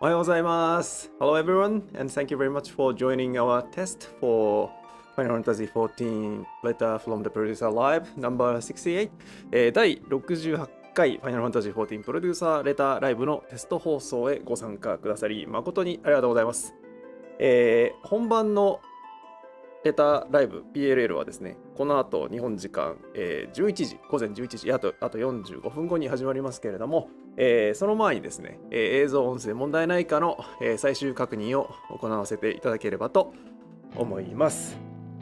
おはようございます。Hello everyone, and thank you very much for joining our test for Final Fantasy XIV Letter from the Producer Live number 68、第68回 Final Fantasy XIV プロデューサーレターライブのテスト放送へご参加くださり誠にありがとうございます。本番のレターライブ PLL はですね、この後日本時間、11時、午前11時、あと45分後に始まりますけれども、その前にですね、映像音声問題ないかの、最終確認を行わせていただければと思います。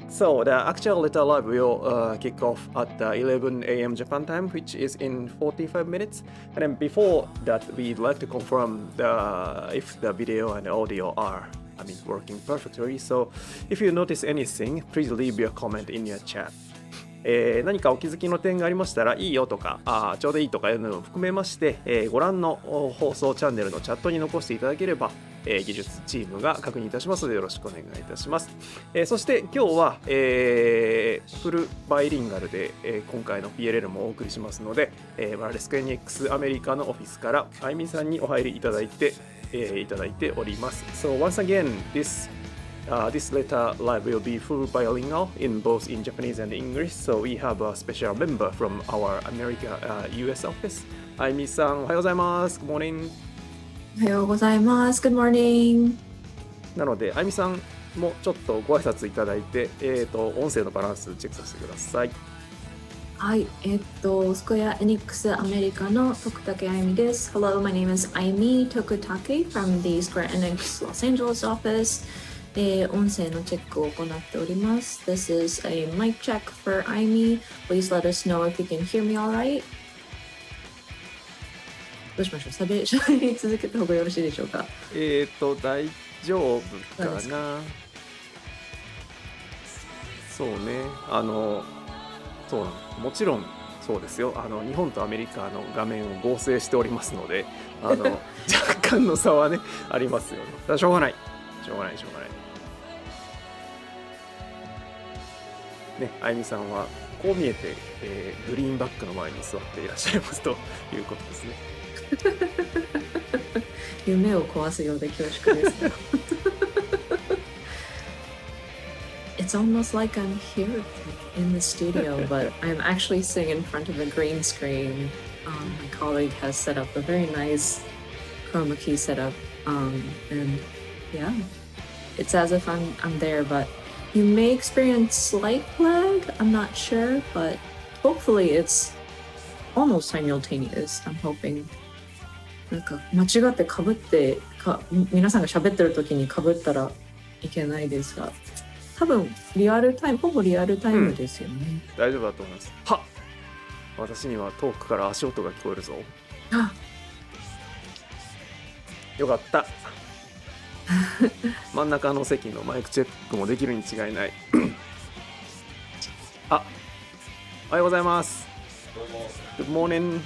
So the actual letter live will kick off at 11 a.m. Japan time, which is in 45 minutes. And then before that, we'd like to confirm if the video and audio are working perfectly. So if you notice anything, please leave your comment in your chat. 何かお気づきの点がありましたらいいよとかちょうどいいとかいうのを含めまして、ご覧の放送チャンネルのチャットに残していただければ、技術チームが確認いたしますのでよろしくお願いいたします。そして今日は、フルバイリンガルで、今回の PLL もお送りしますので、スクエニックスアメリカのオフィスからあいみさんにお入りいただいております。So once again, this letter live will be full bilingual in both in Japanese and English. So we have a special member from our US office. あいみさん、おはようございます。Good morning. おはようございます。Good morning. なので、あいみさんもちょっとご挨拶いただいて、音声のバランスチェックさせてください。はい、スクエアエニックスアメリカの徳武あゆみです。Hello, my name is Ayumi Tokutake from the Square Enix Los Angeles office. 音声のチェックを行っております。This is a mic check for Ayumi. Please let us know if you can hear me alright. どうしましょう。喋り続けた方がよろしいでしょうか。大丈夫かな。そうね。そうなの。もちろんそうですよ。日本とアメリカの画面を合成しておりますので、若干の差はねありますよね。だからしょうがない。ね、あゆみさんはこう見えて、グリーンバックの前に座っていらっしゃいますということですね。夢を壊すようで恐縮です。It's almost like I'm here in the studio, but I'm actually sitting in front of a green screen. My colleague has set up a very nice chroma key setup, and yeah, it's as if I'm there, but you may experience slight lag. I'm not sure, but hopefully it's almost simultaneous. I'm hoping. なんか間違って被って皆さんが喋ってる時に被ったらいけないですが、多分ほぼリアルタイムですよね。大丈夫だと思います。はっ、私には遠くから足音が聞こえるぞ。よかった。真ん中の席のマイクチェックもできるに違いない。おはようございます。Good morning。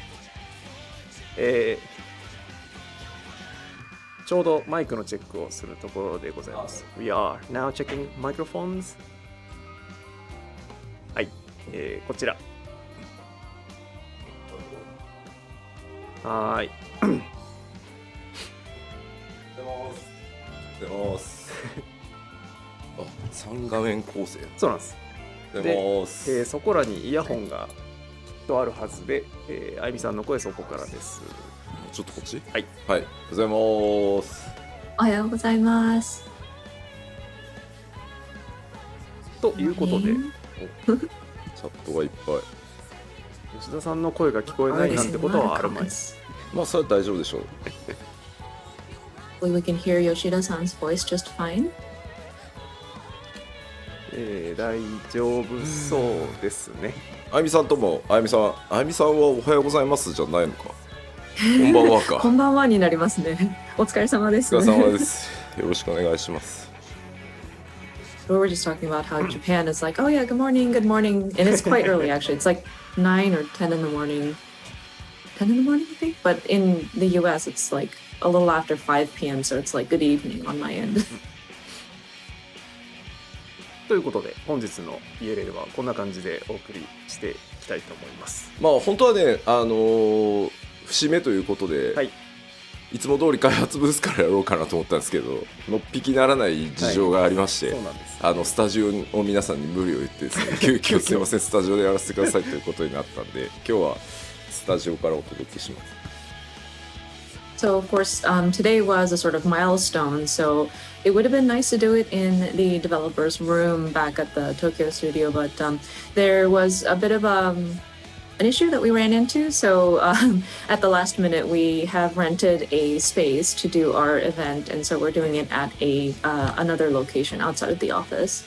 ちょうどマイクのチェックをするところでございます。We are now checking microphones。はい、こちら。はーい。出ます。3画面構成。そうなんです。で、そこらにイヤホンがとあるはずで、あゆみさんの声そこからです。ちょっとこっち？はい。はい。おはようございます。おはようございます。ということで、チャットがいっぱい。吉田さんの声が聞こえないなんてことはあるまい。まあそれは大丈夫でしょう。We can hear Yoshida-san's voice just fine. 大丈夫そうですね。あゆみさんはおはようございますじゃないのか。こんばんはか。こんばんはになりますね。お疲れ様です。お疲れ様です。よろしくお願いします。We were just talking about how Japan is like, oh yeah, good morning, and it's quite early actually. It's like 9 or 10 in the morning. 10 in the morning, I think. But in the US, it's like a little after 5 p.m. So it's like good evening on my end. ということで本日の PLL はこんな感じでお送りしていきたいと思います。まあ本当はね節目ということで、はい、いつも通り開発ブースからやろうかなと思ったんですけど、のっぴきならない事情がありまして、そうなんです。スタジオを皆さんに無理を言ってですね、急遽すいません、スタジオでやらせてくださいということになったんで、今日はスタジオからお届けします。So, of course, today was a sort of milestone. So, it would have been nice to do it in the developer's room back at the Tokyo studio, but there was a bit of an issue that we ran into. So, at the last minute, we have rented a space to do our event, and so we're doing it at another location outside of the office.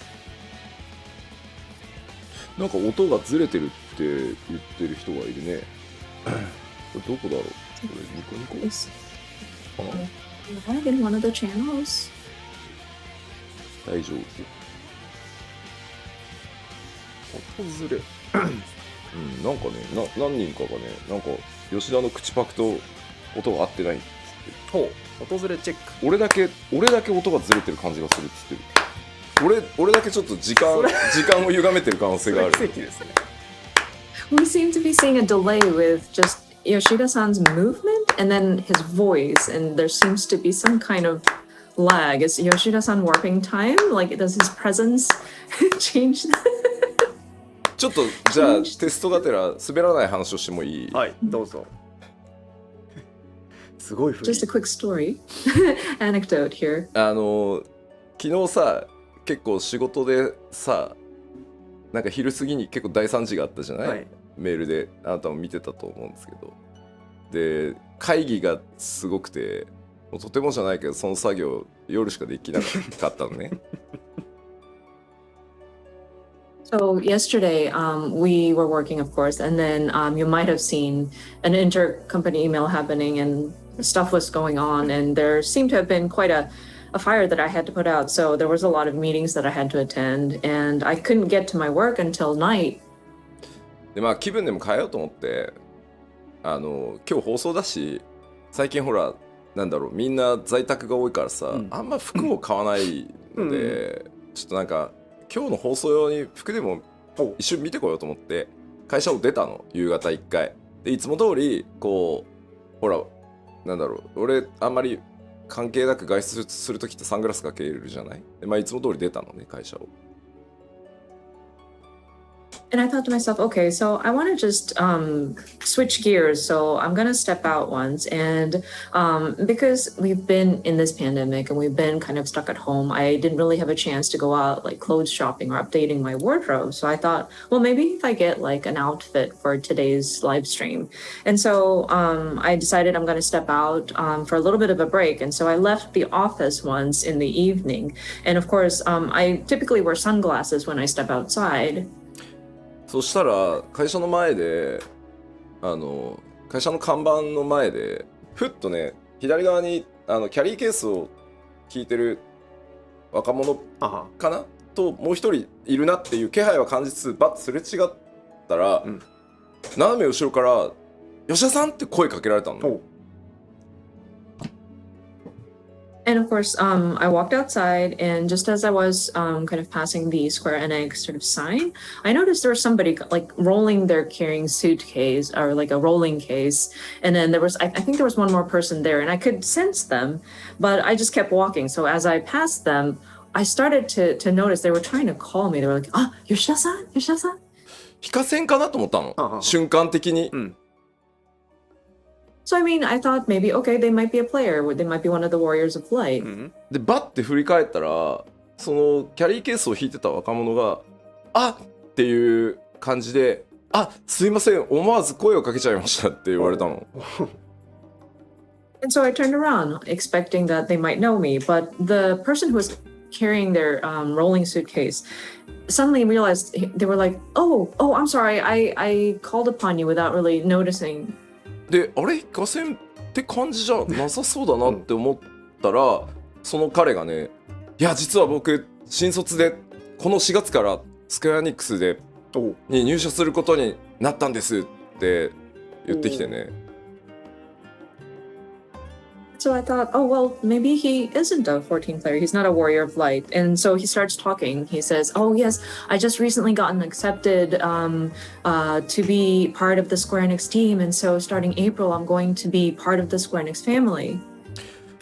なんか音がずれてるって言ってる人がいるね。これどこだろう。これニコニコ。Am I in one of the channels? 大丈夫。音ずれ。うん、なんかね、何人かがね、なんか吉田の口パクと音が合ってないっつって。ほう、音ずれチェック。俺だけ音がずれてる感じがするっつってる。俺だけちょっと時間を歪めてる可能性がある。奇跡ですね。We seem to be seeing a delay with just Yoshida-san's movement and then his voice, and there seems to be some kind of lag. Is Yoshida-san warping time? Like, does his presence change? ちょっとじゃあテストがてら滑らない話をしてもいい？はい、どうぞ。すごい古い。Just a quick story, anecdote here. 昨日さ、結構仕事でさ、なんか昼過ぎに結構大惨事があったじゃない？はい、メールであなたも見てたと思うんですけど、で会議がすごくて、もうとてもじゃないけどその作業夜しかできなかったのね。So yesterday, we were working, of course, and then you might have seen an intercompany email happening, and stuff was going on, and there seemed to have been quite a fire that I had to put out. So there was a lot of meetings that I had to attend, and I couldn't get to my work until night. でまあ気分でも変えようと思って、今日放送だし、最近ほらなんだろう、みんな在宅が多いからさ、あんま服を買わないので、ちょっとなんか今日の放送用に服でも一瞬見てこようと思って会社を出たの、夕方1回で、いつも通りこうほらなんだろう、俺あんまり関係なく外出するときってサングラスかけるじゃないで、まあいつも通り出たのね、会社を。And I thought to myself, okay, so I want to just switch gears. So I'm going to step out once. And because we've been in this pandemic and we've been kind of stuck at home, I didn't really have a chance to go out like clothes shopping or updating my wardrobe. So I thought, well, maybe if I get like an outfit for today's live stream. And so I decided I'm going to step out for a little bit of a break. And so I left the office once in the evening. And of course, I typically wear sunglasses when I step outside. そしたら会社の前で会社の看板の前でふっとね、左側にキャリーケースを引いてる若者かなともう一人いるなっていう気配は感じつつ、バッとすれ違ったら、斜め後ろから吉田さんって声かけられたの。And of course, I walked outside, and just as I was kind of passing the Square Enix sort of sign, I noticed there was somebody like rolling their carrying suitcase or like a rolling case. And then there was, I think there was one more person there, and I could sense them, but I just kept walking. So as I passed them, I started to notice they were trying to call me. They were like, "Ah, Yoshida-san, Yoshida-san." 非課線かなと思ったの、瞬間的に。So I mean, I thought maybe, okay, they might be a player, they might be one of the Warriors of Light. でバッて振り返ったら、そのキャリーケースを引いてた若者があっていう感じで、あ、すいません、思わず声をかけちゃいましたって言われたの。And so I turned around, expecting that they might know me, but the person who was carrying their rolling suitcase suddenly realized, they were like, oh, I'm sorry, I called upon you without really noticing. で、あれ、非課線って感じじゃなさそうだなって思ったら、その彼がね、いや実は僕新卒でこの4月からスクエアニックスでに入社することになったんですって言ってきてね。So I thought, oh, well, maybe he isn't a 14 player. He's not a Warrior of Light. And so he starts talking. He says, oh, yes, I just recently gotten accepted to be part of the Square Enix team. And so starting April, I'm going to be part of the Square Enix family.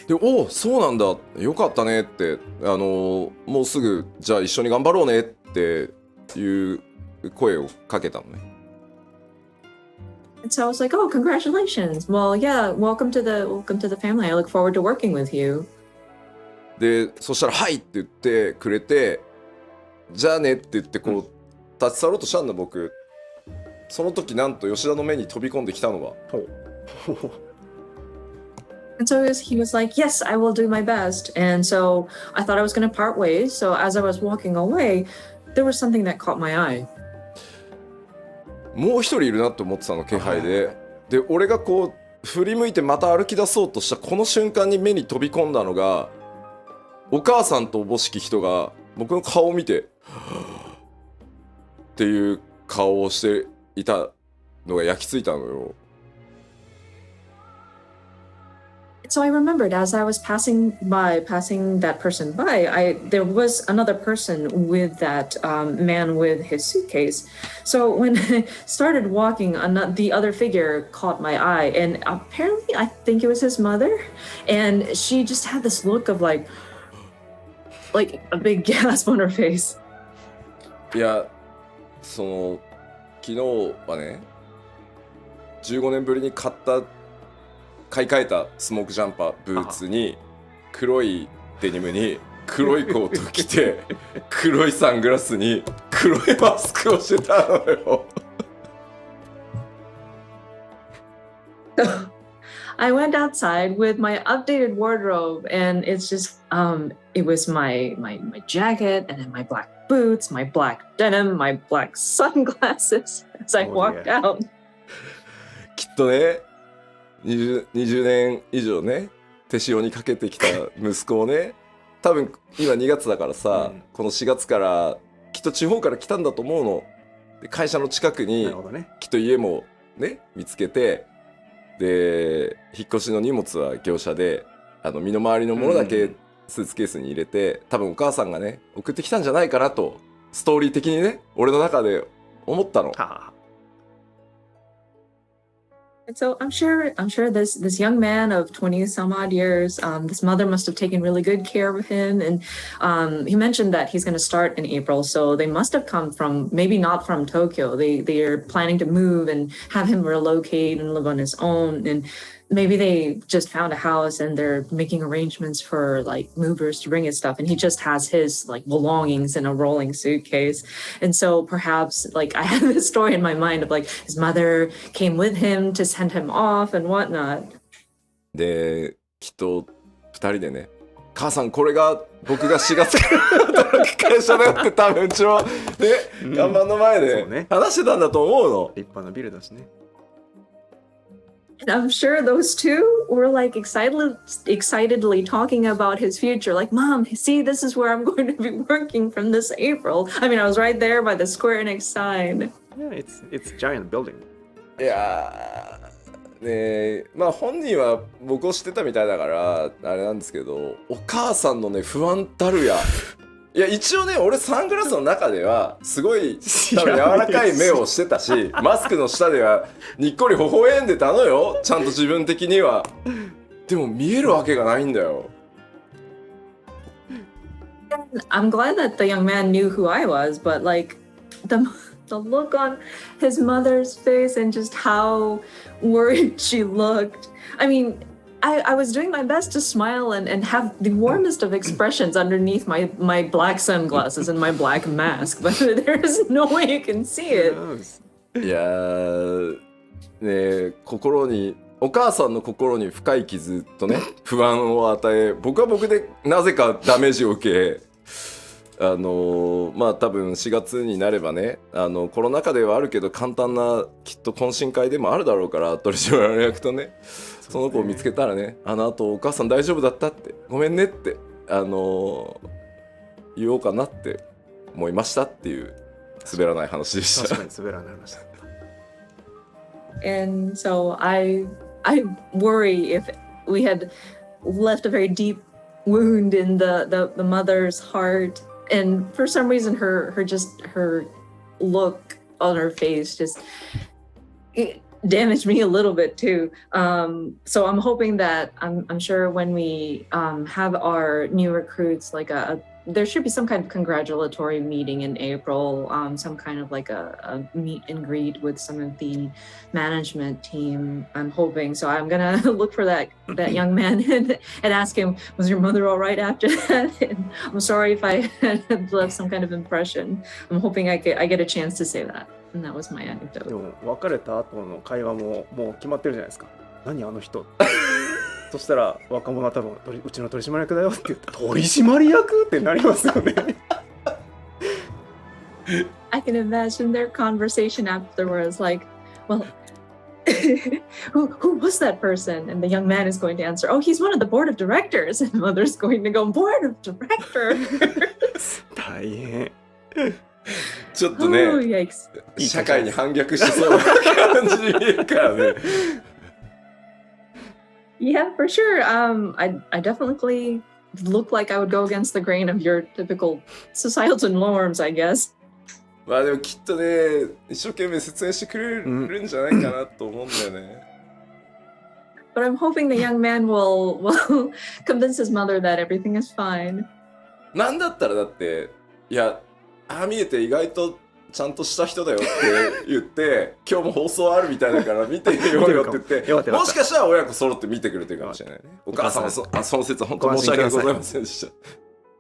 で、おお、そうなんだ、よかったねって、もうすぐじゃあ一緒に頑張ろうねっていう声をかけたのね。And so I was like, "Oh, congratulations! Well, yeah, welcome to the family. I look forward to working with you." で、そしたら「はい」って言ってくれて、じゃあねって言ってこう立ち去ろうとしたんだ僕。その時なんと吉田の目に飛び込んできたのが。And so he was like, "Yes, I will do my best." And so I thought I was going to part ways. So as I was walking away, there was something that caught my eye. もう一人いるなって思ってたの気配で。で、俺がこう振り向いてまた歩き出そうとしたこの瞬間に目に飛び込んだのが、お母さんとおぼしき人が僕の顔を見てっていう顔をしていたのが焼き付いたのよ。So I remembered as I was passing that person by, there was another person with that man with his suitcase. So when I started walking, the other figure caught my eye, and apparently I think it was his mother, and she just had this look of like a big gasp on her face. いや、その昨日はね、15年ぶりに買い替えたスモークジャンパーブーツに黒いデニムに黒いコートを着て黒いサングラスに黒いマスクをしてたのよ。I went outside with my updated wardrobe, and it's just it was my jacket, and then my black boots, my black denim, my black sunglasses as I walked out. きっとね、20年以上ね手塩にかけてきた息子をね、多分今2月だからさ、この4月からきっと地方から来たんだと思うの。で、会社の近くにきっと家もね見つけて、で引っ越しの荷物は業者で身の回りのものだけスーツケースに入れて、多分お母さんがね送ってきたんじゃないかなとストーリー的にね俺の中で思ったの。And so I'm sure this young man of 20 some odd years, this mother must have taken really good care of him. And he mentioned that he's going to start in April. So they must have come from, maybe not from Tokyo. They are planning to move and have him relocate and live on his own. And maybe they just found a house and they're making arrangements for like movers to bring his stuff. And he just has his like belongings in a rolling suitcase. And so perhaps like I have this story in my mind of like his mother came with him to send him off and whatnot. で、きっと2人でね、母さんこれが僕が4月から働く会社だよって多分うちのね、看板の前で話してたんだと思うの。立派なビルだしね。And I'm sure those two were like excitedly talking about his future. Like, Mom, see, this is where I'm going to be working from this April. I mean, I was right there by the Square Enix sign. Yeah, it's a giant building. いやー、ね、まあ本人は僕を知ってたみたいだからあれなんですけど、お母さんのね不安たるや。いや一応ね俺サングラスの中ではすごい多分柔らかい目をしてたし、マスクの下ではにっこり微笑んでたのよ、ちゃんと自分的には。でも見えるわけがないんだよ。I'm glad that the young man knew who I was, but like the look on his mother's face and just how worried she looked. I mean, I was doing my best to smile and have the warmest of expressions underneath my black sunglasses and my black mask, but there is no way you can see it. いやー、ね、お母さんの心に深い傷とね不安を与え、僕は僕でなぜかダメージを受け、まあ多分4月になればね、コロナ禍ではあるけど簡単なきっと懇親会でもあるだろうから、取締役とねその子を見つけたらね、あとお母さん大丈夫だったって、ごめんねって言おうかなって思いましたっていう滑らない話でした。確かに滑らない話だった。And so I worry if we had left a very deep wound in the mother's heart, and for some reason her look on her face just damaged me a little bit too. So I'm hoping that I'm sure when we have our new recruits, like there should be some kind of congratulatory meeting in April, some kind of like a meet and greet with some of the management team. I'm hoping. So I'm gonna look for that young man and ask him, was your mother all right after that? And I'm sorry if I had left some kind of impression. I'm hoping I get a chance to say that. And that was my で anecdote. も別れた後の会話ももう決まってるじゃないですか。何あの人。そしたら若者は多分うちの取締役だよって言って取締役ってなりますよね。I can imagine their conversation afterwards, like, well, who was that person? And the young man is going to answer, oh, he's one of the board of directors. And mother's going to go, board of directors. 大変。ちょっとね、 Oh, yikes. 社会に反逆しそうな感じに見えるからね。Yeah, for sure. I definitely look like I would go against the grain of your typical societal norms, I guess. まあでもきっとね、一生懸命説明してくれるんじゃないかなと思うんだよね。But I'm hoping the young man will convince his mother that everything is fine. なんだったらだって、いや、ああ見えて意外とちゃんとした人だよって言って今日も放送あるみたいだから見てみようよって言ってもしかしたら親子揃って見てくれてるかもしれないね。お母さんはその説は本当申し訳ございませんでした。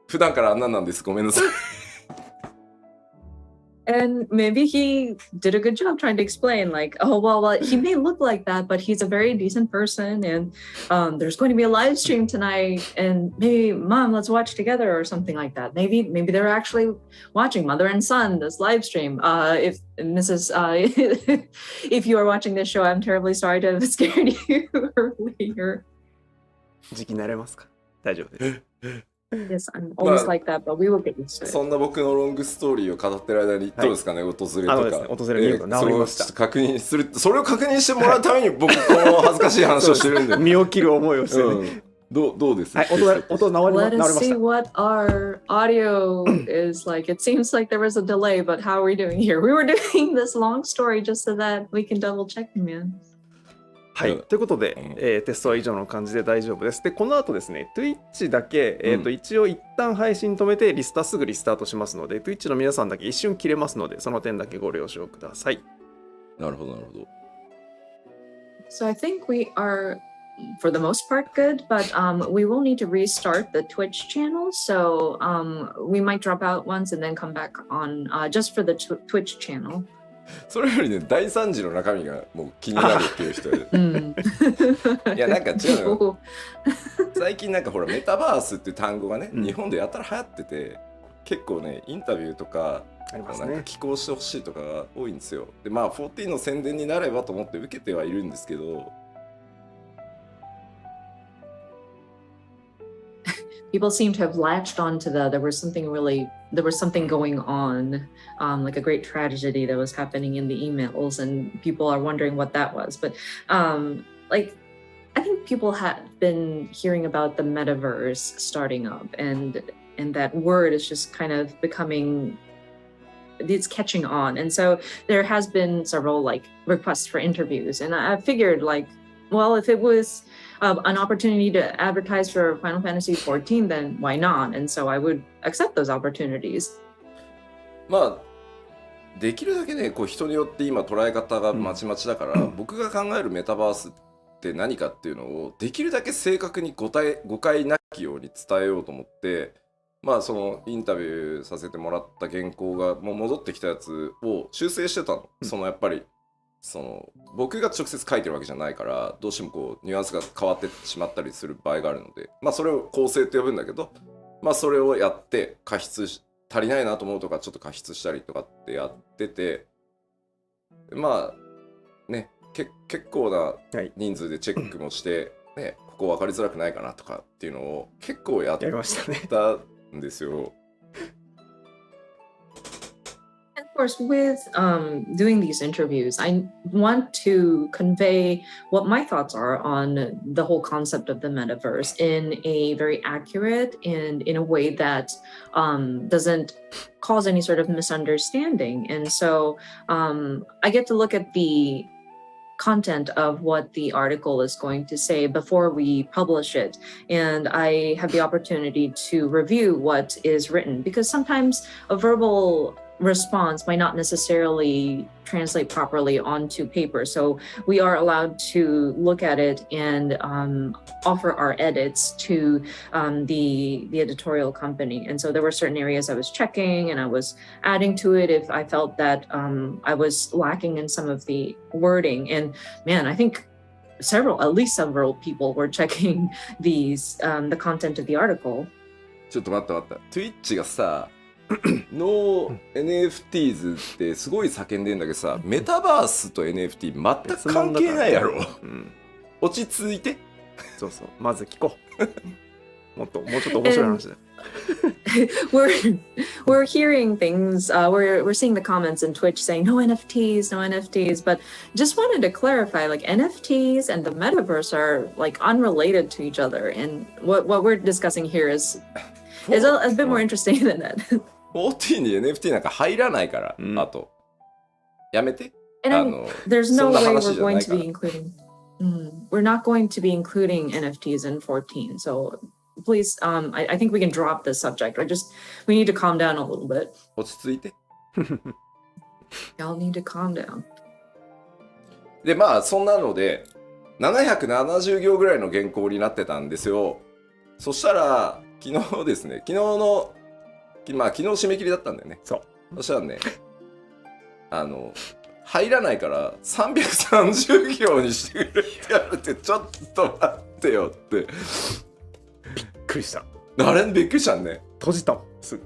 普段からあんなんなんです。ごめんなさい。And maybe he did a good job trying to explain, like, oh, well, he may look like that, but he's a very decent person. And there's going to be a live stream tonight. And maybe, Mom, let's watch together or something like that. Maybe they're actually watching mother and son, this live stream. If you are watching this show, I'm terribly sorry to have scared you earlier. 時期慣れますか？大丈夫です。Yes, I'm always like that, but we will get used to it. そんな僕のロングストーリーを語ってる間にどうですかね、訪れとか。訪れ見事治りました。確認する、それを確認してもらうために僕この恥ずかしい話をしてるんで。身を切る思いをしてね。どうです？はい、音治りました。 Let us see what our audio is like. It seems like there was a delay, but how are we doing here? We were doing this long story just so that we can double check them in. はい、ということで、テストは以上の感じで大丈夫です。で、この後ですね、Twitch だけ、一応一旦配信止めてすぐリスタートしますので、Twitch の皆さんだけ一瞬切れますので、その点だけご了承ください。なるほど、なるほど。So I think we are, for the most part, good, but we will need to restart the Twitch channel. So we might drop out once and then come back on just for the Twitch channel. それよりね、第3次の中身がもう気になるっていう人で。いや、なんか違うの。最近なんかほら、メタバースっていう単語がね、日本でやたら流行ってて、結構ね、インタビューとか、なんか寄稿してほしいとかが多いんですよ。で、まあ、14の宣伝になればと思って受けてはいるんですけど、People seem to have latched onto there was something going on, like a great tragedy that was happening in the emails, and people are wondering what that was. But like, I think people had been hearing about the metaverse starting up, and that word is just kind of it's catching on. And so there has been several like requests for interviews, and I figured like, well, if it was an opportunity to advertise for Final Fantasy XIV, then why not? And so I would accept those opportunities. まあできるだけね、こう人によって今捉え方がまちまちだから、僕が考えるメタバースって何かっていうのをできるだけ正確に誤解なきように伝えようと思って、まあそのインタビューさせてもらった原稿がもう戻ってきたやつを修正してたの。そのやっぱりその僕が直接書いてるわけじゃないからどうしてもこうニュアンスが変わってしまったりする場合があるので、まあそれを構成って呼ぶんだけど、まあそれをやって足りないなと思うとかちょっと加筆したりとかってやってて、まあね結構な人数でチェックもして、ね、ここ分かりづらくないかなとかっていうのを結構やったんですよ。Of course, with doing these interviews, I want to convey what my thoughts are on the whole concept of the metaverse in a very accurate and in a way that doesn't cause any sort of misunderstanding. And so I get to look at the content of what the article is going to say before we publish it. And I have the opportunity to review what is written, because sometimes a verbal response might not necessarily translate properly onto paper. So we are allowed to look at it and offer our edits to the editorial company. And so there were certain areas I was checking and I was adding to it if I felt that I was lacking in some of the wording. And man, I think at least several people were checking the content of the article. ちょっと待った。Twitch がさ、No NFTs ってすごい叫んでんだけどさ、メタバースと NFT 全く関係ないやろ。落ち着いて。そうそう、まず聞こう。もうちょっと面白い話だよ。we're hearing things, we're seeing the comments in Twitch saying no NFTs, but just wanted to clarify, like NFTs and the metaverse are like unrelated to each other, and what we're discussing here is a bit more interesting than that. 14に NFT なんか入らないから、あとやめて。And there's no way we're going to be including we're not going to be including NFTs in 14, so please, I think we can drop this subject. We need to calm down a little bit. 落ち着いて。Y'all need to calm down. で、まあそんなので770行ぐらいの原稿になってたんですよ。そしたら昨日ですね、昨日締め切りだったんだよね。そう。そしたらね、入らないから330行にしてくれって言われて、ちょっと待ってよって。びっくりした。あれびっくりしたね。閉じたもん。すぐ。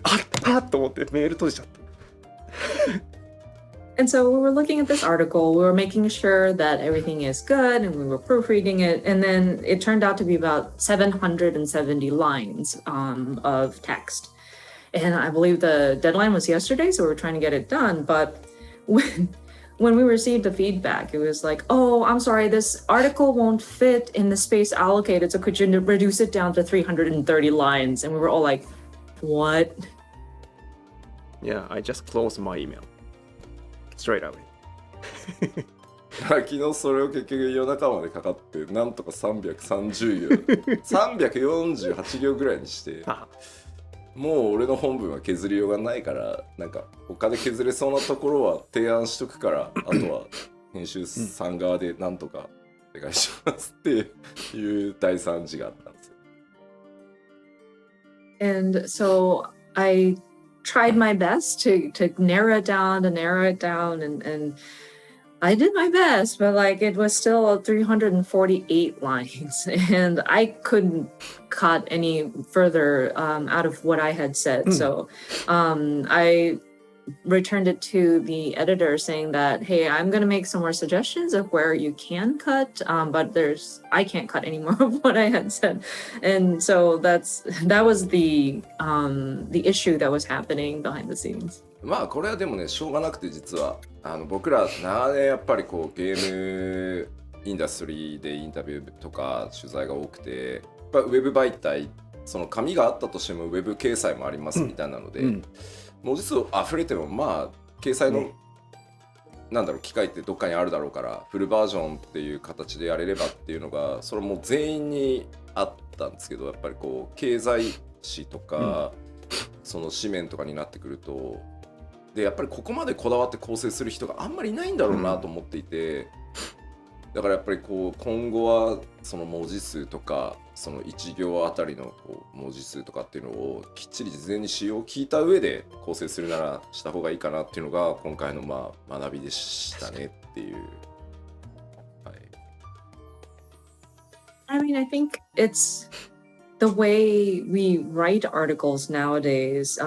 あっと思ってメール閉じちゃった。And so we were looking at this article, we were making sure that everything is good, and we were proofreading it. And then it turned out to be about 770 lines of text. And I believe the deadline was yesterday, so we were trying to get it done. But when we received the feedback, it was like, oh, I'm sorry, this article won't fit in the space allocated, so could you reduce it down to 330 lines? And we were all like, what? Yeah, I just closed my email. Straight away. 昨日それを結局夜中までかかってなんとか330行348行ぐらいにしてもう俺の本文は削りようがないからなんか他で削れそうなところは提案しとくからあとは編集さん側でなんとかお願いしますっていう大惨事があったんですよ。 And so I tried my best to narrow it down and I did my best, but like it was still 348 lines and I couldn't cut any further out of what I had said. So I returned it to the editor saying that, hey, I'm going to make some more suggestions of where you can cut, but I can't cut any more of what I had said. And so that was the issue that was happening behind the scenes. まあこれはでもねしょうがなくて実は僕ら長年やっぱりこうゲームインダストリーでインタビューとか取材が多くてやっぱウェブ媒体その紙があったとしてもウェブ掲載もありますみたいなので、文字数溢れてもまあ掲載の、なんだろう機会ってどっかにあるだろうからフルバージョンっていう形でやれればっていうのがそれも全員にあったんですけどやっぱりこう経済誌とか、その紙面とかになってくるとでやっぱりここまでこだわって構成する人があんまりいないんだろうなと思っていて、だからやっぱりこう今後はその文字数とかその1行あたりのこう文字数とかっていうのをきっちり事前に仕様を聞いた上で構成するならした方がいいかなっていうのが今回のまあ学びでしたねっていう。はい。I mean, I think it's the way we write articles nowadays,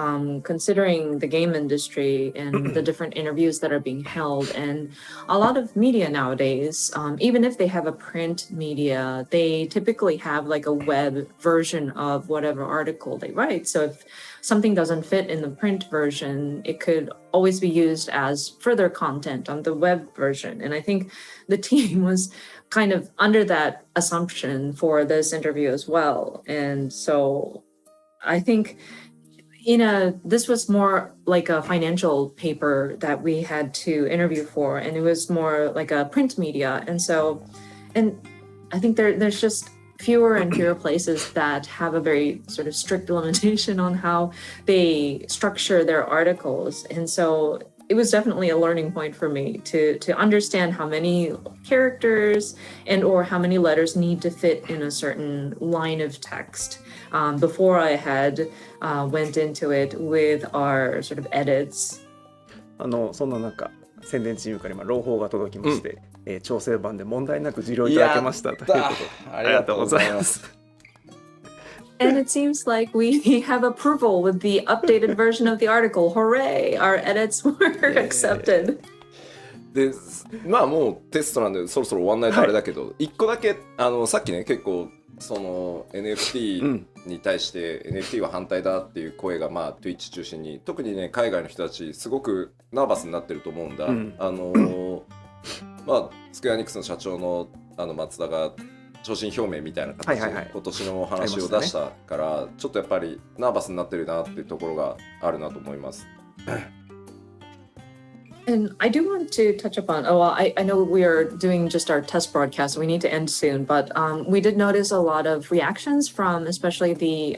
considering the game industry and the different interviews that are being held, and a lot of media nowadays, even if they have a print media, they typically have like a web version of whatever article they write. So if something doesn't fit in the print version, it could always be used as further content on the web version. And I think the team was kind of under that assumption for this interview as well. And so I think this was more like a financial paper that we had to interview for, and it was more like a print media. And I think there's just fewer and fewer places that have a very sort of strict limitation on how they structure their articles. And so it was definitely a learning point for me to understand how many characters and or how many letters need to fit in a certain line of text before I had went into it with our sort of edits. そんな中、宣伝チームから今朗報が届きまして、調整版で問題なく受領いただけましたということで、ありがとうございます。And it seems like we have approval with the updated version of the article. Hooray! Our edits were accepted. でまあもうテストなんでそろそろ終わんないとあれだけど、一個だけさっきね結構その NFT に対して NFT は反対だっていう声がまあ Twitch 中心に特にね海外の人たちすごくナーバスになってると思うんだ。まあスクエアニックスの社長の松田が昇進表明みたいな形で今年の話を出したから、ちょっとやっぱりナーバスになってるなっていうところがあるなと思います。And I do want to touch upon, I know we are doing just our test broadcast, so we need to end soon, but we did notice a lot of reactions from especially the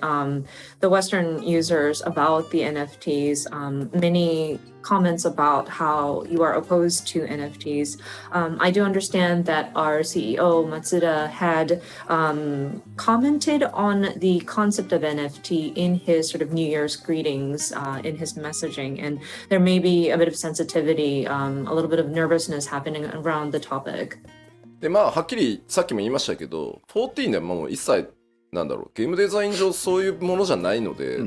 Western users about the NFTs, many comments about how you are opposed to NFTs. I do understand that our CEO, Matsuda, had commented on the concept of NFT in his sort of New Year's greetings, in his messaging, and there may be a bit of sensitivity, a little bit of nervousness happening around the topic. でまあはっきりさっきも言いましたけど、14でもう一切なんだろうゲームデザイン上そういうものじゃないので、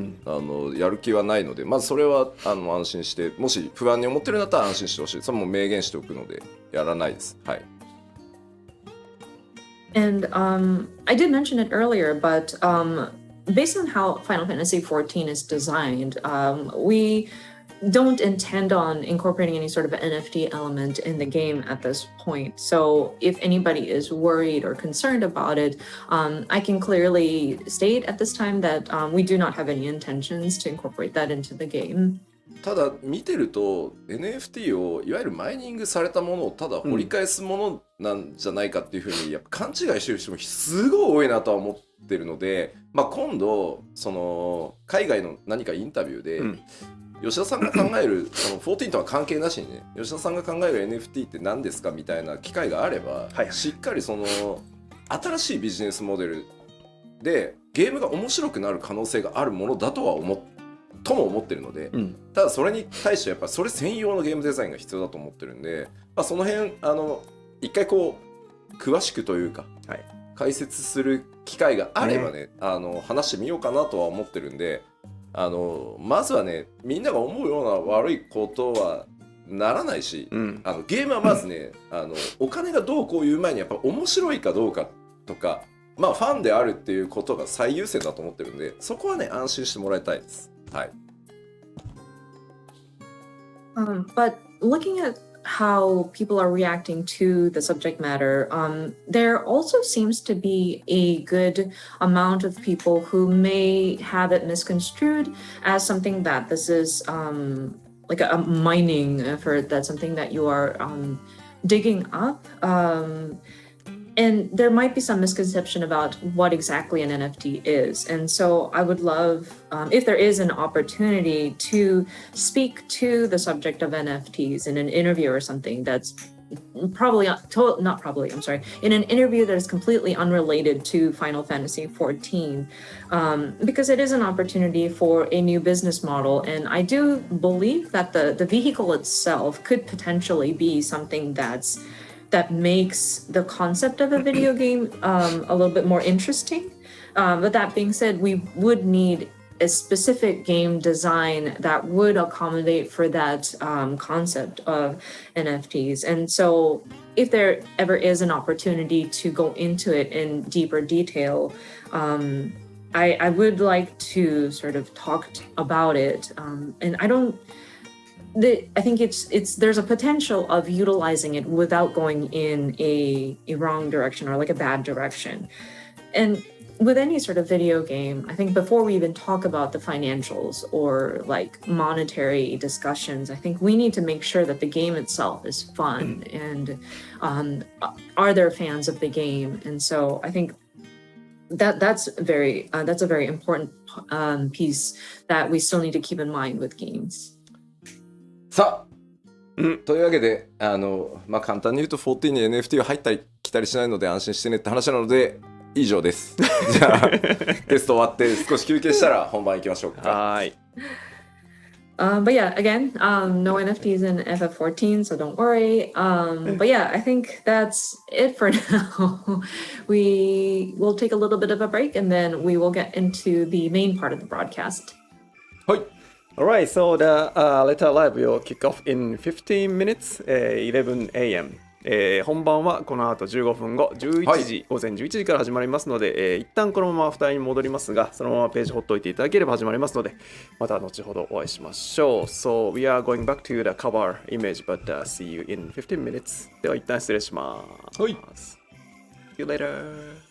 やる気はないので、まずそれは安心して、もし不安に思ってるんだったら安心してほしい。それも明言しておくのでやらないです。はい。And I did mention it earlier, but based on how Final Fantasy XIV is designed, we don't intend on incorporating any sort of NFT element in the game at this point. So if anybody is worried or concerned about it, I can clearly state at this time that we do not have any intentions to incorporate that into the game. ただ見てると NFT をいわゆるマイニングされたものをただ掘り返すものなんじゃないかっていうふうにやっぱ勘違いしてる人もすごい多いなとは思ってるので、まあ、今度その海外の何かインタビューで、吉田さんが考えるその14とは関係なしにね、吉田さんが考える NFT って何ですかみたいな機会があれば、しっかりその新しいビジネスモデルでゲームが面白くなる可能性があるものだとは思ってるので、ただそれに対してやっぱそれ専用のゲームデザインが必要だと思ってるんで、まあ、その辺一回こう詳しくというか、解説する機会があればね、話してみようかなとは思ってるんで、まずはねみんなが思うような悪いことはならないし、ゲームはまずねお金がどうこういう前にやっぱ面白いかどうかとか、まあファンであるっていうことが最優先だと思ってるんで、そこはね安心してもらいたいです。はい。But looking at how people are reacting to the subject matter, there also seems to be a good amount of people who may have it misconstrued as something that this is like a mining effort, that's something that you are digging up. And there might be some misconception about what exactly an NFT is. And so I would love, if there is an opportunity to speak to the subject of NFTs in an interview or something that's probably, not probably, I'm sorry, in an interview that is completely unrelated to Final Fantasy XIV, because it is an opportunity for a new business model. And I do believe that the vehicle itself could potentially be something that makes the concept of a video game a little bit more interesting. But that being said, we would need a specific game design that would accommodate for that concept of NFTs. And so if there ever is an opportunity to go into it in deeper detail, I would like to sort of talk about it. And I think there's a potential of utilizing it without going in a wrong direction or like a bad direction. And with any sort of video game, I think before we even talk about the financials or like monetary discussions, I think we need to make sure that the game itself is fun and are there fans of the game? And so I think that's a very important piece that we still need to keep in mind with games. さあ、というわけでまあ簡単に言うと14に NFT は入ったり来たりしないので安心してねって話なので以上です。じゃあテスト終わって少し休憩したら本番行きましょうか。はい。But yeah, again, no NFTs in FF14, so don't worry. But yeah, I think that's it for now. We will take a little bit of a break and then we will get into the main part of the broadcast. はい。Alright, so the letter live will kick off in 15 minutes, 11 a.m. 本番はこの後15分後、11時、午前11時から始まりますので、一旦このまま2人に戻りますが、そのままページほっといていただければ始まりますので、また後ほどお会いしましょう。So, we are going back to the cover image, but see you in 15 minutes. では一旦失礼します。はい。See you later.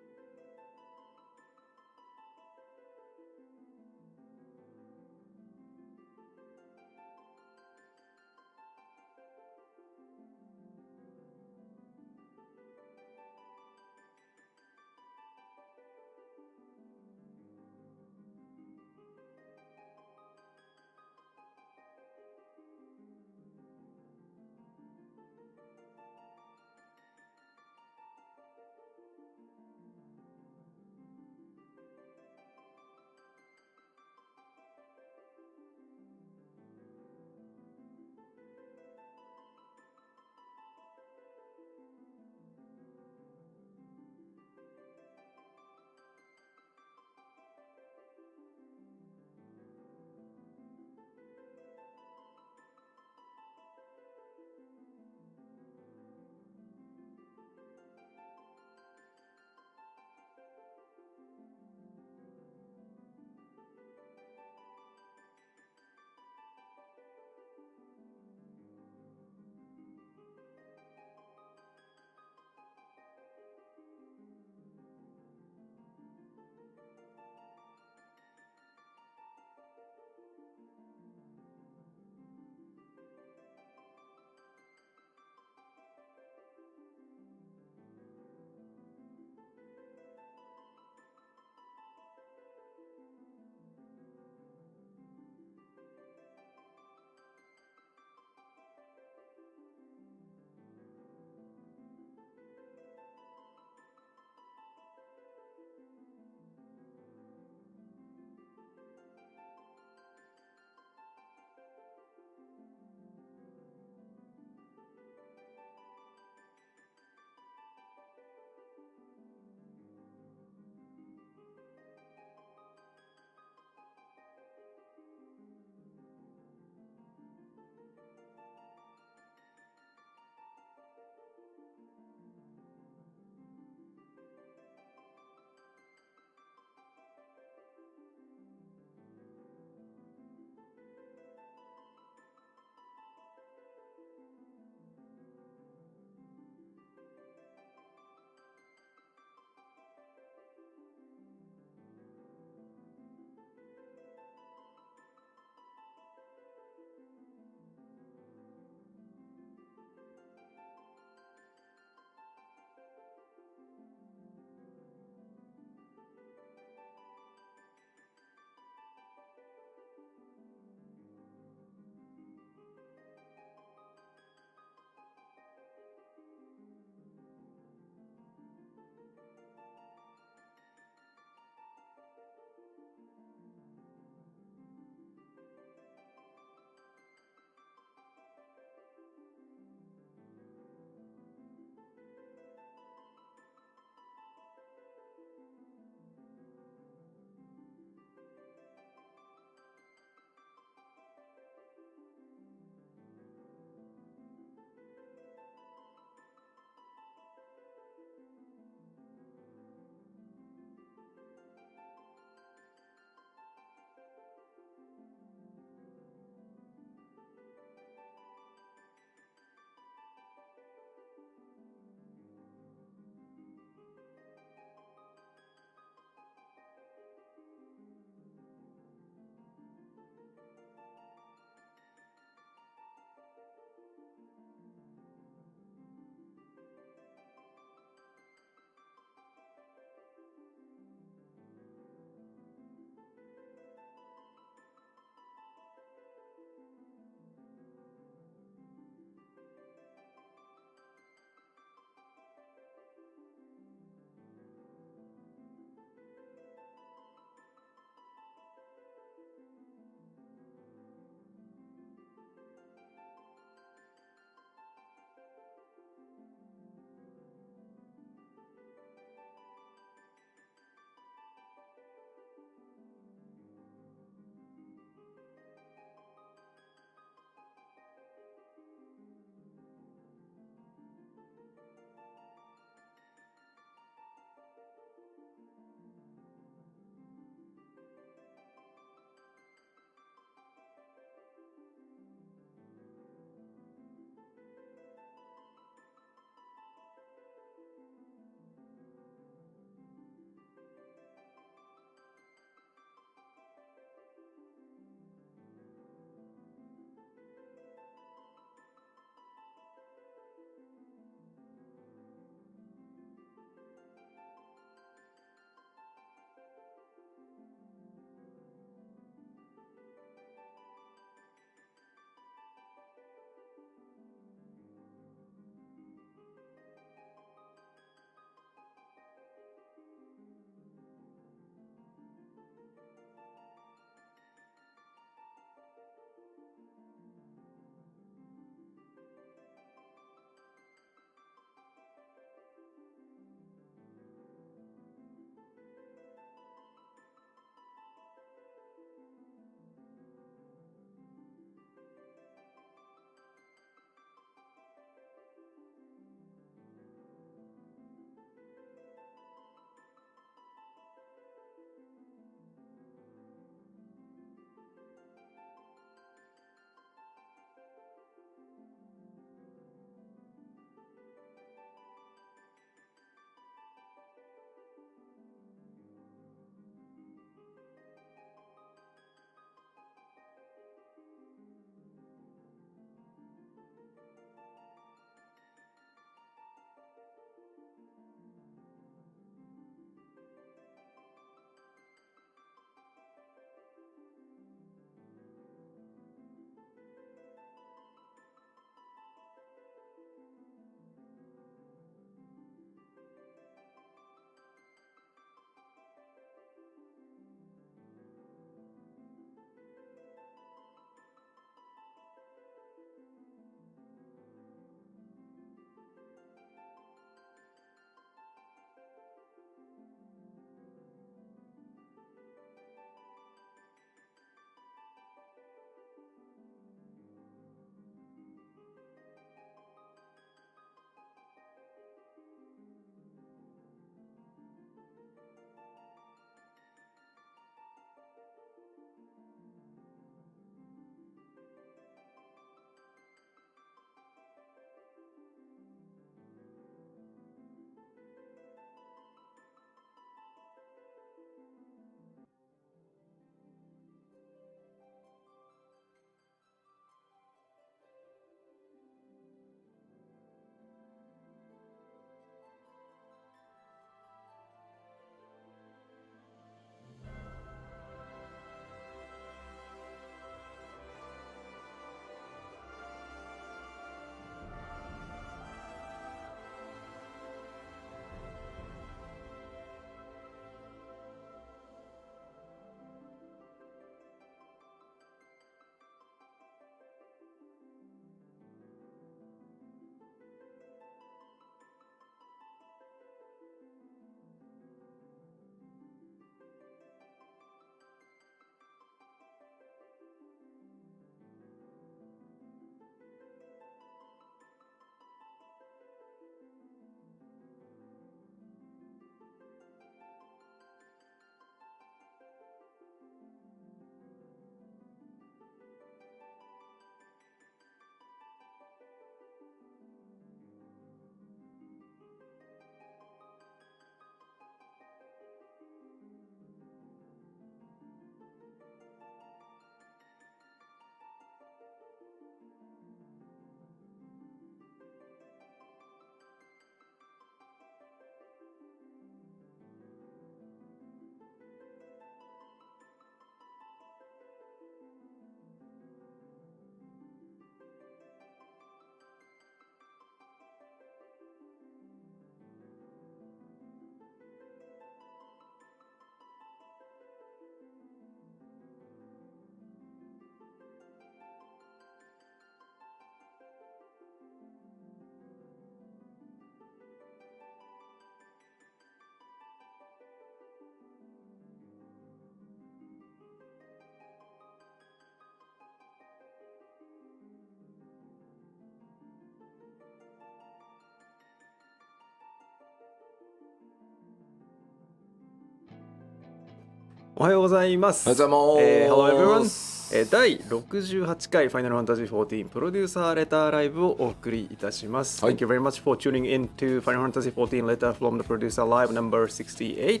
おはようございます。おはようございます。Hello everyone。第68回ファイナルファンタジー14プロデューサーレターライブをお送りいたします。はい、Thank you very much for tuning in to Final Fantasy 14 Letter from the Producer Live number 68。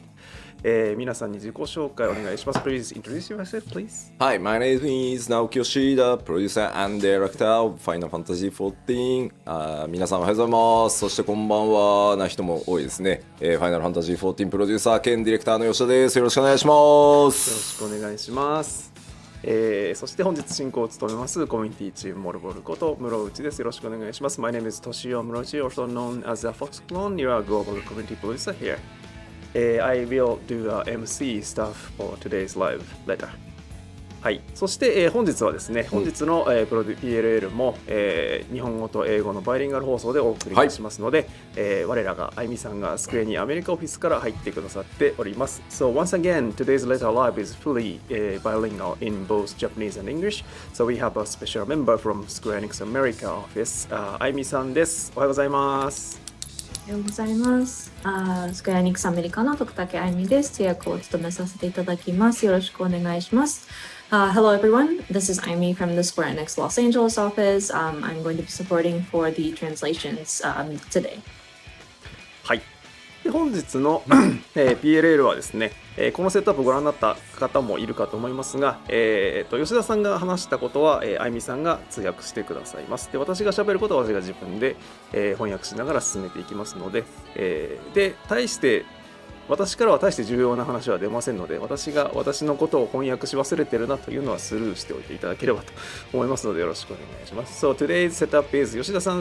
皆さんに自己紹介お願いします。Please introduce yourself, please. Hi, my name is Naoki Yoshida, producer and director of Final Fantasy 14。皆さんおはようございます。そしてこんばんはな人も多いですね。ファイナルファンタジー14プロデューサー兼ディレクターの吉田です。よろしくお願いします。よろしくお願いします。そして本日進行を務めますコミュニティチームモルボルこと室内です。よろしくお願いします。My name is Toshio Murauchi, also known as the Fox Clone. You are global community producer here. I will do the MC stuff for today's live letter. はい、そして、本日はですね、本日の、プロデュ PLL も、日本語と英語のバイリンガル放送でお送りいたしますので、我らがあゆみさんがスクエニアメリカオフィスから入ってくださっております。So once again, today's letter live is fully bilingual in both Japanese and English. So we have a special member from Square Enix America office. あゆみさんです。おはようございます。おはようございます。スクエアニックスアメリカの徳武あゆみです。通訳を務めさせていただきます。よろしくお願いします。Hello everyone, this is Aimi from the Square Enix Los Angeles office. I'm going to be supporting for the translations today. はい。で本日の、PLL はですね、このセットアップをご覧になった方もいるかと思いますが、吉田さんが話したことは、あゆみさんが通訳してくださいます。で私が喋ることは私が自分で、翻訳しながら進めていきますので、で私からは大して重要な話は出ませんので、私のことを翻訳し忘れてるなというのはスルーしておいていただければと思いますのでよろしくお願いします。So today's setup is Yoshida-san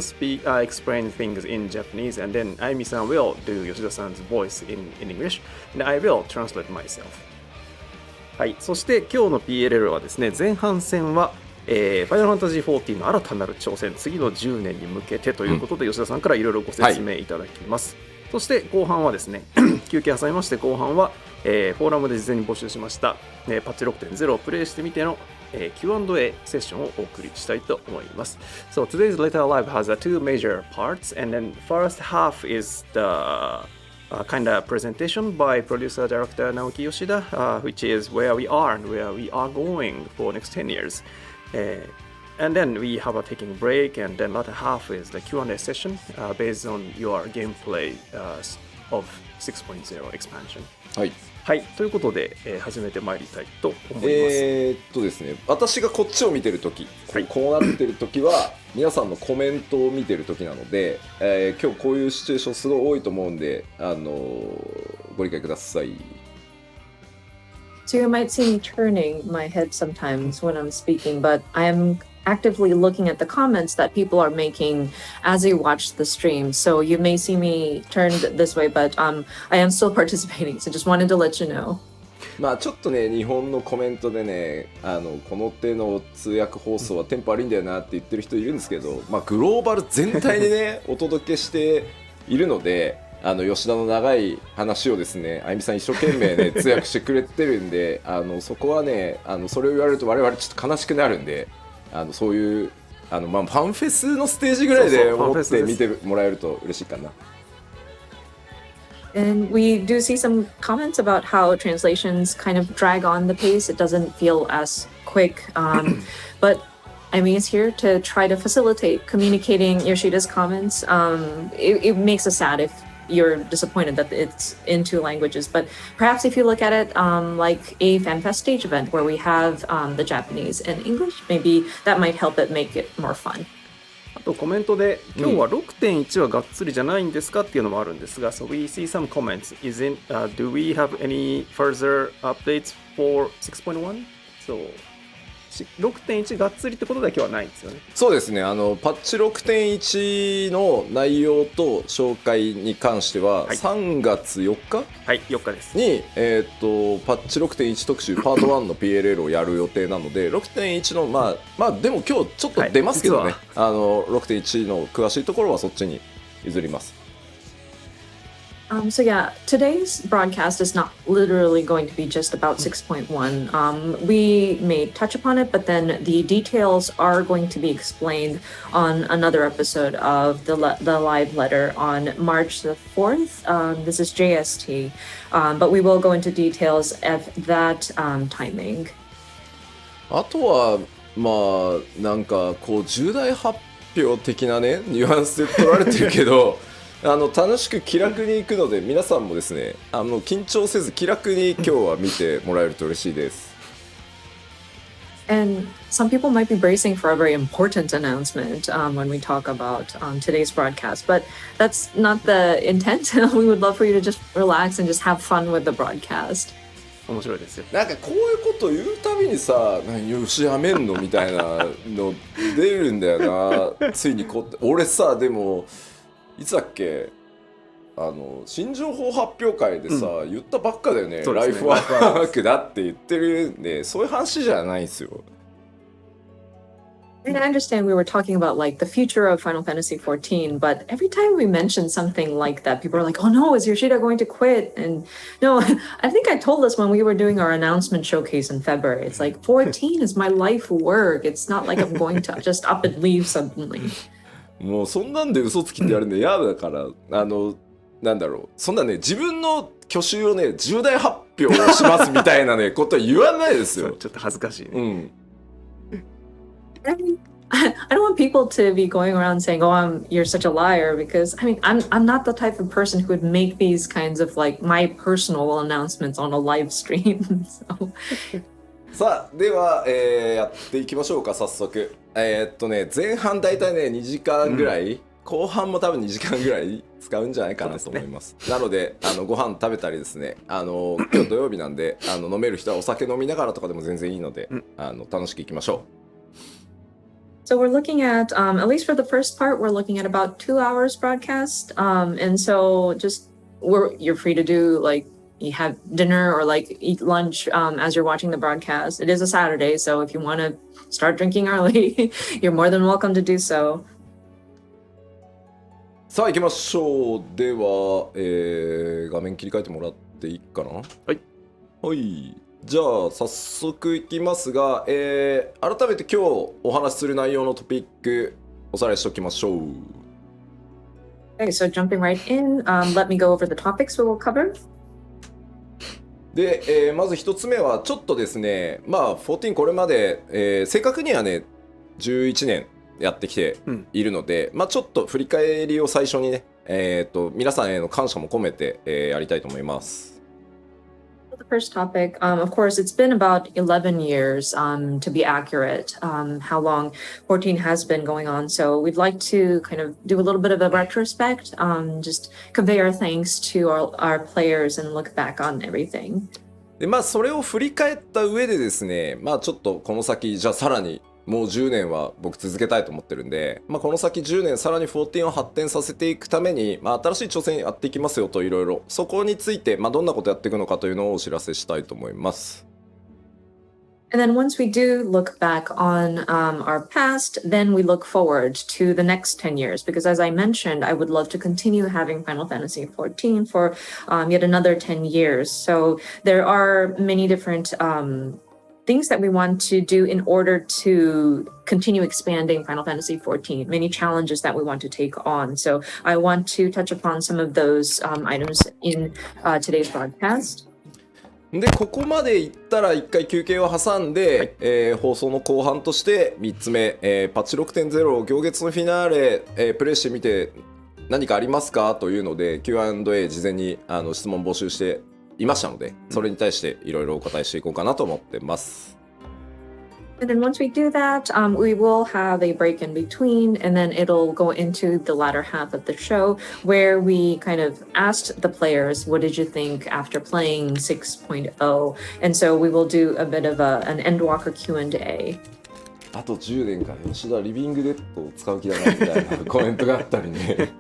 explain things in Japanese and then Ayumi-san will do Yoshida-san's voice in English and I will translate myself. はい、そして今日の PLL はですね、前半戦はファイナルファンタジー14の新たなる挑戦、次の10年に向けてということで、吉田さんからいろいろご説明いただきます。そして後半はですね休憩挟みまして後半は、フォーラムで事前に募集しました、パッチ 6.0 をプレイしてみての、Q&A セッションをお送りしたいと思います。So today's letter live has two major parts and then first half is the kind of presentation by producer director Naoki Yoshida, which is where we are and where we are going for next 10 years. And then we have a taking break, and then latter half is the Q&A session based on your gameplay of 6.0 expansion. はい。はい、ということで、始めてまいりたいと思います。ですね、私がこっちを見てるとき、こうなってるときは皆さんのコメントを見てるときなので、今日こういうシチュエーションすごい多いと思うんで、ご理解ください。So you might see me turning my head sometimes when I'm speaking, but I'm actively looking at the comments that people are making as you watch the stream. So you may see me turned this way, but I am still participating. So just wanted to let you know. まあちょっとね、日本のコメントでね、この手の通訳放送はテンポ悪いんだよなって言ってる人いるんですけど、まあグローバル全体でねお届けしているので、吉田の長い話をですね、あゆみさん一生懸命ね通訳してくれてるんで、そこはね、それを言われると我々ちょっと悲しくなるんで。そういうまあ、ファンフェスのステージぐらいで思って見てもらえると嬉しいかな。And we do see some comments about how translations kind of drag on the pace. It doesn't feel as quick. But Amy is here to try to facilitate communicating Yoshida's comments. It makes us sad if you're disappointed that it's in two languages, but perhaps if you look at it like a FanFest stage event where we have the Japanese and English, maybe that might help it make it more fun. あとコメントで今日は 6.1 はがっつりじゃないんですかっていうのもあるんですが、So we see some comments. Do we have any further updates for 6.1? So 6.1 がっつりってことだけはないんですよね。そうですね、パッチ 6.1 の内容と紹介に関しては、はい、3月4日、はい、4日ですに、パッチ 6.1 特集パート1の PLL をやる予定なので 6.1 のまあでも今日ちょっと出ますけどね、はい、6.1 の詳しいところはそっちに譲ります。So yeah, today's broadcast is not literally going to be just about 6.1. We may touch upon it, but then the details are going to be explained on another episode of the live letter on March the 4th. This is JST, but we will go into details at that timing. あとはまあなんかこう重大発表的なねニュアンスで取られてるけど楽しく気楽に行くので皆さんもですね緊張せず気楽に今日は見てもらえると嬉しいです。And some people might be bracing for a very important announcement when we talk about today's broadcast, but that's not the intent. We would love for you to just relax and just have fun with the broadcast. 面白いですよ。なんかこういうこと言うたびにさよしやめんのみたいなの出るんだよなついにこう俺さでもいつだっけ新情報発表会でさ、言ったばっかだよね。ライフワークだって言ってるんで、そういう話じゃないんですよ。I understand we were talking about like the future of Final Fantasy XIV, but every time we mention something like that, people are like, "Oh no, is Yoshida going to quit?" And no, I think I told us when we were doing our announcement showcase in February. It's like 14 is my life work. It's not like I'm going to just up and leave suddenly. もうそんなんで嘘つきってやるの嫌だからなんだろうそんなね自分の去就をね重大発表をしますみたいなねことは言わないですよ。ちょっと恥ずかしいね。I don't want people to be going around saying, "Oh, you're such a liar," because I mean, I'm not the type of person who would make these kinds of like my personal announcements on a live stream. So. さあでは、やっていきましょうか早速。前半だいたいね2時間ぐらい、後半も多分2時間ぐらい使うんじゃないかなと思います。なのでご飯食べたりですね今日土曜日なんで飲める人はお酒飲みながらとかでも全然いいので、楽しくいきましょう。So we're looking at least for the first part, we're looking at about 2 hours broadcast. And so just you're free to do like you have dinner or like eat lunch as you're watching the broadcast. It is a Saturday, so if you want to start drinking early, you're more than welcome to do so. さあ行きましょう。では、画面切り替えてもらっていいかな。はい。じゃあ早速いきますが、改めて今日お話しする内容のトピックおさらいしておきましょう。Okay, so jumping right in, let me go over the topics we will cover. で、まず一つ目はちょっとですね、まあ14これまで、正確にはね11年やってきているので、まあちょっと振り返りを最初にね、皆さんへの感謝も込めて、やりたいと思います。The first topic, of course, it's been about 11 years, to be accurate, how long 14 has been going on. So we'd like to kind of do a little bit of a retrospect, just convey our thanks to our players and look back on everything. でまあそれを振り返った上でですね、まあちょっとこの先じゃあさらにもう10年は僕続けたいと思ってるんで、まあ、この先10年さらに14を発展させていくために、まあ、新しい挑戦やっていきますよといろいろそこについて、まあ、どんなことやっていくのかというのをお知らせしたいと思います。And then once we do look back on our past, then we look forward to the next 10 years. Because as I mentioned, I would love to continue having Final Fantasy XIV for yet another 10 years. So there are many different things that we want to do in order to continue expanding Final Fantasy XIV, many challenges that we want to take on. So I want to touch upon some of those items in today's broadcast. でここまでいったら1回休憩を挟んで、放送の後半として3つ目、パッチ 6.0 行月のフィナーレ、プレイしてみて何かありますかというので Q&A 事前に質問募集していましたので、それに対していろいろお答えしていこうかなと思ってます。And then once we do that, we will have a break in between, and then it'll go into the latter half of the show where we kind of asked the players, what did you think after playing 6.0? And so we will do a bit of an Endwalker Q&A. あと10年間吉田リビングデッドを使う気だなみたいなコメントがあったりね。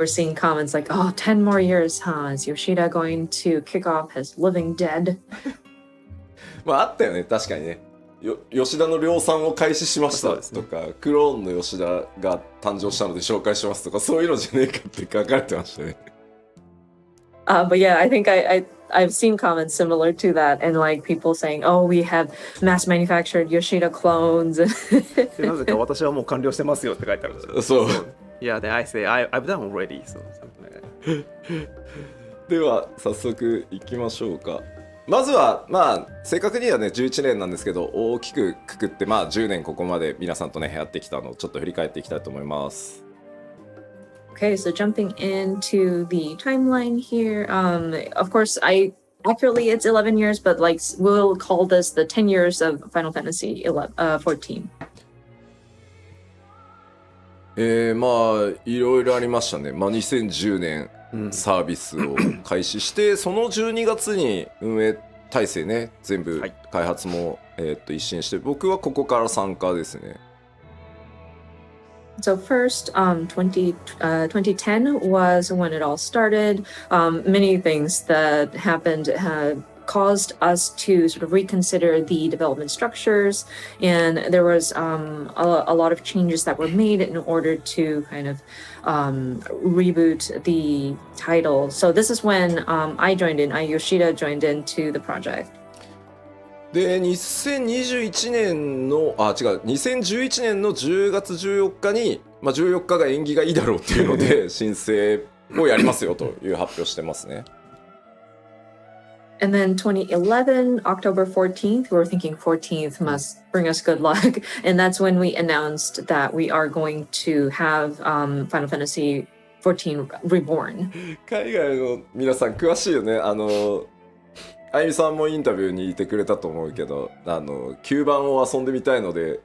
We're seeing comments like, oh, 10 more years, huh? Is Yoshida going to kick off his living dead? まああったよね、確かにね。吉田の量産を開始しましたとか、ね、クローンの吉田が誕生したので紹介しますとか、そういうのじゃねえかって書かれてましたね。But yeah, I think I've seen comments similar to that, and like people saying, "Oh, we have mass manufactured Yoshida clones." でなぜか私はもう完了してますよって書いてあるんですよ。そう。Yeah, then I say I've done already. So something like that. では早速いきましょうか。まずはまあ正確にはね11年なんですけど、大きくくくってまあ10年ここまで皆さんとねやってきたのをちょっと振り返っていきたいと思います。Okay, so jumping into the timeline here, of course, accurately it's 11 years, but like we'll call this the 10 years of Final Fantasy 14. まあいろいろありましたね。まあ2010年サービスを開始して、その12月に運営体制ね全部開発も、一新して、僕はここから参加ですね。So first, 2010 was when it all started. Many things that happened caused us to sort of reconsider the development structures, and there was a lot of changes that were made in order to kind of reboot the title. So this is when Yoshida joined into the project. で2011年の2011年の10月14日に、まあ、14日が縁起がいいだろうっていうので申請をやりますよという発表してますね。And then 2011, October 14th, we were thinking 14th must bring us good luck. And that's when we announced that we are going to have Final Fantasy 14 Reborn. 海外の皆さん詳しいよね。あゆみさんもインタビューにいてくれたと思うけど、9番を遊んでみたいので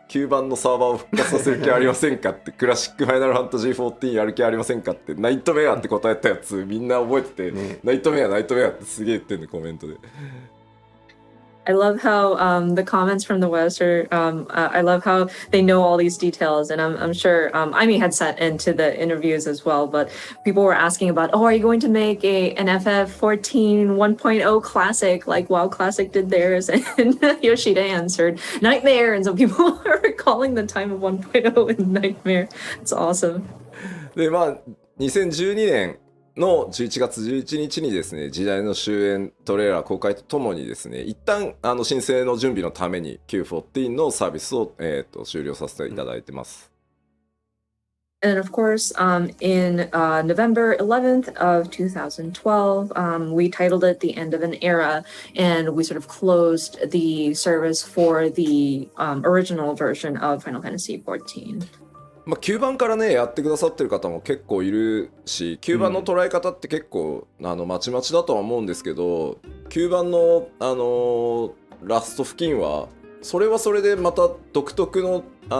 9番のサーバーを復活させる気ありませんかってクラシックファイナルファンタジー14やる気ありませんかってナイトメアって答えたやつみんな覚えてて、ナイトメアってすげえ言ってんねコメントで。I love how the comments from the West are, I love how they know all these details. And I'm sure Amy had sent into the interviews as well, but people were asking about, oh, are you going to make an FF14 1.0 classic like WoW Classic did theirs? And Yoshida answered, Nightmare. And so people are calling the time of 1.0 in Nightmare. It's awesome. で、まあ、2012年の11月11日にですね、時代の終焉トレーラー公開とともにですね、一旦申請の準備のために Q14 のサービスを、終了させていただいてます。And of course, in November 11th of 2012, we titled it The End of an Era, and we sort of closed the service for the original version of Final Fantasy 14. まあ、9番からねやってくださってる方も結構いるし、9番の捉え方って結構まちまちだとは思うんですけど、9番のラスト付近はそれはそれでまた独特のゲ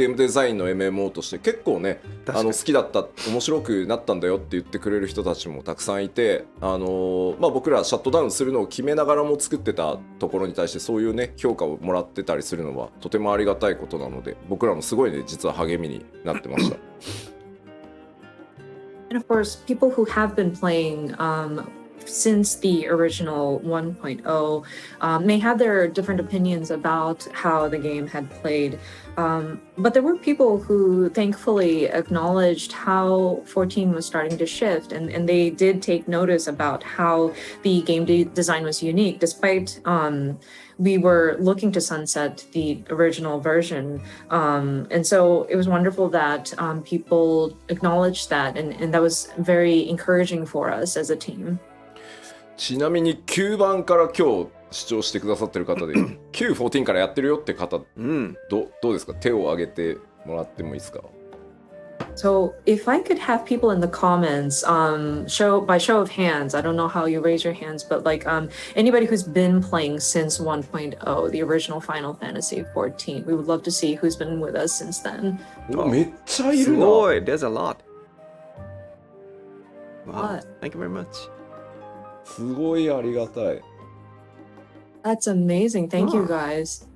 ームデザインの MMO として結構ね好きだった、面白くなったんだよって言ってくれる人たちもたくさんいて、まあ、僕らシャットダウンするのを決めながらも作ってたところに対してそういうね評価をもらってたりするのはとてもありがたいことなので、僕らもすごいね実は励みになってました。And of course, people who have been playing since the original 1.0 may have their different opinions about how the game had played. But there were people who thankfully acknowledged how 14 was starting to shift, and they did take notice about how the game design was unique, despite we were looking to sunset the original version. And so it was wonderful that people acknowledged that, and that was very encouraging for us as a team. ちなみに9番から今日視聴してくださってる方でQ14 からやってるよって方、どうですか？手を挙げてもらってもいいですか？ So if I could have people in the comments, by show of hands, I don't know how you raise your hands, but like anybody who's been playing since 1.0, the original Final Fantasy 14, we would love to see who's been with us since then. めっちゃいるな。すごい、there's a lot. Wow, What? thank you very much. すごいありがたい。That's amazing. Thank you guys.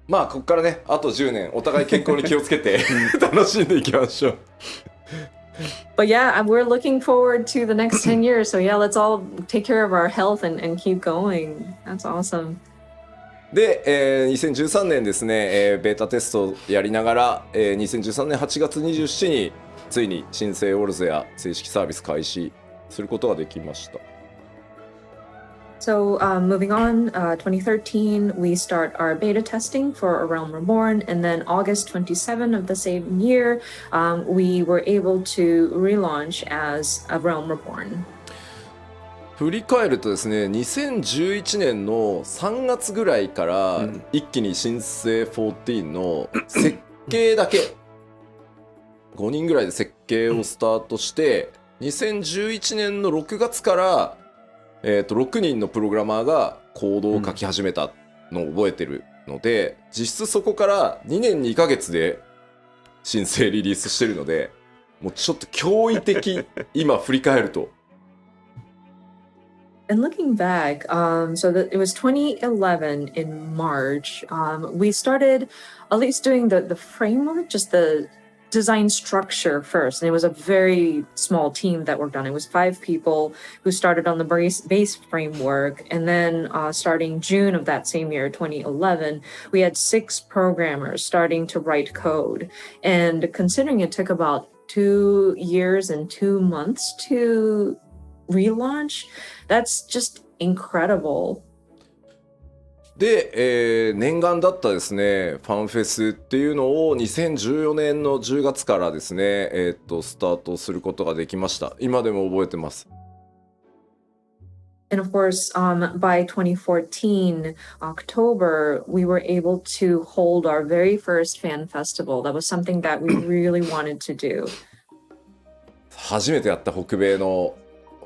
まあここからねあと10年お互い健康に気をつけて楽しんでいきましょう。But yeah, we're looking forward to the next 10 years. So yeah, let's all take care of our health and keep going. That's awesome. で、2013年ですね、ベータテストをやりながら、2013年8月27日についに新生オルゼア正式サービス開始することができました。So moving on, 2013, we start our beta testing for A Realm Reborn, and then August 27 of the same year, we were able to relaunch as A Realm Reborn. 振り返るとですね、2011年の3月ぐらいから一気に新生14の設計だけ5人ぐらいで設計をスタートして、2011年の6月から6人のプログラマーがコードを書き始めたのを覚えてるので、実質そこから2年2ヶ月で新生リリースしてるので、もうちょっと驚異的今振り返ると。And looking back, so that it was 2011 in March, we started at least doing the framework, just the design structure first. And it was a very small team that worked on it. It was 5 people who started on the base framework. And then starting June of that same year, 2011, we had 6 programmers starting to write code. And considering it took about 2 years and 2 months to relaunch, that's just incredible. で、念願だったですねファンフェスっていうのを2014年の10月からですね、スタートすることができました。今でも覚えてます。And of course, by 2014, October, we were able to hold our very first fan festival. That was something that we really wanted to do. 初めてやった北米の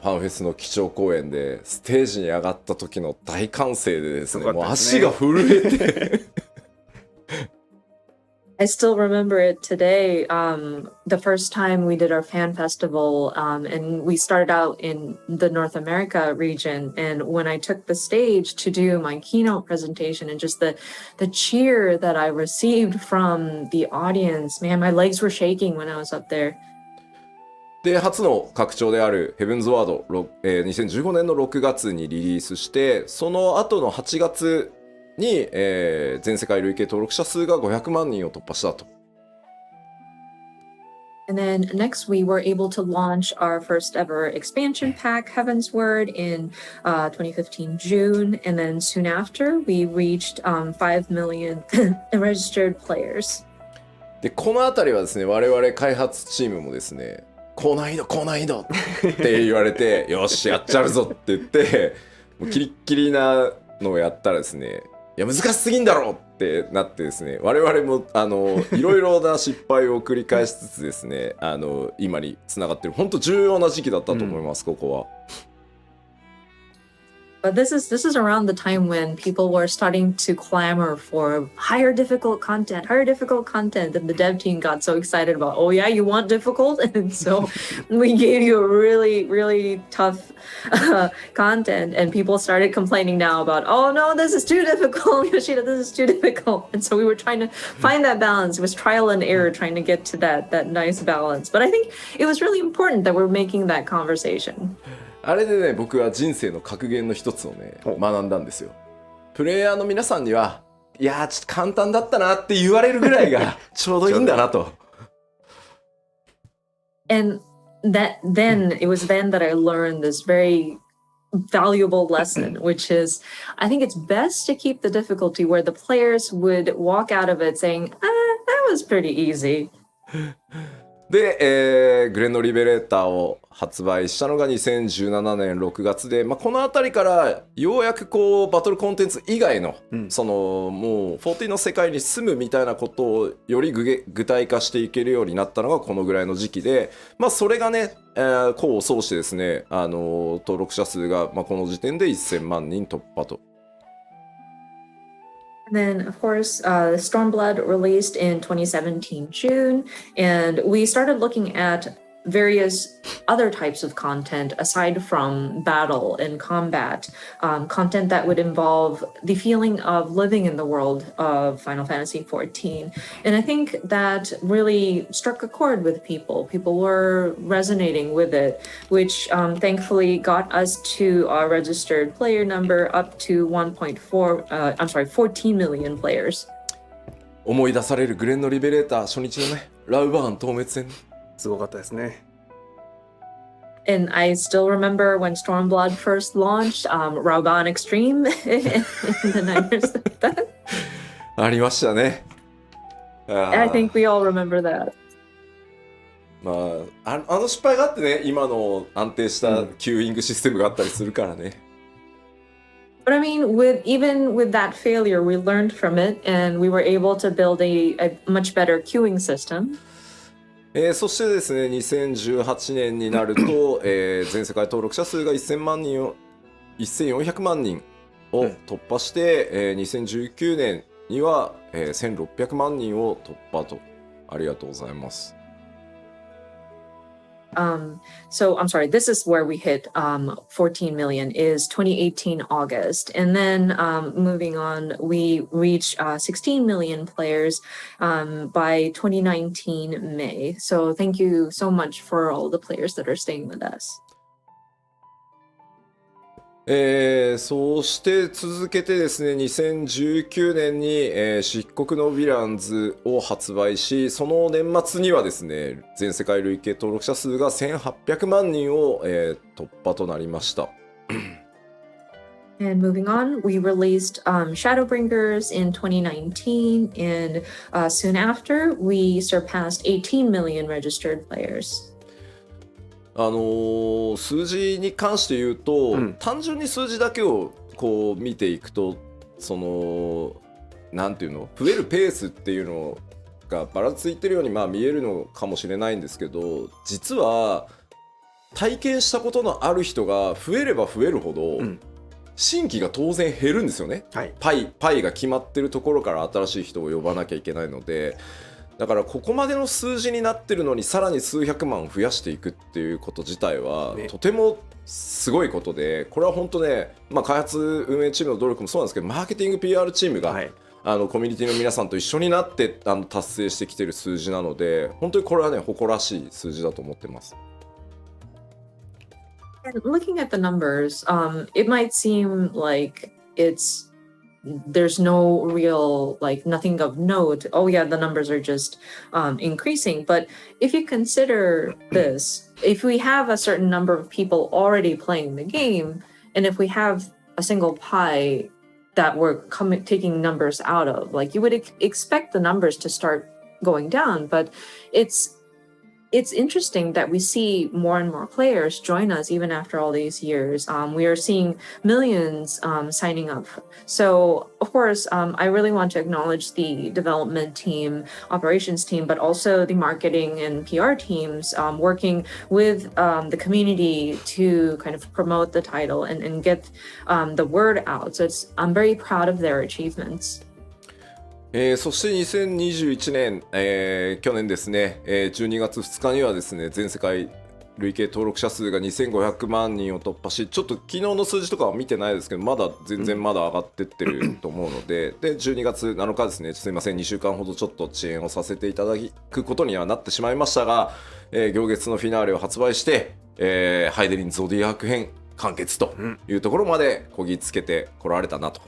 ファンフェスの基調公演でステージに上がった時の大歓声でですね、もう足が震えてI still remember it today. The first time we did our fan festival, and we started out in the North America region. And when I took the stage to do my keynote presentation, and just the cheer that I received from the audience, man, my legs were shaking when I was up there. で初の拡張であるヘブンズワード、2015年の6月にリリースして、その後の8月に、全世界累計登録者数が500万人を突破したと。And then next, we were able to launch our first ever expansion pack, Heaven's Word, in 2015 June. And then soon after, we reached 5 million registered players. でこのあたりはですね、我々開発チームもですね、高難易度高難易度って言われてよしやっちゃうぞって言ってもうキリッキリなのをやったらですね、いや難しすぎんだろってなってですね、我々もいろいろな失敗を繰り返しつつですね、今につながってる本当重要な時期だったと思います、ここは。But this is around the time when people were starting to clamor for higher difficult content, and the dev team got so excited about, oh yeah, you want difficult? And so we gave you a really, really tough content, and people started complaining now about, oh no, this is too difficult, Yoshida, this is too difficult. And so we were trying to find that balance. It was trial and error trying to get to that nice balance. But I think it was really important that we're making that conversation. あれでね、僕は人生の格言の一つをね学んだんですよ。プレイヤーの皆さんにはいやーちょっと簡単だったなって言われるぐらいがちょうどいいんだなと。And it was then that I learned this very valuable lesson, which is I think it's best to keep the difficulty where the players would walk out of it saying, that was pretty easy. で、グレンドリベレーターを発売したのが2017年6月で、この辺りからようやくこうバトルコンテンツ以外の、そのもう14の世界に住むみたいなことをより具体化していけるようになったのがこのぐらいの時期で、それがね、功を奏してですね、登録者数が、この時点で1000万人突破と。And then, of course, Stormblood released in 2017 June, and we started looking at various other types of content aside from battle and combat, content that would involve the feeling of living in the world of Final Fantasy XIV. And I think that really struck a chord with people. People were resonating with it, which thankfully got us to our registered player number up to 14 million players. 思い出されるグレンのリベレーター初日のね、ラウバーン透滅戦。すごかったですね。And I still remember when Stormblood first launched, Rauban Extreme in the Niners. ありましたね。And I think we all remember that. まあ、あの失敗があってね、今の安定したキューイングシステムがあったりするからね。But I mean, even with that failure, we learned from it and we were able to build a much better queuing system. そしてですね、2018年になると、全世界登録者数が1400万人を突破して、2019年には、1600万人を突破と。ありがとうございます。So I'm sorry, this is where we hit 14 million is 2018 August. And then moving on, we reached 16 million players by 2019 May. So thank you so much for all the players that are staying with us. そうして続けてですね、2019年に、漆黒のヴィランズを発売し、その年末にはですね、全世界累計登録者数が1800万人を、突破となりました。And moving on, we released Shadowbringers in 2019, and soon after, we surpassed 18 million registered players. 数字に関して言うと、単純に数字だけをこう見ていくと、そのなんていうの、増えるペースっていうのがばらついてるようにまあ見えるのかもしれないんですけど、実は体験したことのある人が増えれば増えるほど、新規が当然減るんですよね、はい、パイが決まってるところから新しい人を呼ばなきゃいけないので、だからここまでの数字になってるのにさらに数百万増やしていくっていうこと自体はとてもすごいことで、これは本当ね、まあ、開発運営チームの努力もそうなんですけど、マーケティング PR チームが、はい、コミュニティの皆さんと一緒になって達成してきてる数字なので、本当にこれはね誇らしい数字だと思ってます。And looking at the numbers, it might seem like there's no real, like nothing of note. Oh yeah, the numbers are just increasing. But if you consider this, if we have a certain number of people already playing the game, and if we have a single pie that we're taking numbers out of, like you would expect the numbers to start going down, but it's interesting that we see more and more players join us even after all these years. We are seeing millions signing up. So, of course, I really want to acknowledge the development team, operations team, but also the marketing and PR teams working with the community to kind of promote the title and get the word out. So I'm very proud of their achievements. そして2021年、去年ですね、12月2日にはですね、全世界累計登録者数が2500万人を突破し、ちょっと昨日の数字とかは見てないですけど、まだ全然まだ上がってってると思うので、で12月7日ですね、すいません、2週間ほどちょっと遅延をさせていただくことにはなってしまいましたが、行月のフィナーレを発売して、ハイデリンゾディアーク編完結というところまでこぎつけてこられたなと。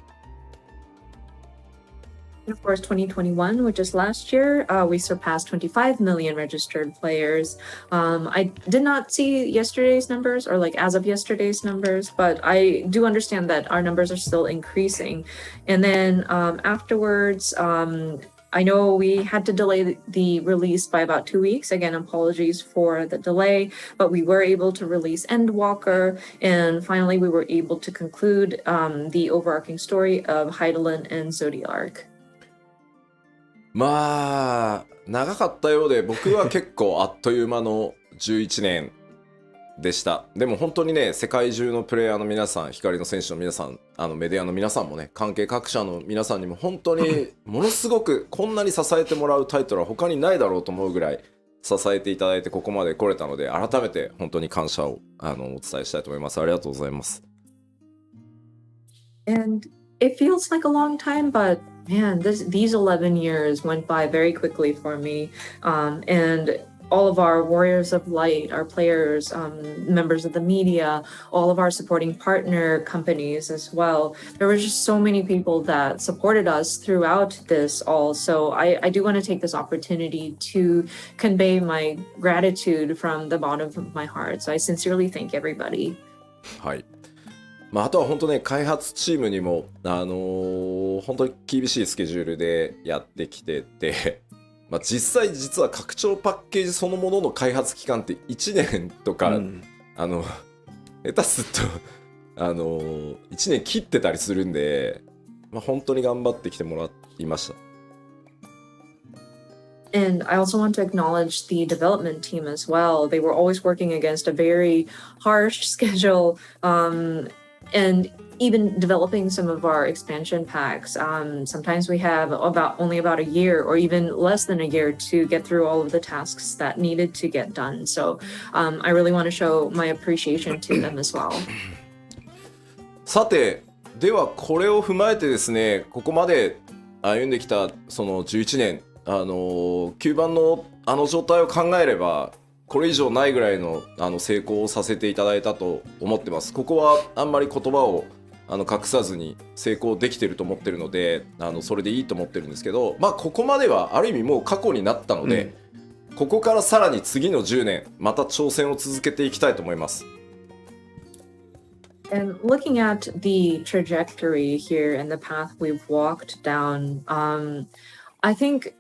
Of course, 2021, which is last year, we surpassed 25 million registered players. I did not see yesterday's numbers or like as of yesterday's numbers, but I do understand that our numbers are still increasing. And then afterwards, I know we had to delay the release by about 2 weeks. Again, apologies for the delay, but we were able to release Endwalker, and finally we were able to conclude the overarching story of Heidelin and Zodiark. まあ長かったようで、僕は結構あっという間の11年でした。でも本当にね、世界中のプレイヤーの皆さん、光の選手の皆さん、メディアの皆さんもね、関係各社の皆さんにも本当にものすごくこんなに支えてもらうタイトルは他にないだろうと思うぐらい支えていただいてここまで来れたので、改めて本当に感謝をお伝えしたいと思います。ありがとうございます。And it feels like a long time, but man, these 11 years went by very quickly for me. And all of our warriors of light, our players, members of the media, all of our supporting partner companies as well. There were just so many people that supported us throughout this all. So I do want to take this opportunity to convey my gratitude from the bottom of my heart. So I sincerely thank everybody. はい。まあ、あとは本当ね、開発チームにも、本当に厳しいスケジュールでやってきてて、まあ、実は拡張パッケージそのものの開発期間って1年とか、下手すると1年切ってたりするんで、まあ、本当に頑張ってきてもらいました。And I also want to acknowledge the development team as well. They were always working against a very harsh schedule, and even developing some of our expansion packs. Sometimes we have only about a year or even less than a year to get through all of the tasks that needed to get done. So I really want to show my appreciation to them as well. さて、ではこれを踏まえてですね、ここまで歩んできたその11年、9番の状態を考えれば、これ以上ないぐらいの成功をさせていただいたと思ってます。ここはあんまり言葉を隠さずに成功できてると思ってるので、それでいいと思ってるんですけど、まあここまではある意味もう過去になったので、ここからさらに次の10年また挑戦を続けていきたいと思います。And looking at the trajectory here and the path we've walked down, I think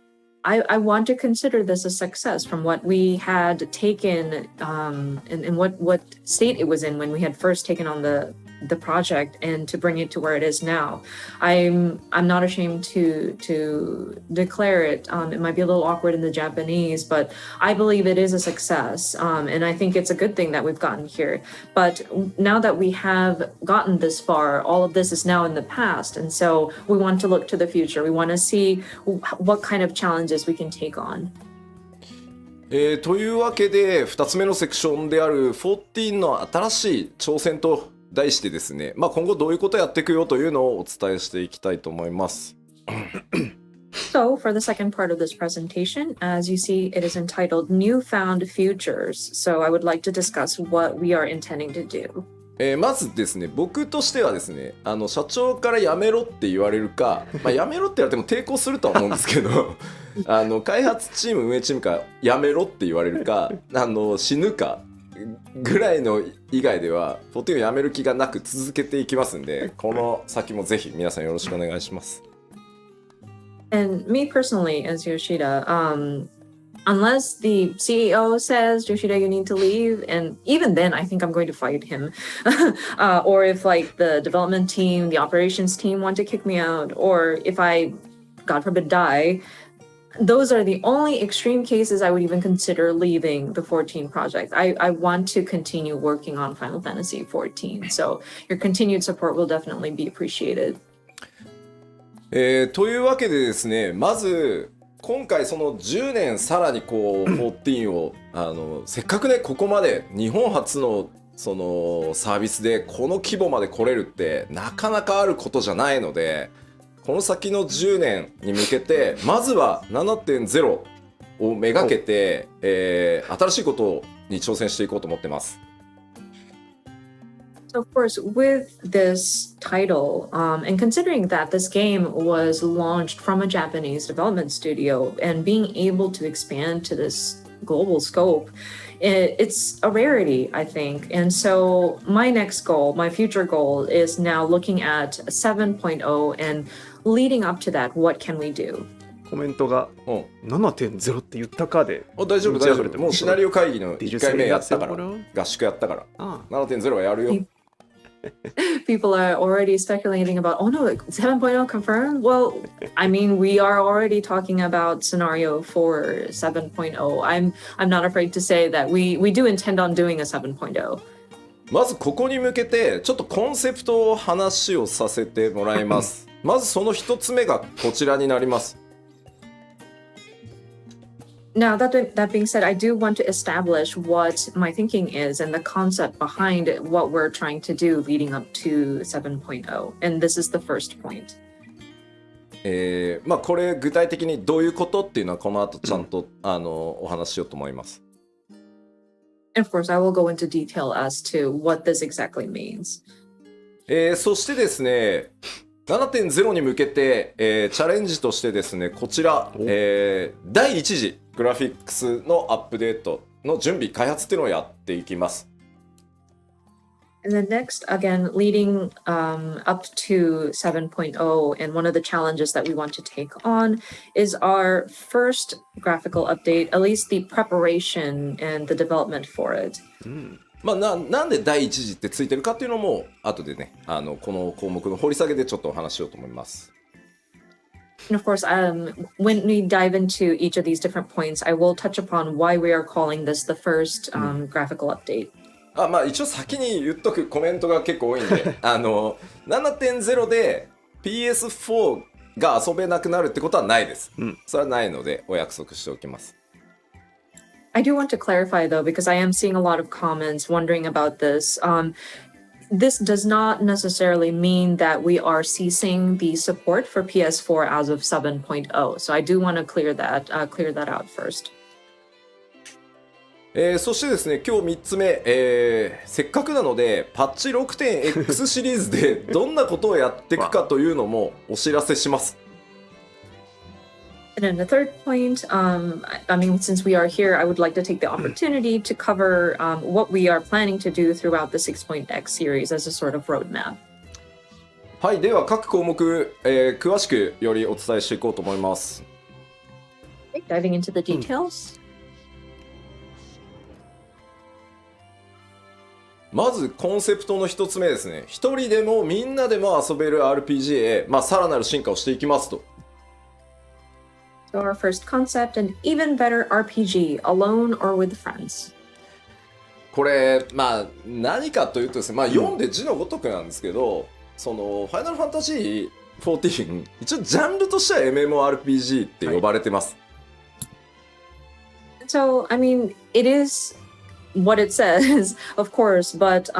I want to consider this a success from what we had taken and what state it was in when we had first taken on the project, and to bring it to where it is now. I'm not ashamed to declare it. It might be a little awkward in the Japanese, but I believe it is a success. And I think it's a good thing that we've gotten here. But now that we have gotten this far, all of this is now in the past. And so we want to look to the future. We want to see what kind of challenges we can take on. というわけで2つ目のセクションである14の新しい挑戦と題してですね、まあ、今後どういうことやっていくよというのをお伝えしていきたいと思います。So for the second part of this presentation, as you see, it is entitled Newfound Futures. So I would like to discuss what we are intending to do. まずですね、僕としてはですね、社長からやめろって言われるか、まあ、やめろって言われても抵抗するとは思うんですけど開発チーム運営チームからやめろって言われるか死ぬかぐらいの以外では14をやめる気がなく続けていきますんで、この先もぜひ皆さんよろしくお願いします。And me personally, as Yoshida, unless the CEO says, Yoshida, you need to leave, and even then, I think I'm going to fight him. Or if like the development team, the operations team want to kick me out, or if I, God forbid, die, those are the only extreme cases I would even consider leaving the 14 project. I want to continue working on Final Fantasy 14. So your continued support will definitely be appreciated. というわけでですね、まず今回その10年さらにこう14をせっかくねここまで日本初のそのサービスでこの規模まで来れるってなかなかあることじゃないので、この先の10年に向けてまずは 7.0 をめがけて、新しいことに挑戦していこうと思ってます。So of course, with this title, and considering that this game was launched from a Japanese development studio and being able to expand to this global scope, it's a rarity, I think. And so my next goal, my future goal is now looking at 7.0 and leading up to that, what can we do? コメントが 7.0 って言ったかで大丈夫大丈夫。もうシナリオ会議の1回目やったから、合宿やったから、7.0 はやるよ。People are already speculating about, oh no, 7.0 confirmed? Well, I mean, we are already talking about scenario for 7.0. I'm not afraid to say that we do intend on doing a 7.0. まずここに向けてちょっとコンセプトを話をさせてもらいます。まずその一つ目がこちらになります。Now, that being said, I do want to establish what my thinking is and the concept behind what we're trying to do leading up to 7.0. And this is the first point. まあこれ具体的にどういうことっていうのはこの後ちゃんと、お話ししようと思います。And of course, I will go into detail as to what this exactly means. そしてですね、7.0 に向けて、チャレンジとしてですね、こちら、第一次グラフィックスのアップデートの準備開発っていうのをやっていきます。And then next, again, leading up to 7.0, and one of the challenges that we want to take on is our first graphical update, at least the preparation and the development for it. まあ、なんで第一次ってついてるかっていうのも後でね、この項目の掘り下げでちょっとお話ししようと思います。And of course, when we dive into each of these different points, I will touch upon why we are calling this the first graphical update. まあ一応先に言っとくコメントが結構多いんで7.0 で PS4 が遊べなくなるってことはないです、それはないのでお約束しておきます。I do want to clarify though, because I am seeing a lot of comments wondering about this. This does not necessarily mean that we are ceasing the support for PS4 as of 7.0. So I do want to clear that out first. そしてですね、今日3つ目、せっかくなのでパッチ 6.X シリーズでどんなことをやっていくかというのもお知らせします。And then the third point, I mean, since we are here, I would like to take the opportunity to cover what we are planning to do throughout the 6.x series as a sort of roadmap. はい、では各項目、詳しくよりお伝えしていこうと思います。Okay, diving into the details. まずコンセプトの一つ目ですね。一人でもみんなでも遊べる RPG へ、さらなる進化をしていきますと。So our first concept, an even better RPG, alone or with friends. これ何かというとですね、読んで字のごとくなんですけど、そのファイナルファンタジー14一応ジャンルとしては MMORPG って呼ばれてます。So I mean, it is what it says, of course, but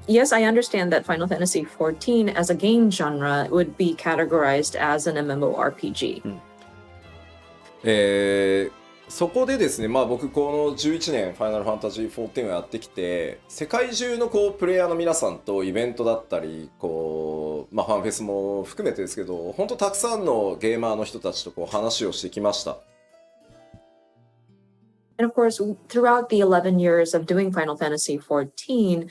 yes, I understand that Final Fantasy XIV as a game genre would be categorized as an MMORPG. そこでですね、僕この11年ファイナルファンタジー14をやってきて、世界中のプレイヤーの皆さんとイベントだったりファンフェスも含めてですけど、本当たくさんのゲーマーの人たちと話をしてきました。And of course, throughout the 11 years of doing Final Fantasy XIV,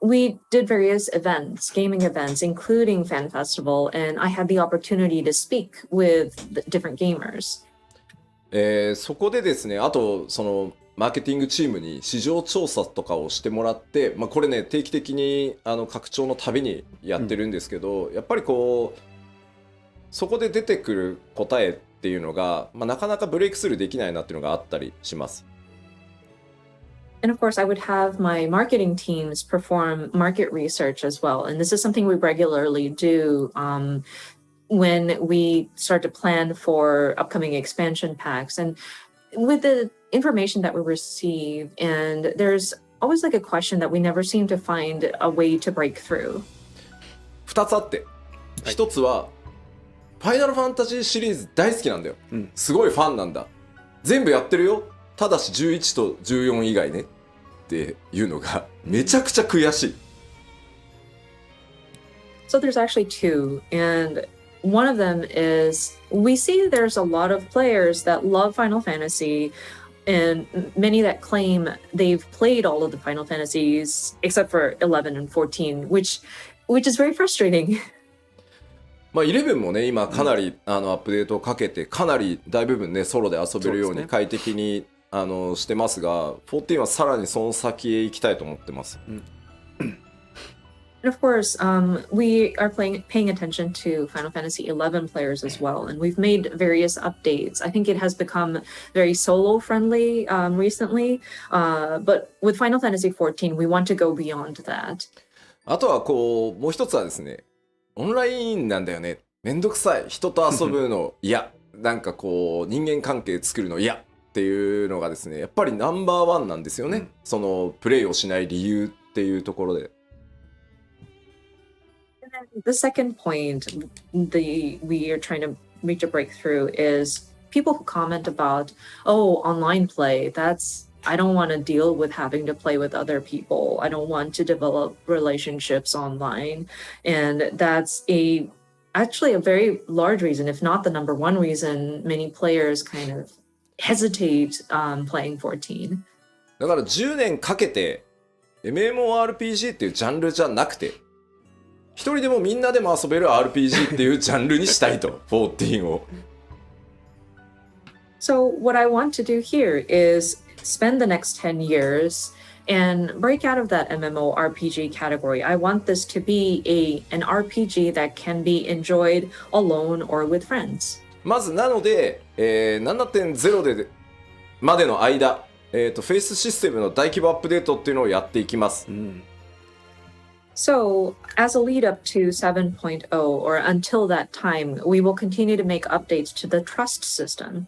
we did various events, gaming events, including Fan Festival, and I had the opportunity to speak with different gamers. そこでですね、あとそのマーケティングチームに市場調査とかをしてもらって、これね定期的に拡張のたびにやってるんですけど、やっぱりそこで出てくる答えっていうのが、なかなかブレイクスルーできないなっていうのがあったりします。And of course, I would have my marketing teams perform market research as well. And this is something we regularly do when we start to plan for upcoming expansion packs. And with the information that we receive, and there's always like a question that we never seem to find a way to break through. 2つあって、1つはファイナルファンタジーシリーズ大好きなんだよ、すごいファンなんだ、全部やってるよ、ただし11と14以外ねっていうのがめちゃくちゃ悔しい。 So there's actually two, and one of them is we see there's a lot of players that love Final Fantasy and many that claim they've played all of the Final Fantasies except for 11 and 14, which is very frustrating. 11もね今かなりアップデートをかけてかなり大部分ねソロで遊べるように快適にしてますが、14はさらにその先へ行きたいと思ってます。And of course, we are paying attention to Final Fantasy XI players as well, and we've made various updates. I think it has become very solo-friendly recently, but with Final Fantasy XIV, we want to go beyond that. あとはもう一つはですね、オンラインなんだよね、めんどくさい、人と遊ぶの嫌、なんか人間関係作るの嫌っていうのがですね、やっぱりナンバーワンなんですよね、そのプレイをしない理由っていうところで。The second point we are trying to reach a breakthrough is people who comment about, oh, online play, I don't want to deal with having to play with other people. I don't want to develop relationships online. And that's actually a very large reason, if not the number one reason, many players kind of hesitate playing 14. だから10年かけて MMORPG っていうジャンルじゃなくて一人でもみんなでも遊べる RPG っていうジャンルにしたいと14を。So what I want to do here is spend the next 10 years and break out of that MMORPG category. I want this to be an RPG that can be enjoyed alone or with friends. まずなので、7.0 でまでの間、フェイスシステムの大規模アップデートっていうのをやっていきます。So, as a lead up to 7.0 or until that time, we will continue to make updates to the trust system.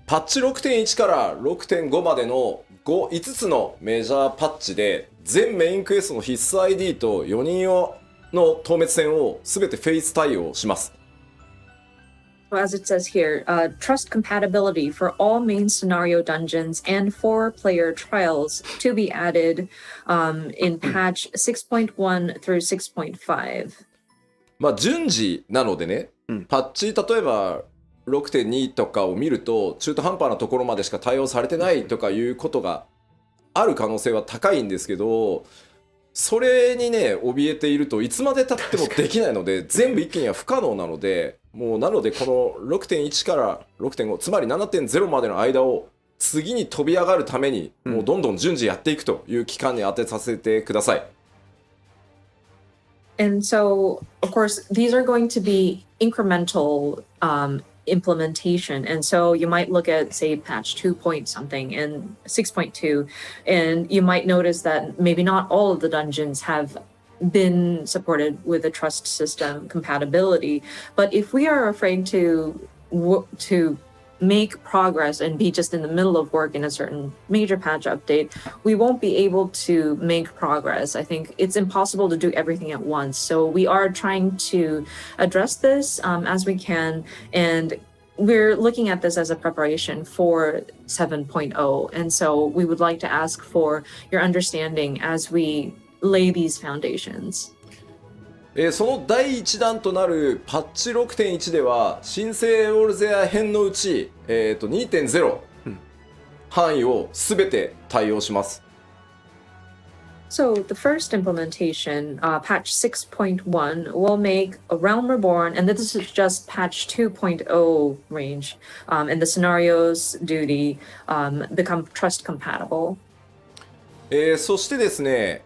パッチ 6.1 から 6.5 までの5つのメジャーパッチで全メインクエストの必須 ID と4人用の透滅戦を全てフェイス対応します。So as it says here, trust compatibility for all main scenario dungeons and 4-player trials to be added in patch 6.1 through 6.5. まあ順次なのでね、パッチ例えば6.2 とかを見ると中途半端なところまでしか対応されてないとかいうことがある可能性は高いんですけど、それにね怯えているといつまで経ってもできないので全部一気には不可能なので、もうなのでこの 6.1 から 6.5 つまり 7.0 までの間を次に飛び上がるためにもうどんどん順次やっていくという期間に当てさせてください。And so, of course, these are going to be incremental implementation. And so you might look at, say, patch 2 point something and 6.2, and you might notice that maybe not all of the dungeons have been supported with a trust system compatibility. But if we are afraid to make progress and be just in the middle of work in a certain major patch update, we won't be able to make progress. I think it's impossible to do everything at once. So we are trying to address this as we can, and we're looking at this as a preparation for 7.0. And so we would like to ask for your understanding as we lay these foundations. その第1弾となるパッチ 6.1 では新生オルゼア編のうち、2.0 範囲をすべて対応します。So the first implementation, patch 6.1, will make a Realm Reborn, and this is just patch 2.0 range, and the scenarios duty become trust compatible. そしてですね、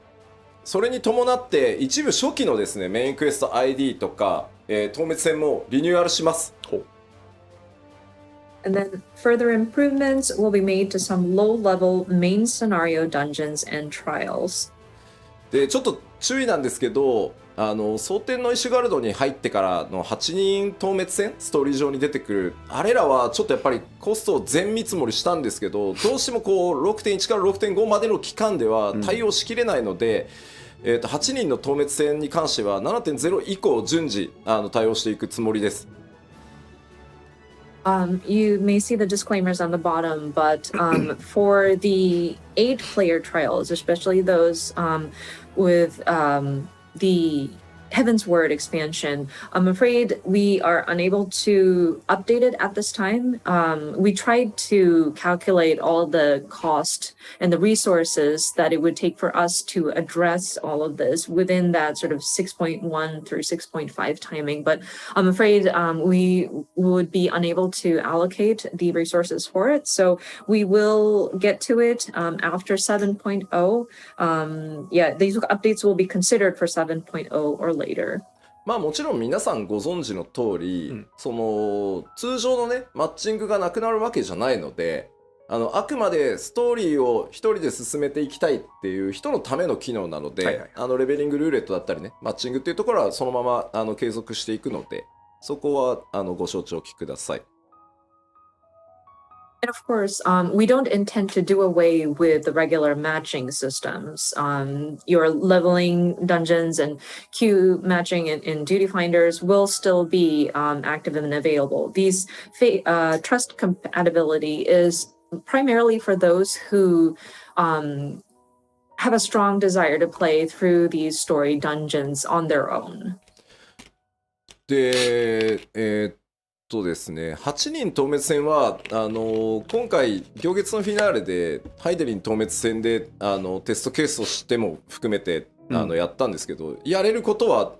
それに伴って一部初期のですねメインクエスト ID とか、透滅戦もリニューアルします。And then further improvements will be made to some low-level main scenario dungeons and trials. でちょっと注意なんですけど、蒼天のイシュガルドに入ってからの8人透滅戦ストーリー上に出てくるあれらはちょっとやっぱりコストを全見積もりしたんですけど、どうしてもこう 6.1 から 6.5 までの期間では対応しきれないので、8人の透滅戦に関しては 7.0 以降順次対応していくつもりです。You may see the disclaimers on the bottom, but for the 8-player trials, especially those with the Heaven's Word expansion, I'm afraid we are unable to update it at this time. We tried to calculate all the cost and the resources that it would take for us to address all of this within that sort of 6.1 through 6.5 timing, but I'm afraid we would be unable to allocate the resources for it. So we will get to it after 7.0. Yeah, these updates will be considered for 7.0 or later. まあもちろん皆さんご存知の通り、その通常のねマッチングがなくなるわけじゃないので、あくまでストーリーを一人で進めていきたいっていう人のための機能なので、レベリングルーレットだったりねマッチングっていうところはそのまま継続していくので、そこはご承知おきください。And of course, we don't intend to do away with the regular matching systems. Your leveling dungeons and queue matching in duty finders will still be active and available. These trust compatibility is primarily for those who have a strong desire to play through these story dungeons on their own. で、ですね、8人透滅戦は今回行月のフィナーレでハイデリン透滅戦でテストケースとしても含めてやったんですけど、やれることは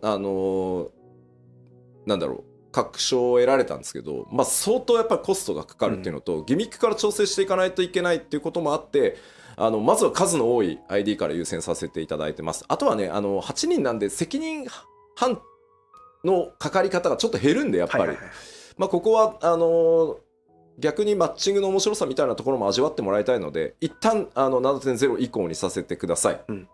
なんだろう、確証を得られたんですけど、まあ、相当やっぱりコストがかかるっていうのと、ギミックから調整していかないといけないっていうこともあって、まずは数の多い ID から優先させていただいてます。あとはね、8人なんで責任半のかかり方がちょっと減るんで、やっぱり、まあ、ここは逆にマッチングの面白さみたいなところも味わってもらいたいので、一旦7.0 以降にさせてください。And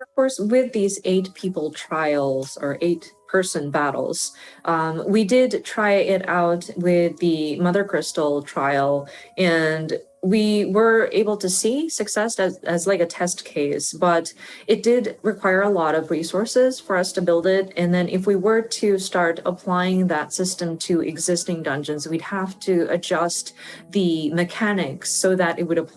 of course, with these 8-people trials or 8-person battles, we did try it out with the Mother Crystal trial, and we were able to see success as like a test case, but it did require a lot of resources for us to build it. And then if we were to start applying that system to existing dungeons, we'd have to adjust the mechanics so that it would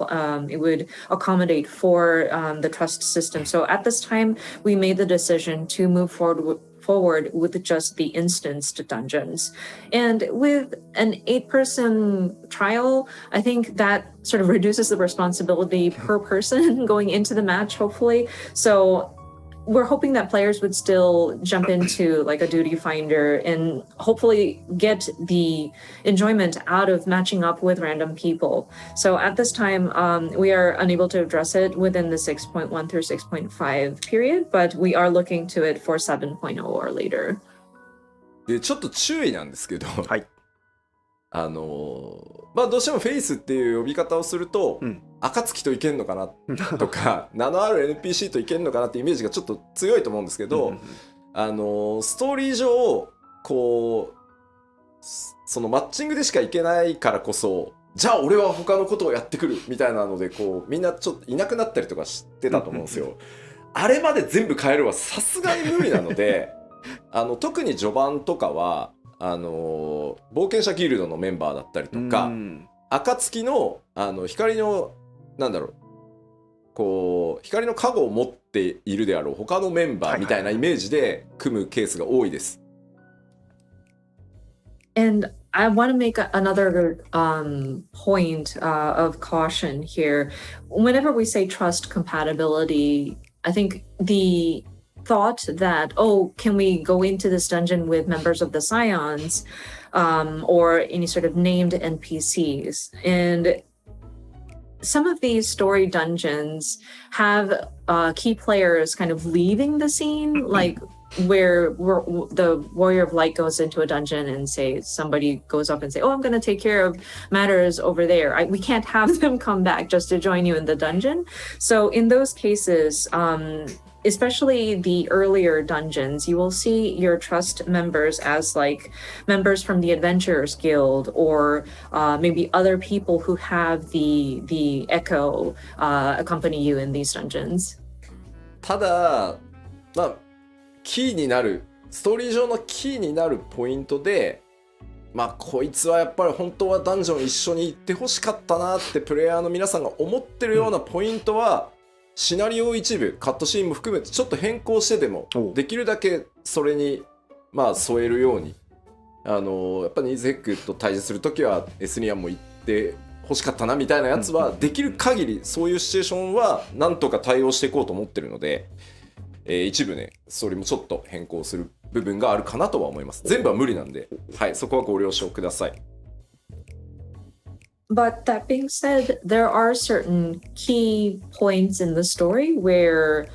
accommodate for the trust system. So at this time, we made the decision to move forward with just the instanced dungeons. And with an 8-person trial, I think that sort of reduces the responsibility per person going into the match, hopefully. So we're hoping that players would still jump into like a duty finder and hopefully get the enjoyment out of matching up with random people. So at this time, we are unable to address it within the 6.1 through 6.5 period, but we are looking to it for 7.0 or later. でちょっと注意なんですけど、はい、まあどうしてもフェイスっていう呼び方をすると、暁といけんのかなとか名のある NPC といけんのかなってイメージがちょっと強いと思うんですけど、ストーリー上こうそのマッチングでしかいけないからこそ、じゃあ俺は他のことをやってくるみたいなのでこうみんなちょっといなくなったりとかしてたと思うんですよ。あれまで全部変えるはさすがに無理なので特に序盤とかは冒険者ギルドのメンバーだったりとか、暁の光のなんだろう、こう光の加護を持っているであろう他のメンバーみたいなイメージで組むケースが多いです。And I want to make another point of caution here. Whenever we say trust compatibility, I think the thought that, oh, can we go into this dungeon with members of the Scions or any sort of named NPCs? And some of these story dungeons have key players kind of leaving the scene, like where the Warrior of Light goes into a dungeon and say somebody goes up and say, oh, I'm going to take care of matters over there. We can't have them come back just to join you in the dungeon. So in those cases, especially the earlier dungeons, you will see your trust members as like members from the Adventurers Guild or maybe other people who have the Echo accompany you in these dungeons. ただ、まあキーになるストーリー上のキーになるポイントで、まあこいつはやっぱり本当はダンジョン一緒に行ってほしかったなってプレイヤーの皆さんが思ってるようなポイントは、シナリオ一部カットシーンも含めてちょっと変更してでもできるだけそれにまあ添えるように、やっぱりニーズヘックと対峙するときはエスニアンも行って欲しかったなみたいなやつは、できる限りそういうシチュエーションはなんとか対応していこうと思ってるので、一部ねそれもちょっと変更する部分があるかなとは思います。全部は無理なんで、はい、そこはご了承ください。But that being said, there are certain key points in the story where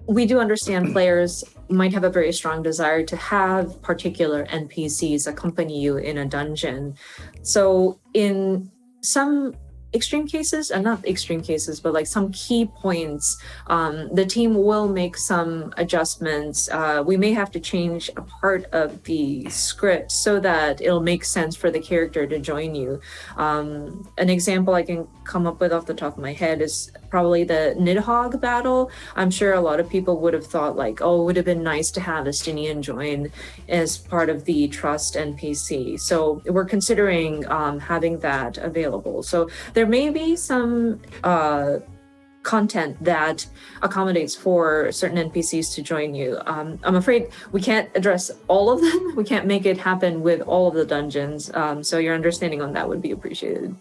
we do understand players might have a very strong desire to have particular NPCs accompany you in a dungeon. So in some extreme cases, and not extreme cases, but like some key points, the team will make some adjustments. We may have to change a part of the script so that it'll make sense for the character to join you. An example I can come up with off the top of my head is probably the Nidhogg battle. I'm sure a lot of people would have thought like, oh, it would have been nice to have Estinian join as part of the Trust NPC. So we're considering having that available. So there may be some content that accommodates for certain NPCs to join you. I'm afraid we can't address all of them. We can't make it happen with all of the dungeons. So your understanding on that would be appreciated.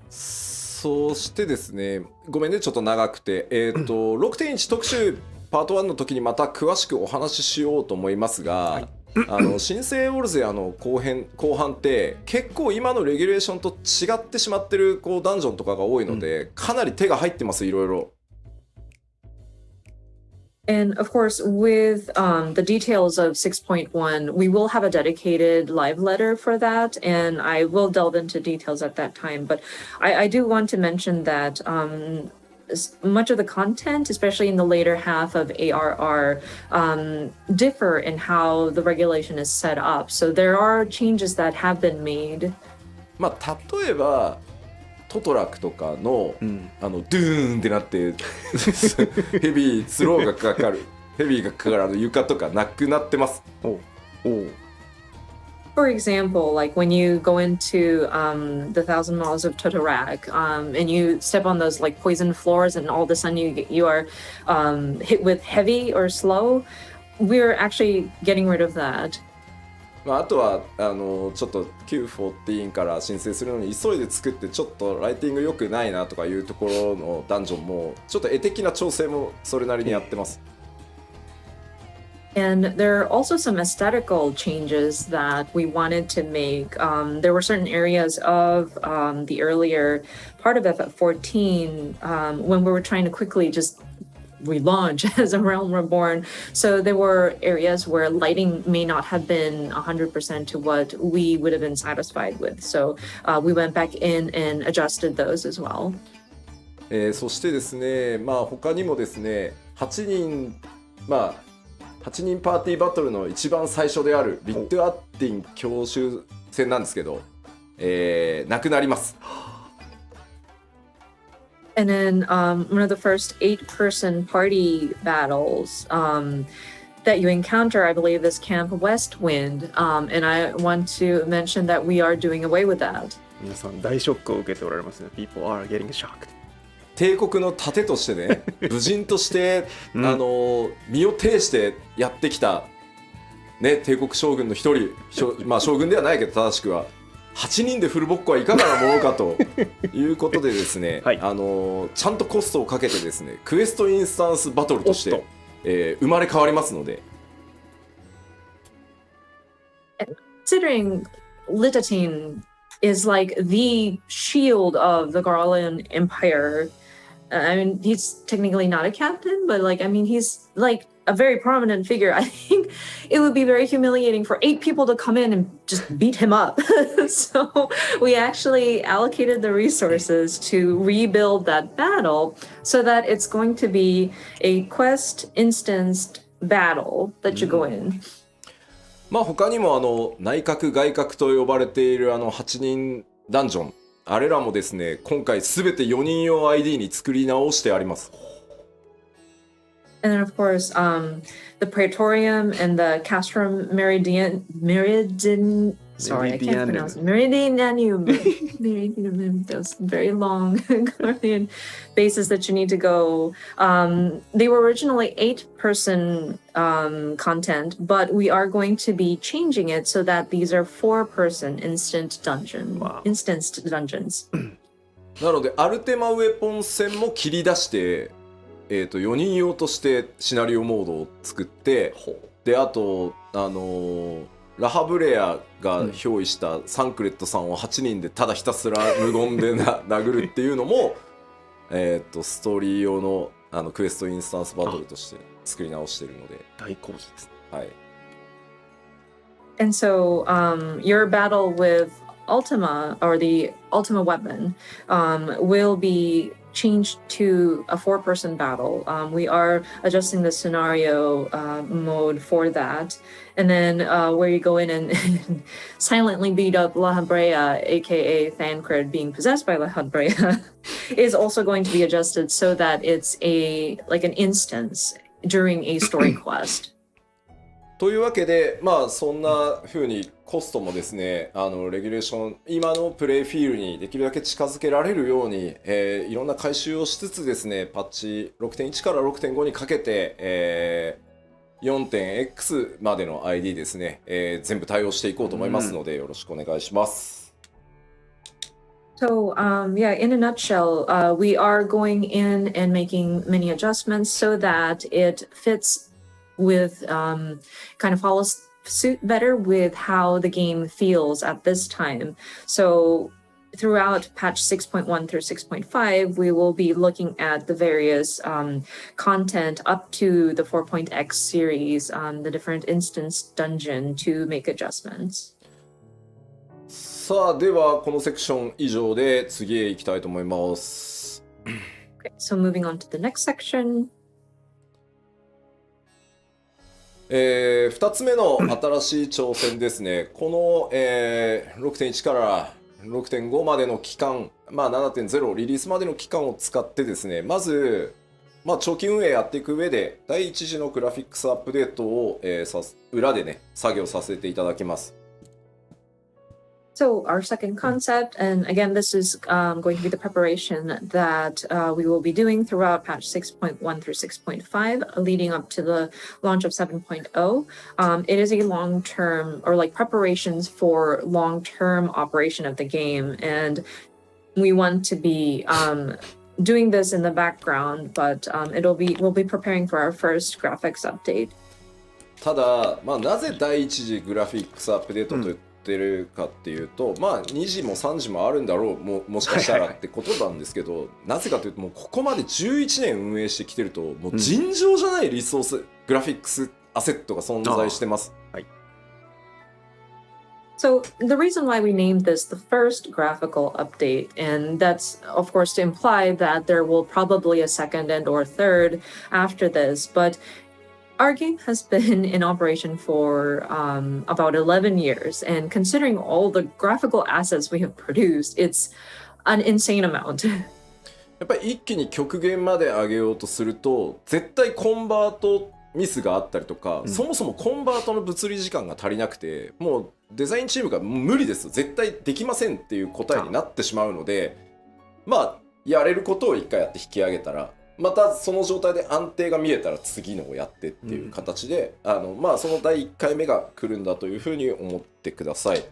そしてですね、ごめんねちょっと長くて、6.1 特集パート1の時にまた詳しくお話ししようと思いますが、新生オルゼアの後半って結構今のレギュレーションと違ってしまってるこうダンジョンとかが多いので、かなり手が入ってますいろいろ。And of course, with the details of 6.1, we will have a dedicated live letter for that, and I will delve into details at that time. But I do want to mention that much of the content, especially in the later half of ARR, differ in how the regulation is set up. So there are changes that have been made. まあ例えばトトラクとかの、ドゥーンってなってヘビースローがかかるヘビーがかかる床とかなくなってます。For example, like when you go into the Thousand Miles of Totorak, and you step on those like poison floors, and all of a sudden you are hit with heavy or slow, we're actually getting rid of that. まあ、あとはちょっと Q14 から申請するのに急いで作ってちょっとライティング良くないなとかいうところのダンジョンもちょっと絵的な調整もそれなりにやってます。And there are also some aesthetical changes that we wanted to make. There were certain areas of the earlier part of FF14 when we were trying to quickly just relaunch as a Realm Reborn. So there were areas where lighting may not have been 100% to what we would have been satisfied with. So we went back in and adjusted those as well. そしてですね、まあ他にもですね、8人パーティーバトルの一番最初であるビットアッティン教習戦なんですけど、なくなります。And then one of the first 8-person party battles that you encounter, I believe, is Camp Westwind. And I want to mention that we are doing away with that. 皆さん大ショックを受けておられますね。People are getting shocked. 帝国の盾としてね、武人として、身を挺してやってきた、ね、帝国将軍の一人、まあ将軍ではないけど正しくは8人でフルボッコはいかがなものかということでですね、はい、ちゃんとコストをかけてですね、クエストインスタンスバトルとして、生まれ変わりますので。Considering Litatine is like the shield of the Garland Empire. I mean, he's technically not a captain, but like, I mean, he's like a very prominent figure. I think it would be very humiliating for 8 people to come in and just beat him up. So we actually allocated the resources to rebuild that battle so that it's going to be a quest instanced battle that you go in. まあ他にも内閣外閣と呼ばれている8人ダンジョン、あれらもですね、今回すべて4人用 ID に作り直してあります。And then of course, the Praetorium and the Castrum Sorry, I can't pronounce it. Meridianum. Those very long Guardian bases that you need to go. They were originally 8-person content, but we are going to be changing it so that these are 4-person instanced dungeons. なので、アルテマウェポン戦も切り出して、4人用としてシナリオモードを作って、で、あと、ラハブレアが憑依したサンクレットさんを8人でただひたすら無言で殴るっていうのも、ストーリー用のクエストインスタンスバトルとして作り直しているので大好評ですね。はい。And so your battle with Ultima or the Ultima weapon will be changed to a 4-person battle. We are adjusting the scenario mode for that. And then where you go in and silently beat up La Habrea, aka Thancred being possessed by La Habrea, is also going to be adjusted so that it's an instance during a story quest. というわけで、まあそんな風にコストもですね、レギュレーション、今のプレイフィールにできるだけ近づけられるように、いろんな改修をしつつですね、パッチ 6.1 から 6.5 にかけて、4.x までの ID ですね、全部対応していこうと思いますので、よろしくお願いします。So, yeah, in a nutshell, we are going in and making many adjustments so that it fits with kind of follows suit better with how the game feels at this time. So throughout patch 6.1 through 6.5, we will be looking at the various content up to the 4.x series, the different instance dungeon to make adjustments. さあ、ではこのセクション以上で次へ行きたいと思います。Okay, so moving on to the next section. 2つ目の新しい挑戦ですね。この、6.1 から 6.5 までの期間、まあ、7.0 リリースまでの期間を使ってですね、まず、まあ、長期運営やっていく上で第一次のグラフィックスアップデートを、裏でね作業させていただきます。So our second concept, and again, this is going to be the preparation that we will be doing throughout patch 6.1 through 6.5, leading up to the launch of 7.0. It is a long-term, or like preparations for long-term operation of the game, and we want to be doing this in the background, but we'll be preparing for our first graphics update. ただ、まあ、なぜ第一次グラフィックスアップデートと言ってるかっていうと、まあ2時も3時もあるんだろう、もしかしたらってことなんですけど、なぜかというともうここまで11年運営してきてるともう尋常じゃないリソース、グラフィックスアセットが存在してます。はい。So the reason why we named this the first graphical update, and that's of course to imply that there will probably a second and or third after this, but our game has been in operation for about 11 years, and considering all the graphical assets we have produced, it's an insane amount. やっぱり一気に極限まで上げようとすると絶対コンバートミスがあったりとか、そもそもコンバートの物理時間が足りなくて、もうデザインチームが無理です、絶対できませんっていう答えになってしまうので、まあやれることを一回やって引き上げたら、またその状態で安定が見えたら次のをやってっていう形で、まあその第1回目が来るんだというふうに思ってください。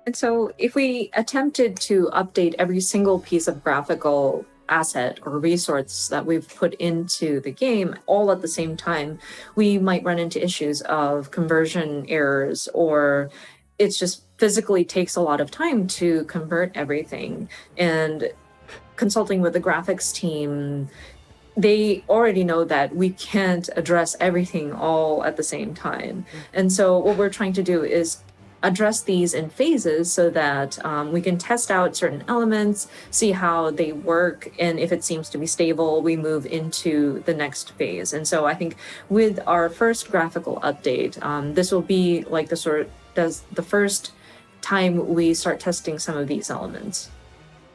And so if we attempted to update every single piece of graphical asset or resource that we've put into the game all at the same time, we might run into issues of conversion errors, or it's just physically takes a lot of time to convert everything. And consulting with the graphics team, they already know that we can't address everything all at the same time. And so what we're trying to do is address these in phases so that we can test out certain elements, see how they work, and if it seems to be stable, we move into the next phase. And so I think with our first graphical update, this will be like the first time we start testing some of these elements.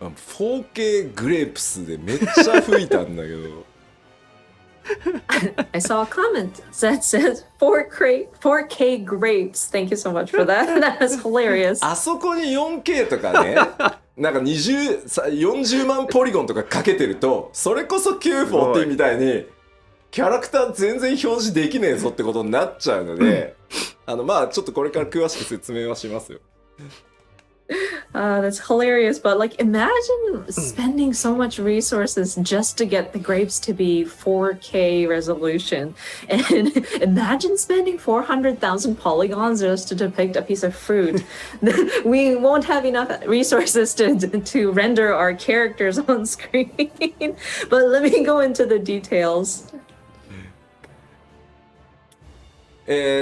4K グレープスでめっちゃ吹いたんだけど。I saw a comment that says 4K grapes. Thank you so much for that. That is hilarious. あそこに 4K とかね、なんか40万ポリゴンとかかけてると、それこそ940みたいにキャラクター全然表示できねえぞってことになっちゃうので、まあちょっとこれから詳しく説明はしますよ。That's hilarious, but like imagine spending so much resources just to get the grapes to be 4K resolution, and imagine spending 400,000 polygons just to depict a piece of fruit. We won't have enough resources to render our characters on screen. But let me go into the details.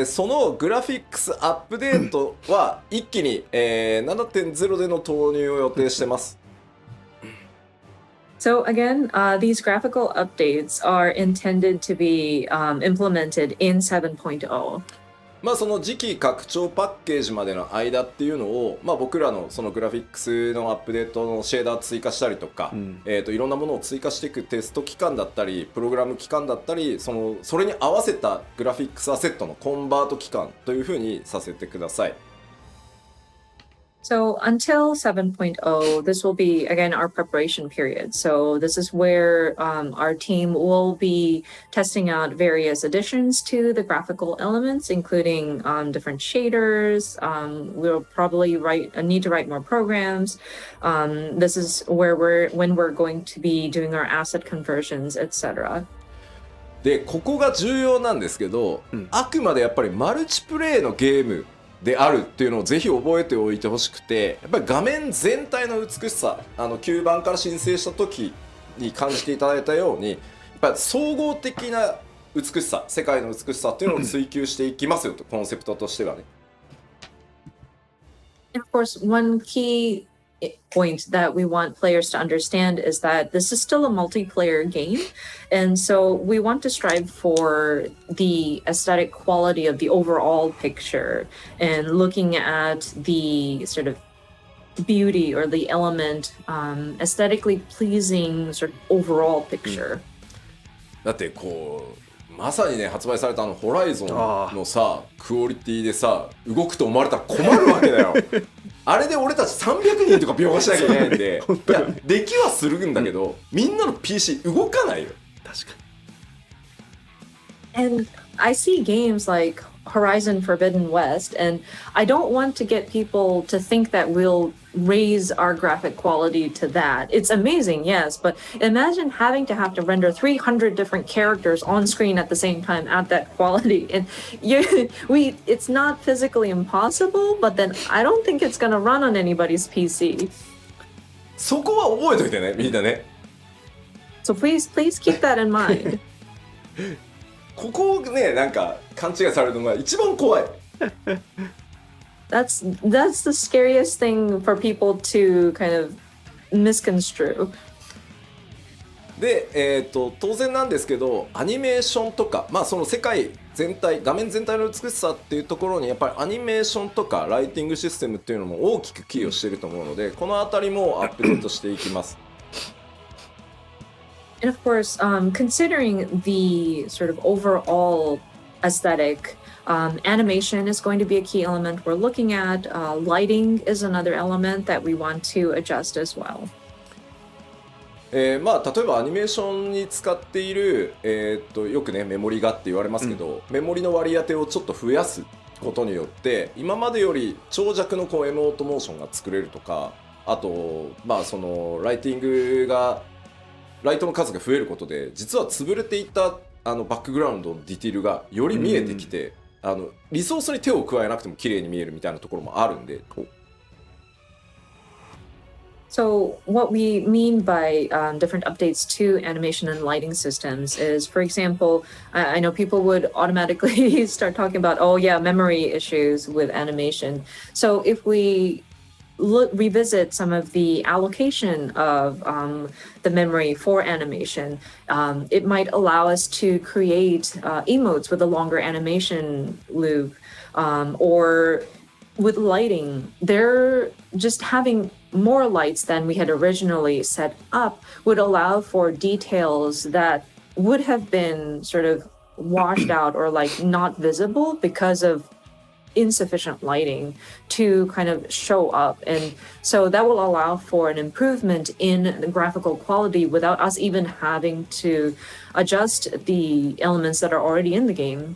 そのグラフィックスアップデートは一気に、7.0 での投入を予定してます。So again, these graphical updates are intended to be implemented in 7.0. まあその次期拡張パッケージまでの間っていうのを、まあ、僕らのそのグラフィックスのアップデートのシェーダー追加したりとか、いろんなものを追加していくテスト期間だったりプログラム期間だったり、それに合わせたグラフィックスアセットのコンバート期間というふうにさせてください。So until 7.0, this will be, again, our preparation period. So this is where our team will be testing out various additions to the graphical elements, including different shaders. We'll probably need to write more programs. This is where when we're going to be doing our asset conversions, etc. で、ここが重要なんですけど、あくまでやっぱりマルチプレイのゲームであるっていうのをぜひ覚えておいてほしくて、やっぱり画面全体の美しさ、9番から申請した時に感じていただいたように、やっぱり総合的な美しさ、世界の美しさっていうのを追求していきますよと、コンセプトとしてはね。And of course, one key point that we want players to understand is that this is still a multiplayer game, and so we want to strive for the aesthetic quality of the overall picture and looking at the sort of beauty or the element, aesthetically pleasing sort of overall picture. だってこうまさにね、発売されたホライゾンのさクオリティでさ動くと思われたら困るわけだよ。あれで俺たち300人とか描画しなきゃいけないんで、いやできはするんだけど、みんなの PC 動かないよ。確かに。And I see games like Horizon Forbidden West, and I don't want to get people to think that we'll raise our graphic quality to that. It's amazing, yes, but imagine having to have to render 300 different characters on screen at the same time at that quality. And it's not physically impossible, but then I don't think it's going to run on anybody's PC. そこは覚えといてね、みんなね。So please keep that in mind. ここをね、なんか勘違いされるのが一番怖い。That's the scariest thing for people to kind of misconstrue. で、当然なんですけど、アニメーションとか、まあその世界全体、画面全体の美しさっていうところにやっぱりアニメーションとかライティングシステムっていうのも大きく寄与していると思うので、このあたりもアップデートしていきます。And of course, considering the sort of overall aesthetic, animation is going to be a key element we're looking at. Lighting is another element that we want to adjust as well. まあ例えばアニメーションに使っている、よくねメモリがって言われますけど、メモリの割り当てをちょっと増やすことによって今までより長尺のエモートモーションが作れるとか、あとまあそのライトの数が増えることで実は潰れていたバックグラウンドのディティールがより見えてきて、リソースに手を加えなくても綺麗に見えるみたいなところもあるんで。So what we mean by different updates to animation and lighting systems is, for example, I know people would automatically start talking about, oh yeah, memory issues with animation. So if we revisit some of the allocation of the memory for animation, it might allow us to create emotes with a longer animation loop, or with lighting, they're just having more lights than we had originally set up would allow for details that would have been sort of washed out or like not visible because of insufficient lighting to kind of show up. And so that will allow for an improvement in the graphical quality without us even having to adjust the elements that are already in the game.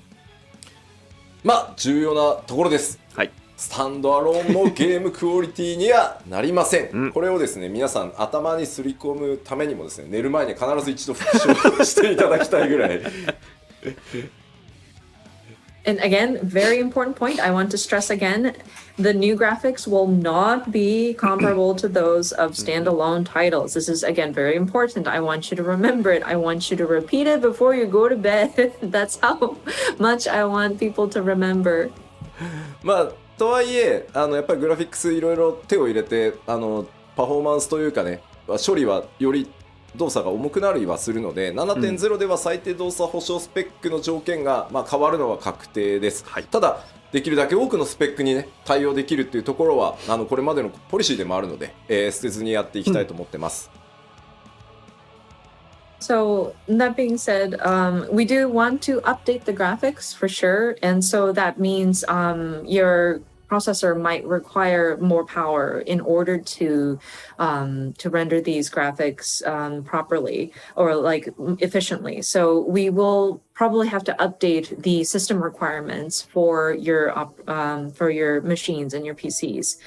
まあ重要なところです。はい。スタンドアローンのゲームクオリティにはなりません。これをですね、皆さん頭にすり込むためにもですね、寝る前に必ず一度復唱していただきたいぐらい。And again, very important point. I want to stress again, the new graphics will not be comparable to those of standalone titles. This is again very important. I want you to remember it. I want you to repeat it before you go to bed. That's how much I want people to remember. まあとはいえやっぱりグラフィックスいろいろ手を入れてパフォーマンスというかね処理はより動作が重くなりはするので 7.0 では最低動作保証スペックの条件が、変わるのは確定です、はい、ただできるだけ多くのスペックにね対応できるっていうところはこれまでのポリシーでもあるので、捨てずにやっていきたいと思ってます、So that being said, we do want to update the graphics for sure, and so that means your processor might require more power in order to render these graphics properly or like efficiently. So we will probably have to update the system requirements for your machines and your PCs.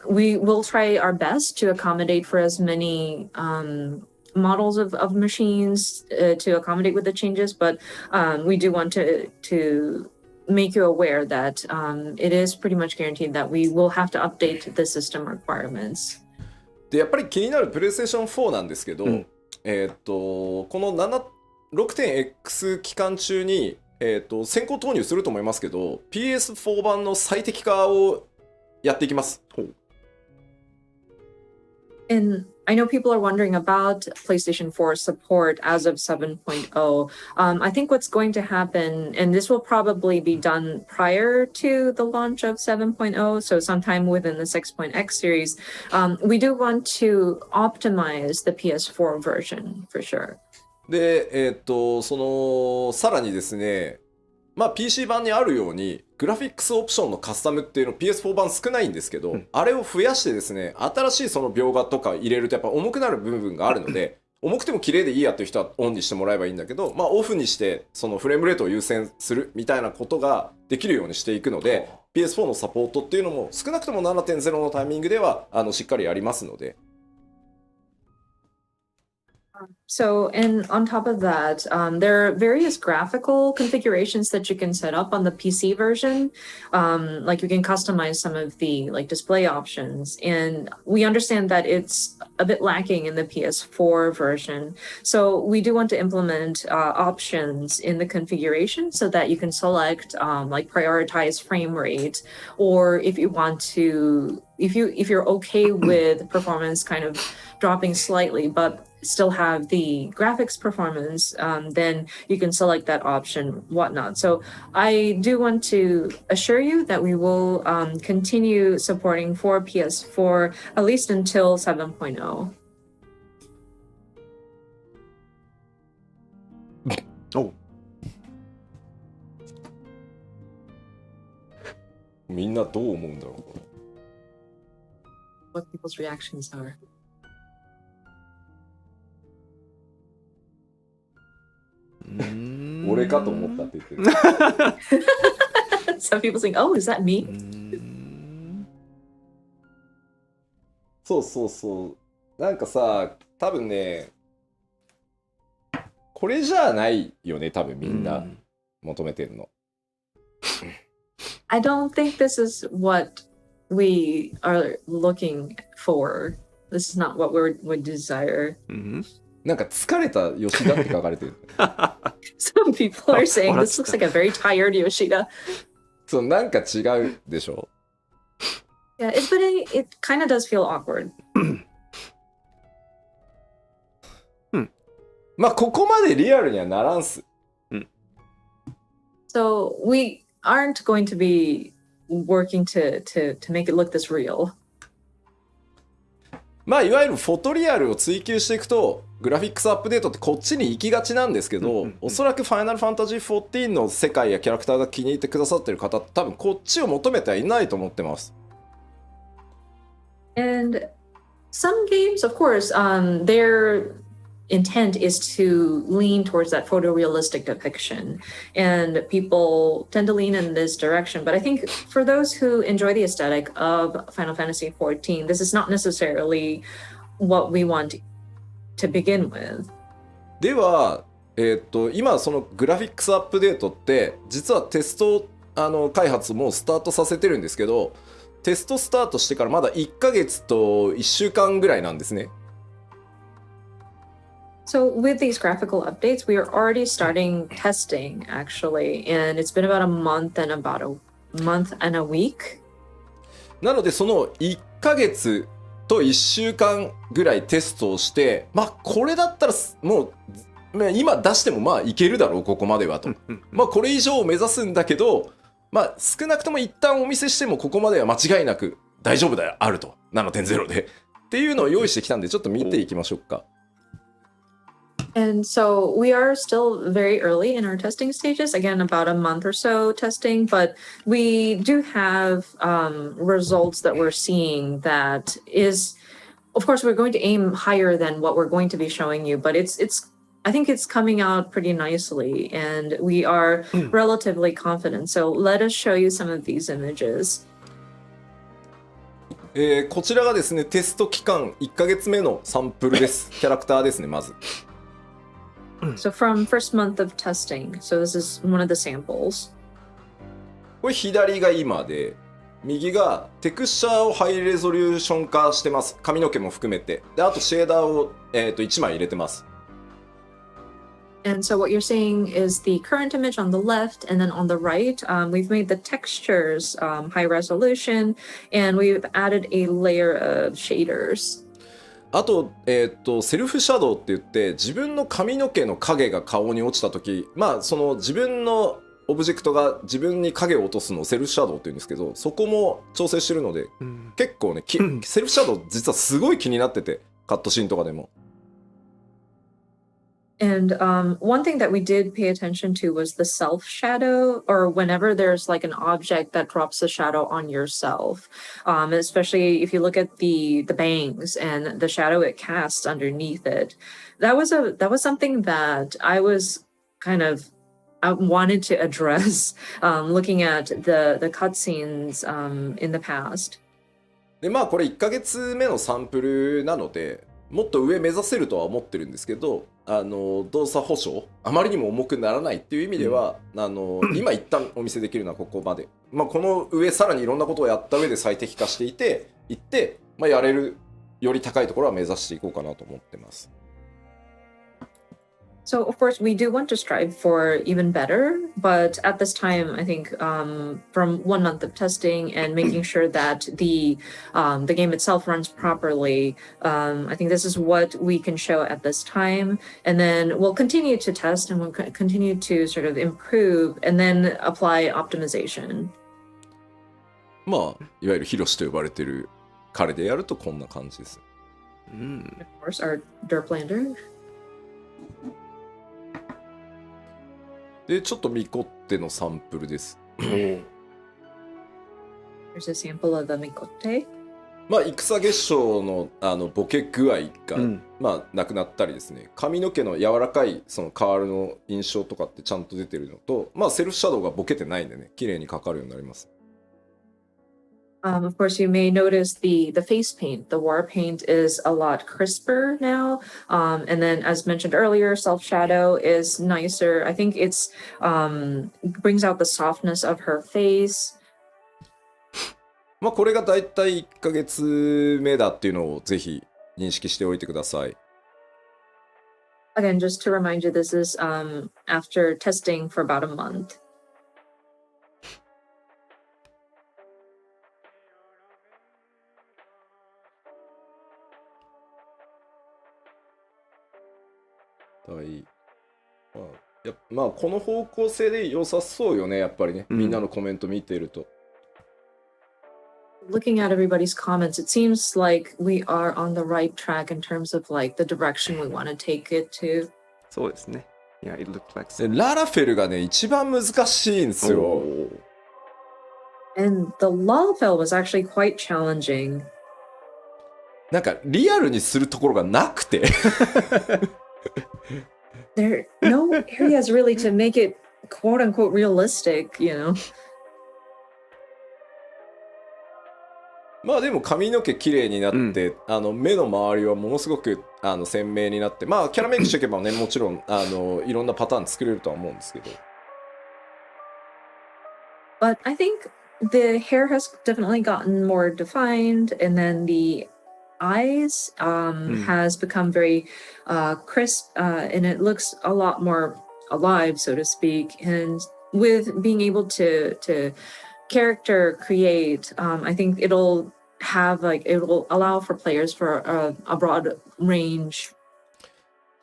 We will try our best to accommodate for as many models of machines to accommodate with the changes, but we do want to make you aware that it is pretty much guaranteed that we will have to update the system requirements. でやっぱり気になるプレイステーション4なんですけど、この 6.X 期間中に、先行投入すると思いますけど PS4 版の最適化をやっていきます。And I know people are wondering about PlayStation 4 support as of 7.0. I think what's going to happen, and this will probably be done prior to the launch of 7.0, so sometime within the 6.x series, we do want to optimize the PS4 version for sure. で、さらにですね、PC 版にあるようにグラフィックスオプションのカスタムっていうの PS4 版少ないんですけど、あれを増やしてですね新しいその描画とか入れるとやっぱ重くなる部分があるので重くても綺麗でいいやという人はオンにしてもらえばいいんだけど、オフにしてそのフレームレートを優先するみたいなことができるようにしていくので PS4 のサポートっていうのも少なくとも 7.0 のタイミングではしっかりやりますので。So, and on top of that, there are various graphical configurations that you can set up on the PC version. Like you can customize some of the like display options, and we understand that it's a bit lacking in the PS4 version. So we do want to implement options in the configuration so that you can select like prioritize frame rate, or if you want to, if you're okay with performance kind of dropping slightly, but still have the graphics performance, then you can select that option, whatnot. So I do want to assure you that we will continue supporting for PS4 at least until 7.0. Oh. みんなどう思うんだろうこれ。What people's reactions are. Mm. 俺かと思ったって言ってる。Some people think, oh, is that me? そうそうそう。なんかさ、多分ね、これじゃないよね、多分みんな求めてるの。I don't think this is what we are looking for. This is not what we would desire. なんか疲れた吉田って書かれてる。Some people are saying this looks like a very tired Yoshida. そう、なんか違うでしょ。Yeah, but it kind of does feel awkward. ここまでリアルにはならんす。So we aren't going to be working to make it look this real. いわゆるフォトリアルを追求していくとグラフィックスアップデートってこっちに行きがちなんですけど、おそらくファイナルファンタジー14の世界やキャラクターが気に入ってくださってる方って多分こっちを求めてはいないと思ってます。And some games, of course, their intent is to lean towards that photorealistic depiction, and people tend to lean in this direction. But I think for those who enjoy the aesthetic of Final Fantasy XIV, this is not necessarily what we want to begin with. では、今そのグラフィックスアップデートって実はテスト開発もスタートさせてるんですけど、テストスタートしてからまだ1ヶ月と1週間ぐらいなんですね。So with these graphical updates, we are already starting testing actually, and it's been about a month and a week. なのでその1ヶ月と1週間ぐらいテストをして、まあこれだったらもう今出してもまあいけるだろうここまではと。まあこれ以上を目指すんだけど、まあ少なくとも一旦お見せしてもここまでは間違いなく大丈夫だよあると 7.0 でっていうのを用意してきたんでちょっと見ていきましょうか。And so we are still very early in our testing stages, again, about a month or so testing, but we do have results that we're seeing that is, of course, we're going to aim higher than what we're going to be showing you, but I think it's coming out pretty nicely and we are relatively confident. So let us show you some of these images. こちらがですね、テスト期間1ヶ月目のサンプルです。キャラクターですね、まず。So from first month of testing, so this is one of the samples. これ左が今で、右がテクスチャーをハイレゾリューション化してます。髪の毛も含めて。で、あとシェーダーを、1枚入れてます。And so what you're seeing is the current image on the left, and then on the right, we've made the textures high resolution, and we've added a layer of shaders. あと、セルフシャドウって言って自分の髪の毛の影が顔に落ちた時、まあその自分のオブジェクトが自分に影を落とすのをセルフシャドウって言うんですけど、そこも調整してるので、結構ね、セルフシャドウ実はすごい気になってて、カットシーンとかでも。And one thing that we did pay attention to was the self shadow, or whenever there's like an object that drops the shadow on yourself, especially if you look at the bangs and the shadow it casts underneath it. That was something that I was kind of I wanted to address looking at the cutscenes in the past. でまあこれ1ヶ月目のサンプルなので、もっと上目指せるとは思ってるんですけど、動作保証あまりにも重くならないっていう意味では、今一旦お見せできるのはここまで、まあ、この上さらにいろんなことをやった上で最適化していって、まあ、やれるより高いところは目指していこうかなと思ってます。So of course we do want to strive for even better, but at this time I think from 1 month of testing and making sure that the game itself runs properly, I think this is what we can show at this time, and then we'll continue to test and we'll continue to sort of improve and then apply optimization. まあいわゆるヒロシと呼ばれてる彼でやるとこんな感じです。Of course our Derplander. でちょっとミコッテのサンプルです。Here's a sample of the Mikoti. まあ戦月賞のボケ具合が、まあなくなったりですね、髪の毛の柔らかいそのカールの印象とかってちゃんと出てるのと、まあセルフシャドウがボケてないんでね、綺麗にかかるようになります。Of course, you may notice the face paint. The war paint is a lot crisper now. And then, as mentioned earlier, self shadow is nicer. I think it's brings out the softness of her face. まあこれがだいたい1ヶ月目だっていうのをぜひ認識しておいてください。Again, just to remind you, this is after testing for about a month. まあこの方向性で良さそうよね、やっぱりね、みんなのコメント見ていると。Looking at everybody's comments, it seems like we are on the right track in terms of like the direction we want to take it to. そうですね。Yeah, it looked like so. ララフェルがね、一番難しいんですよ。And the Lalfell was actually quite challenging. なんかリアルにするところがなくて。There are no areas really to make it quote unquote realistic, you know. まあでも髪の毛綺麗になって、目の周りはものすごく鮮明になって、まあキャラメイクしておけばね、もちろんいろんなパターン作れるとは思うんですけど。But I think the hair has definitely gotten more defined, and then the eyes has become very crisp, and it looks a lot more alive, so to speak. And with being able to character create, I think it'll allow for players for a broad range.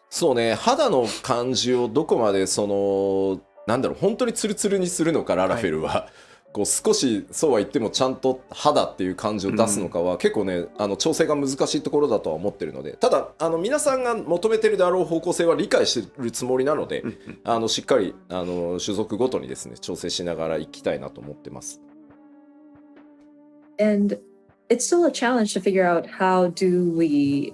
そうね、肌の感じをどこまでなんだろう、本当にツルツルにするのか、ララフェルは、こう少しそうは言ってもちゃんと肌っていう感じを出すのかは、結構ね調整が難しいところだとは思ってるので、ただ皆さんが求めてるであろう方向性は理解してるつもりなので、しっかり種族ごとにですね調整しながらいきたいなと思ってます。And it's still a challenge to figure out how do we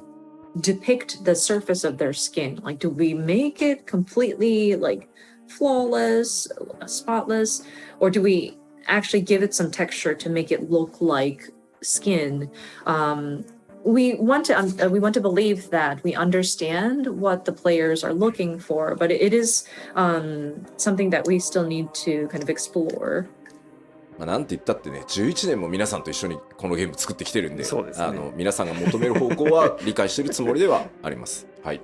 depict the surface of their skin. Like, do we make it completely like flawless, spotless, or do we actually give it some texture to make it look like skin? We want to believe that we understand what the players are looking for, but it is something that we still need to kind of explore. まあなんて言ったってね、11年も皆さんと一緒にこのゲーム作ってきてるんで、そうですね、皆さんが求める方向は理解してるつもりではあります。はい。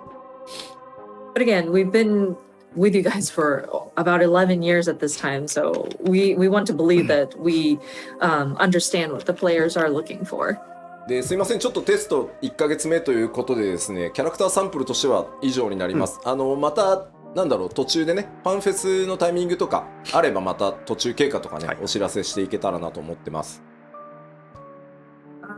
But again, we've been with you guys for about 11 years at this time, so we want to believe that we understand what the players are looking for. ですいません、ちょっとテスト1ヶ月目ということでですね、キャラクターサンプルとしては以上になります。またなんだろう、途中でね、ファンフェスのタイミングとかあればまた途中経過とかね、お知らせしていけたらなと思ってます。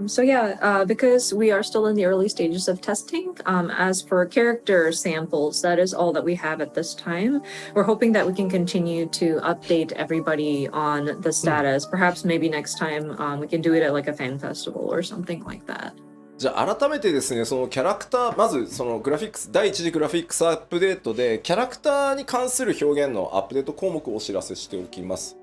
So yeah, because we are still in the early stages of testing, as for character samples, that is all that we have at this time. We're hoping that we can continue to update everybody on the status. Perhaps maybe next time we can do it at like a fan festival or something like that. じゃあ改めてですね、そのキャラクター、まずそのグラフィックス、第1次グラフィックスアップデートでキャラクターに関する表現のアップデート項目をお知らせしておきます。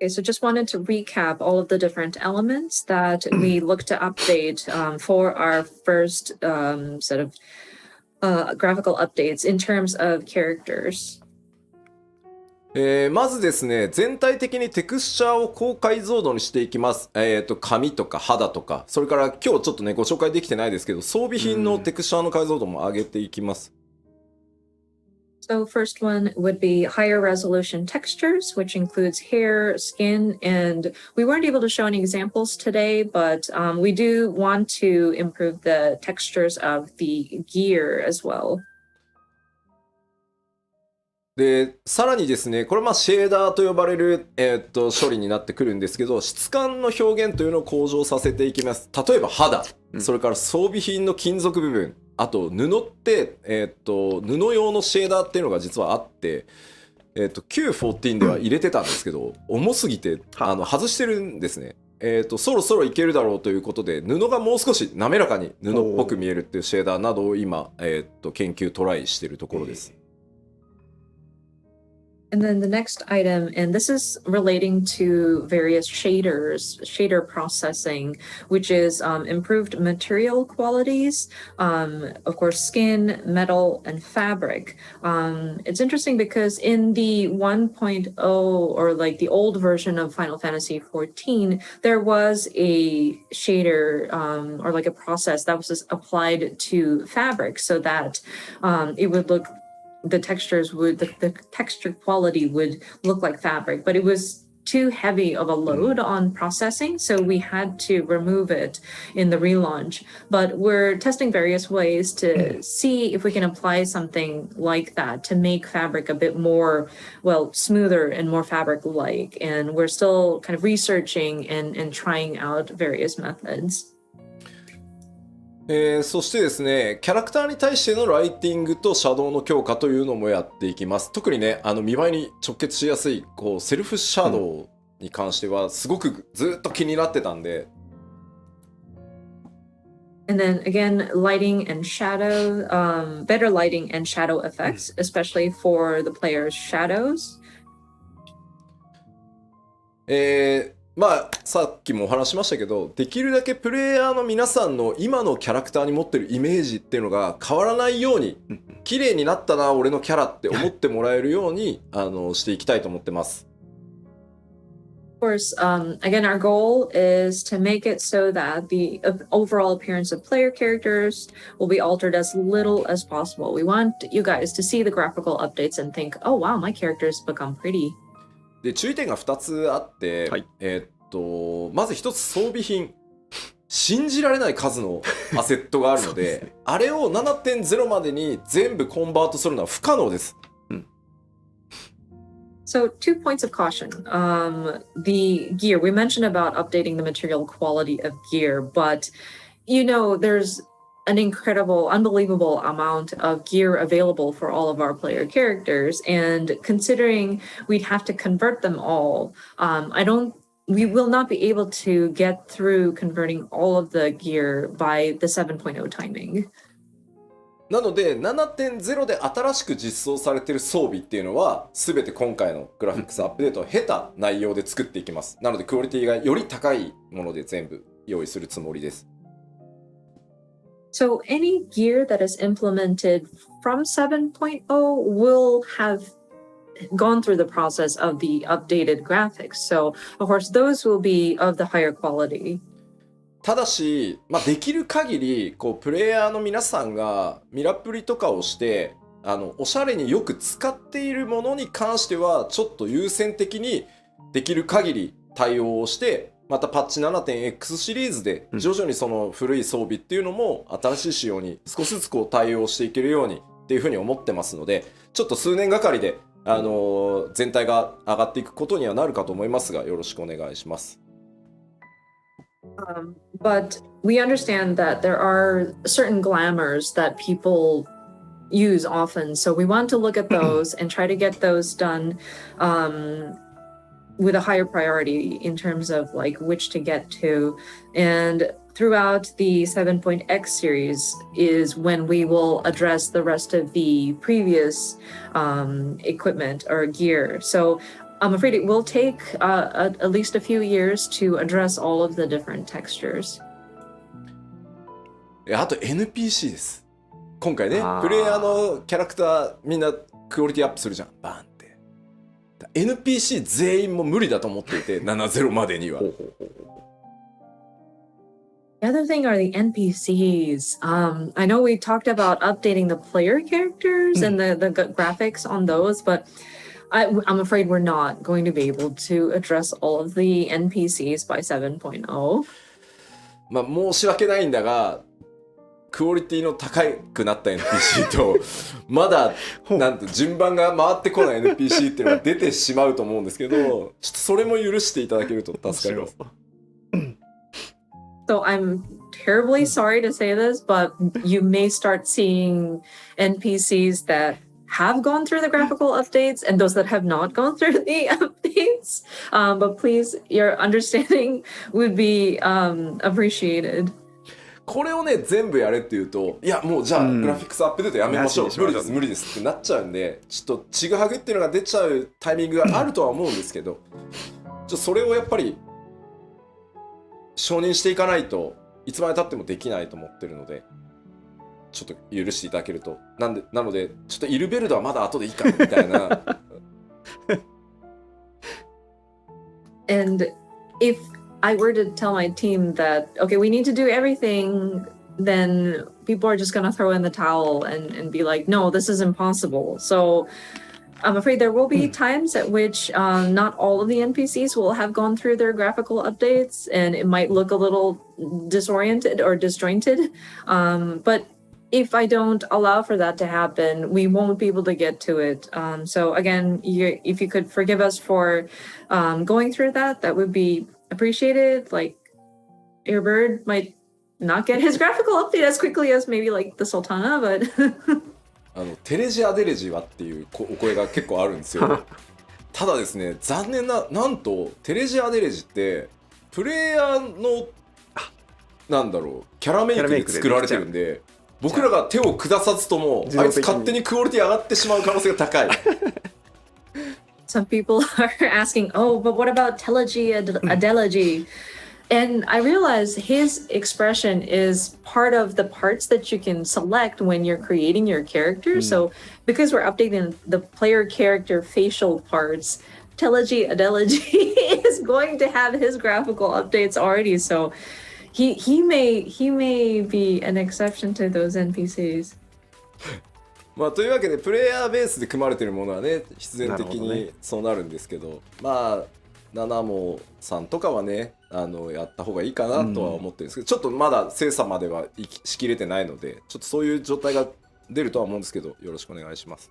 Okay, so just wanted to recap all of the different elements that we look to update for our first set of graphical updates in terms of characters. まずですね、全体的にテクスチャーを高解像度にしていきます。髪とか肌とか、それから今日ちょっとねご紹介できてないですけど、装備品のテクスチャーの解像度も上げていきます。So first one would be higher resolution textures, which includes hair, skin, and we weren't able to show any examples today, but we do want to improve the textures of the gear as well. でさらにですね、これはシェーダーと呼ばれる、処理になってくるんですけど、質感の表現というのを向上させていきます。例えば肌、それから装備品の金属部分、あと布って、布用のシェーダーっていうのが実はあって、XIV では入れてたんですけど、重すぎて外してるんですね。そろそろいけるだろうということで、布がもう少し滑らかに布っぽく見えるっていうシェーダーなどを今、研究トライしているところです。And then the next item, and this is relating to various shader processing, which is improved material qualities, of course, skin, metal, and fabric. It's interesting because in the 1.0 or like the old version of Final Fantasy XIV, there was a shader or like a process that was just applied to fabric so that it would look the texture quality would look like fabric, but it was too heavy of a load on processing, so we had to remove it in the relaunch. But we're testing various ways to see if we can apply something like that to make fabric a bit more, well, smoother and more fabric-like. And we're still kind of researching and trying out various methods. そしてですね、キャラクターに対してのライティングとシャドウの強化というのもやっていきます。特にね、見栄えに直結しやすいこうセルフシャドウに関してはすごくずっと気になってたんで。And then again, lighting and shadow, better lighting and shadow effects, especially for the player's shadows. まあさっきもお話しましたけど、できるだけプレイヤーの皆さんの今のキャラクターに持ってるイメージっていうのが変わらないように、綺麗になったな俺のキャラって思ってもらえるようにしていきたいと思ってます。Of course, again, our goal is to make it so that the overall appearance of player characters will be altered as little as possible. We want you guys to see the graphical updates and think, oh wow, my character's become pretty. で注意点が2つあって、はい、まず1つ装備品、信じられない数のアセットがあるのであれを 7.0 までに全部コンバートするのは不可能です。So 2 points of caution. The gear, we mentioned about updating the material quality of gear, but you know, there's an incredible, unbelievable amount of gear available for all of our player characters. And considering we'd have to convert them all, we will not be able to get through converting all of the gear by the 7.0 timing. なので 7.0 で新しく実装されている装備っていうのは全て今回のグラフィックスアップデートを経た内容で作っていきます。なのでクオリティがより高いもので全部用意するつもりです。So any gear that is implemented from 7.0 will have gone through the process of the updated graphics. So of course those will be of the higher quality. ただし、できる限りこうプレイヤーの皆さんがミラプリとかをしておしゃれによく使っているものに関してはちょっと優先的にできる限り対応をして、またパッチ 7.x シリーズで徐々にその古い装備っていうのも新しい仕様に少しずつこう対応していけるようにっていうふうに思ってますので、ちょっと数年がかりで全体が上がっていくことにはなるかと思いますが、よろしくお願いします。But we understand that there are certain glamours that people use often. So we want to look at those and try to get those done with a higher priority in terms of like which to get to. And throughout the 7.x series is when we will address the rest of the previous equipment or gear. So I'm afraid it will take at least a few years to address all of the different textures. あと NPC です。今回ね、プレイヤーのキャラクターみんなクオリティアップするじゃん、バーンって。NPC 全員も無理だと思っていて、7.0 までには。The other thing are the NPCs. I know we talked about updating the player characters and the graphics on those, but I'm afraid we're not going to be able to address all of the NPCs by 7.0. 申し訳ないんだが、クオリティの高くなった NPC とまだなんと順番が回ってこない NPC っていうのが出てしまうと思うんですけど、ちょっとそれも許していただけると助かります。So I'm terribly sorry to say this, but you may start seeing NPCs that have gone through the graphical updates and those that have not gone through the updates. But please, your understanding would be appreciated. これをね全部やれって言うと、いやもうじゃあグラフィックスアップデートやめましょう、無理です無理ですってなっちゃうんで、ちょっとちぐはぐっていうのが出ちゃうタイミングがあるとは思うんですけど、それをやっぱり承認していかないといつまで経ってもできないと思ってるので、ちょっと許していただけると。なのでちょっとイルベルドはまだ後でいいかみたいな。And if I were to tell my team that, okay, we need to do everything, then people are just going to throw in the towel and be like, no, this is impossible. So I'm afraid there will be times at which not all of the NPCs will have gone through their graphical updates, and it might look a little disoriented or disjointed. But if I don't allow for that to happen, we won't be able to get to it. So again, if you could forgive us for going through that, that would be appreciated. Like your bird might not get his graphical update as quickly as maybe like the Sultana, but テレジアデレジはっていうお声が結構あるんですよ。ただですね、残念なんとテレジアデレジってプレイヤーのなんだろうキャラメイクで作られてるんで、僕らが手を下さずともあいつ勝手にクオリティ上がってしまう可能性が高い。some people are asking, oh, but what about telegy, adelegy? And I realized his expression is part of the parts that you can select when you're creating your character. So because we're updating the player character facial parts, telegy, adelegy is going to have his graphical updates already. So he may be an exception to those NPCs. まあというわけでプレイヤーベースで組まれてるものはね必然的になるほどねそうなるんですけど、まあナナモさんとかはねやった方がいいかなとは思ってるんですけど、ちょっとまだ精査まではしきれてないのでちょっとそういう状態が出るとは思うんですけどよろしくお願いします。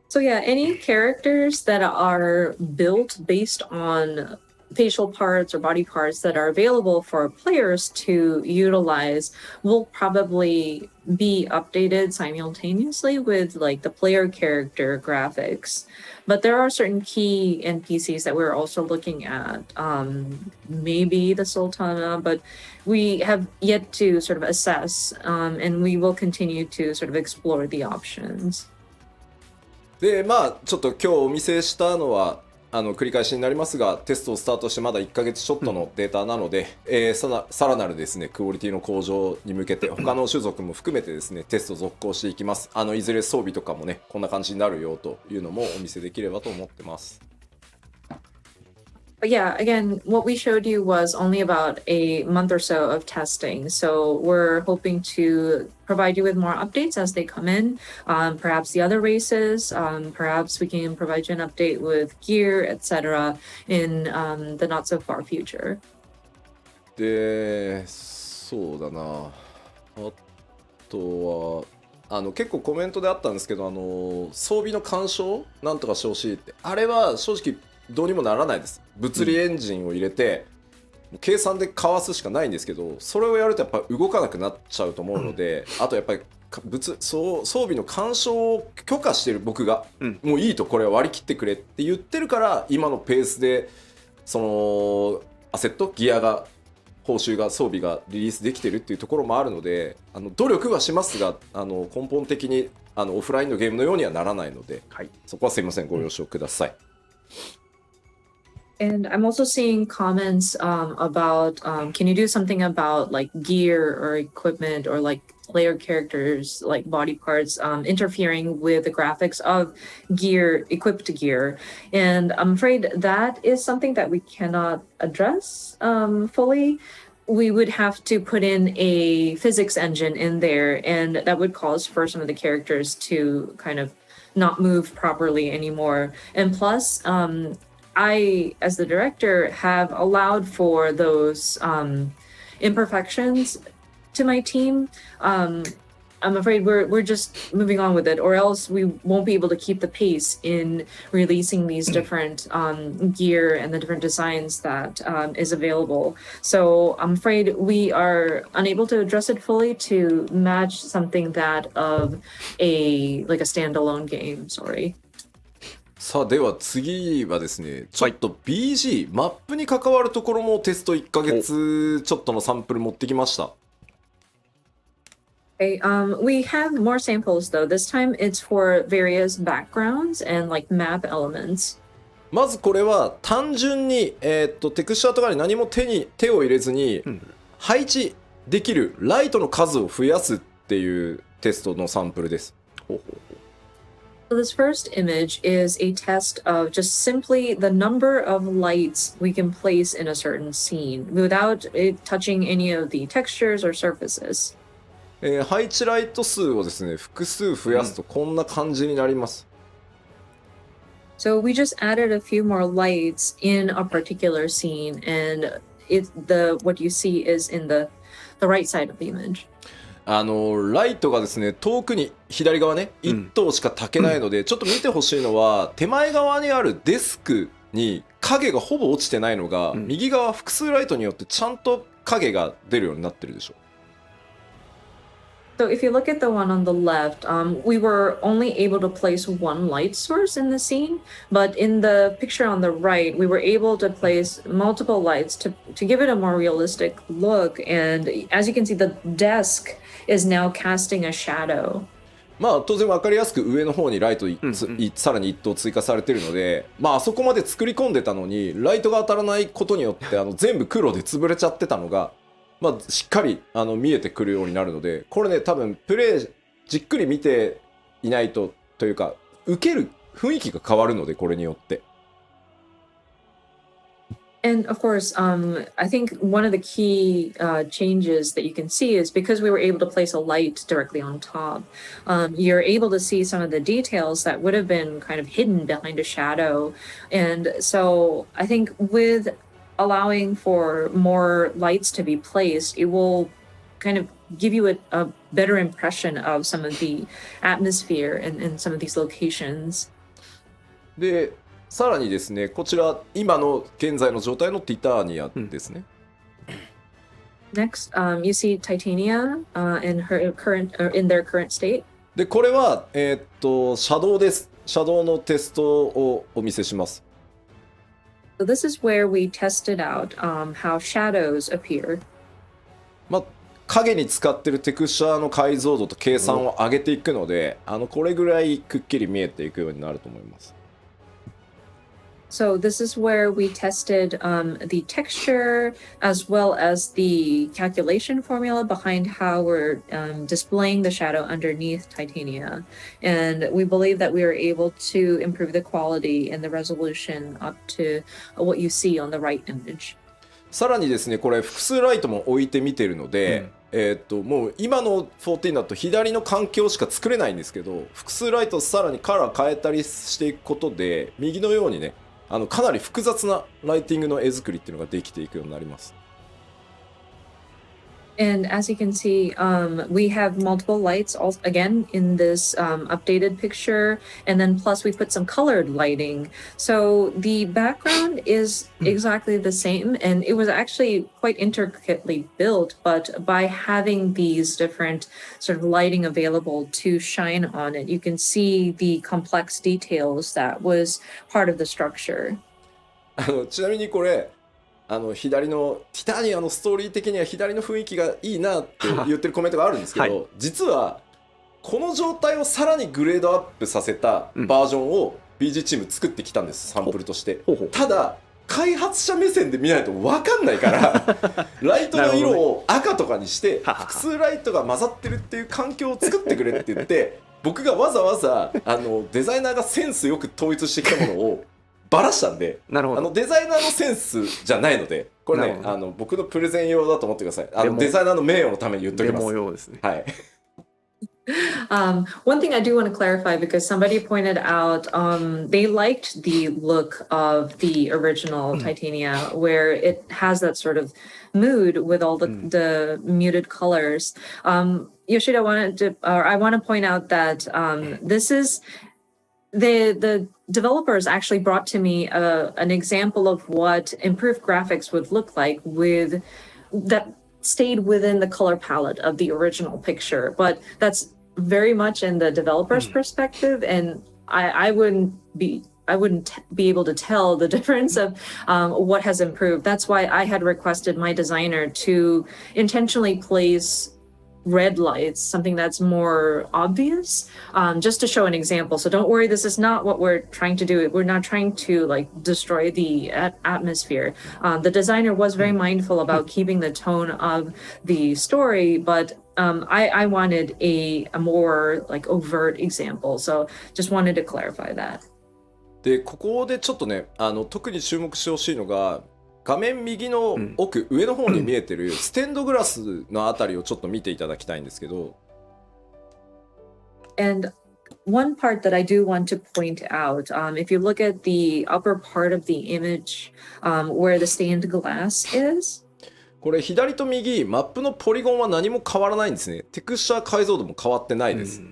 So yeah, any characters that are built based on facial parts or body parts that are available for players to utilize will probably be updated simultaneously with like the player character graphics. But there are certain key NPCs that we're also looking at. Maybe the Sultana, but we have yet to sort of assess, and we will continue to sort of explore the options. でまあちょっと今日お見せしたのは繰り返しになりますがテストをスタートしてまだ1ヶ月ちょっとのデータなので、さらなるですねクオリティの向上に向けて他の種族も含めてですねテスト続行していきます。いずれ装備とかもねこんな感じになるよというのもお見せできればと思ってます。 But yeah, again, what we showed you was only about a month or so of testing. So we're hoping to provide you with more updates as they come in. Perhaps the other races, perhaps we can provide you an update with gear, etc. in the not so far future. でそうだなあとは結構コメントであったんですけど装備の干渉なんとかしてほしいってあれは正直どうにもならないです。物理エンジンを入れて、計算でかわすしかないんですけどそれをやるとやっぱ動かなくなっちゃうと思うので、あとやっぱり装備の干渉を許可してる僕が、もういいとこれは割り切ってくれって言ってるから今のペースでそのアセットギアが報酬が装備がリリースできてるっていうところもあるので努力はしますが根本的にオフラインのゲームのようにはならないので、そこはすいませんご了承ください。And I'm also seeing comments about can you do something about like gear or equipment or like player characters like body parts interfering with the graphics of gear, equipped gear. And I'm afraid that is something that we cannot address fully. We would have to put in a physics engine in there, and that would cause for some of the characters to kind of not move properly anymore. And plus, I, as the director, have allowed for those imperfections to my team. I'm afraid we're just moving on with it, or else we won't be able to keep the pace in releasing these different gear and the different designs that is available. So I'm afraid we are unable to address it fully to match something that of a standalone game. Sorry. さあでは次はですねちょっと BG、マップに関わるところもテスト1ヶ月ちょっとのサンプル持ってきました。Okay, we have more samples though. This time it's for various backgrounds and like map elements. まずこれは単純に、テクスチャーとかに何も手を入れずに、配置できるライトの数を増やすっていうテストのサンプルです。So this first image is a test of just simply the number of lights we can place in a certain scene without it touching any of the textures or surfaces. 配置ライト数をですね複数増やすとこんな感じになります。So we just added a few more lights in a particular scene, and what you see is in the right side of the image. ライトがですね遠くに左側ね1灯しか焚けないので、ちょっと見てほしいのは手前側にあるデスクに影がほぼ落ちてないのが、右側複数ライトによってちゃんと影が出るようになってるでしょ。So if you look at the one on the left, we were only able to place one light source in the scene, but in the picture on the right, we were able to place multiple lights to give it a more realistic look. And as you can see, the desk is now casting a shadow. まあ当然分かりやすく上の方にライトさらに1灯追加されてるので、まああそこまで作り込んでたのにライトが当たらないことによって全部黒で潰れちゃってたのが、まあ、しっかり見えてくるようになるので、これね多分プレイじっくり見ていないとというか受ける雰囲気が変わるので、これによって。And of course, I think one of the key changes that you can see is because we were able to place a light directly on top, you're able to see some of the details that would have been kind of hidden behind a shadow. And so I think with allowing for more lights to be placed, it will kind of give you a better impression of some of the atmosphere in some of these locations. でさらにですね、こちら今の現在の状態のティターニアですね。Next, you see Titania in her current or in their current state. でこれはシャドウです。シャドウのテストをお見せします。So this is where we tested out how shadows appear. まあ影に使ってるテクスチャーの解像度と計算を上げていくので、これぐらいくっきり見えていくようになると思います。So this is where we tested the texture as well as the calculation formula behind how we're displaying the shadow underneath Titania. And we believe that we were able to improve the quality and the resolution up to what you see on the right image. さらにですね、これ複数ライトも置いてみてるので、もう今の14だと左の環境しか作れないんですけど、複数ライトをさらにカラー変えたりしていくことで、右のようにね、かなり複雑なライティングの絵作りっていうのができていくようになります。And as you can see, we have multiple lights again in this updated picture. And then plus we put some colored lighting. So the background is exactly the same. And it was actually quite intricately built. But by having these different sort of lighting available to shine on it, you can see the complex details that was part of the structure. ちなみにこれ左のティタニアのストーリー的には左の雰囲気がいいなって言ってるコメントがあるんですけど、はい、実はこの状態をさらにグレードアップさせたバージョンを BG チーム作ってきたんです、サンプルとして。ただ開発者目線で見ないと分かんないからライトの色を赤とかにして複数ライトが混ざってるっていう環境を作ってくれって言って僕がわざわざデザイナーがセンスよく統一してきたものをバラしたんで、なるほど。デザイナーのセンスじゃないので、これね僕のプレゼン用だと思ってください。デザイナーの名誉のために言っておきます。デモ用ですね。はい。One thing I do want to clarify, because somebody pointed out they liked the look of the original Titania, where it has that sort of mood with all the muted colors. Yoshida I want to point out that this is the developers actually brought to me an example of what improved graphics would look like with that stayed within the color palette of the original picture, but that's very much in the developer's perspective, and I wouldn't be able to tell the difference of what has improved. That's why I had requested my designer to intentionally place red lights, something that's more obvious, just to show an example. So don't worry, this is not what we're trying to do. We're not trying to like destroy the atmosphere. The designer was very mindful about keeping the tone of the story, but I wanted a more like overt example. So just wanted to clarify that. でここでちょっとね特に注目してほしいのが画面右の奥、上の方に見えてるステンドグラスのあたりをちょっと見ていただきたいんですけど。And one part that I do want to point out, if you look at the upper part of the image, where the stained glass is. これ左と右マップのポリゴンは何も変わらないんですね。テクスチャー解像度も変わってないです。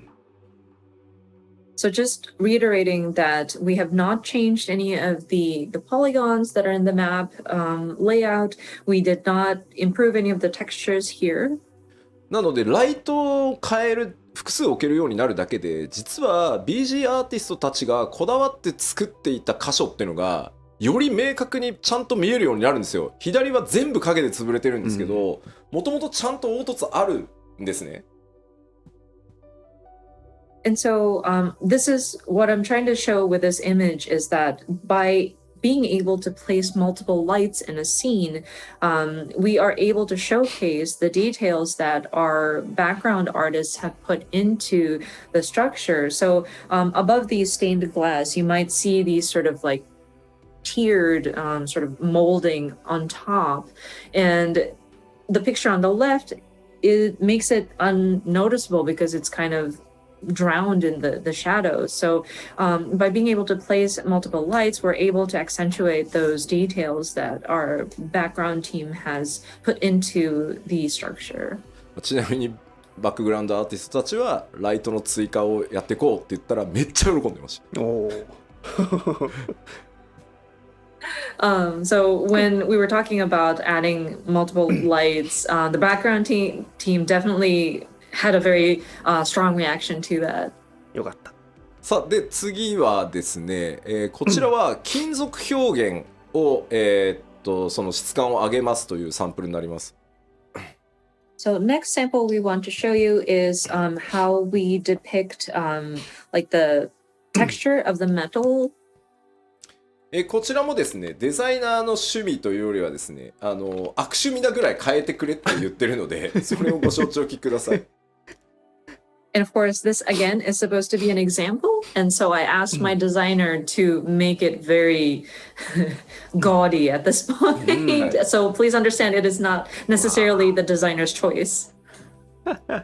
So just reiterating that we have not changed any of the polygons that are in the map layout. We did not improve any of the textures here. なのでライトを変える複数置けるようになるだけで実は BG アーティストたちがこだわって作っていた箇所っていうのがより明確にちゃんと見えるようになるんですよ。左は全部影で潰れてるんですけど、もともとちゃんと凹凸あるんですね。And so this is what I'm trying to show with this image is that by being able to place multiple lights in a scene, we are able to showcase the details that our background artists have put into the structure. So above these stained glass, you might see these sort of like tiered sort of molding on top. And the picture on the left, it makes it unnoticeable because it's kind of drowned in the shadows. So by being able to place multiple lights, we're able to accentuate those details that our background team has put into the structure. ちなみにバックグラウンドアーティストたちはライトの追加をやっていこうって言ったらめっちゃ喜んでました。おー So when we were talking about adding multiple lights, the background team definitely had a very strong reaction to that. よかった。さあで次はですね、こちらは金属表現を、その質感を上げますというサンプルになります。So next sample we want to show you is how we depict like the texture of the metal. こちらもですねデザイナーの趣味というよりはですね悪趣味なぐらい変えてくれって言ってるのでそれをご承知おきください。And of course, this again is supposed to be an example. And so I asked my designer to make it very gaudy at this point. So please understand it is not necessarily the designer's choice.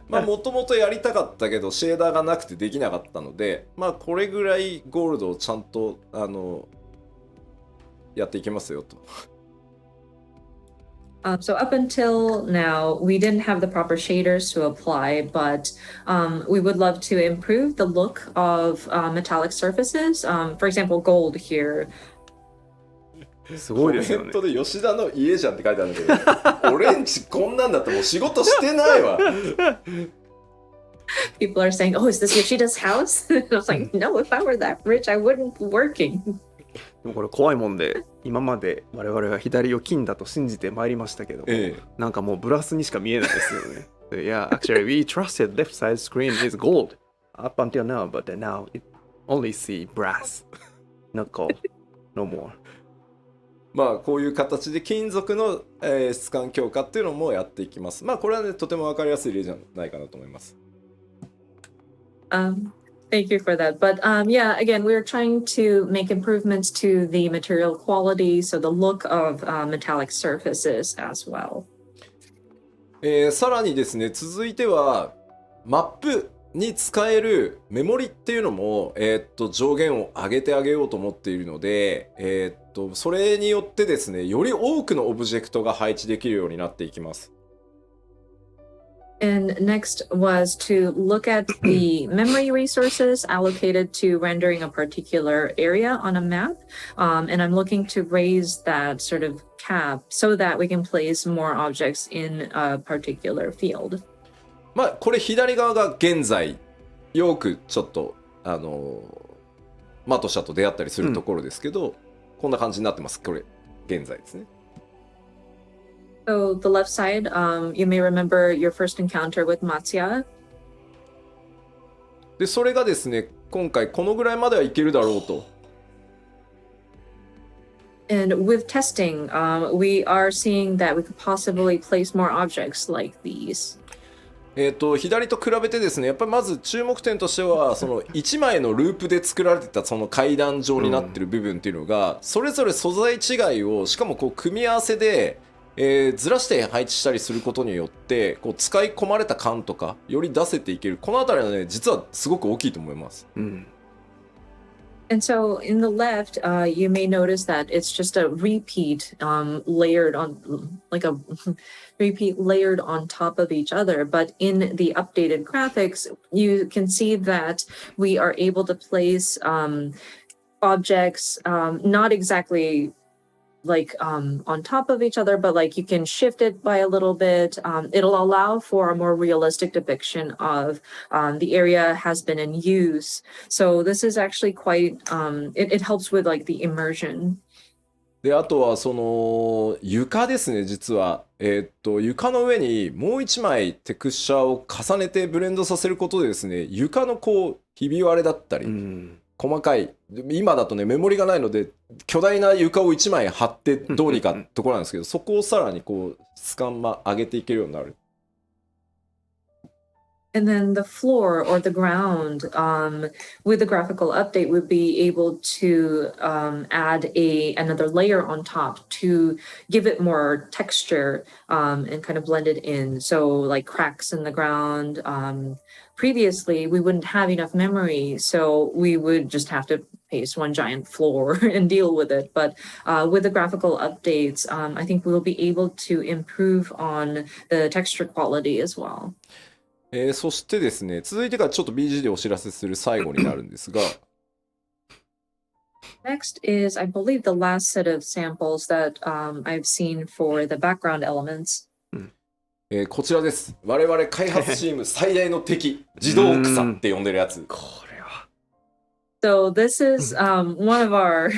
まあもともとやりたかったけどシェーダーがなくてできなかったのでまあこれぐらいゴールドをちゃんとやっていきますよと。So up until now, we didn't have the proper shaders to apply, but we would love to improve the look of metallic surfaces. For example, gold here. すごいですよね。コメントで吉田の家じゃんって書いてあるんだけど、俺んちこんなんだったらもう仕事してないわ。People are saying, "Oh, is this Yoshida's house?" I was like, "No, if I were that rich, I wouldn't be working." でもこれ怖いもんで今まで我々は左を金だと信じてまいりましたけど、なんかもうブラスにしか見えないですよね。Yeah, actually we trusted left side screen is gold up until now, but now it only see brass, not gold, no more. まあこういう形で金属の、質感強化っていうのもやっていきます。まあこれはねとても分かりやすい例じゃないかなと思います。Thank you for that. But yeah, again, we're trying to make improvements to the material quality, so the look of metallic surfaces as well. さらにですね、続いてはマップに使えるメモリっていうのも、上限を上げてあげようと思っているので、それによってですね、より多くのオブジェクトが配置できるようになっていきます。And next was to look at the memory resources allocated to rendering a particular area on a map. And I'm looking to raise that sort of cap so that we can place more objects in a particular field. まあこれ左側が現在よくちょっとマトシャと出会ったりするところですけど、こんな感じになってます。これ現在ですね。So the left side, you may remember your first encounter with Matsuya. でそれがですね今回このぐらいまではいけるだろうと。And with testing, we are seeing that we could possibly place more objects like these. 左と比べてですねやっぱりまず注目点としてはその1枚のループで作られてたその階段状になってる部分っていうのが、それぞれ素材違いをしかもこう組み合わせでずらして配置したりすることによってこう使い込まれた感とかより出せていける。このあたりはね実はすごく大きいと思います。And so in the left, you may notice that it's just a repeat layered on like a repeat layered on top of each other. But in the updated graphics, you can see that we are able to place objects not exactly like on top of each other, but like you can shift it by a little bit. It'll allow for a more realistic depiction of the area has been in use. So this is actually quite, it helps with like the immersion. であとはその床ですね実は、床の上にもう一枚テクスチャーを重ねてブレンドさせることでですね床のこうひび割れだったり、細かい、今だとねメモリがないので巨大な床を1枚貼ってどうにかところなんですけど、そこをさらにこうスカンマ上げていけるようになる。And then the floor or the ground, with the graphical update, would be able to add another layer on top to give it more texture and kind of blend it in. So like cracks in the ground. Previously, we wouldn't have enough memory, so we would just have to paste one giant floor and deal with it. But with the graphical updates, I think we'll be able to improve on the texture quality as well. そしてですね、続いてからちょっと BG でお知らせする最後になるんですが、Next is, I believe, the last set of samples that I've seen for the background elements. こちらです。我々開発チーム最大の敵、自動草って呼んでるやつ。これは。So this is one of our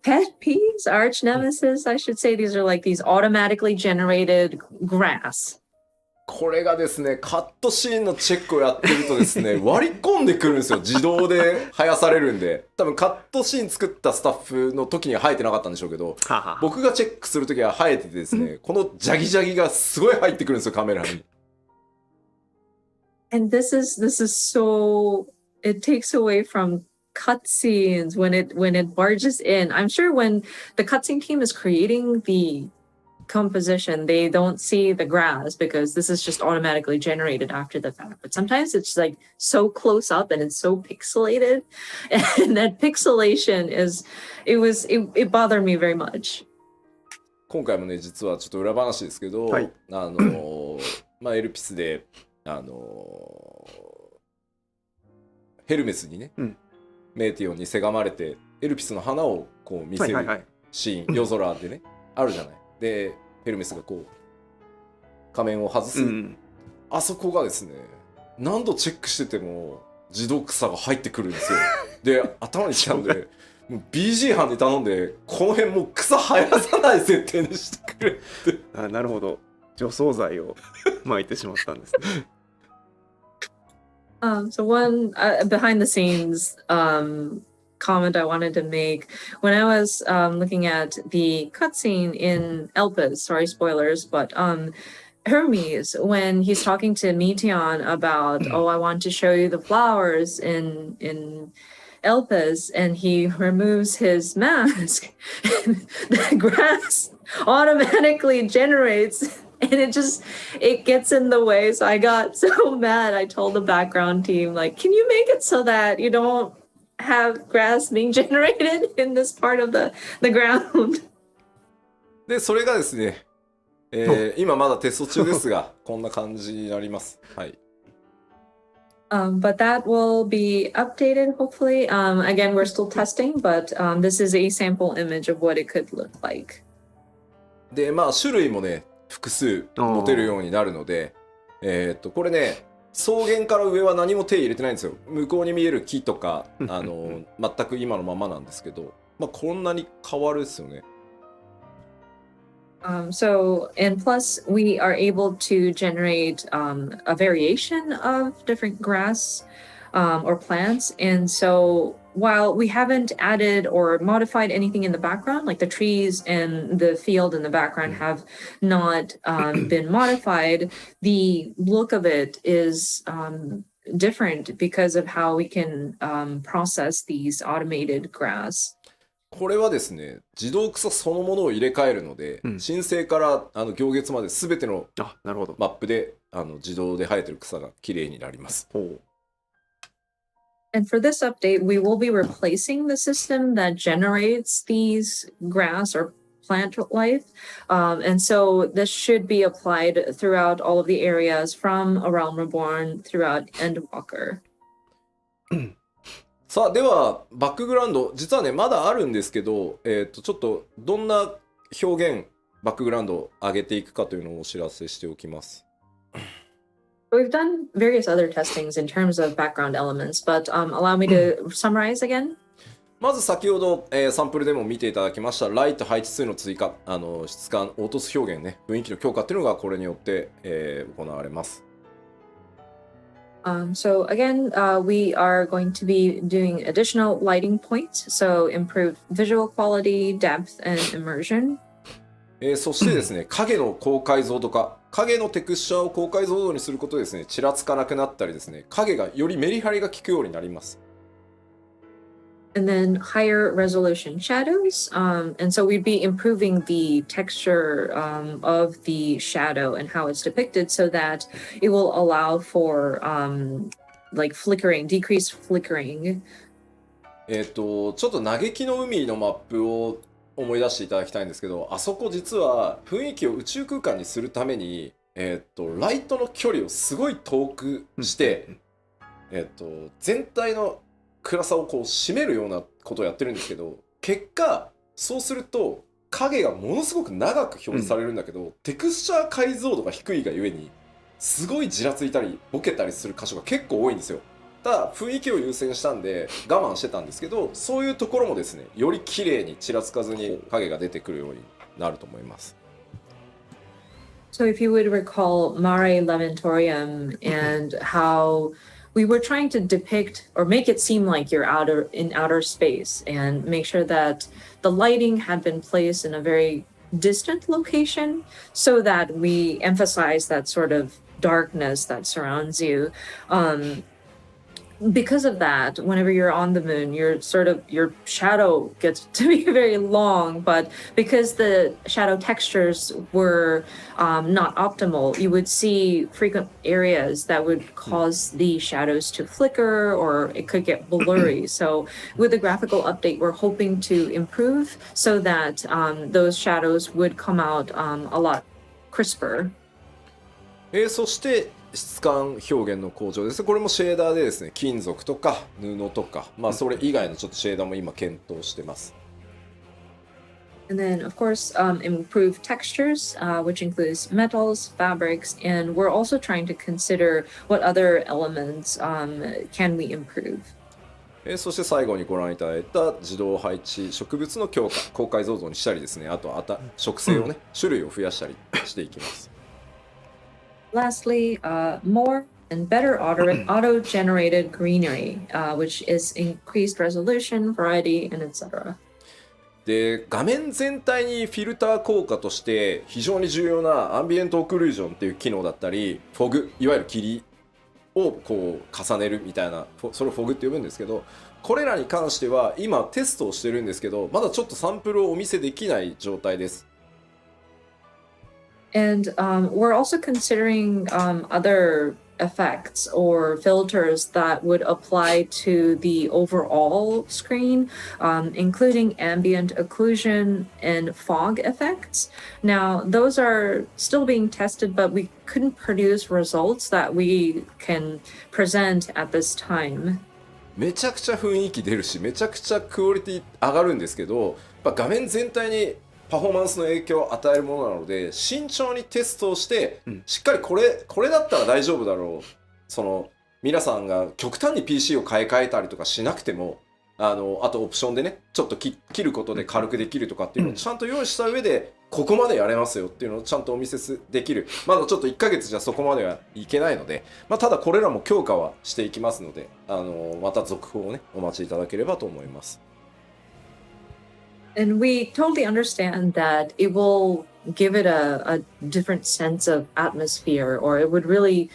pet peeves, arch nemesis, I should say. These are like these automatically generated grass. これがですね、カットシーンのチェックをやってるとですね、割り込んでくるんですよ。自動で生やされるんで。多分カットシーン作ったスタッフの時には生えてなかったんでしょうけど、僕がチェックする時は生えててですね、このジャギジャギがすごい入ってくるんですよ、カメラに。And this is so, it takes away from cutscenes when it barges in. I'm sure when the cutscene team is creating the composition, they don't see the grass because this is just automatically generated after the fact. But sometimes it's like so close up and it's so pixelated, and that pixelation it bothered me very much. 今回もね、実はちょっと裏話ですけど、はい、まあエルピスでヘルメスにね、メーティオンにせがまれてエルピスの花をこう見せるシーン、夜空でね、あるじゃない。でヘルメスがこう仮面を外す、あそこがですね、何度チェックしてても自動草が入ってくるんですよ。で頭にきたんでもう BG 班に頼んでこの辺もう草生やさない設定にしてくれって。あ、なるほど、除草剤を撒いてしまったんですね。So one behind the scenes comment I wanted to make when I was looking at the cutscene in Elpis, sorry spoilers, but Hermes, when he's talking to Meteon about, oh, I want to show you the flowers in Elpis, and he removes his mask, the grass automatically generates. And it gets in the way. So I got so mad. I told the background team, like, can you make it so that you don't have grass being generated in this part of the ground? で、それがですね、今まだテスト中ですが、こんな感じになります。はい。But that will be updated, hopefully. Again, we're still testing, but this is a sample image of what it could look like. で、まあ種類もね、複数持てるようになるので、これね、草原から上は何も手入れてないんですよ。向こうに見える木とか、全く今のままなんですけど、まあこんなに変わるですよね。So, and plus we are able to generate a variation of different grass or plants. And so while we haven't added or modified anything in the background, like the trees and the field in the background have not been modified, the look of it is different because of how we can process these automated grass. これはですね、自動草そのものを入れ替えるので、申請から行月まで全てのマップで自動で生えてる草がきれいになります。And for this update, we will be replacing the system that generates these grass or plant life. And so this should be applied throughout all of the areas from A Realm Reborn throughout Endwalker. さあ、ではバックグラウンド、実はねまだあるんですけど、ちょっとどんな表現バックグラウンドを上げていくかというのをお知らせしておきます。We've done various other testings in terms of background elements, but allow me to summarize again. まず先ほど、サンプルでも見ていただきましたライト配置数の追加、質感、凹凸表現ね、雰囲気の強化っていうのがこれによって、行われます。So again, we are going to be doing additional lighting points, so improved visual quality, depth, and immersion. そしてですね、影の高解像度化、影のテクスチャーを高解像度にすることでですね、ちらつかなくなったりですね、影がよりメリハリが効くようになります。And then higher resolution shadows. And so we'd be improving the texture of the shadow and how it's depicted so that it will allow for like flickering, decreased flickering. ちょっと嘆きの海のマップを思い出していただきたいんですけど、あそこ実は雰囲気を宇宙空間にするために、ライトの距離をすごい遠くして、全体の暗さをこう締めるようなことをやってるんですけど、結果そうすると影がものすごく長く表示されるんだけど、テクスチャー解像度が低いがゆえにすごいじらついたりボケたりする箇所が結構多いんですよ。ただ雰囲気を優先したんで我慢してたんですけど、そういうところもですね、より綺麗にちらつかずに影が出てくるようになると思います。So if you would recall Mare Lamentorium and how we were trying to depict or make it seem like you're in outer space and make sure that the lighting had been placed in a very distant location so that we emphasize that sort of darkness that surrounds you. Because of that, whenever you're on the moon, your shadow gets to be very long, but because the shadow textures were not optimal, you would see frequent areas that would cause the shadows to flicker or it could get blurry. So with the graphical update, we're hoping to improve so that those shadows would come out a lot crisper. そして質感表現の向上です。これもシェーダーでですね、金属とか布とか、まあそれ以外のちょっとシェーダーも今検討してます。And then, of course, improve textures, which includes metals, fabrics, and we're also trying to consider what other elements can we improve. そして最後にご覧いただいた自動配置植物の強化、高解像度にしたりですね、あと植生をね、種類を増やしたりしていきます。Lastly, more and better auto-generated greenery, which is increased resolution, variety, and etc. で、画面全体にフィルター効果として非常に重要なアンビエントオクルージョンっていう機能だったり、フォグ、いわゆる霧をこう重ねるみたいな、それをフォグって呼ぶんですけど、これらに関しては今テストをしてるんですけど、まだちょっとサンプルをお見せできない状態です。And we're also considering other effects or filters that would apply to the overall screen, including ambient occlusion and fog effects. Now, those are still being tested, but we couldn't produce results that we can present at this time. めちゃくちゃ雰囲気出るし、めちゃくちゃクオリティ上がるんですけど、やっぱ画面全体にパフォーマンスの影響を与えるものなので、慎重にテストをして、しっかりこれだったら大丈夫だろう、その皆さんが極端に PC を買い替えたりとかしなくても、あとオプションでね、ちょっと切ることで軽くできるとかっていうのをちゃんと用意した上で、ここまでやれますよっていうのをちゃんとお見せできる。まだちょっと1ヶ月じゃそこまではいけないので、まあ、ただこれらも強化はしていきますので、また続報をね、お待ちいただければと思います。And we totally understand that it will give it a different sense of atmosphere, or it would really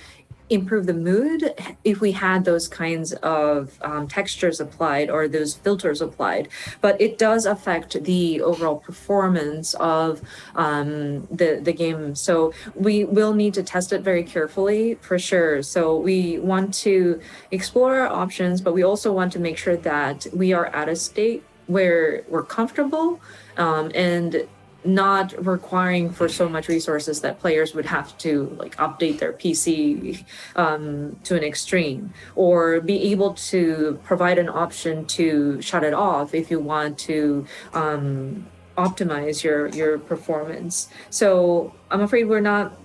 improve the mood if we had those kinds of textures applied or those filters applied. But it does affect the overall performance of the game. So we will need to test it very carefully for sure. So we want to explore our options, but we also want to make sure that we are at a state where we're comfortable and not requiring for so much resources that players would have to like update their PC to an extreme, or be able to provide an option to shut it off if you want to optimize your performance. So I'm afraid we're not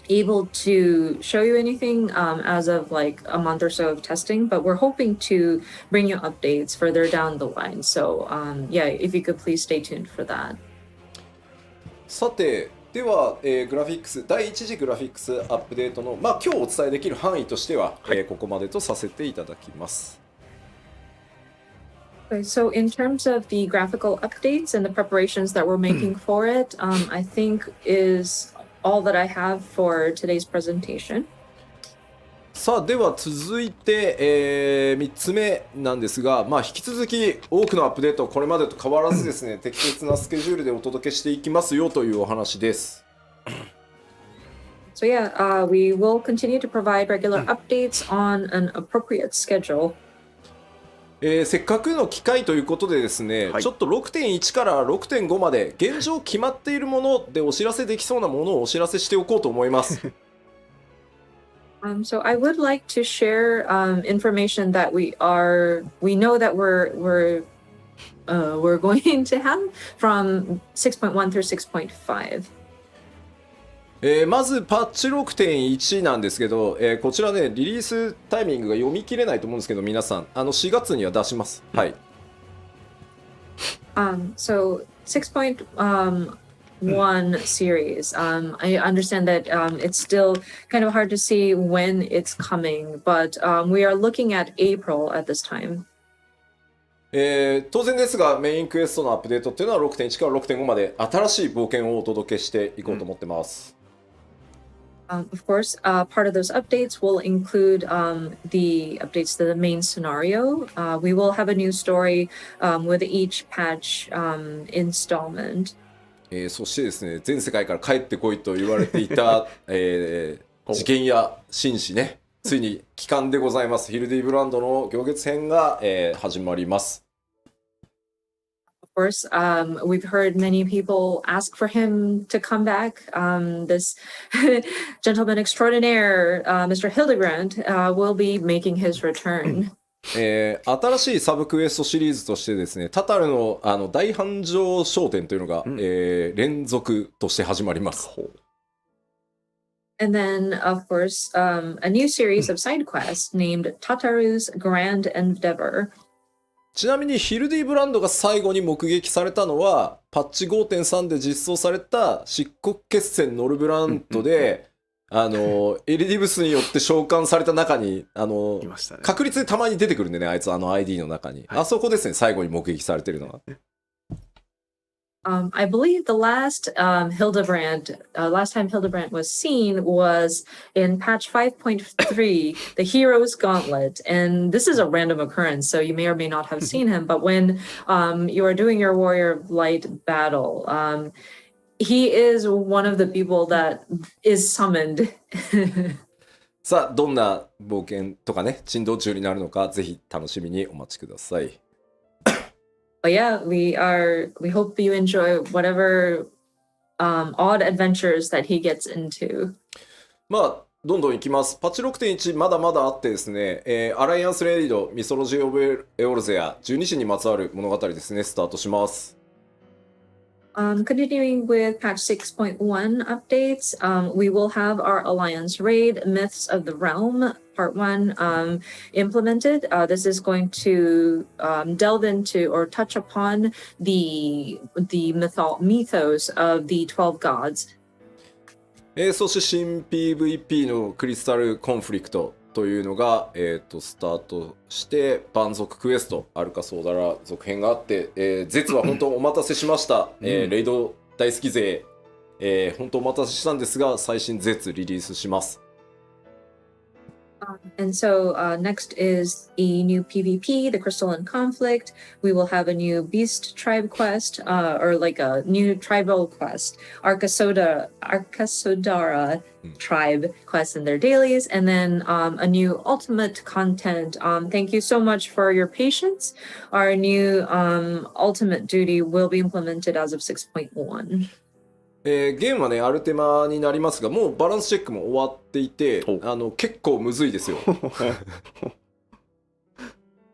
able to show you anything as of like a month or so of testing, but we're hoping to bring you updates further down the line. So yeah, if you could please stay tuned for that. さてでは、グラフィックス第1次グラフィックスアップデートの、今日お伝えできる範囲としては、ここまでとさせていただきます。Okay, so in terms of the graphical updates and the preparations that we're making for it, I think is all that I have for today's presentation. さあでは続いて、3つ目なんですが、引き続き多くのアップデートこれまでと変わらずですね適切なスケジュールでお届けしていきますよというお話です。So yeah, we will continue to provide regular updates on an appropriate schedule. せっかくの機会ということでですね、ちょっと 6.1 から 6.5 まで現状決まっているものでお知らせできそうなものをお知らせしておこうと思います。So I would like to share information that we know that we're going to have from 6.1 through 6.5. まずパッチ 6.1 なんですけど、こちらねリリースタイミングが読み切れないと思うんですけど皆さん4月には出します。はい。So 6.1 series. I understand that it's still kind of hard to see when it's coming, but we are looking at April at this time. 当然ですがメインクエストのアップデートっていうのは 6.1 から 6.5 まで新しい冒険をお届けしていこうと思ってます。Of course, part of those updates will include the updates to the main scenario. We will have a new story with each patch installment. そしてですね全世界から帰ってこいと言われていた、事件や紳士ねついに帰還でございます。ヒルディブランドの行月編が、始まります。Of course, we've heard many people ask for him to come back. This gentleman extraordinaire, Mr. Hildebrand, will be making his return. 新しいサブクエストシリーズとしてですねタタルの大繁盛商店というのが、連続として始まります。And then, of course, a new series of side quests named Tataru's Grand Endeavor. ちなみにヒルディブランドが最後に目撃されたのはパッチ 5.3 で実装された漆黒決戦ノルブラントでエリディブスによって召喚された中にいましたね、確率でたまに出てくるんでねあいつID の中に、あそこですね最後に目撃されてるのは。I believe the last time Hildebrand was seen was in patch 5.3, the Hero's Gauntlet. And this is a random occurrence, so you may or may not have seen him. But when you are doing your Warrior of Light battle, he is one of the people that is summoned. さあどんな冒険とかね珍道中になるのかぜひ楽しみにお待ちください。But yeah, we hope you enjoy whatever odd adventures that he gets into. どんどんいきます。パッチ 6.1 まだまだあってですね、アライアンスレイドミソロジー・オブ・エオルゼア12神にまつわる物語ですねスタートします。Continuing with patch 6.1 updates, we will have our Alliance Raid Myths of the Realm Part 1 implemented. This is going to delve into or touch upon the mythos of the 12 gods. そして新 PVP のクリスタルコンフリクトというのが、スタートして蛮族クエストアルカソーダラ続編があって、ゼツは本当お待たせしました、レイド大好き勢、本当お待たせしたんですが最新ゼツリリースします。And so next is a new PvP, the Crystalline Conflict. We will have a new Beast Tribe quest, or like a new tribal quest, Arkasodara tribe quest in their dailies, and then a new ultimate content. Thank you so much for your patience. Our new ultimate duty will be implemented as of 6.1. ゲームはねアルテマになりますがもうバランスチェックも終わっていて結構むずいですよ。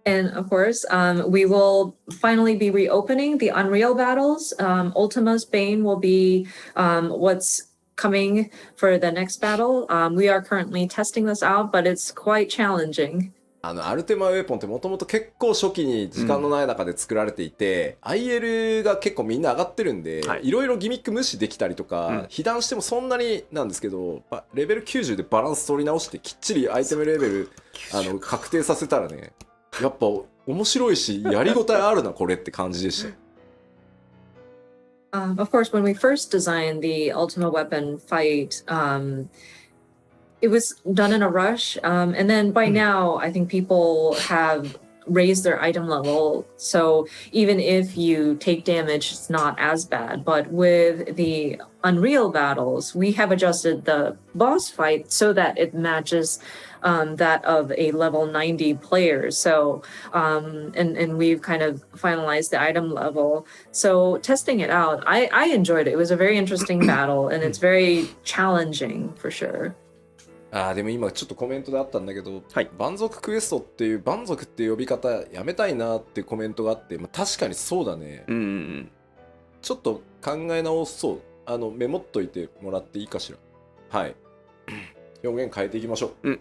And of course, we will finally be reopening the Unreal battles. Ultima's Bane will be what's coming for the next battle. We are currently testing this out, but it's quite challenging. アルテマウェポンってもともと結構初期に時間のない中で作られていて、IL が結構みんな上がってるんで、いろいろギミック無視できたりとか、被弾してもそんなになんですけど、レベル90でバランス取り直してきっちりアイテムレベル確定させたらね、やっぱ面白いしやりごたえあるなこれって感じでした。Of course, when we first designed the Ultima Weapon fight, it was done in a rush. And then by now, I think people have raised their item level. So even if you take damage, it's not as bad. But with the Unreal battles, we have adjusted the boss fight so that it matches that of a level 90 player. So, and we've kind of finalized the item level. So testing it out, I enjoyed it. It was a very interesting battle, and it's very challenging for sure. でも今ちょっとコメントであったんだけど、蛮族クエストっていう蛮族っていう呼び方やめたいなってコメントがあって、確かにそうだね。ちょっと考え直そう。メモっといてもらっていいかしら。はい。表現変えていきましょう。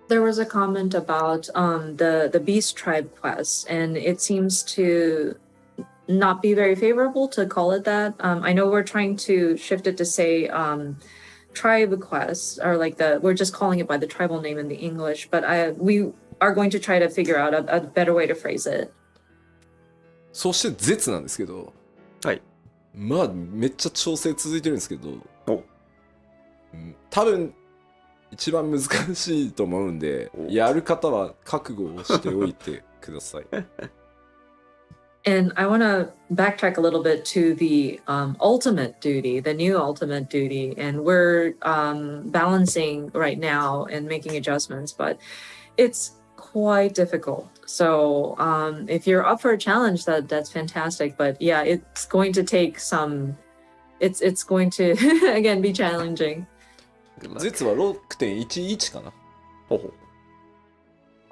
There was a comment about the Beast Tribe quest, and it seems to not be very favorable to call it that. I know we're trying to shift it to say tribe quests, or like we're just calling it by the tribal name in the English, but we are going to try to figure out a better way to phrase it. そして絶なんですけど、めっちゃ調整続いてるんですけど、多分一番難しいと思うんで、やる方は覚悟をしておいてください。And I want to backtrack a little bit to the ultimate duty, the new ultimate duty. And we're balancing right now and making adjustments, but it's quite difficult. So if you're up for a challenge, that's fantastic. But yeah, it's going to take some, it's going to, again, be challenging. 実は 6.11 かな。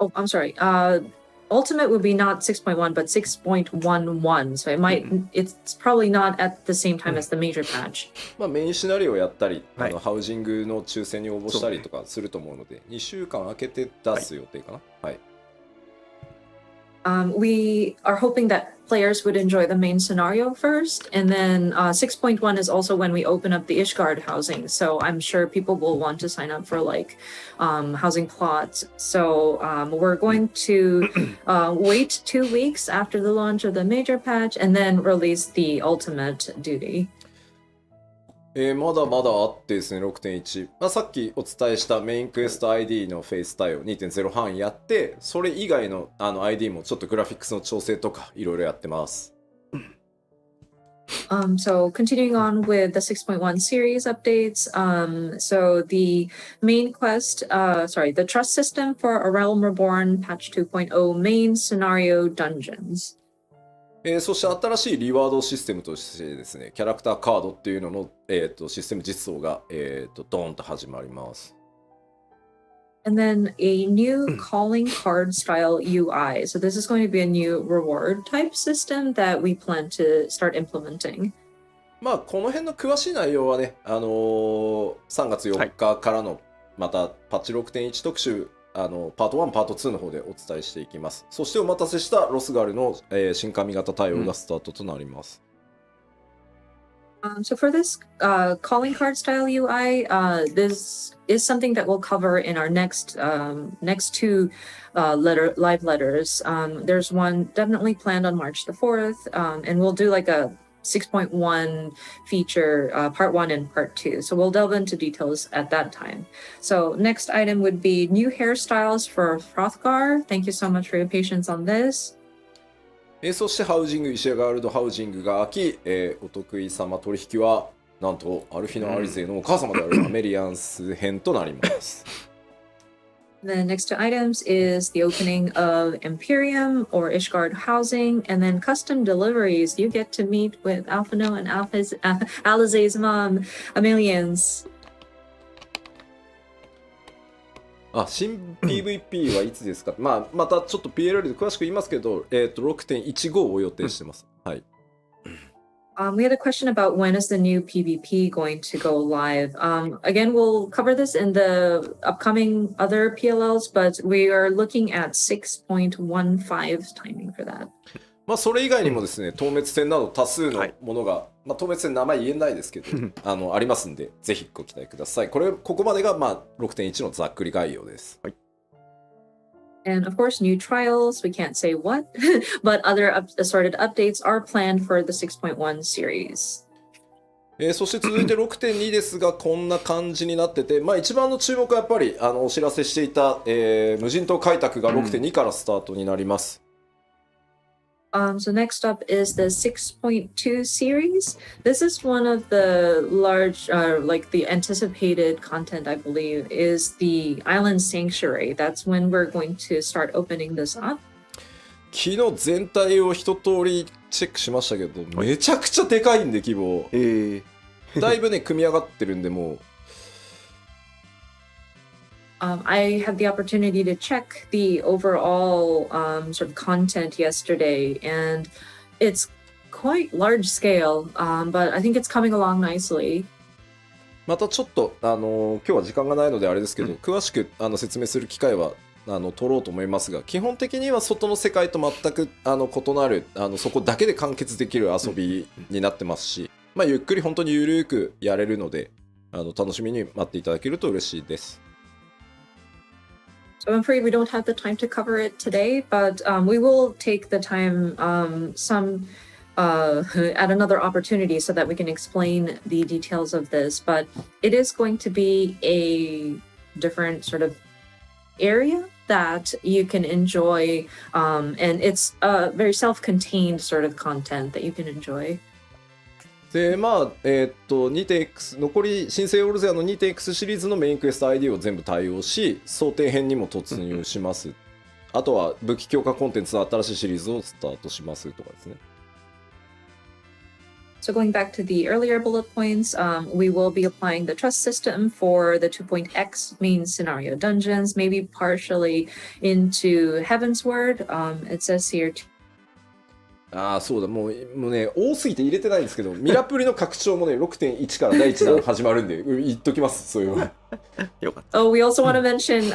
Oh, I'm sorry. Ultimate would be not 6.1 but 6.11, so it's probably not at the same time as the major patch. メインシナリオをやったり、ハウジングの抽選に応募したりとかすると思うので、2週間空けて出す予定かな。はい。We are hoping that players would enjoy the main scenario first, and then 6.1 is also when we open up the Ishgard housing. So I'm sure people will want to sign up for like housing plots. So we're going to wait 2 weeks after the launch of the major patch and then release the ultimate duty. まだまだあってですね、6.1、さっきお伝えしたメインクエスト ID のフェイス対応 2.0 範囲やって、それ以外のID もちょっとグラフィックスの調整とかいろいろやってます。So continuing on with the 6.1 series updates, so the main quest, the trust system for A Realm Reborn patch 2.0 main scenario dungeons. そして新しいリワードシステムとしてですね、キャラクターカードっていうのの、システム実装が、ドーンと始まります。And then a new calling card style UI. So this is going to be a new reward type system that we plan to start implementing. この辺の詳しい内容はね、3月4日からのまたパッチ 6.1 特集パート1、パート2の方でお伝えしていきます。そしてお待たせしたロスガルの、新髪型対応がスタートとなります。So for this calling card style UI, this is something that we'll cover in our next two live letters. There's one definitely planned on March the 4th, and we'll do like a 6.1 feature, part 1 and part 2. So we'll delve into details at that time. So next item would be new hairstyles for Frothgar. Thank you so much for your patience on this. そしてハウジング、石屋ガールドハウジングが開き、お得意様取引はなんとアルフィノ・アリゼのお母様であるアメリアンス編となります。The next two items is the opening of Imperium or Ishgard housing, and then custom deliveries. You get to meet with Alphino and Alizé's mom, Amelians. 新 PVP はいつですか。またちょっと PLL で詳しく言いますけど、6.15 を予定してます。はい。We had a question about when is the new PvP going to go live. Again, we'll cover this in the upcoming other PLLs, but we are looking at 6.15 timing for that. まあそれ以外にもですね、透滅戦など多数のものが、まあ透滅戦名前言えないですけどありますんで、ぜひご期待ください。ここまでがまあ 6.1 のざっくり概要です。はい。And of course, new trials, we can't say what, but other assorted updates are planned for the 6.1 series. そして続いて 6.2 ですが、こんな感じになってて、まあ一番の注目はやっぱりお知らせしていた、無人島開拓が 6.2 からスタートになります。So next up is the 6.2 series. This is one of the large, like the anticipated content, I believe, is the Island Sanctuary. That's when we're going to start opening this up. 昨日全体を一通りチェックしましたけど、めちゃくちゃでかいんで規模。だいぶね、組み上がってるんで、もう。I had the opportunity to check the overall sort of content yesterday, and it's quite large scale, but I think it's coming along nicely. またちょっと、今日は時間がないのであれですけど、詳しく説明する機会は取ろうと思いますが、基本的には外の世界と全く異なるそこだけで完結できる遊びになってますし、まあ、ゆっくり本当にゆるくやれるので楽しみに待っていただけると嬉しいです。So I'm afraid we don't have the time to cover it today, but we will take the time at another opportunity so that we can explain the details of this. But it is going to be a different sort of area that you can enjoy, and it's a very self-contained sort of content that you can enjoy. でまあ2.x 残り新生オルゼアの 2.x シリーズのメインクエスト ID を全部対応し、想定編にも突入します。あとは武器強化コンテンツの新しいシリーズをスタートしますとかですね。So going back to the earlier bullet points, we will be applying the trust system for the 2.x main scenario dungeons, maybe partially into Heavensward. It says here. ああそうだ、もうね多すぎて入れてないんですけど、ミラプリの拡張もね 6.1 から第1弾始まるんで言っときます。そういうのよかった。Oh, we also want to mention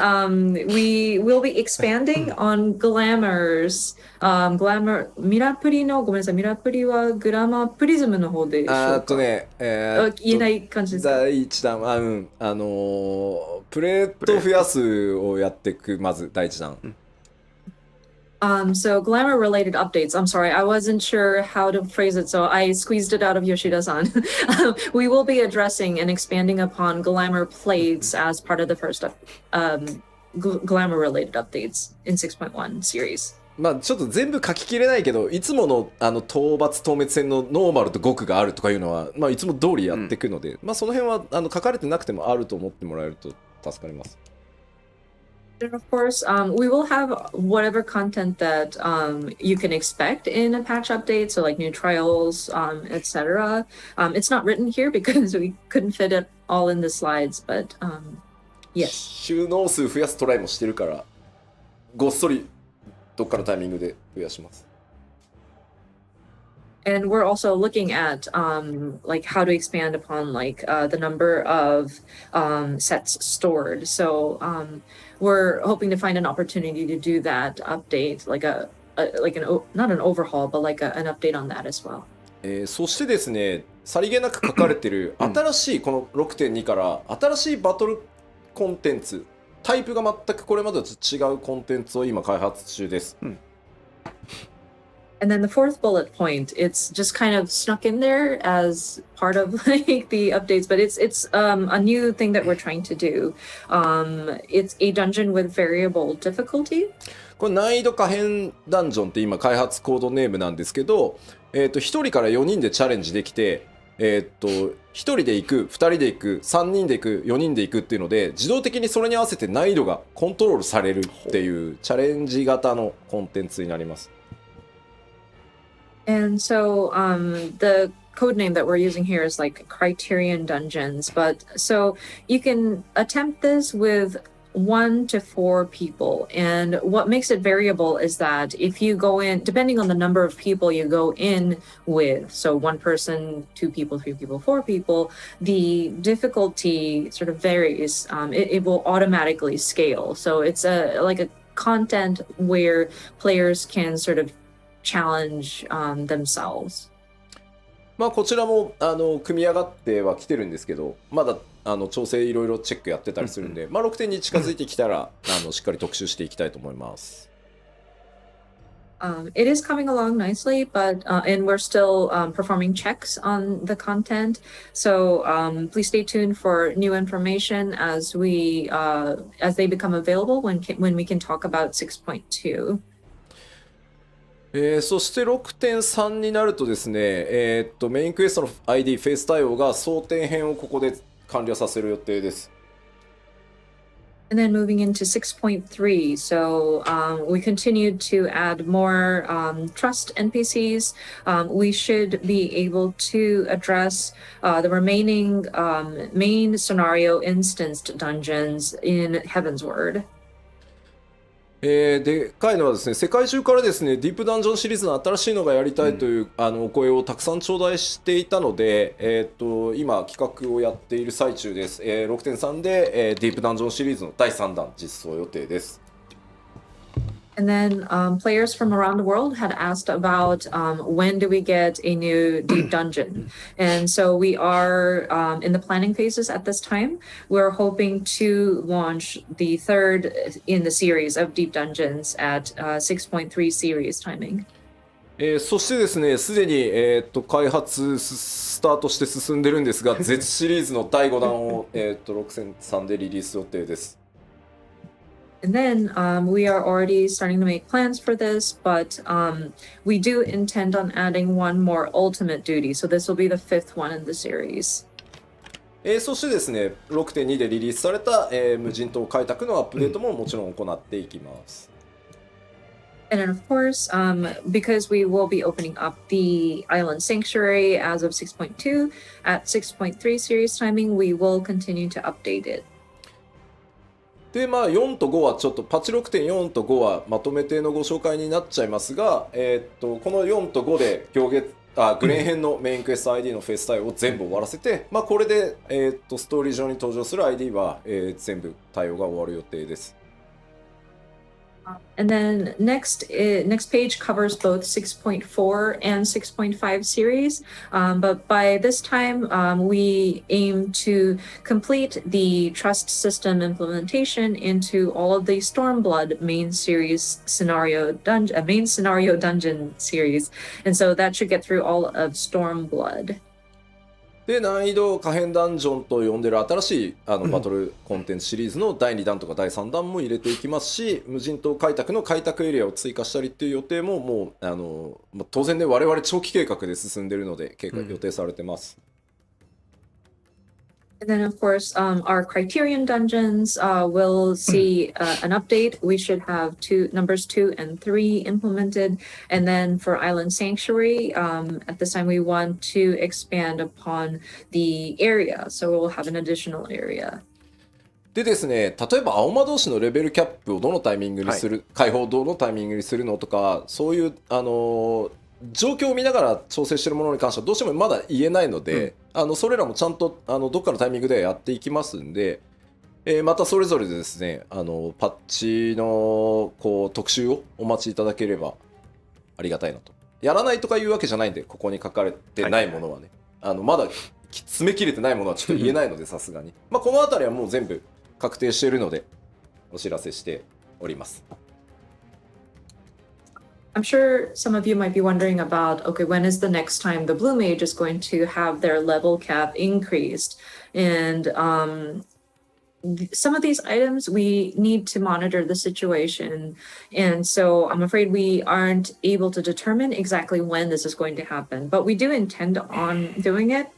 we will be expanding on Glamours. Glamour ミラプリのごめんなさい、ミラプリはグラマープリズムの方でしょうか。ね言えない感じですか。第1弾はプレート増やすをやっていく、まず第1弾。So glamour related updates. I'm sorry, I wasn't sure how to phrase it, so I squeezed it out of Yoshida-san. We will be addressing and expanding upon glamour plates as part of the first glamour related updates in 6.1 series. まあちょっと全部書ききれないけど、いつもの討伐透滅戦のノーマルと極があるとかいうのは、まあいつも通りやっていくので、まあその辺は書かれてなくてもあると思ってもらえると助かります。And of course, we will have whatever content that you can expect in a patch update, so like new trials, etc. It's not written here because we couldn't fit it all in the slides, but yes. 収納数増やすトライもしてるから、ごっそりどっかのタイミングで増やします。And we're also looking at like how to expand upon like the number of sets stored. So we're hoping to find an opportunity to do that update, like not an overhaul, but like an update on that as well. そしてですね、さりげなく書かれてる新しいこの 6.2 から新しいバトルコンテンツ、タイプが全くこれまでと違うコンテンツを今開発中です。And then the fourth bullet point, it's just kind of snuck in there as part of like the updates, but it's a new thing that we're trying to do. It's a dungeon with variable difficulty. これ難易度可変ダンジョンって今開発コードネームなんですけど、1人から4人でチャレンジできて、1人で行く、2人で行く、3人で行く、4人で行くっていうので、自動的にそれに合わせて難易度がコントロールされるっていうチャレンジ型のコンテンツになります。And so the code name that we're using here is like Criterion Dungeons. But so you can attempt this with 1 to 4 people. And what makes it variable is that if you go in, depending on the number of people you go in with, so 1 person, 2 people, 3 people, 4 people, the difficulty sort of varies. It will automatically scale. So it's like a content where players can sort of challenge themselves. まあこちらも組み上がってはきてるんですけど、まだ調整いろいろチェックやってたりするんで、まあ6点に近づいてきたらしっかり特集していきたいと思います。It is coming along nicely, but and we're still performing checks on the content. So please stay tuned for new information as they become available when we can talk about 6.2. そして6.3 になるとですね、メインクエストの ID フェイス対応が争点編をここで完了させる予定です。And then moving into 6.3, so we continued to add more trust NPCs. We should be able to address the remaining main scenario instanced dungeons in Heavensward. でかいのはですね、世界中からですね、ディープダンジョンシリーズの新しいのがやりたいという、お声をたくさん頂戴していたので、今企画をやっている最中です。6.3 で、ディープダンジョンシリーズの第3弾実装予定です。And then players from around the world had asked about when do we get a new deep dungeon. And so we are in the planning phases at this time. We're hoping to launch the 3rd in the series of deep dungeons at 6.3 series timing. そしてですね、すでに、開発スタートして進んでるんですが、Z シリーズの第5弾を、6.3 でリリース予定です。And then we are already starting to make plans for this, but we do intend on adding one more ultimate duty. So this will be the 5th one in the series. そしてですね、6.2 でリリースされた、無人島開拓のアップデートももちろん行っていきます。And then of course, because we will be opening up the Island Sanctuary as of 6.2, at 6.3 series timing, we will continue to update it. でまあ、4と5はちょっとパチ 6.4 と5はまとめてのご紹介になっちゃいますが、この4と5でグレン編のメインクエスト ID のフェイス対応を全部終わらせて、まあ、これで、ストーリー上に登場する ID は、全部対応が終わる予定です。And then next page covers both 6.4 and 6.5 series. But by this time, we aim to complete the trust system implementation into all of the Stormblood main scenario dungeon series. And so that should get through all of Stormblood. で難易度可変ダンジョンと呼んでる新しいバトルコンテンツシリーズの第2弾とか第3弾も入れていきますし、無人島開拓の開拓エリアを追加したりっていう予定ももう当然ね、我々長期計画で進んでるので予定されてます。And then, of course, our Criterion dungeons will see an update. We should have numbers 2 and 3 implemented. And then for Island Sanctuary, at this time, we want to expand upon the area. So we'll have an additional area. でですね、例えば青魔同士のレベルキャップをどのタイミングにする、解放をどのタイミングにするのとか、そういう状況を見ながら調整しているものに関してはどうしてもまだ言えないので、それらもちゃんとどっかのタイミングでやっていきますんで、またそれぞれでですね、パッチの特集をお待ちいただければありがたいなと。やらないとかいうわけじゃないんで、ここに書かれてないものはね、まだ詰め切れてないものはちょっと言えないのでさすがにまあこのあたりはもう全部確定しているのでお知らせしております。I'm sure some of you might be wondering about, okay, when is the next time the Blue Mage is going to have their level cap increased? And some of these items, we need to monitor the situation. And so I'm afraid we aren't able to determine exactly when this is going to happen, but we do intend on doing it.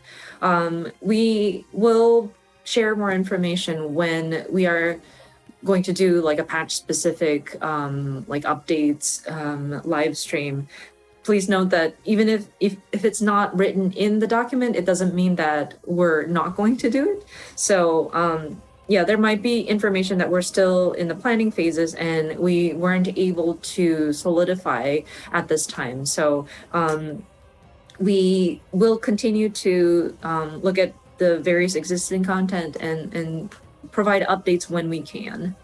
We will share more information when we are going to do like a patch specific like updates live stream. Please note that even if it's not written in the document, it doesn't mean that we're not going to do it. So yeah, there might be information that we're still in the planning phases and we weren't able to solidify at this time. So we will continue to look at the various existing content and provide updates when we can.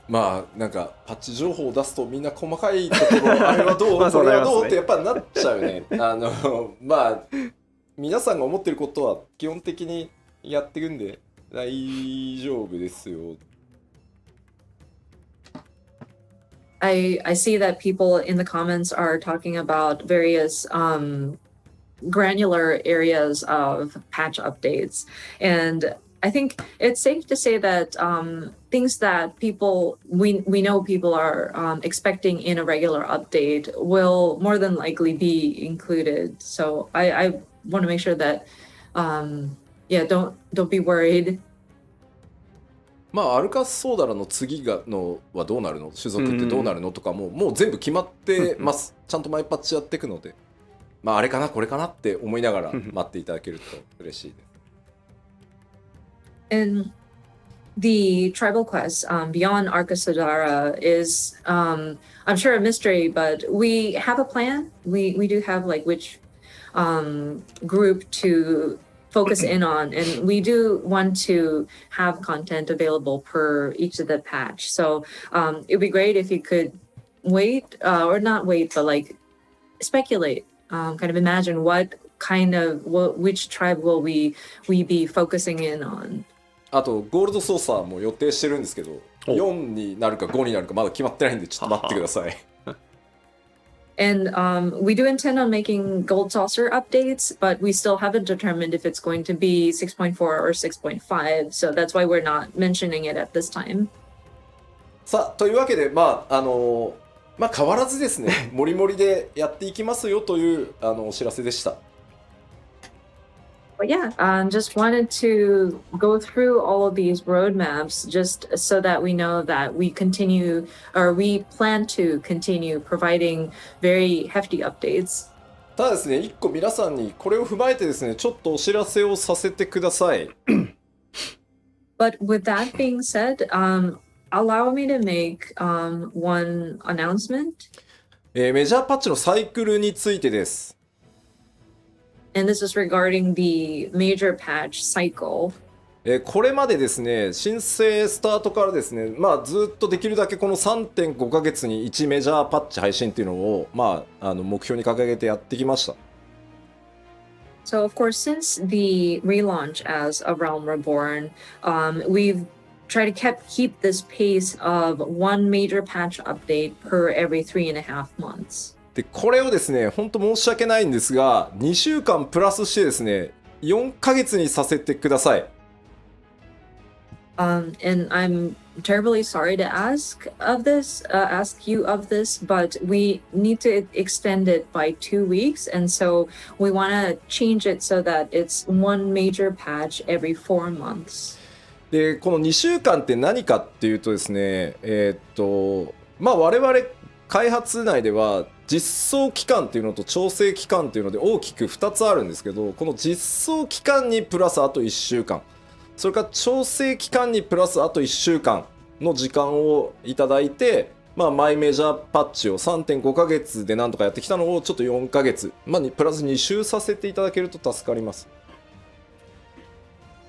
まあなんかパッチ情報を出すとみんな細かいところあれはどうこれはどうってやっぱなっちゃうね。まあ皆さんが思ってることは基本的にやっていくんで大丈夫ですよ。I see that people in the comments are talking about various granular areas of patch updates. And I think it's safe to say that things that we know people are expecting in a regular update will more than likely be included. So I want to make sure that, don't be worried. まあアルカスソーダラの次のはどうなるの種族ってどうなるのとかもう全部決まってます。ちゃんと毎パッチやっていくので、まああれかなこれかなって思いながら待っていただけると嬉しいです。And the tribal quest beyond Arkasodara is, I'm sure, a mystery, but we have a plan. We do have like which group to focus in on, and we do want to have content available per each of the patch. So it'd be great if you could wait, or not wait, but like speculate, kind of imagine which tribe will we be focusing in on. あとゴールドソーサーも予定してるんですけど、4になるか5になるかまだ決まってないんでちょっと待ってください。And we do intend on making Gold Saucer updates, but we still haven't determined if it's going to be 6.4 or 6.5. So that's why we're not mentioning it at this time. さあというわけでまあ変わらずですね、もりもりでやっていきますよというお知らせでした。But yeah, just wanted to go through all of these roadmaps just so that we know that we plan to continue providing very hefty updates. ただですね、一個皆さんにこれを踏まえてですね、ちょっとお知らせをさせてください。But with that being said, allow me to make one announcement. メジャーパッチのサイクルについてです。And this is regarding the major patch cycle. これまでですね、申請スタートからですね、ずっとできるだけこの 3.5 ヶ月に1メジャーパッチ配信っていうのを、目標に掲げてやってきました。So of course, since the relaunch as A Realm Reborn, we've tried to keep this pace of one major patch update per every 3.5 months. でこれをですね、本当申し訳ないんですが、2週間プラスしてですね、4ヶ月にさせてください。And I'm terribly sorry to ask you of this, but we need to extend it by 2 weeks, and so we want to change it so that it's one major patch every 4 months. でこの2週間って何かっていうとですね、我々開発内では実装期間っていうのと調整期間っていうので大きく2つあるんですけど、この実装期間にプラスあと1週間、それから調整期間にプラスあと1週間の時間をいただいて、マイメジャーパッチを 3.5 ヶ月でなんとかやってきたのをちょっと4ヶ月、プラス2週させていただけると助かります。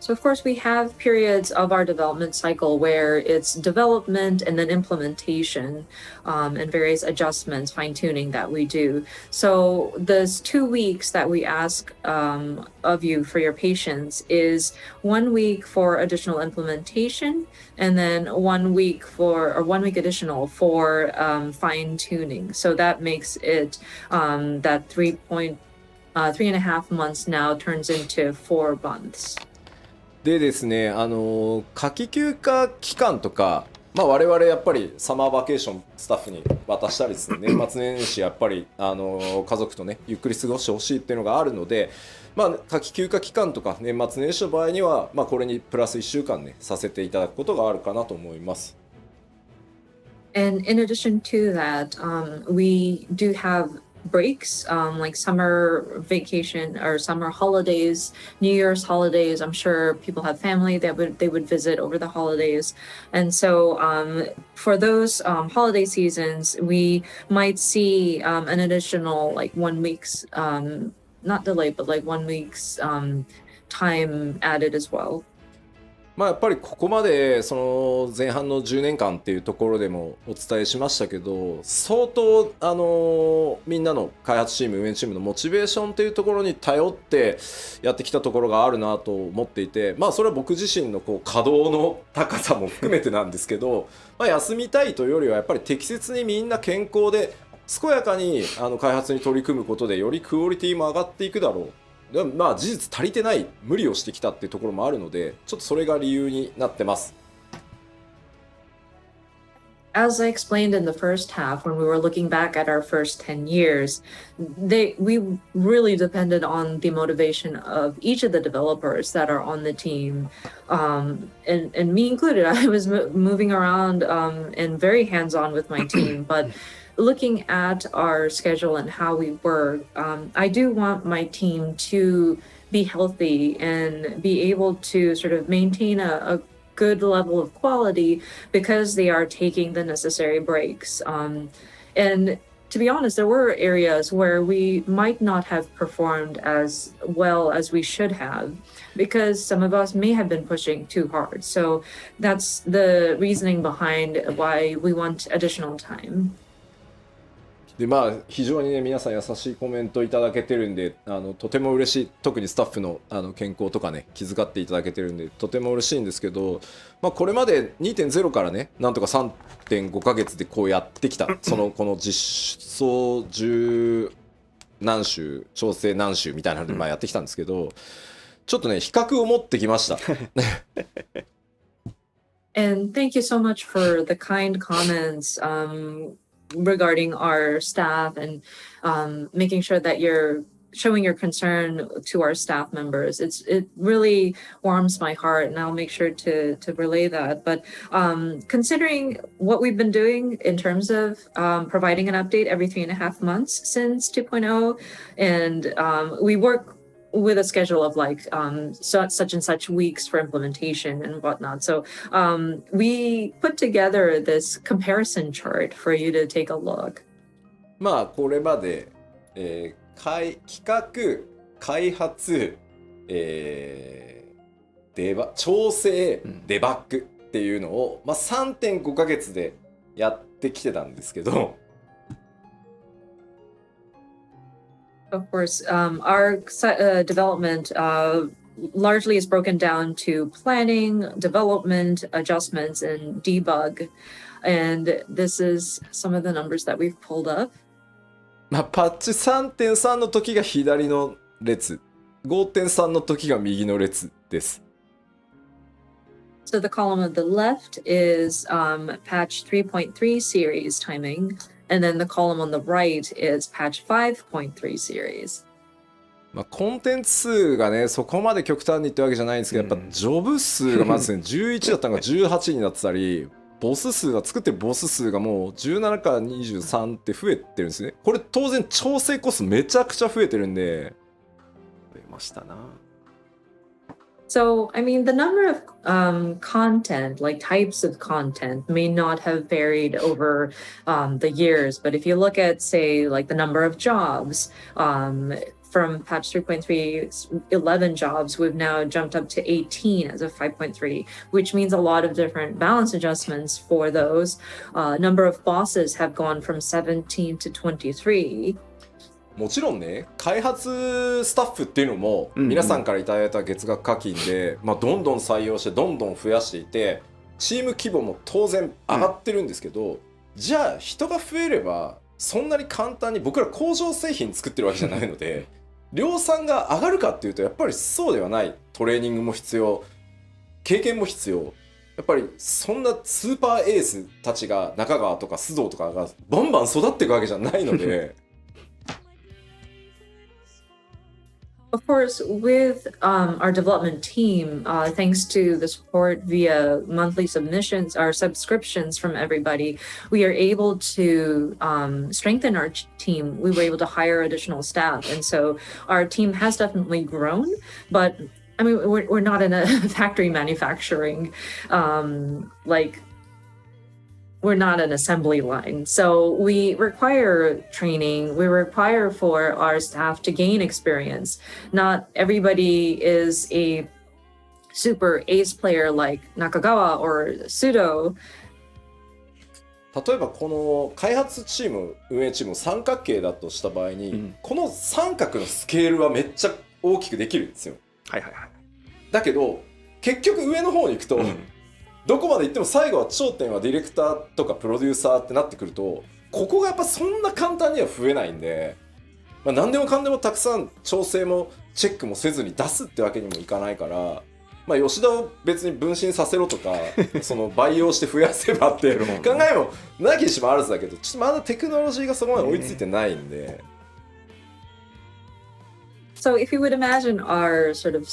So of course we have periods of our development cycle where it's development and then implementation, and various adjustments, fine-tuning that we do. So those 2 weeks that we ask of you for your patience is 1 week for additional implementation, and then 1 week additional for fine-tuning. So that makes it that 3.5 months now turns into 4 months. でですね、夏季休暇期間とか、我々やっぱりサマーバケーションスタッフに渡したりですね、年末年始やっぱり家族とねゆっくり過ごしてほしいっていうのがあるので、夏季休暇期間とか年末年始の場合には、これにプラス1週間ねさせていただくことがあるかなと思います。And in addition to that, we do have breaks, like summer vacation or summer holidays, New Year's holidays. I'm sure people have family that they would visit over the holidays, and so for those holiday seasons, we might see an additional like 1 week's not delay, but like 1 week's time added as well. まあやっぱりここまでその前半の10年間っていうところでもお伝えしましたけど、相当みんなの開発チーム運営チームのモチベーションっていうところに頼ってやってきたところがあるなと思っていて、まあそれは僕自身のこう稼働の高さも含めてなんですけど、まあ休みたいというよりはやっぱり適切にみんな健康で健やかに開発に取り組むことでよりクオリティも上がっていくだろう。でもまあ事実足りてない無理をしてきたっていうところもあるので、ちょっとそれが理由になってます。As I explained in the first half, when we were looking back at our first 10 years, we really depended on the motivation of each of the developers that are on the team, and me included. I was moving around and very hands-on with my team, but looking at our schedule and how we work, I do want my team to be healthy and be able to sort of maintain a good level of quality because they are taking the necessary breaks. And to be honest, there were areas where we might not have performed as well as we should have because some of us may have been pushing too hard. So that's the reasoning behind why we want additional time. でまあ非常にね皆さん優しいコメントいただけてるんでとても嬉しい。特にスタッフの健康とかね気遣っていただけてるんでとても嬉しいんですけど、まあ、これまで 2.0 からねなんとか 3.5 ヶ月でこうやってきたこの実装10何週調整何週みたいなのでまあやってきたんですけど、ちょっとね比較を持ってきました。And thank you so much for the kind comments regarding our staff and making sure that you're showing your concern to our staff members. It really warms my heart, and I'll make sure to relay that. But considering what we've been doing in terms of providing an update every 3.5 months since 2.0, and we work with a schedule of like such and such weeks for implementation and whatnot. So we put together this comparison chart for you to take a look. まあこれまで、企画、開発、調整、デバッグっていうのを、まあ、3.5 ヶ月でやってきてたんですけど、Of course, our development largely is broken down to planning, development, adjustments, and debug. And this is some of the numbers that we've pulled up. まあ、パッチ 3.3 の時が左の列、5.3 の時が右の列です。So the column on the left is patch 3.3 series timing. And then the column on the right is patch 5.3 series. まあ、コンテンツ数がねそこまで極端にってわけじゃないんですけど、やっぱジョブ数がまずね11だったのが18になってたり、ボス数が作ってるボス数がもう17から23って増えてるんですね。これ当然調整コストめちゃくちゃ増えてるんで。増えましたな。So, I mean, the number of content, like types of content, may not have varied over the years. But if you look at, say, like the number of jobs, from patch 3.3, 11 jobs, we've now jumped up to 18 as of 5.3, which means a lot of different balance adjustments for those. Number of bosses have gone from 17 to 23. もちろんね開発スタッフっていうのも皆さんからいただいた月額課金で、まあ、どんどん採用してどんどん増やしていてチーム規模も当然上がってるんですけど、じゃあ人が増えればそんなに簡単に僕ら工場製品作ってるわけじゃないので量産が上がるかっていうとやっぱりそうではない。トレーニングも必要、経験も必要。やっぱりそんなスーパーエースたちが中川とか須藤とかがバンバン育っていくわけじゃないので Of course, with our development team, thanks to the support via monthly submissions or subscriptions from everybody, we are able to strengthen our team. We were able to hire additional staff. And so our team has definitely grown, but I mean, we're not in a factory manufacturing, we're not an assembly line. So we require training. We require for our staff to gain experience. Not everybody is a super ace player like Nakagawa or Sudo. 例えばこの開発チーム運営チーム三角形だとした場合に、この三角のスケールはめっちゃ大きくできるんですよ。はいはいはい。だけど結局上の方に行くと、どこまで行っても最後は頂点はディレクターとかプロデューサーってなってくると、ここがやっぱそんな簡単には増えないんで、何でもかんでもたくさん調整もチェックもせずに出すってわけにもいかないから、吉田を別に分身させろとかその培養して増やせばって考えもなきにしもあらずだけど、ちょっとまだテクノロジーがそこまで追いついてないんで。So if you would imagine our sort of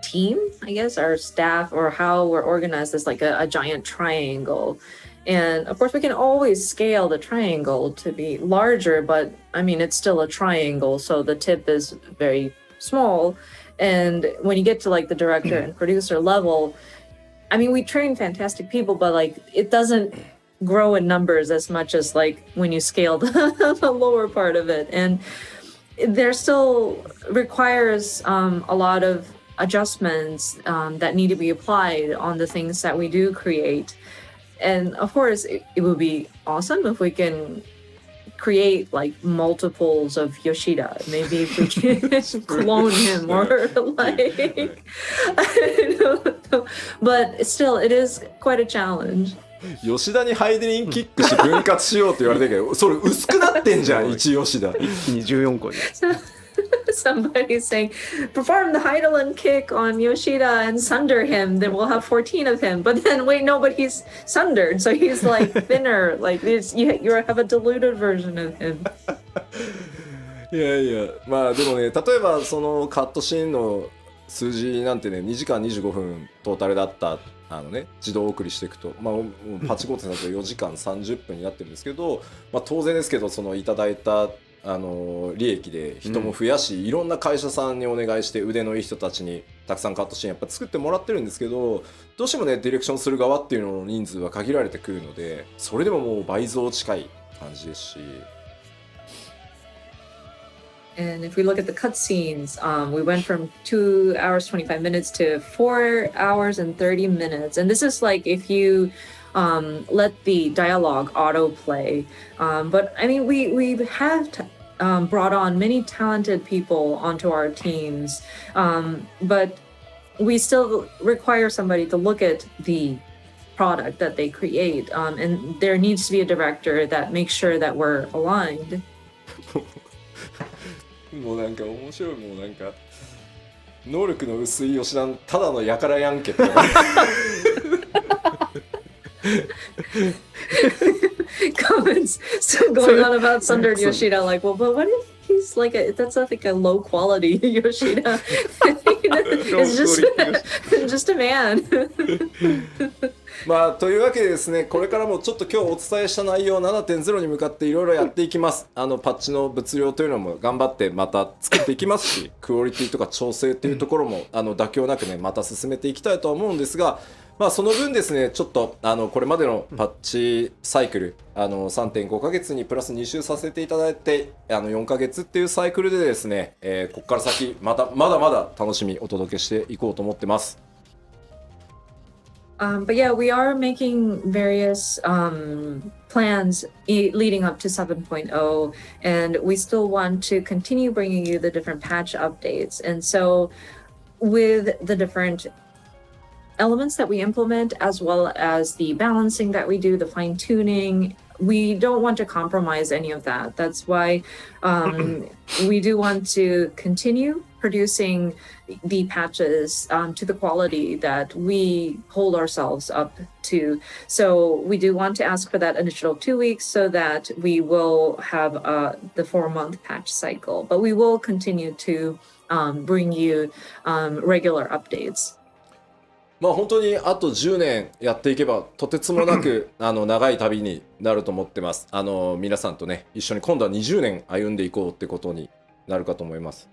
team, I guess, our staff, or how we're organized as like a giant triangle. And of course, we can always scale the triangle to be larger, but I mean, it's still a triangle, so the tip is very small. And when you get to like the director and producer level, I mean, we train fantastic people, but like it doesn't grow in numbers as much as like when you scale the lower part of it. And there still requires a lot of adjustments that need to be applied on the things that we do create. And of course, it would be awesome if we can create like multiples of Yoshida. Maybe if we can clone him or like, I don't know. But still, it is quite a challenge. 吉田にハイデリンキックして分割しようって言われてるけど、それ薄くなってんじゃん、1吉田。24個に。Somebody's saying, perform the Heidelin kick on Yoshida and sunder him, then we'll have 14 of him. But then, wait, no, but he's sundered, so he's like thinner. Like you have a diluted version of him. いやいや、でもね、例えばそのカットシーンの数字なんてね、2時間25分トータルだった自動送りしていくと、パチコーツになると4時間30分になってるんですけど、当然ですけど、そのいただいた利益で人も増やし、いろんな会社さんにお願いして腕のいい人たちにたくさんカットシーンやっぱ作ってもらってるんですけど、どうしてもねディレクションする側っていうのの人数は限られてくるので、それでももう倍増近い感じですし。And if we look at the cutscenes, we went from 2 hours 25 minutes to 4 hours and 30 minutes. And this is like if you let the dialogue autoplay. But I mean, we have brought on many talented people onto our teams, but we still require somebody to look at the product that they create. And there needs to be a director that makes sure that we're aligned. もうなんか面白い、もうなんか能力の薄い吉田のただのやからやんけって。Comments still going on about sundered Yoshida, like, well, but what if he's like that's like a low quality Yoshida? It's just a man. というわけでですね、これからもちょっと今日お伝えした内容 7.0 に向かっていろいろやっていきます。パッチの物量というのも頑張ってまた作っていきますし、クオリティとか調整というところも妥協なくねまた進めていきたいとは思うんですが、その分ですね、ちょっとこれまでのパッチサイクル3.5 ヶ月にプラス2週させていただいて4ヶ月っていうサイクルでですね、ここから先まだまだ楽しみお届けしていこうと思ってます。But yeah, we are making various plans leading up to 7.0, and we still want to continue bringing you the different patch updates. And so with the different elements that we implement, as well as the balancing that we do, the fine tuning, we don't want to compromise any of that. That's why we do want to continue producing the patches to the quality that we hold ourselves up to. So we do want to ask for that additional 2 weeks so that we will have the 4-month patch cycle. But we will continue to bring you regular updates. まあ本当にあと10年やっていけばとてつもなく長い旅になると思ってます。皆さんとね一緒に今度は20年歩んでいこうってことになるかと思います。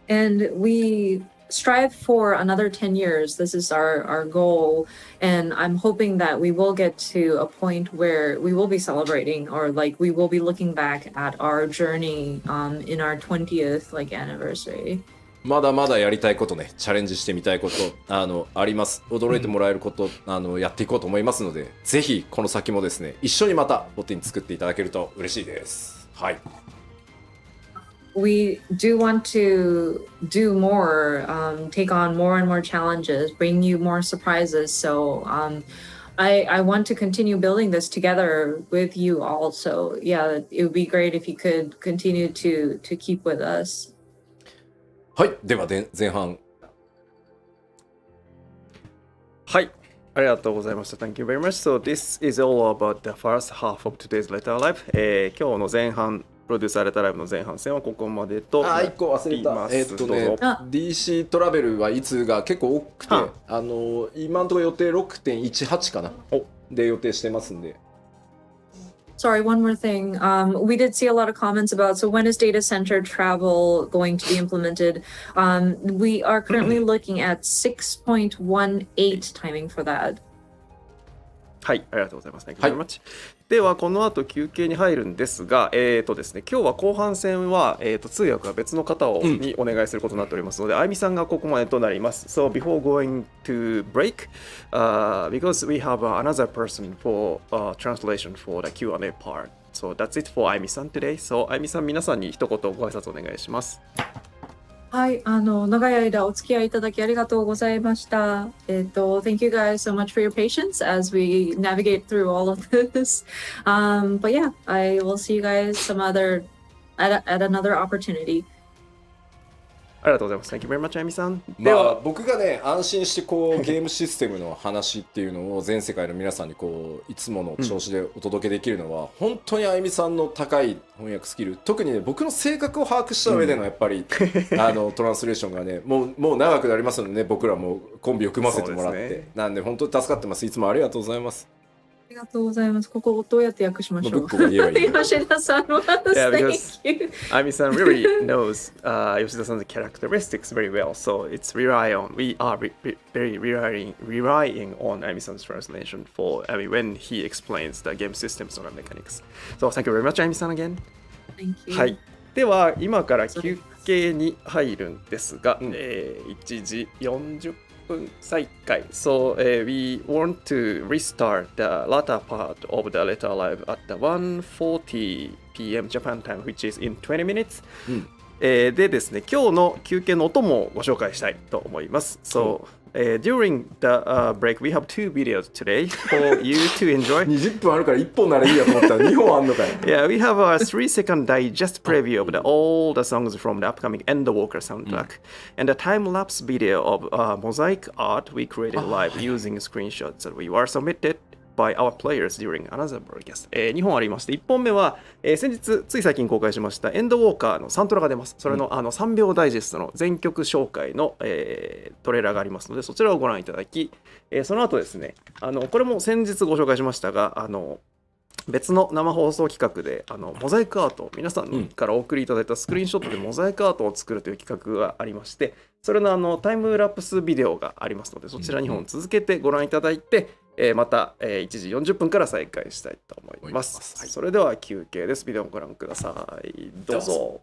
And we strive for another 10 years. This is our goal. And I'm hoping that we will get to a point where we will be celebrating or like we will be looking back at our journey in our 20th anniversary. まだまだやりたいことね、チャレンジしてみたいことあります。驚いてもらえることやっていこうと思いますので、ぜひこの先もですね、一緒にまた14作っていただけると嬉しいです。はい。We do want to do more, take on more and more challenges, bring you more surprises. So I want to continue building this together with you all. So yeah, it would be great if you could continue to keep with us. はい、では前半。はい、ありがとうございました。Thank you very much. So this is all about the first half of today's letter live. 今日の前半、プロデューサーレターライブの前半戦はここまでとなります。1個忘れた。DC トラベルはいつが結構多くて、今のところ予定 6.18 かなで予定してますんで。Sorry, one more thing. We did see a lot of comments about, so when is data center travel going to be implemented? We are currently looking at 6.18 timing for that. はい、ありがとうございます。Thank you very much. ではこの後休憩に入るんですが、ですね、今日は後半戦は、通訳は別の方にお願いすることになっておりますので、あゆみさんがここまでとなります。So before going to break, because we have another person for translation for the Q&A part. So that's it for あゆみさん today. So あゆみさん、皆さんに一言ご挨拶お願いします。はい、長い間お付き合いいただきありがとうございました。Thank you guys so much for your patience as we navigate through all of this. But yeah, I will see you guys at another opportunity. ありがとうございます。Thank you very much, あゆみさん。まあ僕がね安心してこうゲームシステムの話っていうのを全世界の皆さんにこういつもの調子でお届けできるのは、本当にあゆみさんの高い翻訳スキル、特にね僕の性格を把握した上でのやっぱり、トランスレーションがねもう長くなりますのでね、僕らもコンビを組ませてもらって、なんで本当に助かってます。いつもありがとうございます。ありがとうございます。ここどうやって訳しましょう。吉田さんはAmi-san really knows Yoshida-san's characteristics very well, so it's we are very relying on Ami-san's translation for when he explains the game systems or mechanics. So thank you very much, Ami-san again. Thank you. はい。では今から休憩に入るんですが、1時40分再開。So we want to restart the latter part of the letter live at the 1:40 p.m. Japan time, which is in 20 minutes. でですね、今日の休憩の音もご紹介したいと思います。So during the break, we have 2 videos today for you to enjoy. 20分あるから1本ならいいやと思ったら2本あんのかよ。Yeah, we have a 3-second digest preview of all the songs from the upcoming Endwalker soundtrack, and a time-lapse video of mosaic art we created live using screenshots that we were submitted by our players during another broadcast. 2本ありまして、1本目は、先日つい最近公開しましたエンドウォーカーのサントラが出ます。それの、3秒ダイジェストの全曲紹介の、トレーラーがありますので、そちらをご覧いただき、その後ですね、これも先日ご紹介しましたが、別の生放送企画でモザイクアート、皆さんからお送りいただいたスクリーンショットでモザイクアートを作るという企画がありまして、それのタイムラプスビデオがありますので、そちら2本続けてご覧いただいて、また、1時40分から再開したいと思います。はい、それでは休憩です。ビデオをご覧ください。どうぞ。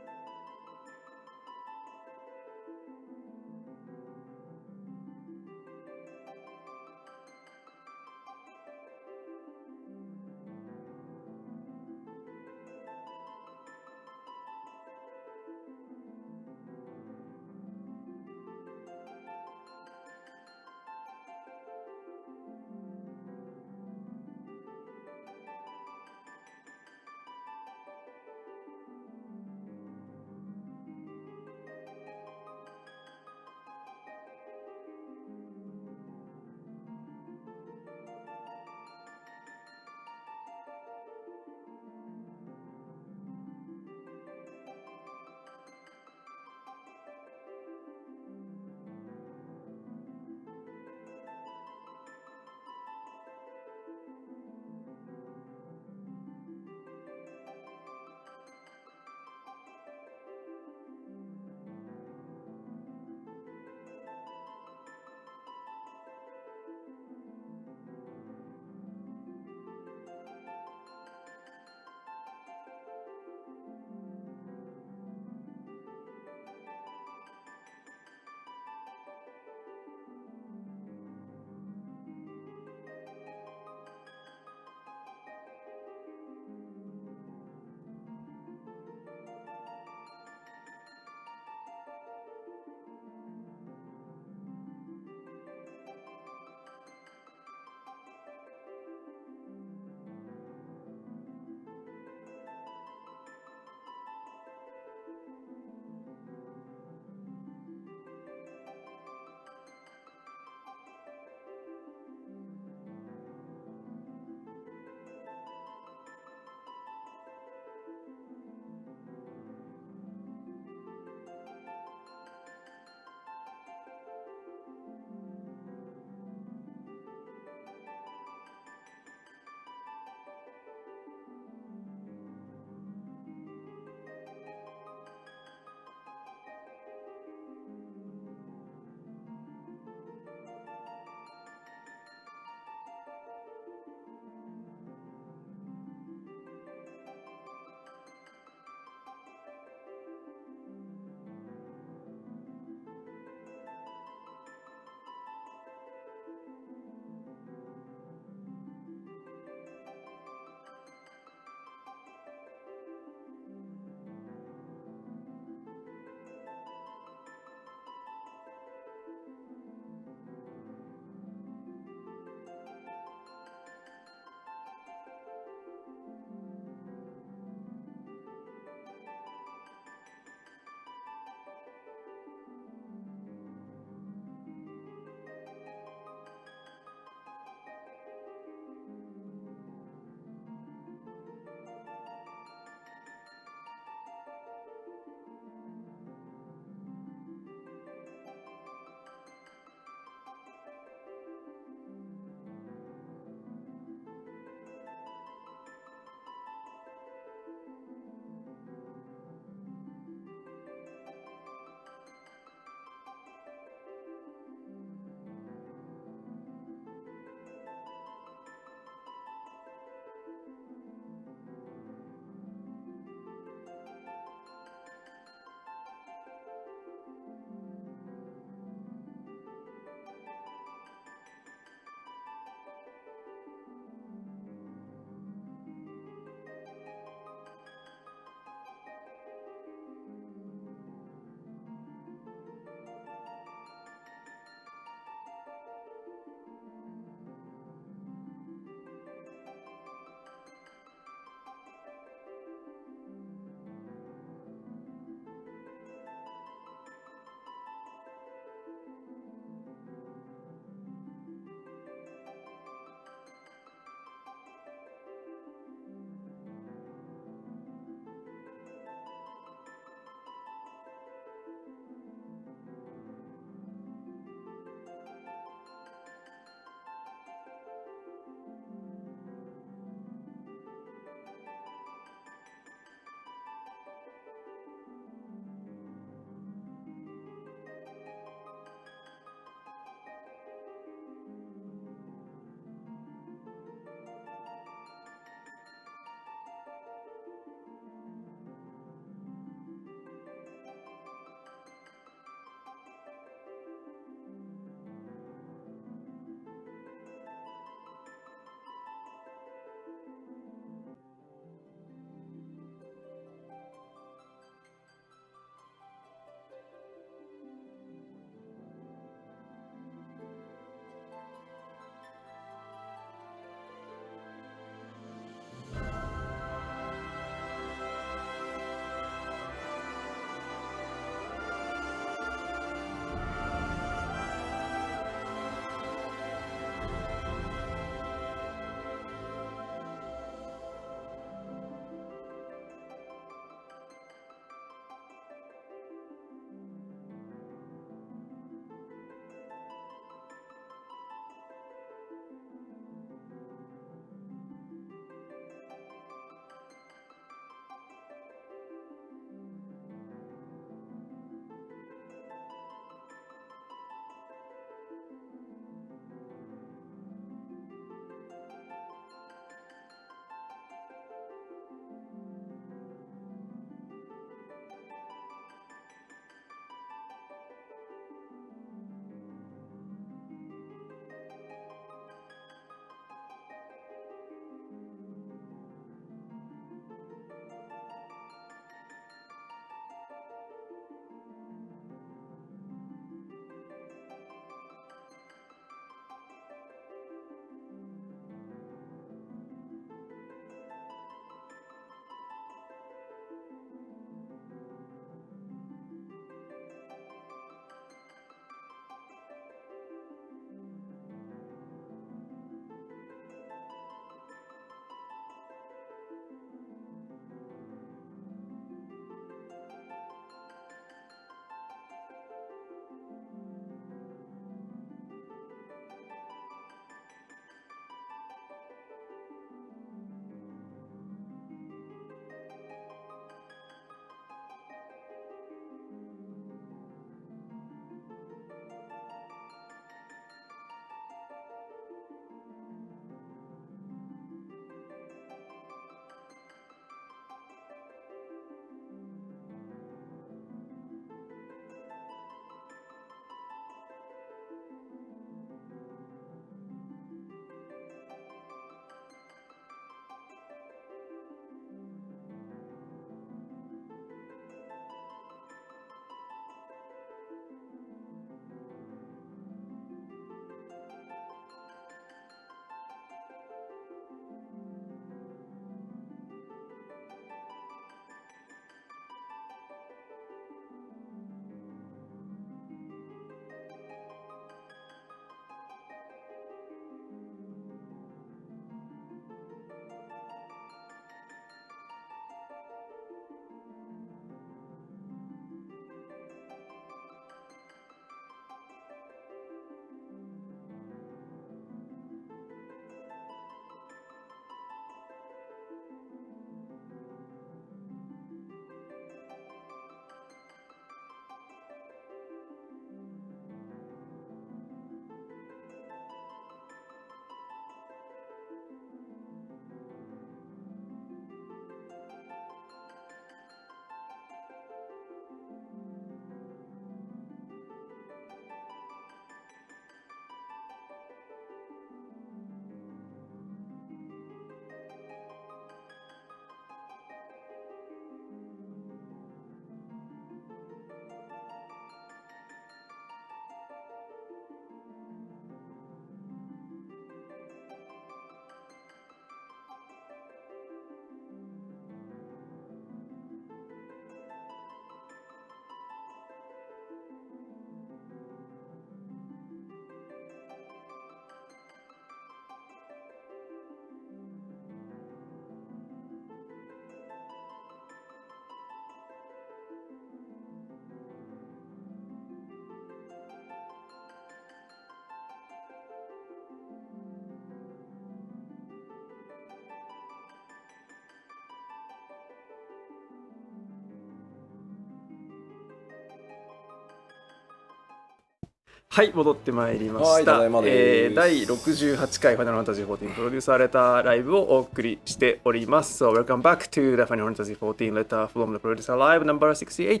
はい、戻ってまいりました。はい、ただいまです。第68回 Final Fantasy XIV プロデュースされたライブをお送りしております。So, welcome back to the Final Fantasy XIV Letter from the Producer Live No.68。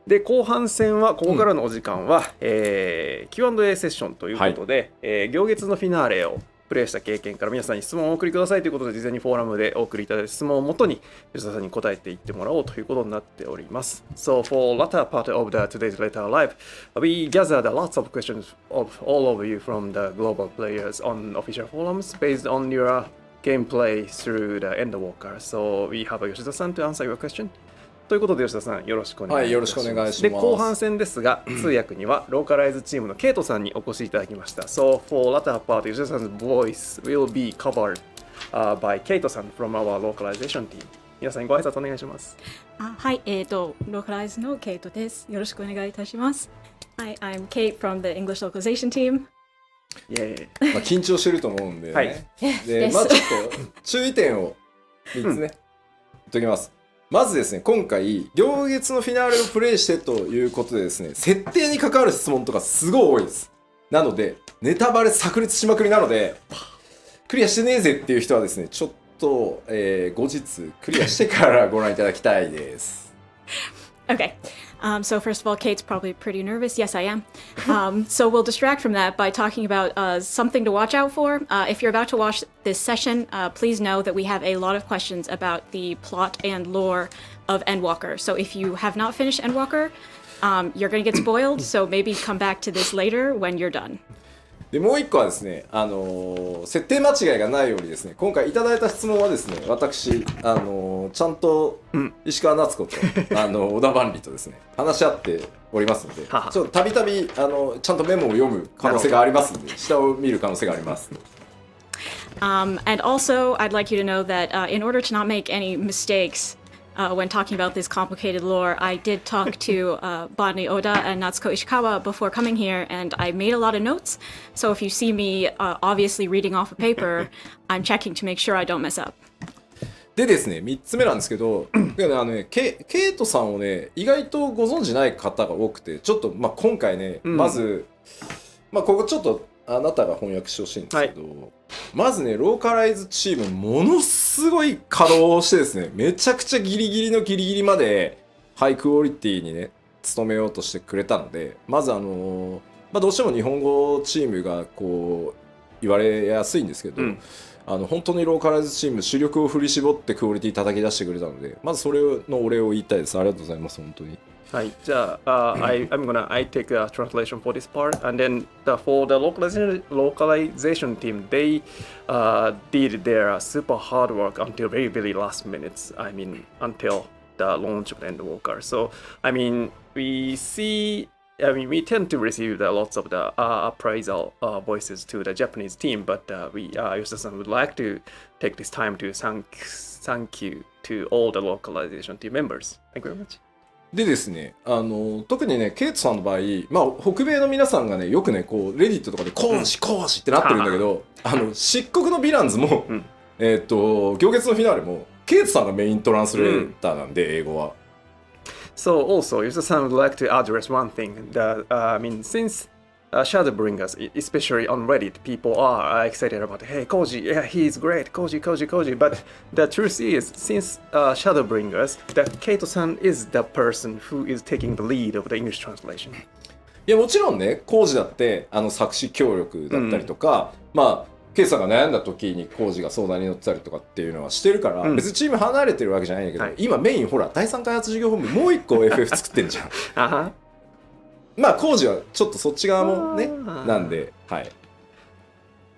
で、後半戦は、ここからのお時間は、Q&A セッションということで、行月のフィナーレをプレイした経験から皆さんに質問をお送りくださいということで、事前にフォーラムでお送りいただいた質問をもとに吉田さんに答えていってもらおうということになっております。So for latter part of the today's letter live, we gathered lots of questions of all of you from the global players on official forums based on your gameplay through the Endwalker. So we have Yoshida-san to answer your question.ということで吉田さんよろしくお願いします。はい、よろしくお願いします。で後半戦ですが通訳にはローカライズチームのケイトさんにお越しいただきました。So for latter part, 吉田さん 's voice will be covered、by ケイトさん from our localization team。皆さんにご挨拶お願いします。はい、ローカライズのケイトです。よろしくお願いいたします。Hi, I'm Kate from the English localization team。まあ緊張してると思うんでね。はい、で、まあちょっと注意点を3つね、言っときます。まずですね、今回行月のフィナーレをプレイしてということでですね、設定に関わる質問とかすごい多いです。なのでネタバレ炸裂しまくりなので、クリアしてねえぜっていう人はですね、ちょっと、後日クリアしてからご覧いただきたいです。Okay. So first of all, Kate's probably pretty nervous. Yes, I am. So we'll distract from that by talking about something to watch out for. If you're about to watch this session, please know that we have a lot of questions about the plot and lore of Endwalker. So if you have not finished Endwalker, you're going to get spoiled. So maybe come back to this later when you're done. でもう一個はですね、設定間違いがないようにですね、今回いただいた質問はですね、私、ちゃんと石川夏子と、小田万里とですね、話し合っておりますので、ちょっとたびたびちゃんとメモを読む可能性がありますので、下を見る可能性があります。And also, I'd like you to know that in order to not make any mistakes,when talking about this complicated lore, I did talk to Bonnie Oda and Natsuko Ishikawa before coming here, and I made a lot of notes. So if you see me obviously reading off a paper, I'm checking to make sure I don't mess up. でですね、3つ目なんですけど、ケイトさんをね、意外とご存じない方が多くて、ちょっと、まあ、今回ね、まず、まあ、ここちょっとあなたが翻訳してほしいんですけど、はい、まずね、ローカライズチームものすごい稼働してですね、めちゃくちゃギリギリのギリギリまでハイクオリティにね努めようとしてくれたので、まずまあ、どうしても日本語チームがこう言われやすいんですけど、本当にローカライズチーム主力を振り絞ってクオリティ叩き出してくれたので、まずそれのお礼を言いたいです。ありがとうございます、本当に。はい、じゃあ、I take a translation for this part, and then for the localization team, they did their super hard work until very, very last minutes. I mean, until the launch of the Endwalker. So, I mean, we tend to receive lots of the appraisal voices to the Japanese team, but Yoshida-san would like to take this time to thank you to all the localization team members. Thank you very much.でですね、特にね、ケイトさんの場合、まあ、北米の皆さんがね、よくね、こう、レディットとかで、講師ってなってるんだけど、漆黒のヴィランズも、行月のフィナーレも、ケイトさんがメイントランスレーターなんで、英語は。So also, Yusa-san would like to address one thing that, since Shadowbringers, especially on Reddit, people are excited about, hey, Koji, yeah, he's great, Koji. But the truth is, since Shadowbringers, that Kaito-san is the person who is taking the lead of the English translation. いや、もちろんね、Kojiだって、作詞協力だったりとか、まあ、ケイトさんが悩んだ時にKojiが相談に乗ってたりとかっていうのはしてるから、別にチーム離れてるわけじゃないんだけど、今メインほら、第三開発事業本部もう一個 FF 作ってんじゃん。まあ、工事はちょっとそっち側もね、なんで、はい。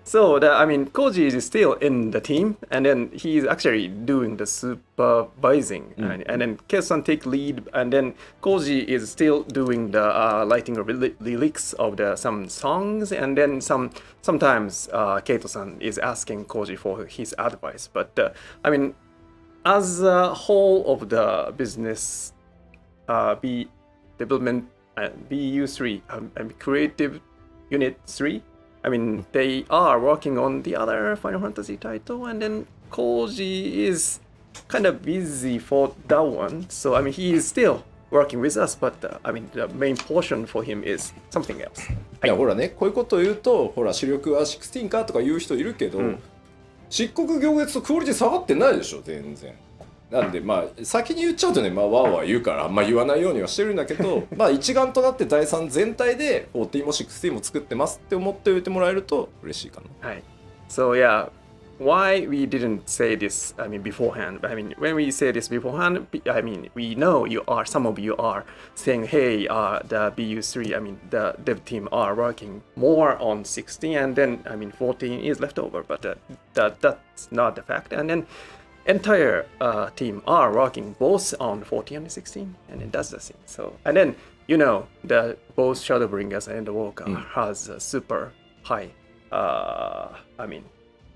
So, Koji is still in the team, and then he is actually doing the supervising, and then Kesan take lead, and then Koji is still doing the writing of lyrics of some songs, and then sometimes Keito-san is asking Koji for his advice. But as a whole of the business, development. BU3, Creative Unit 3. They are working on the other Final Fantasy title, and then Koji is kind of busy for that one. So, he is still working with us, but I mean, the main portion for him is something else. いやほらね、こういうことを言うとほら主力は16かとか言う人いるけど、漆黒行月とクオリティ下がってないでしょ全然。なんでまあ先に言っちゃうとね、まあワーワー言うからあんま言わないようにはしてるんだけどまあ一丸となって第3全体で14も16も作ってますって思っておいてもらえると嬉しいかな。はい。So yeah, why we didn't say this, I mean, beforehand. I mean, when we say this beforehand, I mean, we know you are, some of you are saying, hey, the BU3, I mean, the dev team are working more on 16, and then, I mean, 14 is left over, but that's not the fact. And then entire team are working both on 14 and 16, and then that's the thing. So, and then, you know, the both Shadowbringers and the Walker has a super high, I mean,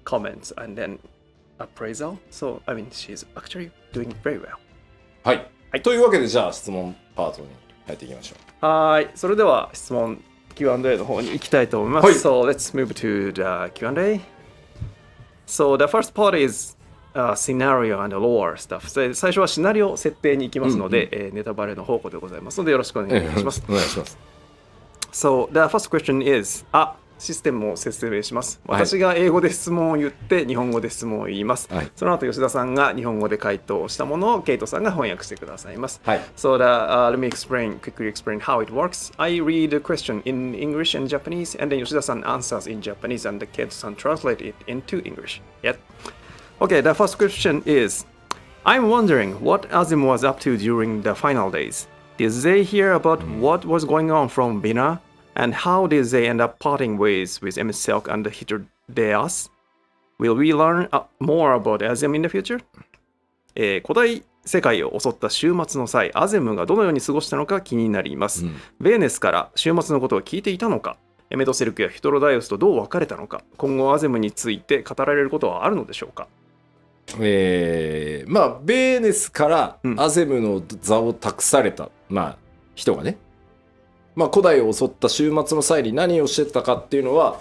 comments and then appraisal. So, I mean, she's actually doing very well. はい。というわけでじゃあ質問パートに入っていきましょう。はい。それでは質問 Q&A の方に行きたいと思います。So, let's move to the Q&A. So, the first part is scenario and lore stuff. 最初はシナリオ設定に行きますので、ネタバレの方向でございますのでよろしくお願いいたします。お願いします。So, the first question is, システムを説明します。私が英語で質問を言って日本語で質問を言います。その後吉田さんが日本語で回答したものをケイトさんが翻訳してくださいます。So let me quickly explain how it works. I read the question in English and Japanese, and then 吉田さん answers in Japanese, and Keito san translate it into English. Yep. Okay, the first question is, I'm wondering what Azim was up to during the final days. Did they hear about what was going on from Bina?And how did they end up parting ways with M. Silk and Hitodeas? Will we learn more about Azem in the future? 古代世界を襲った終末の際、アゼムがどのように過ごしたのか気になります。ベーネスから終末のことを聞いていたのか、エメトセルクやヒトロダイオスとどう別れたのか、今後アゼムについて語られることはあるのでしょうか？まあベーネスからアゼムの座を託された、人がね、古代を襲った終末の際に何をしてたかっていうのは、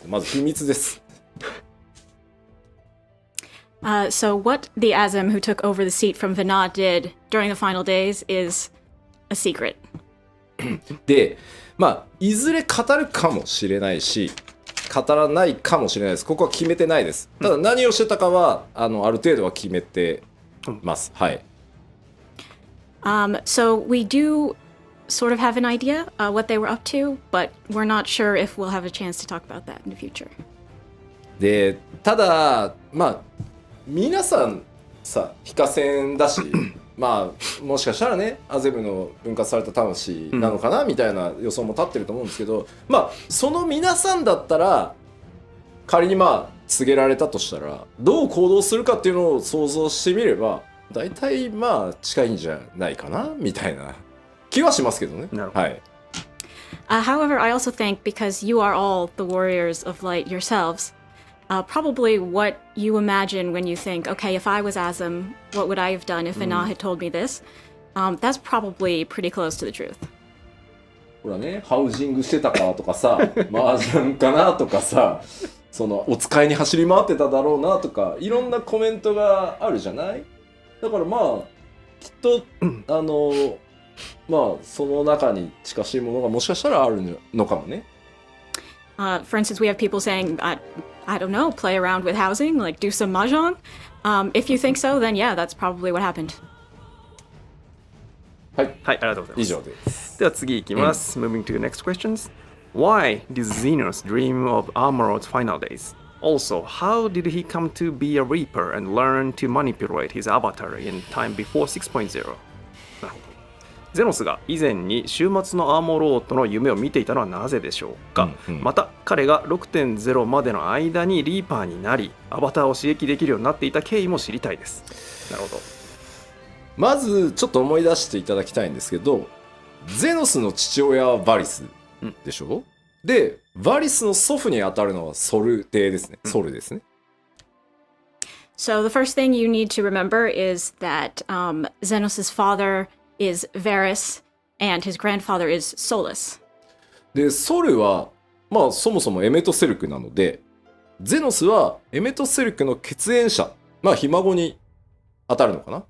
まず秘密です。So what the Azem who took over the seat from Vinod did during the final days is a secret. で、いずれ語るかもしれないし、語らないかもしれないです。ここは決めてないです。ただ何をしてたかはある程度は決めてます。はい。So we do.sort of have an idea what they were up to, but we're not sure if we'll have a chance to talk about that in the future. で、ただ皆さんさ非化戦だしもしかしたらねアゼムの分割された魂なのかな、みたいな予想も立ってると思うんですけど、その皆さんだったら仮に告げられたとしたらどう行動するかっていうのを想像してみれば大体近いんじゃないかなみたいな気はしますけどね。はい。However, I also think because you are all the warriors of light yourselves, probably what you imagine when you think, okay, if I was Azem, what would I have done if Vinod had told me this? That's probably pretty close to the truth. ほらね、ハウジングしてたかとかさ、マージャンかなとかさ、そのお使いに走り回ってただろうなとか、いろんなコメントがあるじゃない？だからきっとその中に近しいものがもしかしたらあるのかもね。For instance, we have people saying, I don't know, play around with housing, like do some mahjong. If you think so, then yeah, that's probably what happened. はい、ありがとうございます。以上です。では次いきます。Moving to the next questions. Why did Zenos dream of Armor's final days? Also, how did he come to be a Reaper and learn to manipulate his avatar in time before 6.0? なるほど。ゼノスが以前に終末のアーモロードの夢を見ていたのはなぜでしょうか、また彼が 6.0 までの間にリーパーになりアバターを刺激できるようになっていた経緯も知りたいです。なるほど。まずちょっと思い出していただきたいんですけど、ゼノスの父親はバリスでしょ、でバリスの祖父にあたるのはソル帝ですね、ソルですね。So the first thing you need to remember is that Zenos' father is Varys and his grandfather is Solus. でソルはそもそもエメトセルクなので、ゼノスはエメトセルクの血縁者、ひ孫に当たるのかな。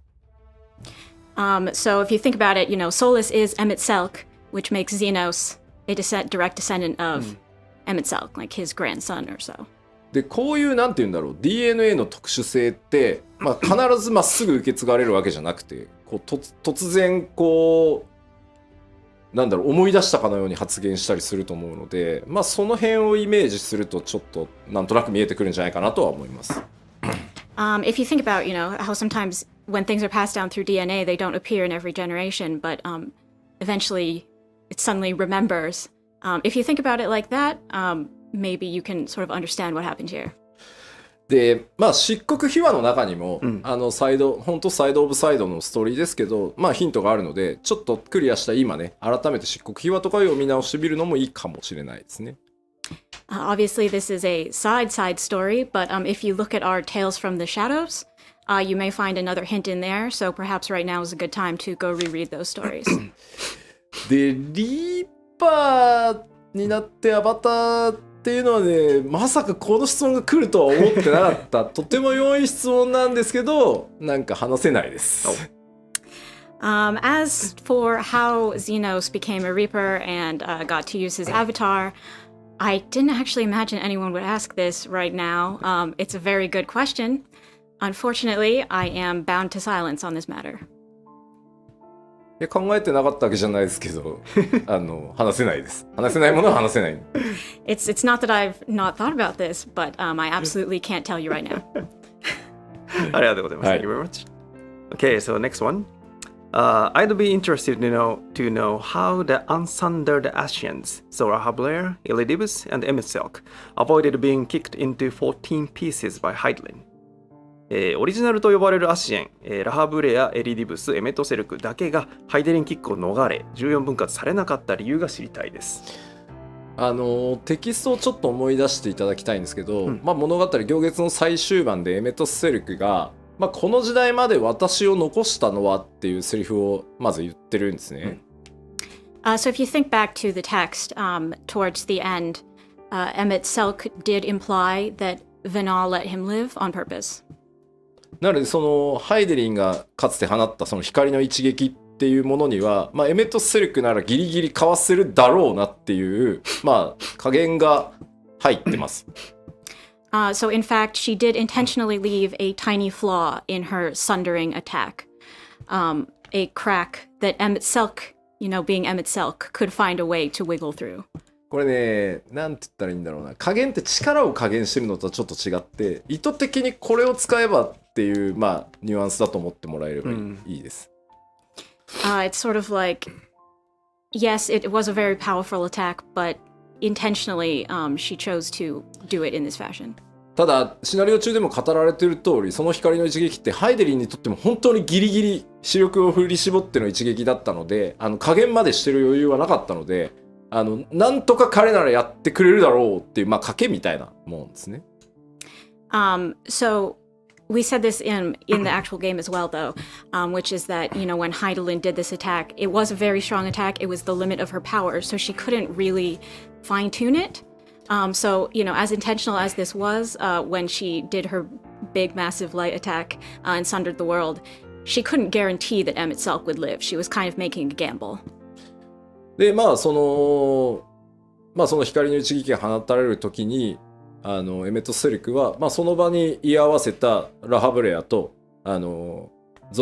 So if you think about it, Solus is Emmett Selk, which makes Zenos a direct descendant of Emmett Selk, like his grandson or so. でこういうなんて言うんだろう DNA の特殊性って、必ずまっすぐ受け継がれるわけじゃなくてこう突然こうなんだろう思い出したかのように発言したりすると思うので、その辺をイメージするとちょっとなんとなく見えてくるんじゃないかなとは思います。If you think about, how sometimes when things are passed down through DNA, they don't appear in every generation, but eventually it suddenly remembers. If you think about it like that, maybe you can sort of understand what happened here. で漆黒秘話の中にも、本当サイドオブサイドのストーリーですけど、ヒントがあるのでちょっとクリアした今ね改めて漆黒秘話とかを読み直してみるのもいいかもしれないですね。Obviously, this is a side story, but if you look at our Tales from the Shadows, you may find another hint in there, so perhaps right now is a good time to go reread those stories. でリーパーになってアバターっていうのはねまさかこの質問が来るとは思ってなかったとても良い質問なんですけどなんか話せないです。As for how Zenos became a Reaper and got to use his avatar, I didn't actually imagine anyone would ask this right now. It's a very good question. Unfortunately, I am bound to silence on this matter. いや考えてなかったわけじゃないですけど話せないです。話せないものは話せない。It's not that I've not thought about this, but I absolutely can't tell you right now. ありがとうございます。Thank you very much. Okay, so next one. I'd be interested to know how the unsundered Ascians, Zora Blair, Elidibus, and Emmett Selk, avoided being kicked into 14 pieces by Hydaelyn. オリジナルと呼ばれるアシエン、ラハブレア、エリディブス、エメトセルクだけがハイデリンキックを逃れ14分割されなかった理由が知りたいです。テキストをちょっと思い出していただきたいんですけど、物語行月の最終盤でエメトセルクが、この時代まで私を残したのはっていうセリフをまず言ってるんですね。So if you think back to the text, towards the end, Emmett Selk did imply that Vinal let him live on purpose. なのでそのハイデリンがかつて放ったその光の一撃っていうものには、エメトセルクならギリギリかわせるだろうなっていう加減が入ってます。So in fact, she did intentionally leave a tiny flaw in her sundering attack, a crack that Emmett Selk, being Emmett Selk, could find a way to wiggle through. これね、なんて言ったらいいんだろうな。加減って力を加減してるのとはちょっと違って、意図的にこれを使えばっていう、ニュアンスだと思ってもらえればいいです。It's sort of like, yes, it was a very powerful attack, but intentionally, she chose to do it in this fashion. ただ、シナリオ中でも語られている通り、その光の一撃ってハイデリンにとっても本当にギリギリ視力を振り絞っての一撃だったので、加減までしてる余裕はなかったので、なんとか彼ならやってくれるだろうっていう、賭けみたいなもんですね。So we said this in the actual game as well, though, which is that, when Hydaelyn did this attack, it was a very strong attack. It was the limit of her power, so she couldn't really fine-tune it. So, as intentional as this was, when she did her big, massive light attack and sundered the world, she couldn't guarantee that Emmett Selk would live. She was kind of making a gamble. でその光の一撃が放たれる時にエメトセルクは、その場に居合わせたラハブレアとゾ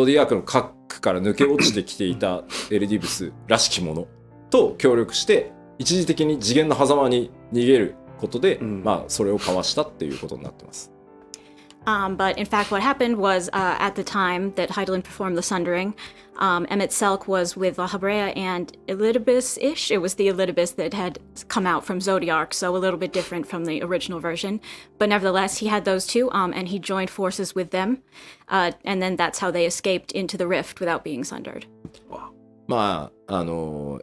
ディアークの核から抜け落ちてきていたエリディブスらしきものと協力して一時的に次元の狭間に逃げることで、それをかわしたっていうことになってます。But in fact, what happened was at the time that Hydaelyn performed the sundering, Emmett Selk was with Lahabrea and Elidibus-ish. It was the Elidibus that had come out from Zodiark, so a little bit different from the original version. But nevertheless, he had those two, and he joined forces with them. And then that's how they escaped into the rift without being sundered. Wow.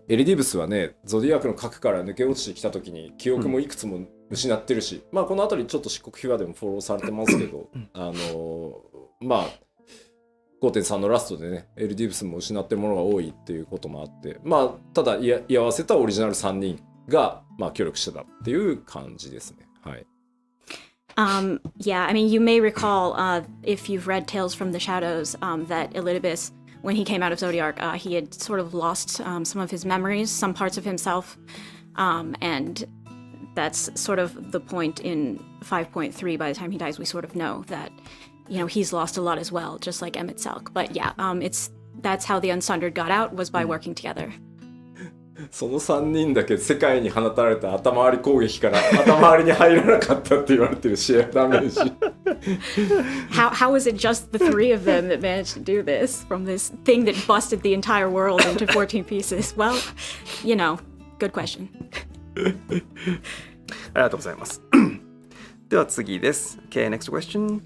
エリディブスはね、ゾディアークの核から抜け落ちてきた時に記憶もいくつも失ってるし、この辺りちょっと漆黒秘話でもフォローされてますけど、5.3 のラストでね、エリディブスも失ってるものが多いっていうこともあって、ただ居合わせたオリジナル3人が、協力してたっていう感じですね。はい。Yeah, I mean, you may recall, if you've read Tales from the Shadows, that Elidibus when he came out of Zodiac, he had sort of lost some of his memories, some parts of himself, and that's sort of the point in 5.3. By the time he dies, we sort of know that, he's lost a lot as well, just like Emmett Selk. But yeah, that's how the Unsundered got out, was by working together. その3人だけ世界に放たれた頭回り攻撃から頭回りに入らなかったって言われてるシェアダメージ。How is it just the three of them that managed to do this from this thing that busted the entire world into 14 pieces? Well, good question. ありがとうございます。では次です。Okay, next question.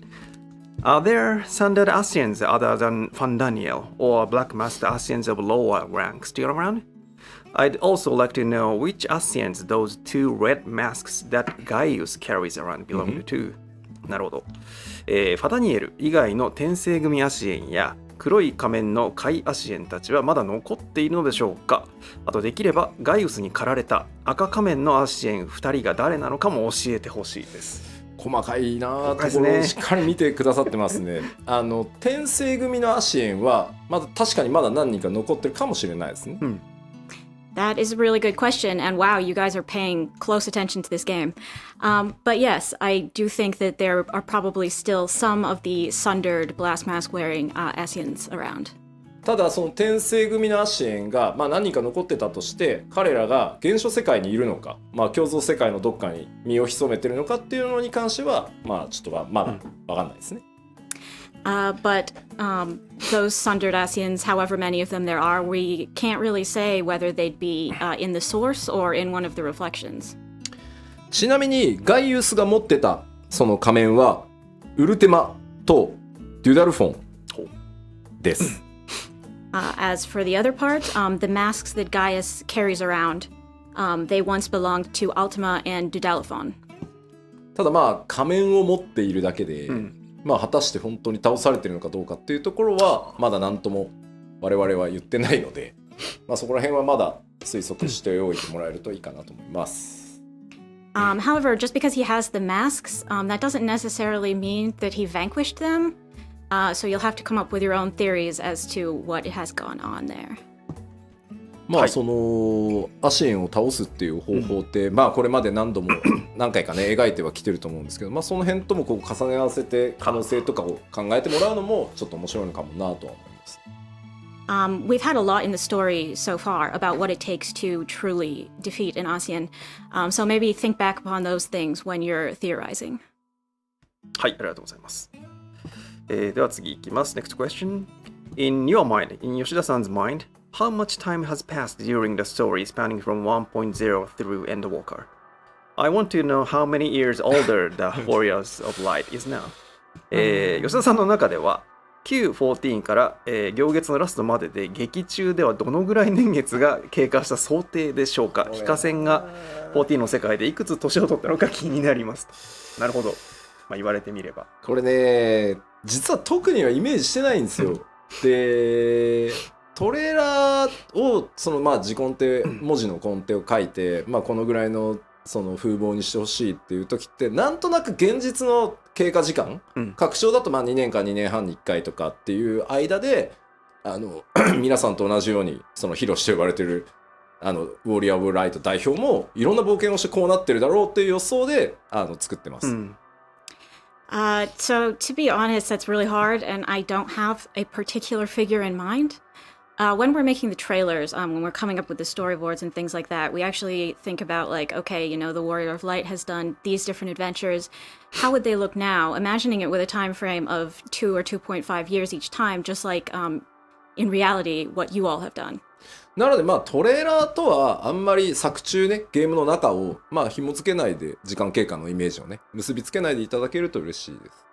Are there sundered Asians other than Fandaniel or Black Master Asians of lower rank still around? I'd also like to know which Asians those two red masks that Gaius carries around belong to. なるほど。ファダニエル以外の天聖組アシエンや黒い仮面のカイアシエンたちはまだ残っているのでしょうか。あとできればガイウスに駆られた赤仮面のアシエン2人が誰なのかも教えてほしいです。細かいなところをしっかり見てくださってますね。天聖組のアシエンは確かにまだ何人か残ってるかもしれないですね。That is a really good question, and wow, you guys are paying close attention to this game. But yes, I do think that there are probably still some of the sundered blast mask wearing Asians around. ただその天聖組のアシエンが、何人か残ってたとして彼らが原初世界にいるのか、共造世界のどっかに身を潜めてるのかっていうのに関してはちょっとまだ分かんないですね。But those sundered Asians, however many of them there are, we can't really say whether they'd be in the source or in one of the reflections. ちなみにガイウスが持ってたその仮面はウルテマとデュダルフォンです。As for the other part, the masks that Gaius carries around, they once belonged to Ultima and Dudaliphon. ただ仮面を持っているだけで、果たして本当に倒されてるのかどうかっていうところはまだ何とも我々は言ってないので、そこら辺はまだ推測しておいてもらえるといいかなと思います。However, just because he has the masks, that doesn't necessarily mean that he vanquished them. So you'll have to come up with your own theories as to what has gone on there. そのアシエンを倒すっていう方法って、これまで何回かね描いてはきてると思うんですけど、その辺ともこう重ね合わせて可能性とかを考えてもらうのもちょっと面白いのかもなとは思います。We've had a lot in the story so far about what it takes to truly defeat an ASEAN. So maybe think back upon those things when you're theorizing. はい、ありがとうございます。では次いきます。Next question. In your mind, in Yoshida-san's mind, how much time has passed during the story spanning from 1.0 through Endwalker? I want to know how many years older the Warriors of Light is now. 吉田さんの中では Q14 から、行月のラストまでで劇中ではどのぐらい年月が経過した想定でしょうか。非化線が14の世界でいくつ年を取ったのか気になります。なるほど。言われてみれば。これね、実は特にはイメージしてないんですよ。で、トレーラーをその字コンテ文字のコンテを書いて、このぐらいのその風貌にしてほしいっていう時ってなんとなく現実の経過時間、拡張だと2年か2年半に1回とかっていう間で皆さんと同じようにそのヒロシと呼ばれてるウォーリアー・オブ・ライト代表もいろんな冒険をしてこうなってるだろうっていう予想で作ってます。So to be honest, that's really hard, and I don't have a particular figure in mind. When we're making the trailers, when we're coming up with the storyboards and things like that, we actually think about okay, the Warrior of Light has done these different adventures. How would they look now? Imagining it with a time frame of 2 or 2.5 years each time, just like in reality, what you all have done. なのでトレーラーとはあんまり作中ねゲームの中を紐付けないで時間経過のイメージをね結びつけないでいただけると嬉しいです。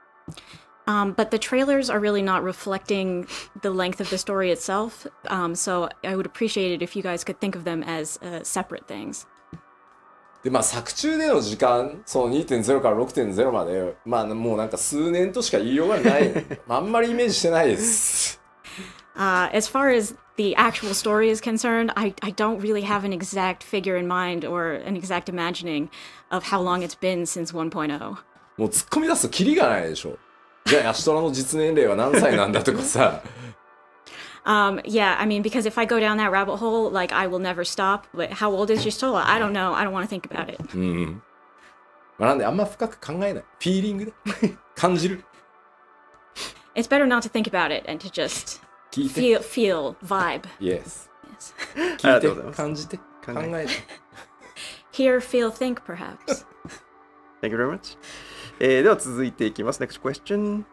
But the trailers are really not reflecting the length of the story itself, so I would appreciate it if you guys could think of them as separate things. で作中での時間その 2.0 から 6.0 までもうなんか数年としか言いようがないあんまりイメージしてないです。As far as the actual story is concerned, I don't really have an exact figure in mind or an exact imagining of how long it's been since 1.0. もう突っ込み出すとキリがないでしょ。じゃあアシトラの実年齢は何歳なんだとかさ。Yeah, I mean, because if I go down that rabbit hole, like, I will never stop. But how old is your soul? I don't know. I don't want to think about it. まあ、なんであんま深く考えない。フィーリングで感じる。It's better not to think about it and to just 聞いて。feel, vibe. Yes. Yes. 聞いて、感じて、考えて。Hear, feel, think, perhaps. Thank you very much. では続いていきます。Next question.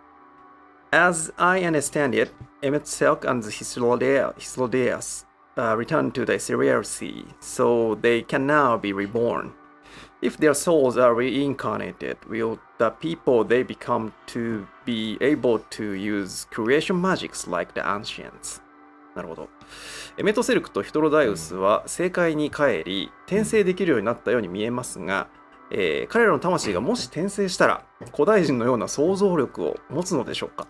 As I understand it, Emmett Silk and Hyslodias returned to the Ethereal Sea, so they can now be reborn. If their souls are reincarnated, will the people they become to be able to use creation magics like the ancients? なるほど。エメトセルクとヒトロダイウスは正界に帰り、転生できるようになったように見えますが、彼らの魂がもし転生したら古代人のような想像力を持つのでしょうか。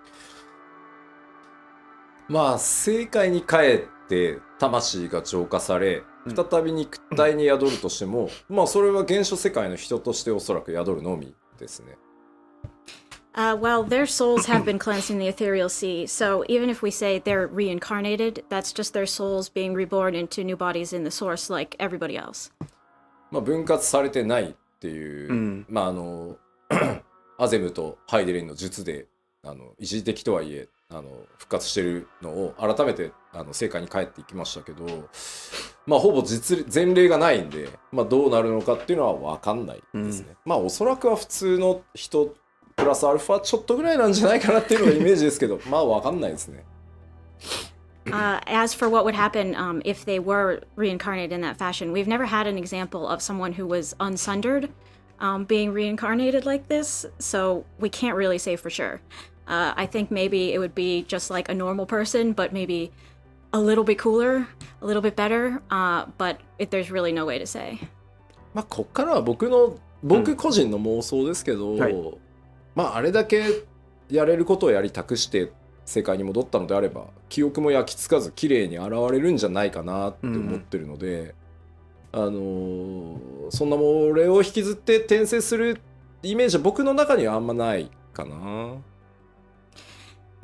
まあ正解に帰って魂が浄化され再び肉体に宿るとしても、まあそれは原初世界の人としておそらく宿るのみですね。Well, their souls have been cleansed in the ethereal sea, so even if we say they're reincarnated, that's just their souls being reborn into new bodies in the source like everybody else. まあ分割されてないっていう、まあアゼムとハイデリンの術で一時的とはいえ復活してるのを改めて正解に帰っていきましたけど、まあほぼ前例がないんで、まあどうなるのかっていうのは分かんないですね。まあおそらくは普通の人プラスアルファちょっとぐらいなんじゃないかなっていうのがイメージですけど、まあ分かんないですね。As for what would happen if they were reincarnated in that fashion, we've never had an example of someone who was unsundered being reincarnated like this, so we can't really say for sure. I think maybe it would be just like a normal person, but maybe a little bit cooler, a little bit better, but there's really no way to say. まあこっからは僕個人の妄想ですけど、まああれだけやれることをやり託して世界に戻ったのであれば記憶も焼き付かず綺麗に現れるんじゃないかなって思ってるので、そんなもれを引きずって転生するイメージは僕の中にはあんまないかな。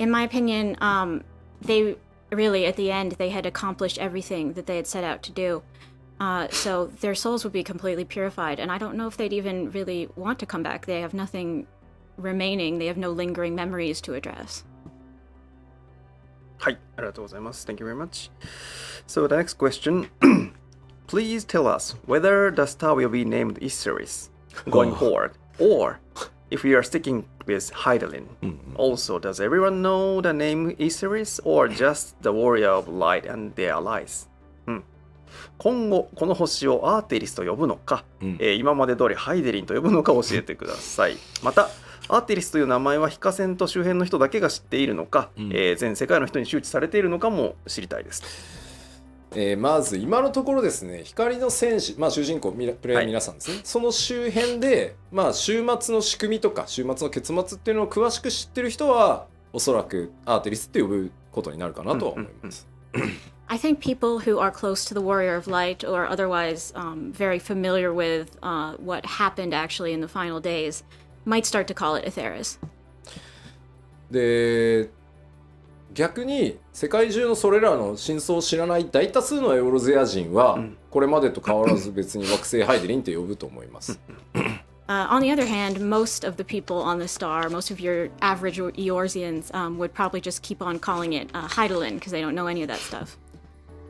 In my opinion, they really, at the end, they had accomplished everything that they had set out to do. So their souls would be completely purified. And I don't know if they'd even really want to come back. They have nothing remaining. They have no lingering memories to address. はい、ありがとうございます。Thank you very much. So the next question. Please tell us whether the star will be named Iseris going forward, or if we are sticking with Hydaelyn. Also, does everyone know the name Iseris, or just the warrior of light and their allies? 今後この星をアーテリスと呼ぶのか、今まで通りハイデリンと呼ぶのか教えてください。またアーテリスという名前は非化線と周辺の人だけが知っているのか、全世界の人に周知されているのかも知りたいです。まず今のところですね、光の戦士、まあ主人公プレイヤー皆さんですね、その周辺で、まあ終末の仕組みとか終末の結末っていうのを詳しく知ってる人はおそらくアーテリスって呼ぶことになるかなとは思います。I think people who are close to the Warrior of Light or otherwise very familiar with what happened actually in the final days might start to call it Aetheris. で逆に世界中のそれらの真相を知らない大多数のエオロゼア人はこれまでと変わらず別に惑星ハイデリンって呼ぶと思います。On the other hand, most of the people on the star, most of your average Eorzeans would probably just keep on calling it Hydaelyn because they don't know any of that stuff.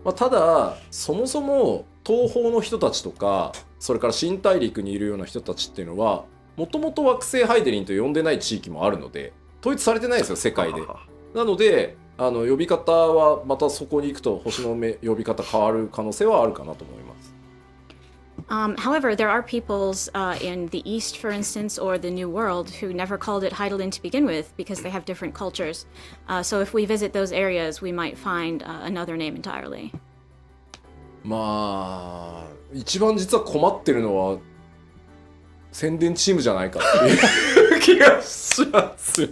まあただそもそも東方の人たちとかそれから新大陸にいるような人たちっていうのはもともと惑星ハイデリンと呼んでない地域もあるので統一されてないですよ世界で。なので呼び方はまたそこに行くと星の呼び方変わる可能性はあるかなと思います。However, there are peoples in the East, for instance, or the New World who never called it Hydaelyn to begin with because they have different cultures. So if we visit those areas, we might find another name entirely. まあ一番実は困ってるのは宣伝チームじゃないかっていう気がします。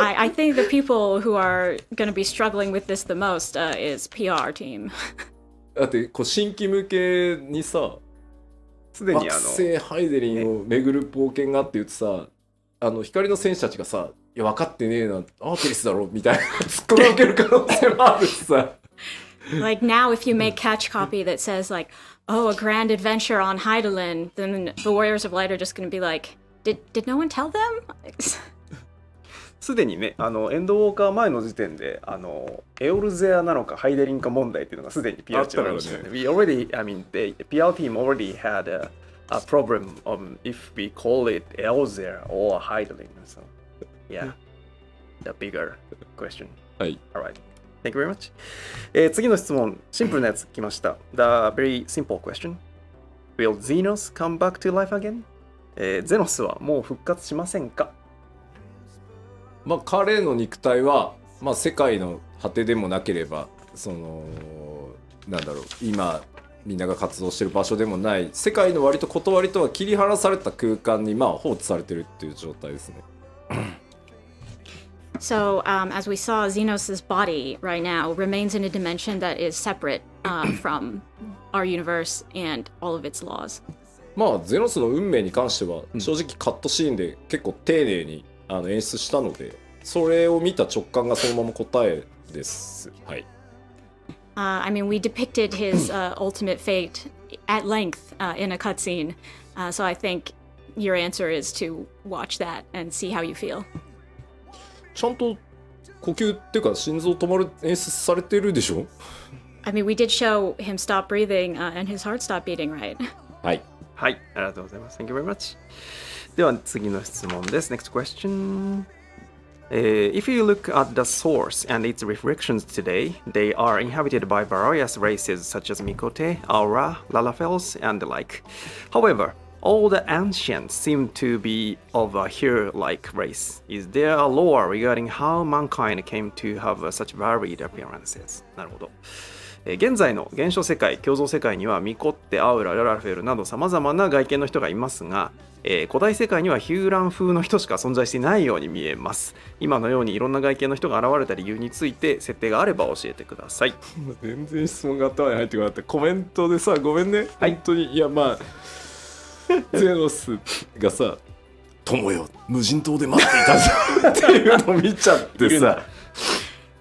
I think the people who are going to be struggling with this the most is PR team. だってこう新規向けにさ、すでに惑星ハイデリンを巡る冒険があって言ってさ、光の戦士たちがさ、いや分かってねえな、アーティリスだろみたいな突っ込み受ける可能性もあるしさ。Like now, if you make catch copy that says like, "Oh, a grand adventure on Hydaelyn," then the Warriors of Light are just going to be like, "Did no one tell them?" すでにね、エンドウォーカー前の時点で、エオルゼアなのかハイデリンか問題っていうのがすでに PR チームありましたよね。We already, I mean, the PR team already had a problem if we call it Elzer or Heidelin. So, yeah, the bigger question. はい。Alright. Thank you very much. 次の質問、シンプルなやつ来ました。The very simple question. Will Zenos come back to life again? ゼノスはもう復活しませんか？まあ彼の肉体は、まあ、世界の果てでもなければ、そのなんだろう、今みんなが活動してる場所でもない世界の割と断りとは切り離された空間にまあ放置されてるっていう状態ですね。So, as we saw, Zenos' body right now remains in a dimension that is separate from our universe and all of its laws. まあゼノスの運命に関しては正直カットシーンで結構丁寧に演出したので、それを見た直感がそのまま答えです。はい。I mean, we depicted his ultimate fate at length in a cutscene, so I think your answer is to watch that and see how you feel. ちゃんと呼吸っていうか心臓止まる演出されてるでしょ？ I mean, we did show him stop breathing and his heart stop beating, right? はい。はい、ありがとうございます。Thank you very much. では次の質問です。Next question. If you look at the source and its reflections today, they are inhabited by various races such as Mikoti, Aura, Lalafels, and the like. However, all the ancients seem to be of a hero-like race. Is there a lore regarding how mankind came to have such varied appearances? なるほど。現在の現象世界、共造世界にはミコッテ、アウラ、ララフェルなど様々な外見の人がいますが、古代世界にはヒューラン風の人しか存在していないように見えます。今のようにいろんな外見の人が現れた理由について設定があれば教えてください。全然質問が頭に入ってこなかった。コメントでさ、ごめんね。はい、本当に。いやまあゼノスがさ、友よ、無人島で待っていたぞっていうのを見ちゃってさ。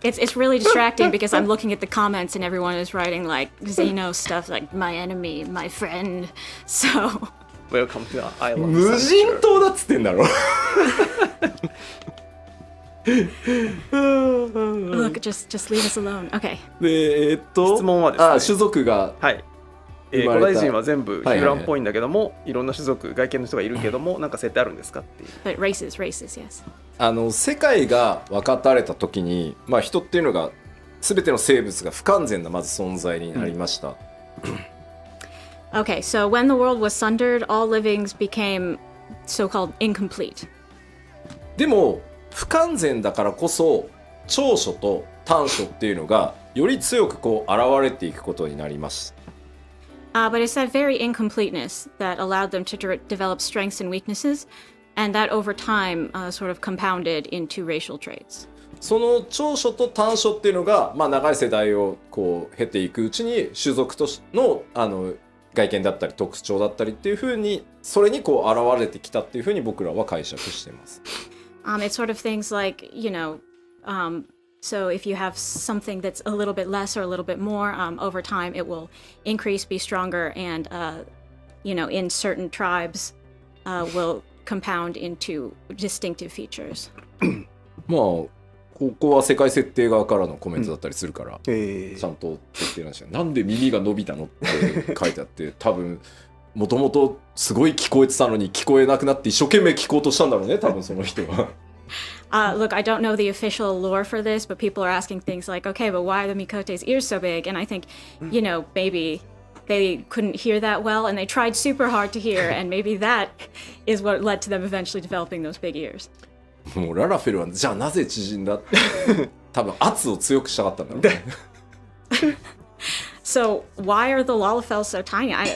It's really distracting because I'm looking at the comments and everyone is writing like Zenos stuff like my enemy, my friend. So Welcome to the island. 無人島だっつってんだろ。Look, just leave us alone. Okay. で質問はですね。種族がはい。古代人は全部ヒューランっぽいんだけども、いろんな種族、外見の人がいるけども、なんか設定あるんですかっていう。But races, yes. 世界が分かたれた時に、まあ、人っていうのが全ての生物が不完全なまず存在になりました。Okay, so when the world was sundered, all livings became so-called incomplete. でも不完全だからこそ長所と短所っていうのがより強くこう現れていくことになります。But it's that very incompleteness that allowed them to develop strengths and weaknesses, and that over time sort of compounded into racial traits. その長所と短所っていうのが、まあ、長い世代をこう経ていくうちに種族との外見だったり特徴だったりっていう風にそれにこう現れてきたっていう風に僕らは解釈してます。It's sort of things like, so if you have something that's a little bit less or a little bit more, over time it will increase, be stronger, and, in certain tribes will compound into distinctive fe書まあここは世界設定側からのコメントだったりするから、ちゃんと設定なんですよ。なんで耳が伸びたのって書いてあって多分もともとすごい聞こえてたのに聞こえなくなって一生懸命聞こうとしたんだろうね多分その人は。Look, I don't know the official lore for this, but people are asking things like, okay, but why are the Mikote's ears so big? And I think, maybe they couldn't hear that well, and they tried super hard to hear, and maybe that is what led to them eventually developing those big ears. もうララフェルはじゃあなぜ縮んだって多分圧を強くしたかったんだろうね。So why are the Lalafels so tiny? I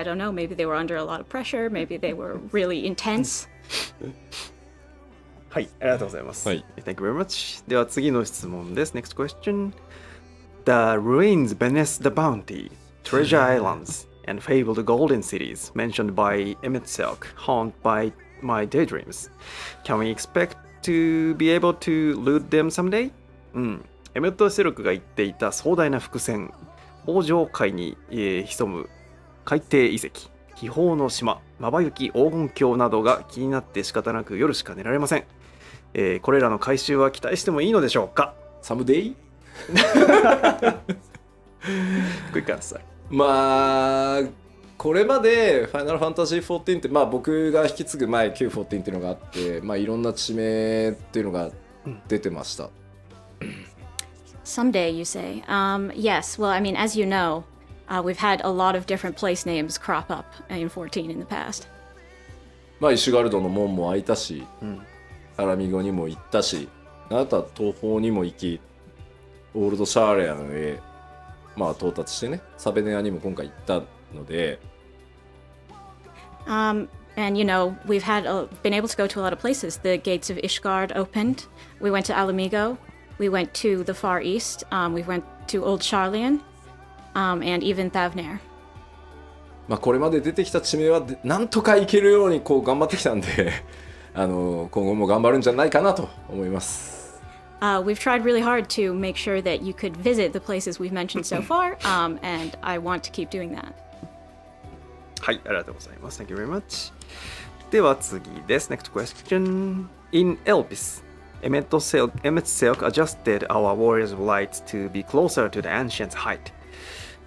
don't know. Maybe they were under a lot of pressure. Maybe they were really intense. はい、ありがとうございます。はい。Thank you very much. では次の質問です。Next question. The ruins beneath the bounty, treasure islands, and fabled golden cities mentioned by Emmett Silk, haunt by my daydreams. Can we expect to be able to loot them someday? エメット・セルクが言っていた壮大な伏線、北上海に、潜む海底遺跡、秘宝の島、まばゆき黄金鏡などが気になって仕方なく夜しか寝られません。これらの回収は期待してもいいのでしょうか？ Someday? Quick answer. まあこれまでファイナルファンタジー14って、まあ、僕が引き継ぐ前 Q14 っていうのがあって、まあ、いろんな地名っていうのが出てました。Someday, you say? Yes. Well, I mean, as you know, we've had a lot of different place names crop up in 14 in the past. まあ、イシュガルドの門も開いたし、アラミゴにも行ったし、あなたは東方にも行き、オールドシャーレアンへ、まあ、到達してね、サベネアにも今回行ったので。And you know, we've been able to go to a lot of places. The gates of Ishgard opened. We went to Alamigo. We went to the Far East. We went to Old Sharlayan, and even Thavnair. まあこれまで出てきた地名はなんとか行けるようにこう頑張ってきたんで今後も頑張るんじゃないかなと思います。We've tried really hard to make sure that you could visit the places we've mentioned so far, and I want to keep doing that. はい、ありがとうございます。Thank you very much. では次です。Next question. In Elpis, Emmet Silk adjusted our warriors' lights to be closer to the ancient height.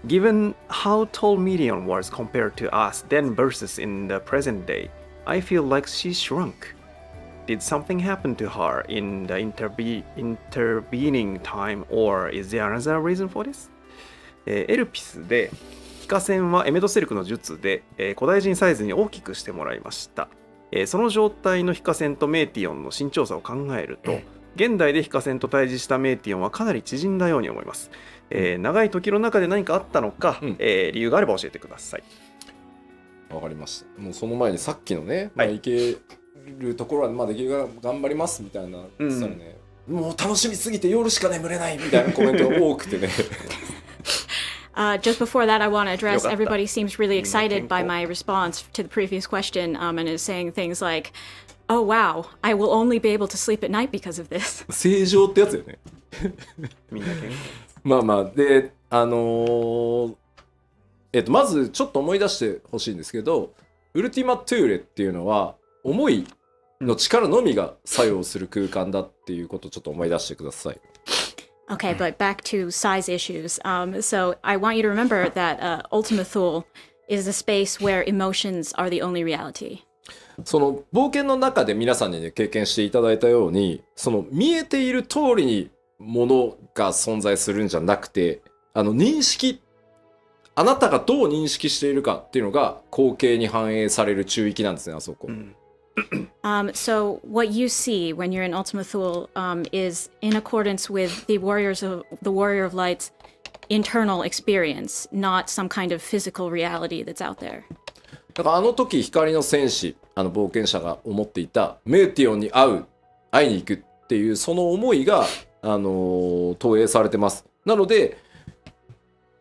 Given how tall Midian was compared to us then versus in the present day, I feel like she shrunk. Did something happen to her in the intervening time, or is there another reason for this? エルピスで非化線はエメトセルクの術で、古代人サイズに大きくしてもらいました。その状態の非化線とメーティオンの身長差を考えると、現代で非化線と対峙したメーティオンはかなり縮んだように思います。長い時の中で何かあったのか、理由があれば教えてください。わかりました。もうその前にさっきのね、まあ、行けるところはまあできるが頑張りますみたいな言ってたらね、もう楽しみすぎて夜しか眠れないみたいなコメントが多くてね。Just before that, I want to address everybody seems really excited by my response to the previous question, and is saying things like, "Oh wow, I will only be able to sleep at night because of this." 正常ってやつよね。みんな健康。まあまあでまずちょっと思い出してほしいんですけど、ウルティマトゥーレっていうのは思いの力のみが作用する空間だっていうことをちょっと思い出してください。Okay, but back to size issues. So I want you to remember that Ultima Thule is a space where emotions are the only reality. その冒険の中で皆さんにね経験していただいたように、その見えている通りにものが存在するんじゃなくて、認識、あなたがどう認識しているかっていうのが光景に反映される中域なんですね、あそこ。So what you see when you're in Ultima Thule is in accordance with the Warrior of Light's internal experience, not some kind of physical reality that's out there. だからあの時光の戦士、冒険者が思っていたメーティオンに会いに行くっていうその思いが投影されてます。なので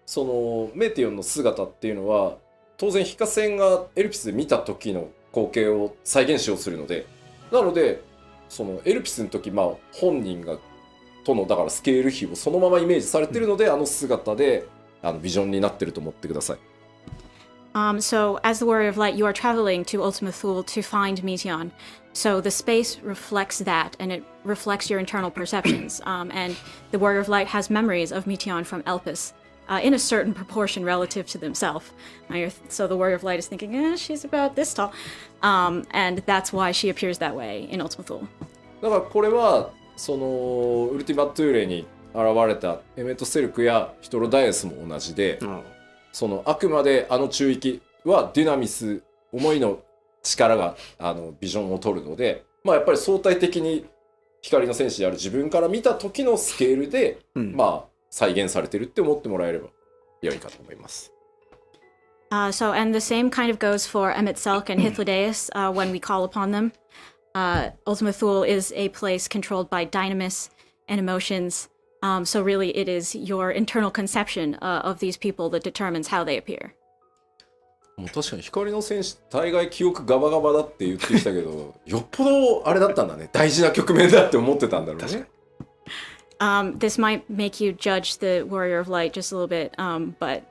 そのメーティオンの姿っていうのは当然非化線がエルピスで見た時の光景を再現しようとするので、なのでそのエルピスの時、まあ、本人がとのだからスケール比をそのままイメージされてるので、姿でビジョンになってると思ってください。So as the Warrior of Light, you are traveling to Ultima Thule to find Meteon. So the space reflects that, and it reflects your internal perceptions. And the Warrior of Light has memories of Meteon from Elpis. In a certain proportion relative to themselves. So the Warrior of Light is thinking, she's about this tall. And that's why she appears that way in Ultima Thule. だからこれはそのウルティマトゥーレに現れたエメットセルクやヒトロダイエスも同じで、そのあくまで中域はデュナミス、思いの力がビジョンを取るので、まあやっぱり相対的に光の戦士である自分から見た時のスケールで、まあ再現されてるって思ってもらえれば良いかと思います。So, and the same kind of goes for Emmet Selk and Hythlodaeus when we call upon them. Ultima Thule is a place controlled by dynamis and emotions. So really it is your internal conception of these people that determines how they appear. もう確かに光の戦士大概記憶ガバガバだって言ってきたけどよっぽどあれだったんだね、大事な局面だって思ってたんだろうね。This might make you judge the Warrior of Light just a little bit, but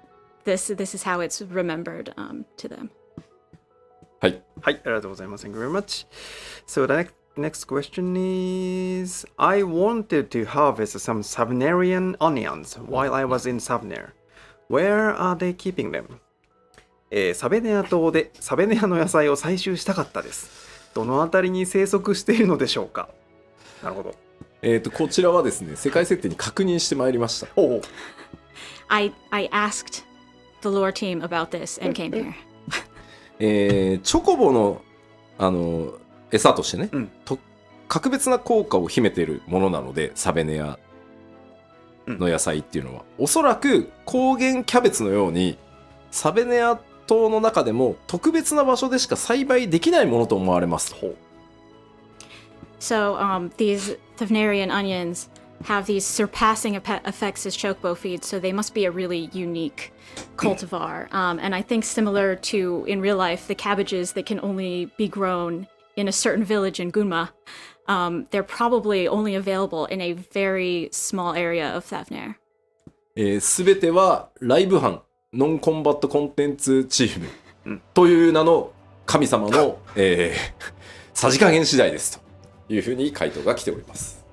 this is how it's remembered to them. はい。はい、ありがとうございます。Thank you very much. So the next question is, I wanted to harvest some Savnarian onions while I was in Savner. Where are they keeping them? サベネア島でサベネアの野菜を採集したかったです。どのあたりに生息しているのでしょうか。なるほど。こちらはですね、世界設定に確認してまいりました。おう。I asked the lore team about this and came here. チョコボの餌としてね、格別な効果を秘めているものなので、サベネアの野菜っていうのは、おそらく高原キャベツのようにサベネア島の中でも特別な場所でしか栽培できないものと思われます。So these Thavnarian onions have these surpassing effects as chocobo feeds, so they must be a really unique cultivar. And I think similar to in real life, the cabbages that can only be grown in a certain village in Gunma, they're probably only available in a very small area of Thavner. すべてはライブ班ノンコンバットコンテンツチームという名の神様の、さじ加減次第ですというふうに回答が来ております。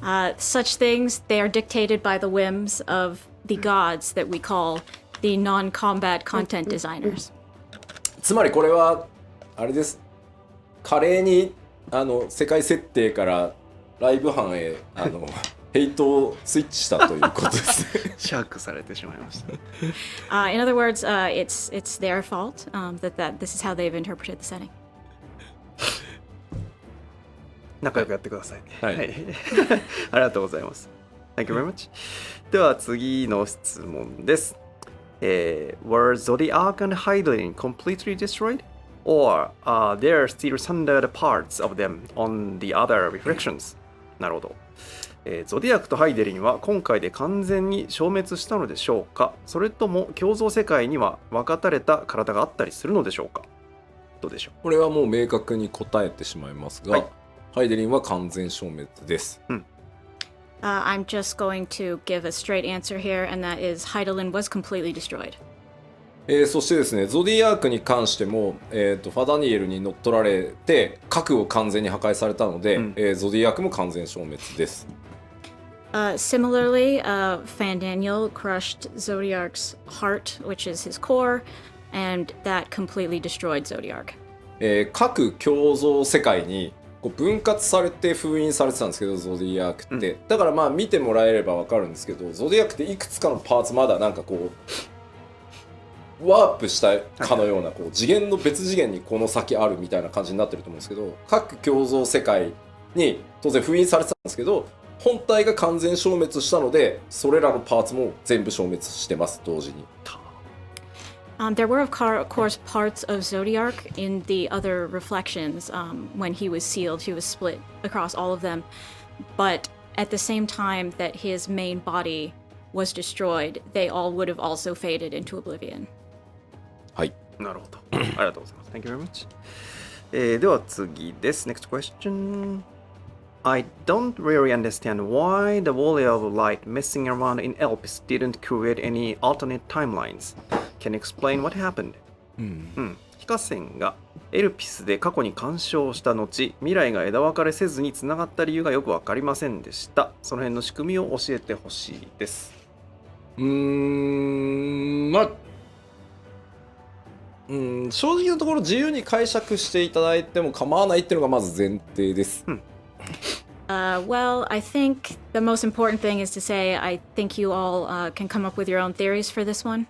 Such things, they are dictated by the whims of the gods that we call the non-combat content designers. つまりこれはあれです。華麗に世界設定からライブ班へヘイトをスイッチしたということですね。シャークされてしまいました。In other words, it's their fault that this is how they've interpreted the setting. 仲良くやってください。はい。ありがとうございます。Thank you very much. では次の質問です。Were Zodiac and Hydlin completely destroyed? Or are there still standard parts of them on the other reflections? なるほど。ゾディアクとハイデリンは今回で完全に消滅したのでしょうか、それとも共造世界には分かたれた体があったりするのでしょうか。どうでしょう。これはもう明確に答えてしまいますが、はい、ハイデリンは完全消滅です。I'm just going to give a straight answer here, and that is Hydaelyn was completely destroyed. そしてですね、ゾディアークに関しても、ファダニエルに乗っ取られて核を完全に破壊されたので、ゾディアークも完全消滅です。Similarly, Fandaniel crushed Zodiark's heart, which is his core, and that completely destroyed Zodiark. 各共造世界にこう分割されて封印されてたんですけど、ゾディアークって、だからまあ見てもらえれば分かるんですけど、ゾディアークっていくつかのパーツまだなんかこうワープしたかのようなこう次元の別次元にこの先あるみたいな感じになってると思うんですけど、各共造世界に当然封印されてたんですけど、本体が完全消滅したので、それらのパーツも全部消滅してます、同時に。There were, of course, parts of Zodiark in the other reflections. When he was sealed, he was split across all of them. But at the same time that his main body was destroyed, they all would have also faded into oblivion. はい。なるほど。ありがとうございます。Thank you very much. では次です。Next question.I don't really understand why the Warrior of Light messing around in Elpis didn't create any alternate timelines. Can you explain what happened? 非化線がエルピスで過去に干渉した後、未来が枝分かれせずにつながった理由がよく分かりませんでした。その辺の仕組みを教えてほしいです。まあ、正直なところ自由に解釈していただいても構わないっていうのがまず前提です。Well, I think the most important thing is to say I think you all can come up with your own theories for this one.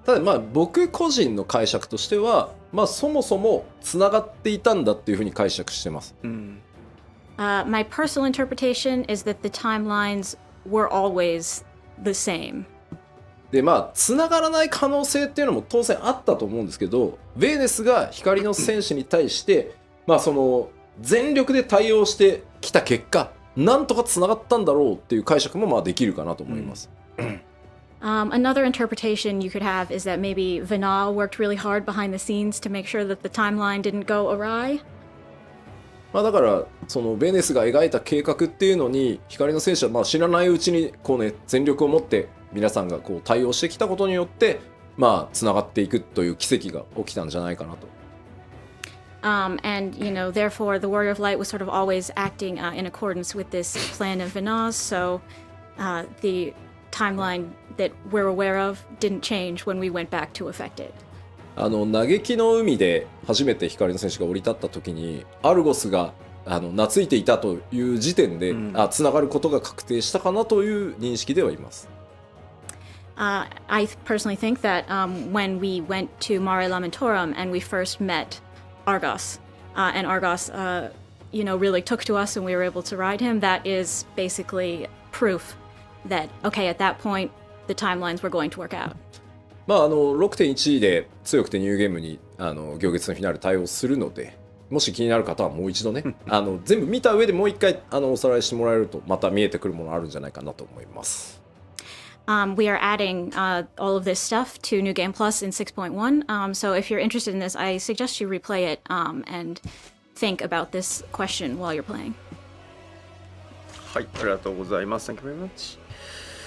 ただまあ僕個人の解釈としては、まあそもそもつながっていたんだっていうふうに解釈してます。My personal interpretation is that the timelines were always the same. でまあつながらない可能性っていうのも当然あったと思うんですけど、ヴェーネスが光の戦士に対してまあその全力で対応してきた結果、なんとかつながったんだろうっていう解釈もまあできるかなと思います。Another interpretation you could have is that maybe Vinal worked really hard behind the scenes to make sure that the timeline didn't go awry. まあだからそのベネスが描いた計画っていうのに光の戦士はまあ知らないうちにこうね全力を持って皆さんがこう対応してきたことによってまあつながっていくという奇跡が起きたんじゃないかなと。And, therefore, the Warrior of Light was sort of always acting in accordance with this plan of Vinaz, so the timeline that we're aware of didn't change when we went back to affect it. 嘆きの海で初めて光の戦士が降り立った時にアルゴスが懐いていたという時点で、つながることが確定したかなという認識ではいます。I personally think that when we went to Mare Lamentorum and we first met Argos, and Argos, really took to us and we were able to ride him, that is basically proof that, okay, at that point, the timelines were going to work out. まあ6.1 で強くてニューゲームに行月のフィナーレ対応するので、もし気になる方はもう一度ね全部見た上でもう一回おさらいしてもらえるとまた見えてくるものあるんじゃないかなと思います。We are adding all of this stuff to New Game Plus in 6.1. So if you're interested in this, I suggest you replay it and think about this question while you're playing. はい、ありがとうございます。Thank you very much.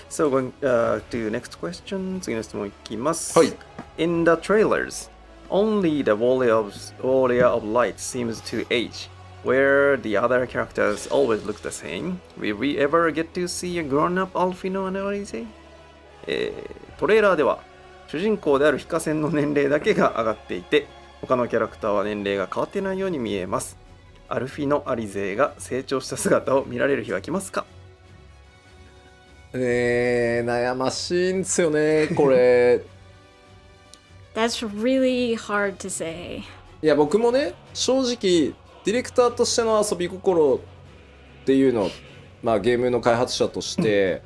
So going to next question. 次の質問いきます。はい。In the trailers, only the Warrior of Light seems to age, where the other characters always look the same. Will we ever get to see a grown-up Alfino and Alice? トレーラーでは主人公であるヒカセンの年齢だけが上がっていて他のキャラクターは年齢が変わってないように見えます。アルフィノ・アリゼが成長した姿を見られる日は来ますか？悩ましいんですよねこれ。That's really hard to say. いや僕もね正直ディレクターとしての遊び心っていうのを、まあ、ゲームの開発者として、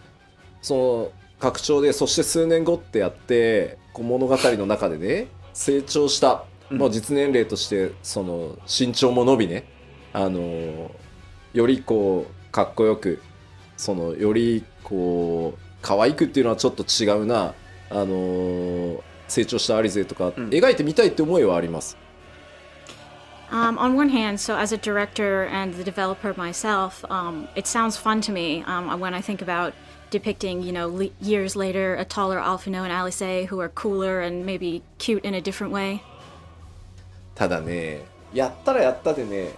その拡張でそして数年後ってやってこう物語の中でね成長した、もう実年齢としてその身長も伸びね、よりこうかっこよくそのよりこう可愛くっていうのはちょっと違うな、成長したアリゼとか描いてみたいって思いはあります。On one hand, so as a director and the developer myself, it sounds fun to me when I think about depicting, years later, a taller Alfino and Alice who are cooler and maybe cute in a different way. ただね、やったらやったでね、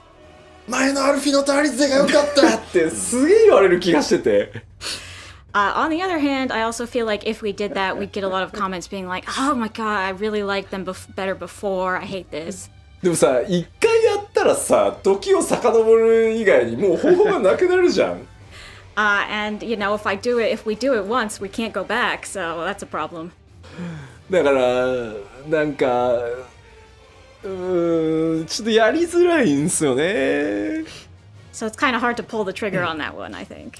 前のアルフィノとアリゼが良かったってすげえ言われる気がしてて。On the other hand, I also feel like if we did that, we'd get a lot of comments being like, oh my god, I really liked them better before, I hate this. でもさ、一回やったらさ、時を遡る以外にもう方法がなくなるじゃん。And if we do it once, we can't go back, so that's a problem. だからなんかちょっとやりづらいんすよね。 So it's kind of hard to pull the trigger on that one, I think.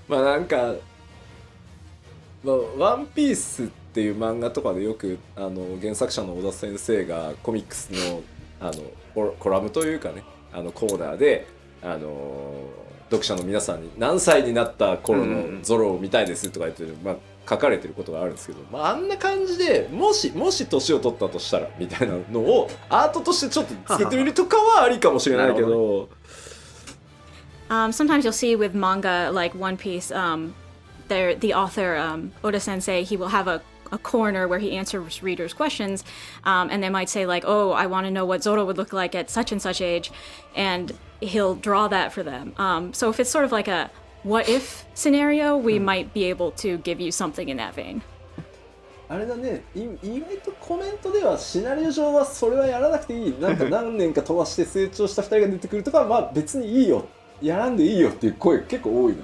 まあなんか、ワンピースっていう漫画とかでよく原作者の小田先生がコミックスのコラムというかねコーナーで読者の皆さんに何歳になった頃のゾロを見たいですとか言って、書かれてることがあるんですけど、あんな感じでもし年を取ったとしたらみたいなのをアートとしてちょっと作ってみるとかはありかもしれないけど。Sometimes you'll see with manga like One Piece, the author Oda Sensei, he will have a corner where he answers readers' questions, and they might say like, "Oh, I want to know what Zoro would look like at such and such age," and he'll draw that for them. So if it's sort of like a what if scenario, we might be able to give you something in that vein. あれだね、意外とコメントではシナリオ上はそれはやらなくていい、なんか何年か飛ばして成長した2人が出てくるとか別にいいよ、やらんでいいよっていう声結構多いな。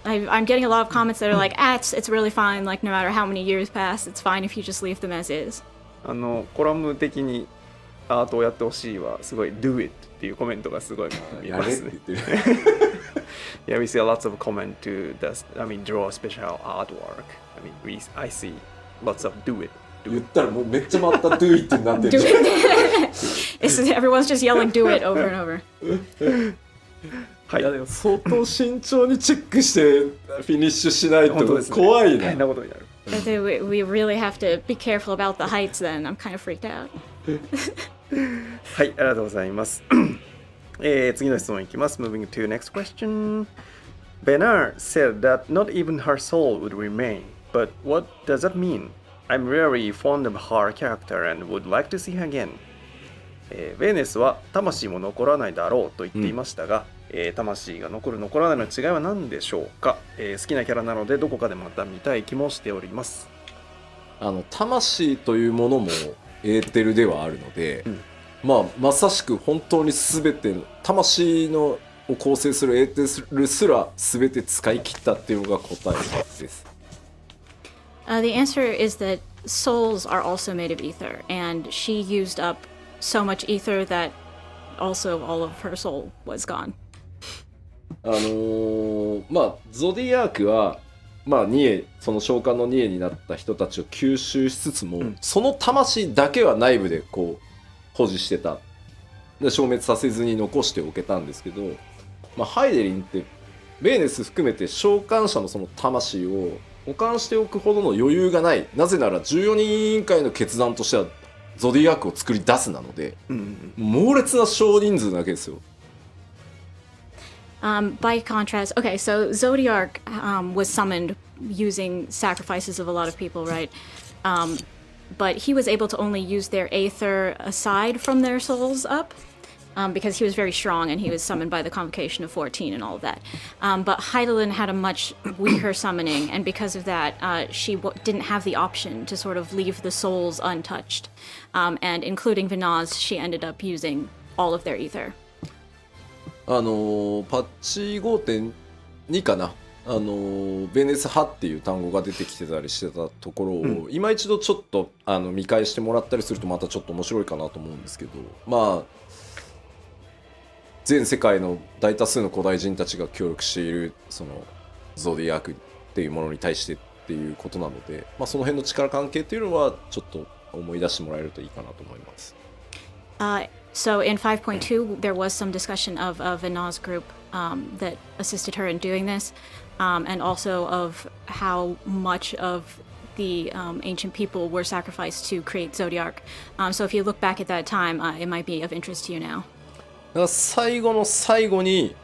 I'm getting a lot of comments that are like, it's really fine, like no matter how many years pass, it's fine if you just leave them as is. コラム的にアートをやってほしいはすごい do it っていうコメントがすごい見ますね。Yeah, we see lots of comment to draw special artwork. I see lots of do it. 言ったらもうめっちゃまた do it になってる。Everyone's just yelling do it over and over. はい、いやでも相当慎重にチェックしてフィニッシュしないと怖いな。大変なことになる。We really have to be careful about the heights then. I'm kind of freaked out. はい、ありがとうございます。次の質問いきます。Moving to next question. Bernard said that not even her soul would remain. But what does that mean? I'm very fond of her character and would like to see her again. ベーネスは魂も残らないだろうと言っていましたが、魂が残る残らないの違いは何でしょうか、好きなキャラなのでどこかでまた見たい気もしております。魂というものもエーテルではあるので、まさしく本当に全ての魂のを構成するエーテルすら全て使い切ったっていうのが答えです。The answer is that souls are also made of ether, and she used up so much ether that also all of her soul was gone. ゾディアークはその召喚のニエになった人たちを吸収しつつも、その魂だけは内部でこう保持してた。で消滅させずに残しておけたんですけど、ハイデリンってベーネス含めて召喚者のその魂を保管しておくほどの余裕がない。なぜなら14人委員会の決断としてはゾディアークを作り出すなので、猛烈な少人数なわけですよ。By contrast, okay, so Zodiark was summoned using sacrifices of a lot of people, right? But he was able to only use their aether aside from their souls up, because he was very strong and he was summoned by the convocation of 14 and all of that. But Heidelin had a much weaker summoning, and because of that, she didn't have the option to sort of leave the souls untouched. And including Venaz, she ended up using all of their ether. パッチ 5.2 かな、ベネス派っていう単語が出てきてたりしてたところを、今一度ちょっと見返してもらったりするとまたちょっと面白いかなと思うんですけど、全世界の大多数の古代人たちが協力しているそのゾディアークっていうものに対してっていうことなので、その辺の力関係っていうのはちょっと思い出してもらえるといいかなと思います。So in 5.2, there was some discussion of Venaz group that assisted her in doing this, and also of how much of the ancient people were sacrificed to create Zodiark. So if you look back at that time, it might be of interest to you now. だから最後の最後に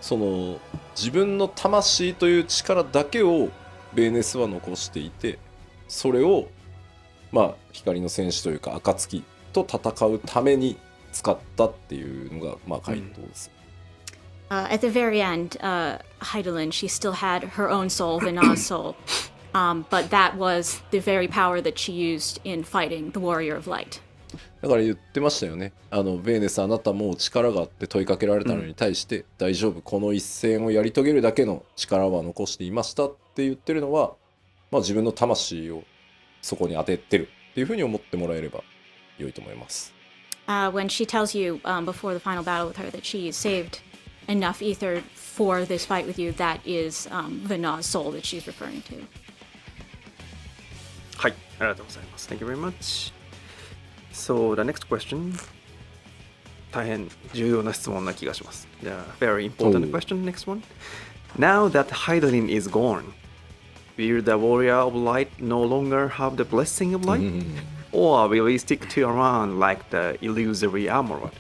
その自分の魂という力だけをベーネスは残していて、それを光の戦士というか暁と戦うために使ったっていうのが回答です。At the very end, Heidelin, she still had her own soul, Venaz's soul, but that was the very power that she used in fighting the Warrior of Light. だから言ってましたよね。ベーネスあなたも力があって問いかけられたのに対して、大丈夫、この一戦をやり遂げるだけの力は残していましたって言ってるのは、自分の魂をそこに当ててるっていうふうに思ってもらえれば良いと思います。When she tells you before the final battle with her that she saved enough ether for this fight with you, that is Venaz's soul that she's referring to. はい、ありがとうございます。Thank you very much. So the next question. 大変重要な質問な気がします。The very important question, next one. Now that Heidelin is gone, will the Warrior of Light no longer have the blessing of light? Or will he stick to around like the illusory armor?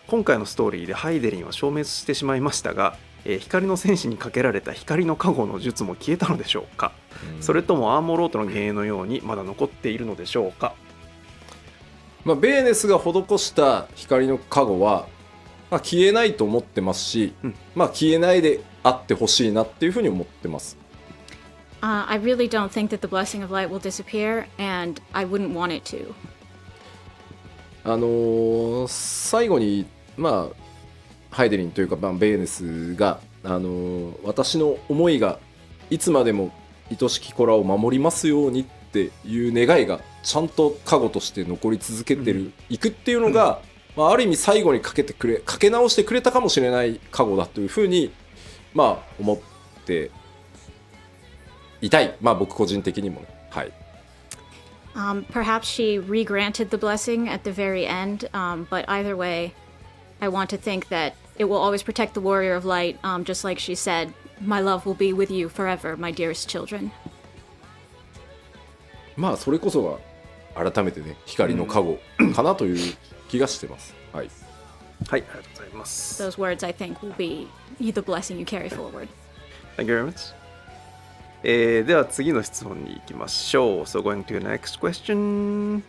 今回のストーリーでハイデリンは消滅してしまいましたが、光の戦士にかけられた光の加護の術も消えたのでしょうか、それともアーモロートの幻影のようにまだ残っているのでしょうか。ベーネスが施した光の加護は、消えないと思ってますし、消えないであってほしいなっていうふうに思ってます。I really don't think that the blessing of light will disappear, and I wouldn't want it to. 最後にハイデリンというかベーネスが私の思いがいつまでも愛しき子らを守りますようにっていう願いがちゃんと加護として残り続けていくっていうのが、ある意味最後にかけ直してくれたかもしれない加護だというふうに思っていたい。僕個人的にもね。はい。Perhaps she re-granted the blessing at the very end, but either way, I want to think that it will always protect the Warrior of Light, just like she said, my love will be with you forever, my dearest children. まあそれこそが改めてね光の加護かなという気がしてます。はい。はい、ありがとうございます。 Those words, I think, will be the blessing you carry forward. Thank you very much. では次の質問に行きましょう。So going to the next question.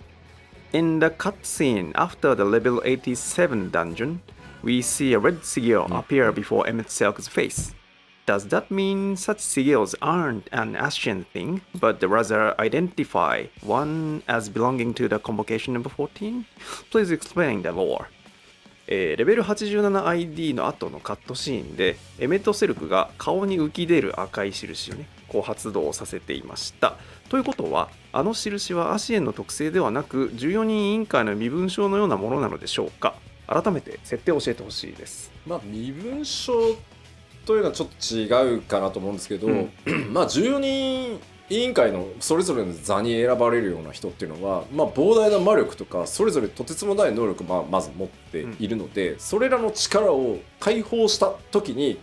In the cutscene after the level 87 dungeon, we see a red sigil appear before Emmett Silk's face. Does that mean such sigils aren't an Ascian thing, but rather identify one as belonging to the convocation number 14? Please explain the lore. レベル 87ID の後のカットシーンでエメットセルクが顔に浮き出る赤い印をねこう発動させていました。ということはあの印はアシエンの特性ではなく14人委員会の身分証のようなものなのでしょうか。改めて設定を教えてほしいです。まあ身分証というのはちょっと違うかなと思うんですけど、まあ14人委員会のそれぞれの座に選ばれるような人っていうのは、まあ、膨大な魔力とかそれぞれとてつもない能力をまず持っているので、それらの力を解放した時に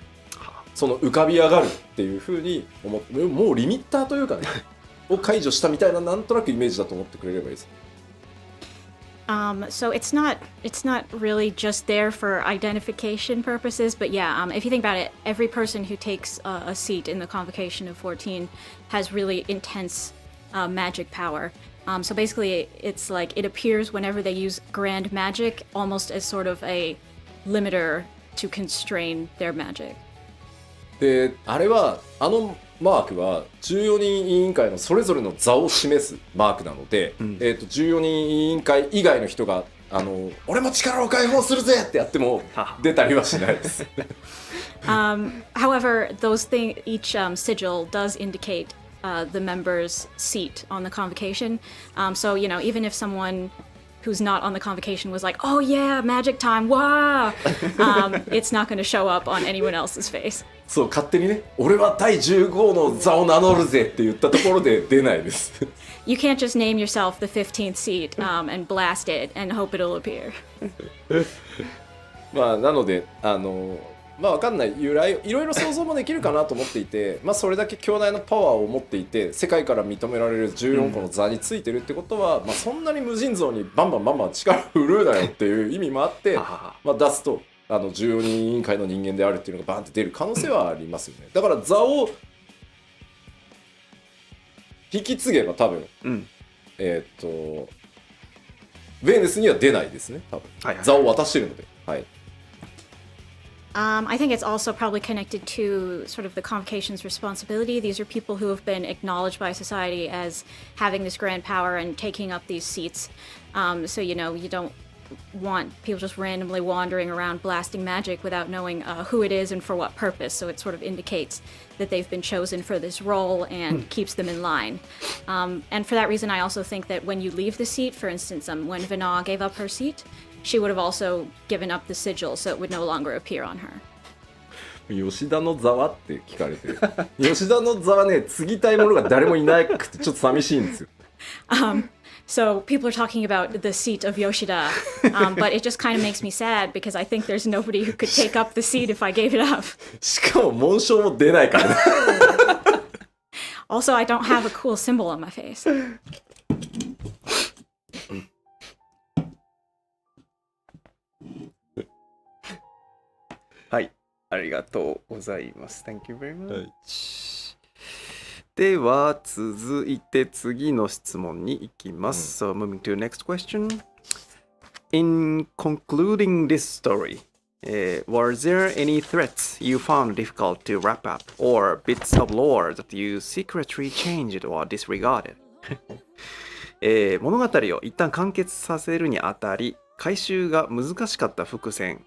その浮かび上がるっていう風に思って、もうリミッターというかねを解除したみたいななんとなくイメージだと思ってくれればいいです。So it's not really just there for identification purposes, but yeah, if you think about it, every person who takes a seat in the convocation of 14 has really intense magic power. So basically, it's like it appears whenever they use grand magic, almost as sort of a limiter to constrain their magic. で、あれはマークは14人委員会のそれぞれの座を示すマークなので、14人委員会以外の人が俺も力を解放するぜってやっても出たりはしないです。However, each sigil does indicate the member's seat on the convocation. So even if someone who's not on the convocation was like, oh yeah, magic time, wow, it's not going to show up on anyone else's face. そう勝手にね俺は第15の座を名乗るぜって言ったところで出ないです。You can't just name yourself the 15th seat and blast it and hope it'll appear. まあなのでまあわかんない由来いろいろ想像もできるかなと思っていて、まあそれだけ強大なパワーを持っていて世界から認められる14個の座についてるってことは、まあそんなに無尽蔵にバンバン力を振るうなよっていう意味もあってまあ出すと14人委員会の人間であるっていうのがバンって出る可能性はありますよね。だから座を引き継げば多分、ヴェーネスには出ないですね多分、座を渡してるので、はい。I think it's also probably connected to sort of the convocation's responsibility. These are people who have been acknowledged by society as having this grand power and taking up these seats. So you don't want people just randomly wandering around blasting magic without knowing who it is and for what purpose. So it sort of indicates that they've been chosen for this role and keeps them in line. And for that reason, I also think that when you leave the seat, for instance, when Vana gave up her seat, she would have also given up the sigil, so it would no longer appear on her. 吉田の座はって聞かれて吉田の座はね継ぎたい者が誰もいなくてちょっと寂しいんですよ。So people are talking about the seat of Yoshida, but it just kind of makes me sad because I think there's nobody who could take up the seat if I gave it up. しかも紋章も出ないからね。Also, I don't have a cool symbol on my face. はい、ありがとうございます。Thank you very much. では続いて次の質問に行きます。So moving to the next question. In concluding this story, were there any threats you found difficult to wrap up, or bits of lore that you secretly changed or disregarded? 物語を一旦完結させるにあたり、回収が難しかった伏線、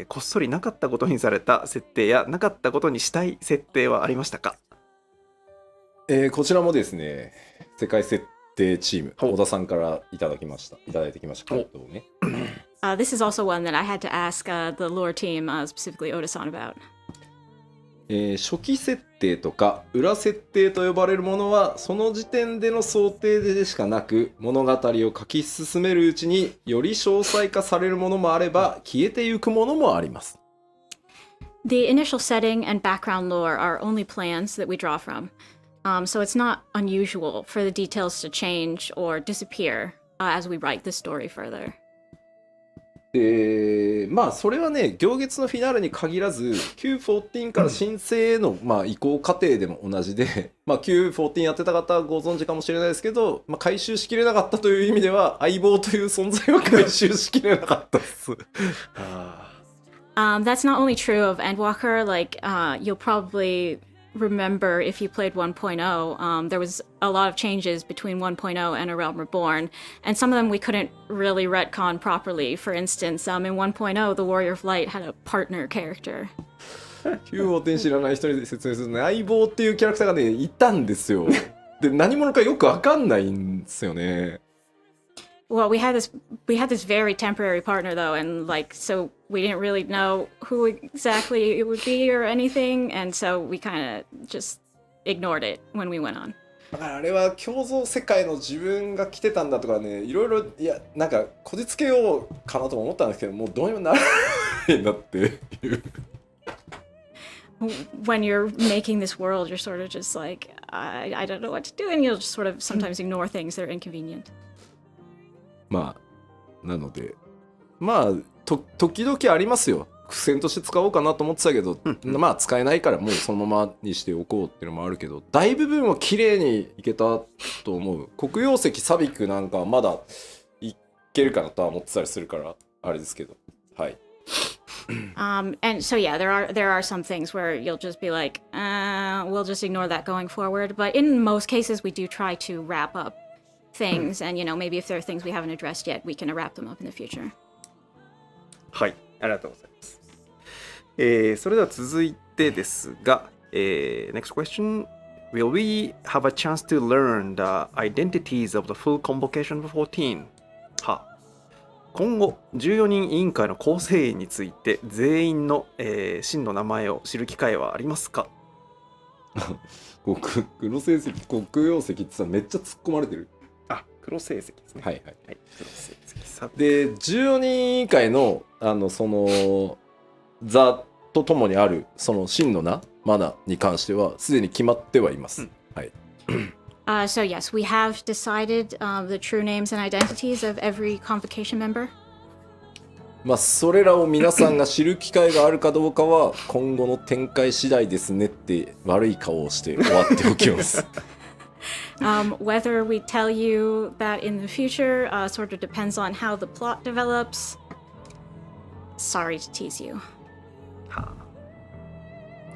こっそりなかったことにされた設定やなかったことにしたい設定はありましたか？こちらもですね、世界設定チーム、小田さんからいただいてきました回答をね。This is also one that I had to ask the lore team, specifically Oda-san, about. 初期設定とか裏設定と呼ばれるものはその時点での想定でしかなく、物語を書き進めるうちにより詳細化されるものもあれば消えてゆくものもあります。The initial setting and background lore are only plans that we draw from. So it's not unusual for the details to change or disappear as we write the story further. まあそれはね行月のフィナーレに限らず Q14 から新生への、まあ、移行過程でも同じで、まあ、Q14 やってた方はご存知かもしれないですけど、まあ、回収しきれなかったという意味では相棒という存在は回収しきれなかったっす。That's not only true of Endwalker. Like you'll probably remember if you played 1.0, there was a lot of changes between 1.0 and A Realm Reborn, and some of them we couldn't really retcon properly. For instance, in 1.0, the Warrior of Light had a partner character. Q14 知らない人に説明するとね、相棒っていうキャラクターがねいたんですよ。で何者かよくわかんないんですよね。Well, we had this very temporary partner though, and like so we didn't really know who exactly it would be or anything, and so we kind of just ignored it when we went on. だからあれは共造世界の自分が来てたんだとかね、いろいろいやなんかこじつけようかなとも思ったんですけど、もうどうにもならないんだっていう。When you're making this world, you're sort of just like I don't know what to do, and you'll just sort of sometimes ignore things that are inconvenient. まあなのでまあ時々ありますよ。付箋として使おうかなと思ってたけど、まあ使えないからもうそのままにしておこうっていうのもあるけど、大部分は綺麗にいけたと思う。黒曜石サビクなんかはまだいけるかなとは思ってたりするからあれですけど、はい。And so yeah, there are some things where you'll just be like, we'll just ignore that going forward. But in most cases, we do try to wrap up things, and maybe if there are things we haven't addressed yet, we can wrap them up in the future. はい、ありがとうございます。それでは続いてですが、next question. Will we have a chance to learn the identities of the full convocation of 14? は今後14人委員会の構成員について全員の、真の名前を知る機会はありますか？黒成績黒曜石ってさめっちゃ突っ込まれてる。あ、黒成績ですね。はいはい、はい、黒成績で14人委員会のその座とともにあるその真の名マナに関してはすでに決まってはいます、はい。So yes, we have decided the true names and identities of every convocation member. まあそれらを皆さんが知る機会があるかどうかは今後の展開次第ですねって悪い顔をして終わっておきます。Whether we tell you that in the future sort of depends on how the plot develops. Sorry to tease you.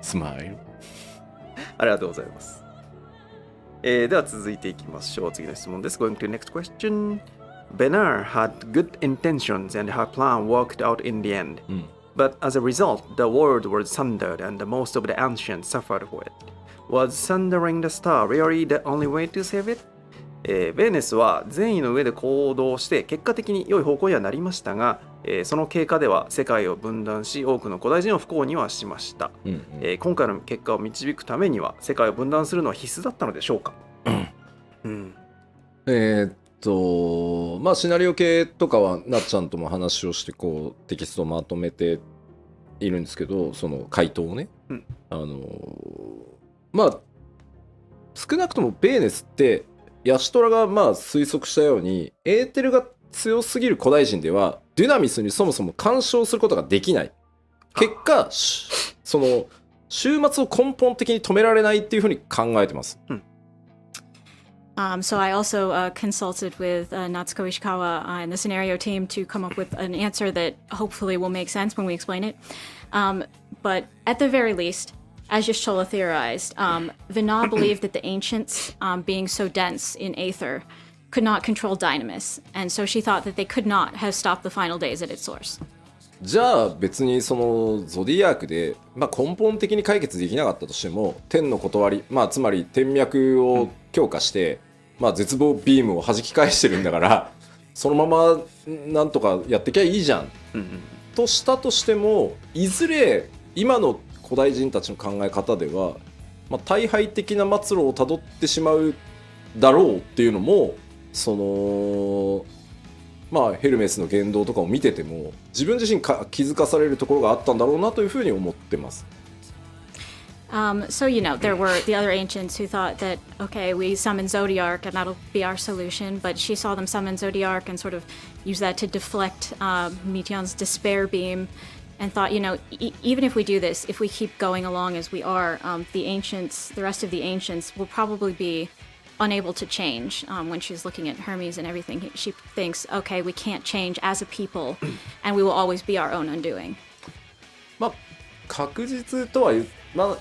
スマイル。ありがとうございます。では続いていきましょう。次の質問です。Going to the next question. Benar had good intentions and her plan worked out in the end. But as a result, the world was sundered and most of the ancients suffered for it. Was sundering the star really the only way to save it? ベーネスは善意の上で行動して結果的に良い方向にはなりましたが、その経過では世界を分断し多くの古代人を不幸にはしました、今回の結果を導くためには世界を分断するのは必須だったのでしょうか？まあシナリオ系とかはなっちゃんとも話をしてこうテキストをまとめているんですけど、その回答をね、まあ少なくともベーネスってヤシトラがまあ推測したようにエーテルが強すぎる古代人ではデュナミスにそもそも干渉することができない。結果その終末を根本的に止められないっていうふうに考えてます。So I also consulted with Natsuko Ishikawa and the scenario team to come up with an answer that hopefully will make sense when we explain it. But at the very least, as Yashola theorized, Vina believed that the ancients, being so dense in aether, could not control Dynamis, and so she thought that they could not have stopped the final days at its source. じゃあ別にそのゾディアークで、まあ、根本的に解決できなかったとしても天の断り、まあ、つまり天脈を強化して、まあ、絶望ビームを弾き返してるんだからそのままなんとかやってきゃいいじゃん、としたとしてもいずれ今の古代人たちの考え方では、まあ、大敗的な末路をたどってしまうだろうっていうのもそのまあヘルメスの言動とかを見てても自分自身気づかされるところがあったんだろうなというふうに思ってます。So, there were the other ancients who thought that, okay, we summon Zodiarch and that'll be our solution, but she saw them summon Zodiarch and sort of use that to deflect Mition's despair beam and thought, even if we do this, if we keep going along as we are, the rest of the ancients will probably be unable to change. When she's looking at Hermes and everything, she thinks, okay, we can't change as a people and we will always be our own undoing. まあ確実とは言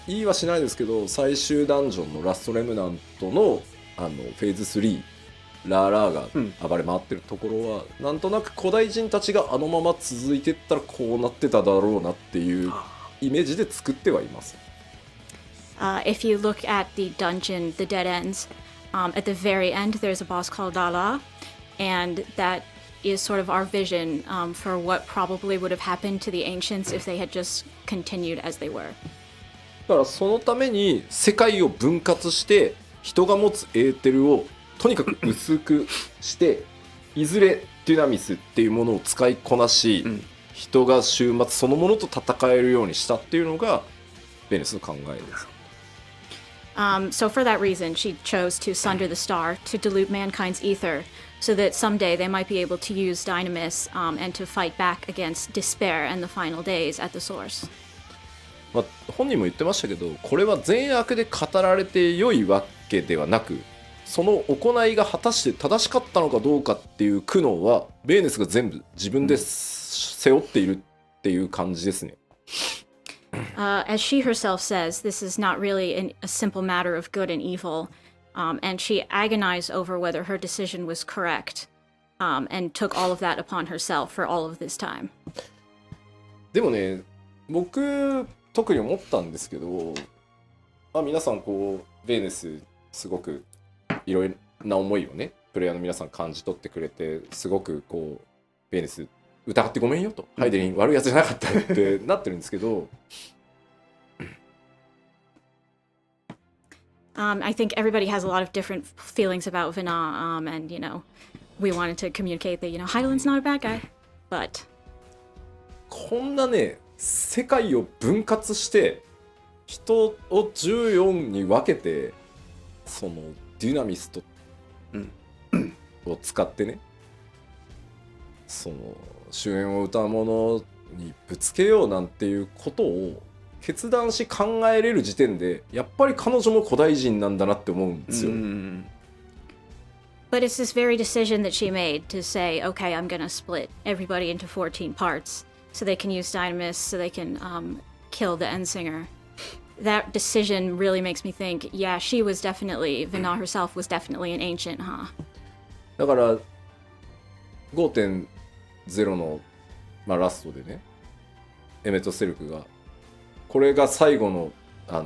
いはしないですけど、最終ダンジョンのラストレムナントのフェーズ3ラーラーが暴れ回ってるところは、なんとなく古代人たちがあのまま続いてったらこうなってただろうなっていうイメージで作ってはいます。If you look at the dungeon, the dead ends, at the very end there's a boss called Dala, and that is sort of our vision for what probably would have happened to the ancients if they had just continued as they were. だからそのために世界を分割して人が持つエーテルをとにかく薄くしていずれデュナミスっていうものを使いこなし、人が終末そのものと戦えるようにしたっていうのがベネスの考えです。So for that reason, she chose to sunder the star to dilute mankind's ether, so that someday they might be able to use Dynamis and to fight back against despair and the final days at the source. まあ、本人も言ってましたけど、これは善悪で語られて良いわけではなく、その行いが果たして正しかったのかどうかっていう苦悩はベーネスが全部自分で背負っているっていう感じですね。As she herself says, this is not really a simple matter of good and evil, and she agonized over whether her decision was correct, and took all of that upon herself for all of this time. でもね、僕特に思ったんですけど、皆さんこうベーネスすごくいろいろな思いをね、プレイヤーの皆さん感じ取ってくれて、すごくこうベーネス疑ってごめんよと、ハイデリン悪いやつじゃなかったってなってるんですけど。I think everybody has a lot of different feelings about Vina, and we wanted to communicate that Hydaelyn's not a bad guy, but こんなね、世界を分割して人を14に分けて、そのデュナミストを使ってね、その終焉を歌うものにぶつけようなんていうことを決断し考えれる時点で、やっぱり彼女も古代人なんだなって思うんですよ。But it's this very decision that she made to say, okay, I'm gonna split everybody into 14 parts so they can use Dynamis, so they can kill the Endsinger. That decision really makes me think, yeah, she was definitely, Vina herself was definitely an ancient, huh? だから 5.0 の、ラストでね、エメト・セルクがこれが最後の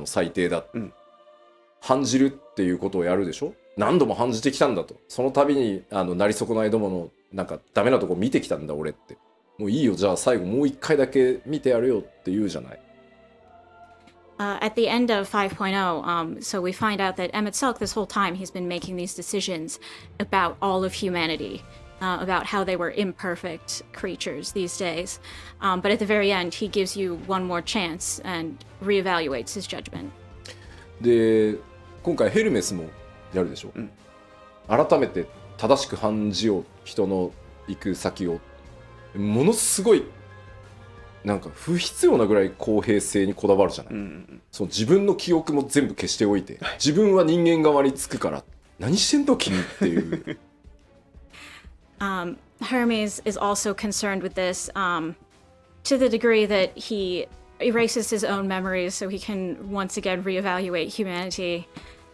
最低だ、判じるっていうことをやるでしょ。何度も判じてきたんだと、その度になり損ないどものなんかダメなとこ見てきたんだ俺って、もういいよ、じゃあ最後もう一回だけ見てやるよって言うじゃない。At the end of 5.0, so we find out that Emmett Silk, this whole time, he's been making these decisions about all of humanity, about how they were imperfect creatures these days. But at the very end, he gives you one more chance and reevaluates his judgment. で、今回ヘルメスもやるでしょ。改めて正しく判じよう、人の行く先を。ものすごいなんか不必要なぐらい公平性にこだわるじゃない。その自分の記憶も全部消しておいて、自分は人間側につくから何してんの君っていう。Hermes is also concerned with this, to the degree that he erases his own memories so he can once again reevaluate humanity,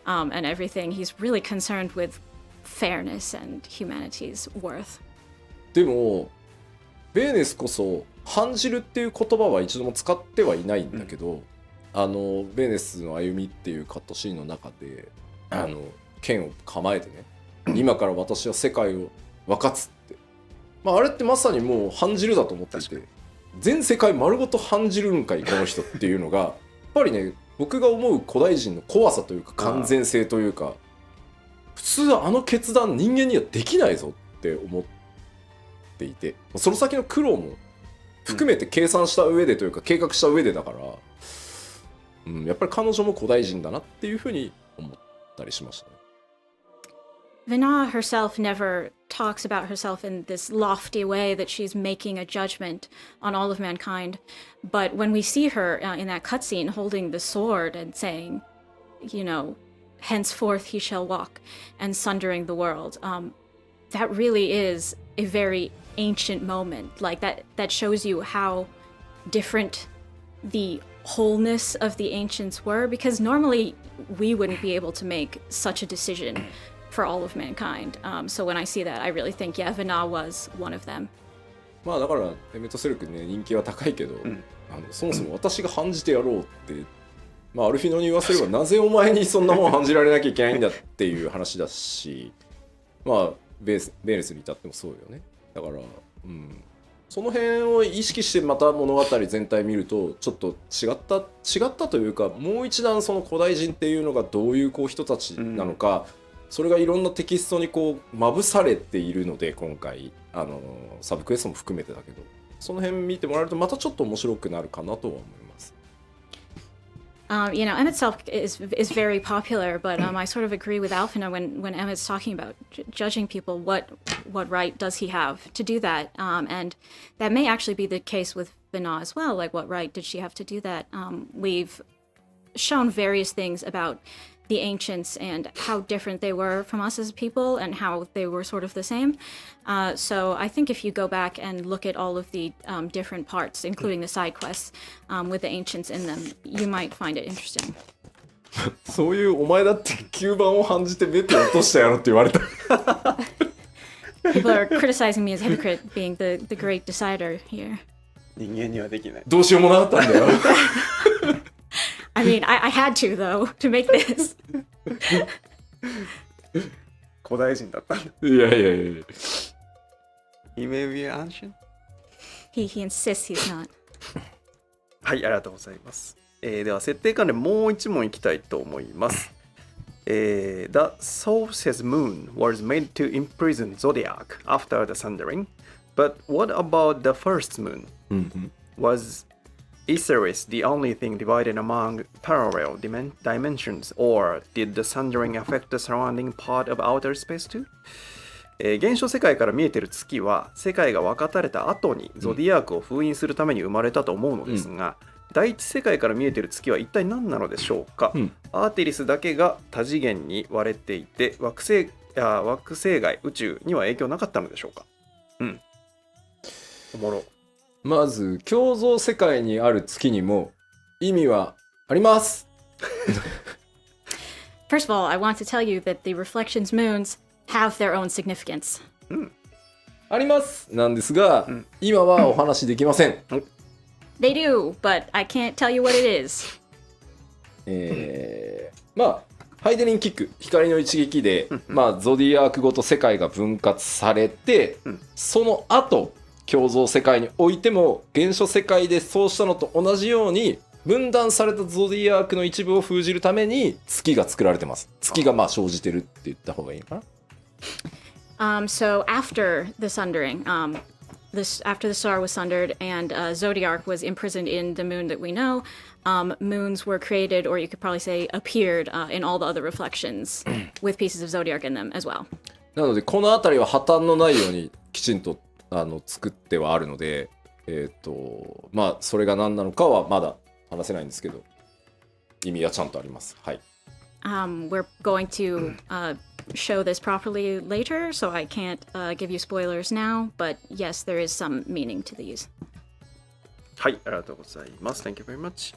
and everything. He's really concerned with fairness and humanity's worth. でもベーネスこそ判じるっていう言葉は一度も使ってはいないんだけど、ベーネスの歩みっていうカットシーンの中で剣を構えてね、今から私は世界を分かつって、あれってまさにもう判じるだと思っていて、全世界丸ごと判じるんかいこの人っていうのがやっぱりね、僕が思う古代人の怖さというか完全性というか、普通あの決断人間にはできないぞって思っていて、その先の苦労も含めて計算した上でというか計画した上でだから、やっぱり彼女も古代人だなっていうふうに思ったりしましたね。Vina herself never talks about herself in this lofty way that she's making a judgment on all of mankind. But when we see her in that cutscene holding the sword and saying, you know, henceforth he shall walk and sundering the world, that really is a very ancient moment. Like that shows you how different the wholeness of the ancients were, because normally we wouldn't be able to make such a decision for all of mankind. So when I see that, I really think, yeah, Vina was one of them. まあだからエメット・セルクね人気は高いけど、そもそも私が判じてやろうって、まあアルフィノに言わせればなぜお前にそんなもん判じられなきゃいけないんだっていう話だし、まあベーネスに至ってもそうよね。だから、その辺を意識してまた物語全体見るとちょっと違ったというか、もう一段その古代人っていうのがどういうこう人たちなのか、それがいろんなテキストにこうまぶされているので、今回サブクエストも含めてだけど、その辺見てもらえるとまたちょっと面白くなるかなとは思います。You know, Emmett Self is very popular, but I sort of agree with Alfina when Emmett's talking about judging people. What right does he have to do that? And that may actually be the case with Vina as well. Like, what right did she have to do that? We've shown various things about the ancients and how different they were from us as people and how they were sort of the same. So I think if you go back and look at all of the different parts, including the side quests with the ancients in them, you might find it interesting. そういうお前だって吸盤を判じて目手落としたやろって言われた。People are criticizing me as a hypocrite being the great decider here. 人間にはできない。どうしようもなかったんだよ。I mean, I had to, though, to make this. 古代人だったんだ。いや。He may be ancient? He insists he's not. はい、ありがとうございます。では、設定関連もう一問いきたいと思います。The Solstice Moon was made to imprison Zodiac after the sundering, but what about the first moon? Was Iseris the only thing divided among parallel dimensions, or did the sundering affect the surrounding part of outer space too? 現象世界から見えている月は世界が分かたれた後にゾディアークを封印するために生まれたと思うのですが、第一世界から見えている月は一体何なのでしょうか、アーティリスだけが多次元に割れていて惑星外宇宙には影響なかったのでしょうか。おもろ。まず共造世界にある月にも意味はあります。First of all, I want to tell you that the reflections moons have their own significance. ありますなんですが、今はお話できません。They do, but I can't tell you what it is. まあハイデリンキック光の一撃で、ゾディアークごと世界が分割されて、その後共造世界においても原初世界でそうしたのと同じように分断されたゾディアークの一部を封じるために月が作られてます。月がまあ生じてるって言った方がいいのかな。So after the sundering, after the star was sundered and Zodiac was imprisoned in the moon that we know, moons were created, or you could probably say appeared in all the other reflections with pieces of Zodiac in them as well. なのでこの辺りは破綻のないようにきちんと作ってはあるので、まあそれが何なのかはまだ話せないんですけど、意味はちゃんとあります。はい。We're going to show this properly later, so I can't give you spoilers now, but yes, there is some meaning to these. はい、ありがとうございます。Thank you very much.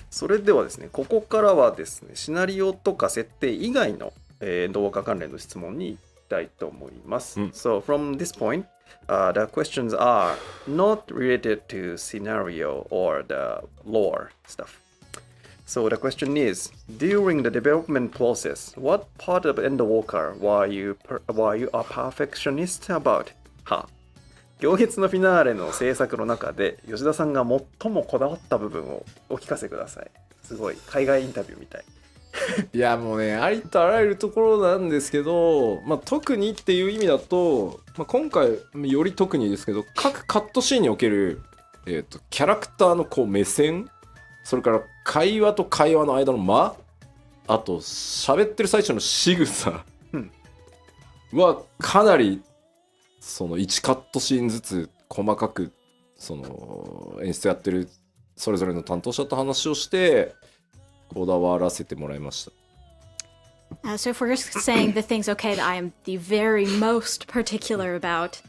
それではですね、ここからはですね、シナリオとか設定以外の、動画関連の質問に行きたいと思います。So from this point,the questions are not related to scenario or the lore stuff. So the question is, during the development process, what part of Endwalker were you a perfectionist about? は行月のフィナーレの制作の中で吉田さんが最もこだわった部分をお聞かせください。すごい海外インタビューみたい。いやもうね、ありとあらゆるところなんですけど、特にっていう意味だと、今回より特にですけど、各カットシーンにおける、キャラクターのこう目線それから会話と会話の間の間、あと喋ってる最初の仕草はかなりその1カットシーンずつ細かくその演出やってるそれぞれの担当者と話をしてこだわらせてもらいました。So if we're just saying the things, okay, that I am the very most particular about,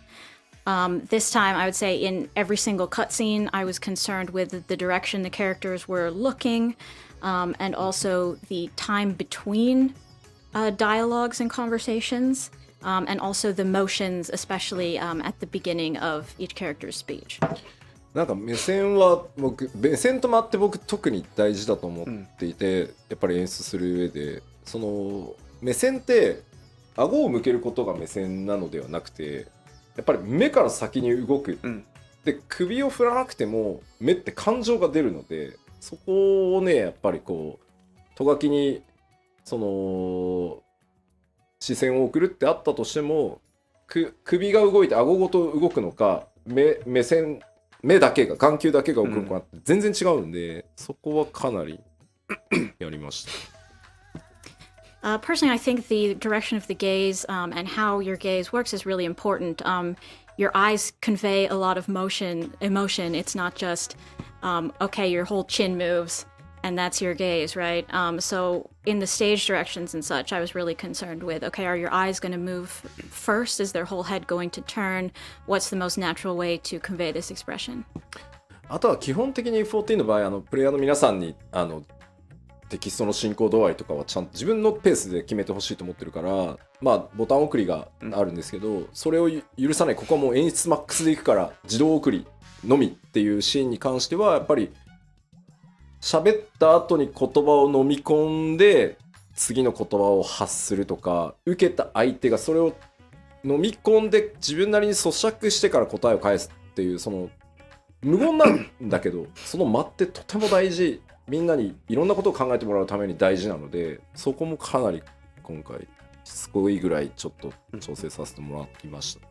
this time I would say in every single cutscene, I was concerned with the direction the characters were looking, and also the time between dialogues and conversations, and also the motions, especially at the beginning of each character's speech. なんか目線と間って僕特に大事だと思っていて、やっぱり演出する上でその目線って顎を向けることが目線なのではなくて、やっぱり目から先に動く、で首を振らなくても目って感情が出るので、そこをねやっぱりこうとがきにその視線を送るってあったとしても、首が動いて顎ごと動くのか目線目だけが眼球だけが動くのかって全然違うんで、そこはかなりやりました。Personally, I think the direction of the gaze and how your gaze works is really important. Your eyes convey a lot of emotion. It's not just, okay, your whole chin moves and that's your gaze, right? So in the stage directions and such, I was really concerned with, okay, are your eyes going to move first? Is their whole head going to turn? What's the most natural way to convey this expression? あとは基本的に14の場合、プレイヤーの皆さんにテキストの進行度合いとかはちゃんと自分のペースで決めてほしいと思ってるから、まあボタン送りがあるんですけど、それを許さない、ここはもう演出マックスでいくから自動送りのみっていうシーンに関してはやっぱり喋った後に言葉を飲み込んで次の言葉を発するとか、受けた相手がそれを飲み込んで自分なりに咀嚼してから答えを返すっていう、その無言なんだけどその間ってとても大事、みんなにいろんなことを考えてもらうために大事なので、そこもかなり今回しつこいぐらいちょっと調整させてもらいました。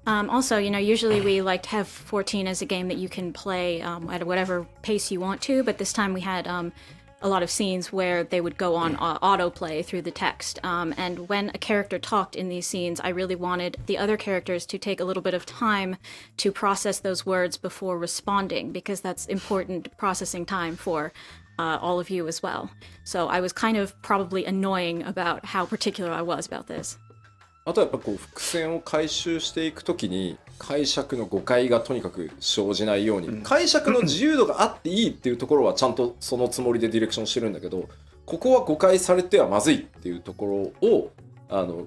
Also, usually we like to have 14 as a game that you can play at whatever pace you want to, but this time we had a lot of scenes where they would go on autoplay through the text. And when a character talked in these scenes, I really wanted the other characters to take a little bit of time to process those words before responding, because that's important processing time for all of you as well. So I was kind of probably annoying about how particular I was about this. あとはやっぱこう伏線を回収していくときに解釈の誤解がとにかく生じないように、解釈の自由度があっていいっていうところはちゃんとそのつもりでディレクションしてるんだけど、ここは誤解されてはまずいっていうところを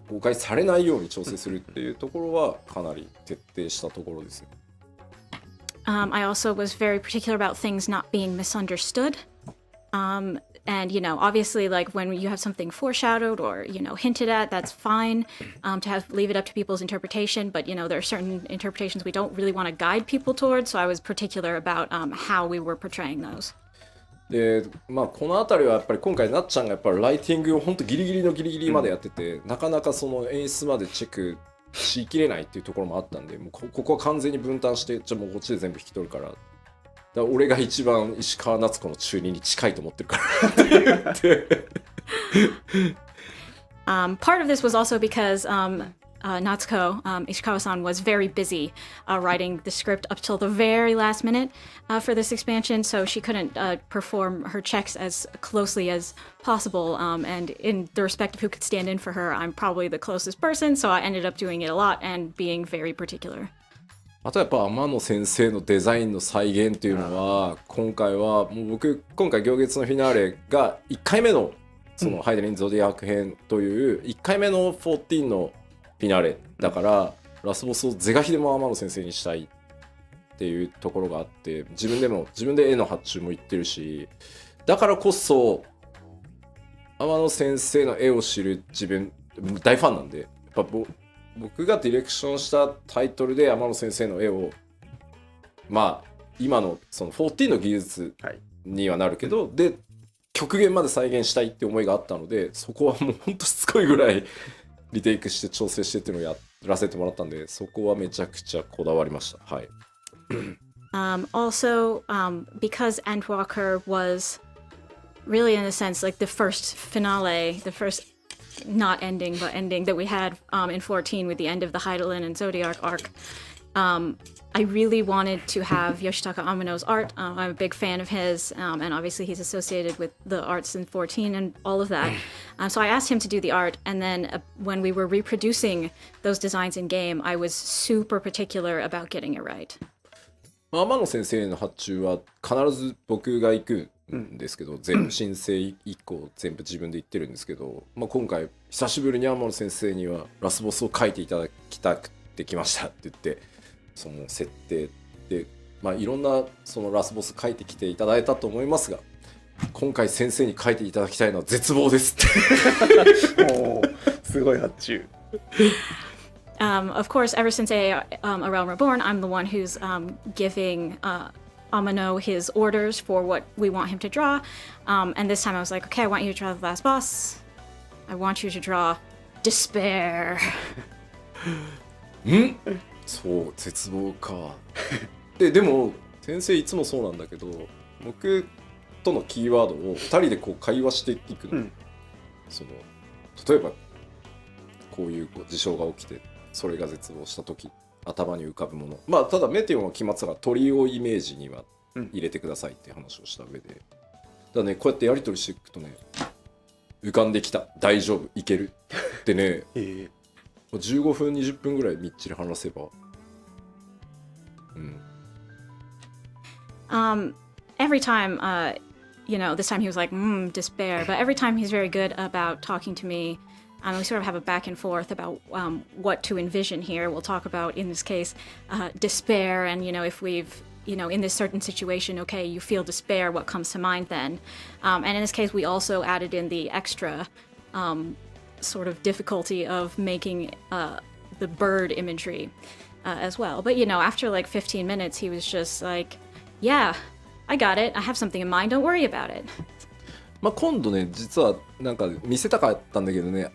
誤解されないように調整するっていうところはかなり徹底したところですね。I also was very particular about things not being misunderstood. And, obviously, like when you have something foreshadowed or, hinted at, that's fine to leave it up to people's interpretation. But, there are certain interpretations we don't really want to guide people towards. So I was particular about how we were portraying those. で、このあたりはやっぱり今回なっちゃんがやっぱりライティングを本当ギリギリのギリギリまでやってて、なかなかその演出までチェックしきれないっていうところもあったんで、もうここは完全に分担して、じゃあもうこっちで全部引き取るから。俺が一番石川夏子の中二に近いと思ってるからって言って。Part of this was also because Natsuko, Ishikawa-san, was very busy writing the script up till the very last minute for this expansion, so she couldn't perform her checks as closely as possible. And in the respect of who could stand in for her, I'm probably the closest person, so I ended up doing it a lot and being very particular. あとやっぱ天野先生のデザインの再現っていうのは今回はもう僕今回行月のフィナーレが1回目のそのハイデリンゾディアーク編という1回目の14のフィナーレだからラスボスを是が非でも天野先生にしたいっていうところがあって、自分で絵の発注も言ってるし、だからこそ天野先生の絵を知る自分大ファンなんで、やっぱ僕がディレクションしたタイトルで天野先生の絵を今のその14の技術にはなるけど、で極限まで再現したいって思いがあったので、そこはもうほんとしつこいぐらいリテイクして調整してっていうのをやらせてもらったんで、そこはめちゃくちゃこだわりました。はい。Also, because Endwalker was really, in a sense, like the first finale, the first not ending but ending that we had in 14 with the end of the Heidelin and Zodiac arc. I really wanted to have Yoshitaka Amano's art. I'm a big fan of his, and obviously he's associated with the arts in 14 and all of that. So I asked him to do the art, and then when we were reproducing those designs in game, I was super particular about getting it right. 天野先生の発注は必ず僕が行くんですけど、全部申請以降全部自分で言ってるんですけど、今回久しぶりに天野先生にはラスボスを書いていただきたくてきましたって言って、その設定で、いろんなそのラスボス書いてきていただいたと思いますが、今回先生に書いていただきたいのは絶望ですって。おー、すごい発注。Of course, ever since A Realm Reborn, I'm the one who's giving Amano his orders for what we want him to draw. And this time I was like, okay, I want you to draw the last boss. I want you to draw despair. そう絶望かでも先生いつもそうなんだけど、僕とのキーワードを2人でこう会話していくの、その例えばこういう事象が起きてそれが絶望した時頭に浮かぶもの、ただメテオンは決まってたから鳥をイメージには入れてくださいって話をした上で、だね、こうやってやり取りしていくとね、浮かんできた、大丈夫、いけるってね、15分20分ぐらいみっちり話せば、Every time, this time he was like, despair. But every time he's very good about talking to me. We sort of have a back and forth about what to envision here. We'll talk about, in this case, despair. And, if we've, in this certain situation, okay, you feel despair, what comes to mind then? And in this case, we also added in the extra sort of difficulty of making the bird imagery as well. But, after like 15 minutes, he was just like, yeah, I got it. I have something in mind. Don't worry about it. 今度ね、実はなんか見せたかったんだけどね、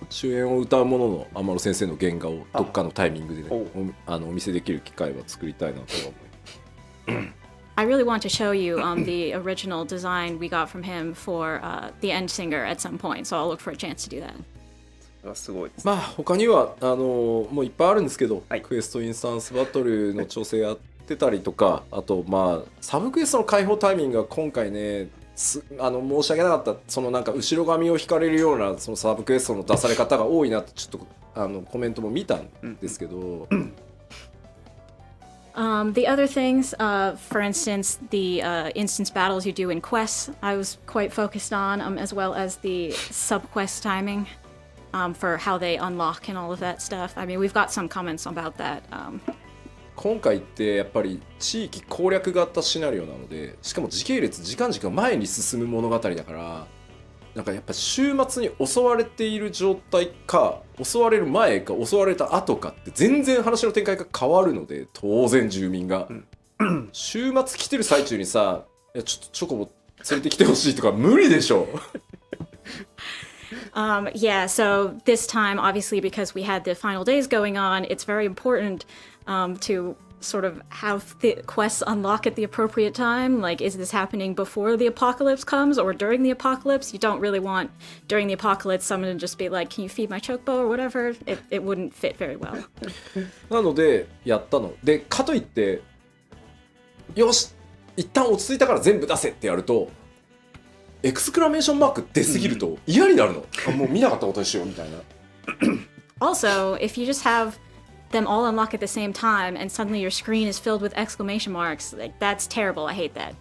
主演を歌うものの天野先生の原画をどっかのタイミングでね、お見せできる機会は作りたいなとは思います。I really want to show you the original design we got from him for the End Singer at some point, so I'll look for a chance to do that. すごいです。他にはもういっぱいあるんですけど、クエストインスタンスバトルの調整やってたりとか、あとサブクエストの開放タイミングが今回ね、申し訳なかった。そのなんか後ろ髪を引かれるようなそのサブクエストの出され方が多いなってちょっとコメントも見たんですけど。The other things, for instance, the instance battles you do in quests, I was quite focused on, as well as the sub-quest timing for how they unlock and all of that stuff. I mean, we've got some comments about that. 今回ってやっぱり地域攻略型シナリオなので、しかも時系列時間軸が前に進む物語だから、なんかやっぱ週末に襲われている状態か襲われる前か襲われた後かって全然話の展開が変わるので、当然住民が、週末来てる最中にさ、いやちょっとチョコボ連れてきてほしいとか無理でしょ。Yeah, so this time, obviously, because we had the final days going on, it's very important to sort of have the quests unlock at the appropriate time. Like, is this happening before the apocalypse comes or during the apocalypse? You don't really want, during the apocalypse, someone to just be like, can you feed my chocobo or whatever? It wouldn't fit very well. なので、やったの。で、かといって、よし、一旦落ち着いたから全部出せってやると、エクスクラメーションマーク出すぎると嫌になるの。もう見なかったことにしようみたいな。Also, if you just have them all unlock at the same time and suddenly your screen is filled with exclamation marks, like that's terrible. I hate that.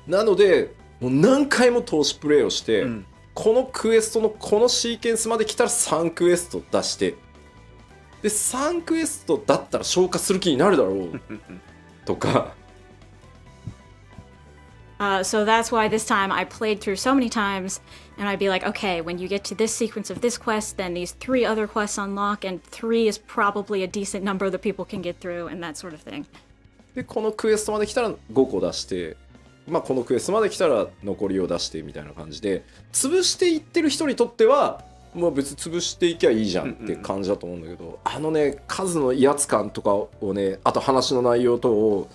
なので、もう何回も投資プレイをして、このクエストのこのシーケンスまで来たら3クエスト出して、で3クエストだったら消化する気になるだろうとか。So that's why this time I played through so many times, and I'd be like, okay, when you get to this sequence of this quest, then these 3 other quests unlock, and 3 is probably a decent number that people can get through, and that sort of thing. で、このクエストまで来たら5個出して、このクエストまで来たら残りを出してみたいな感じで、潰していってる人にとっては、別に潰していきゃいいじゃんって感じだと思うんだけど、数の威圧感とかをね、あと話の内容とを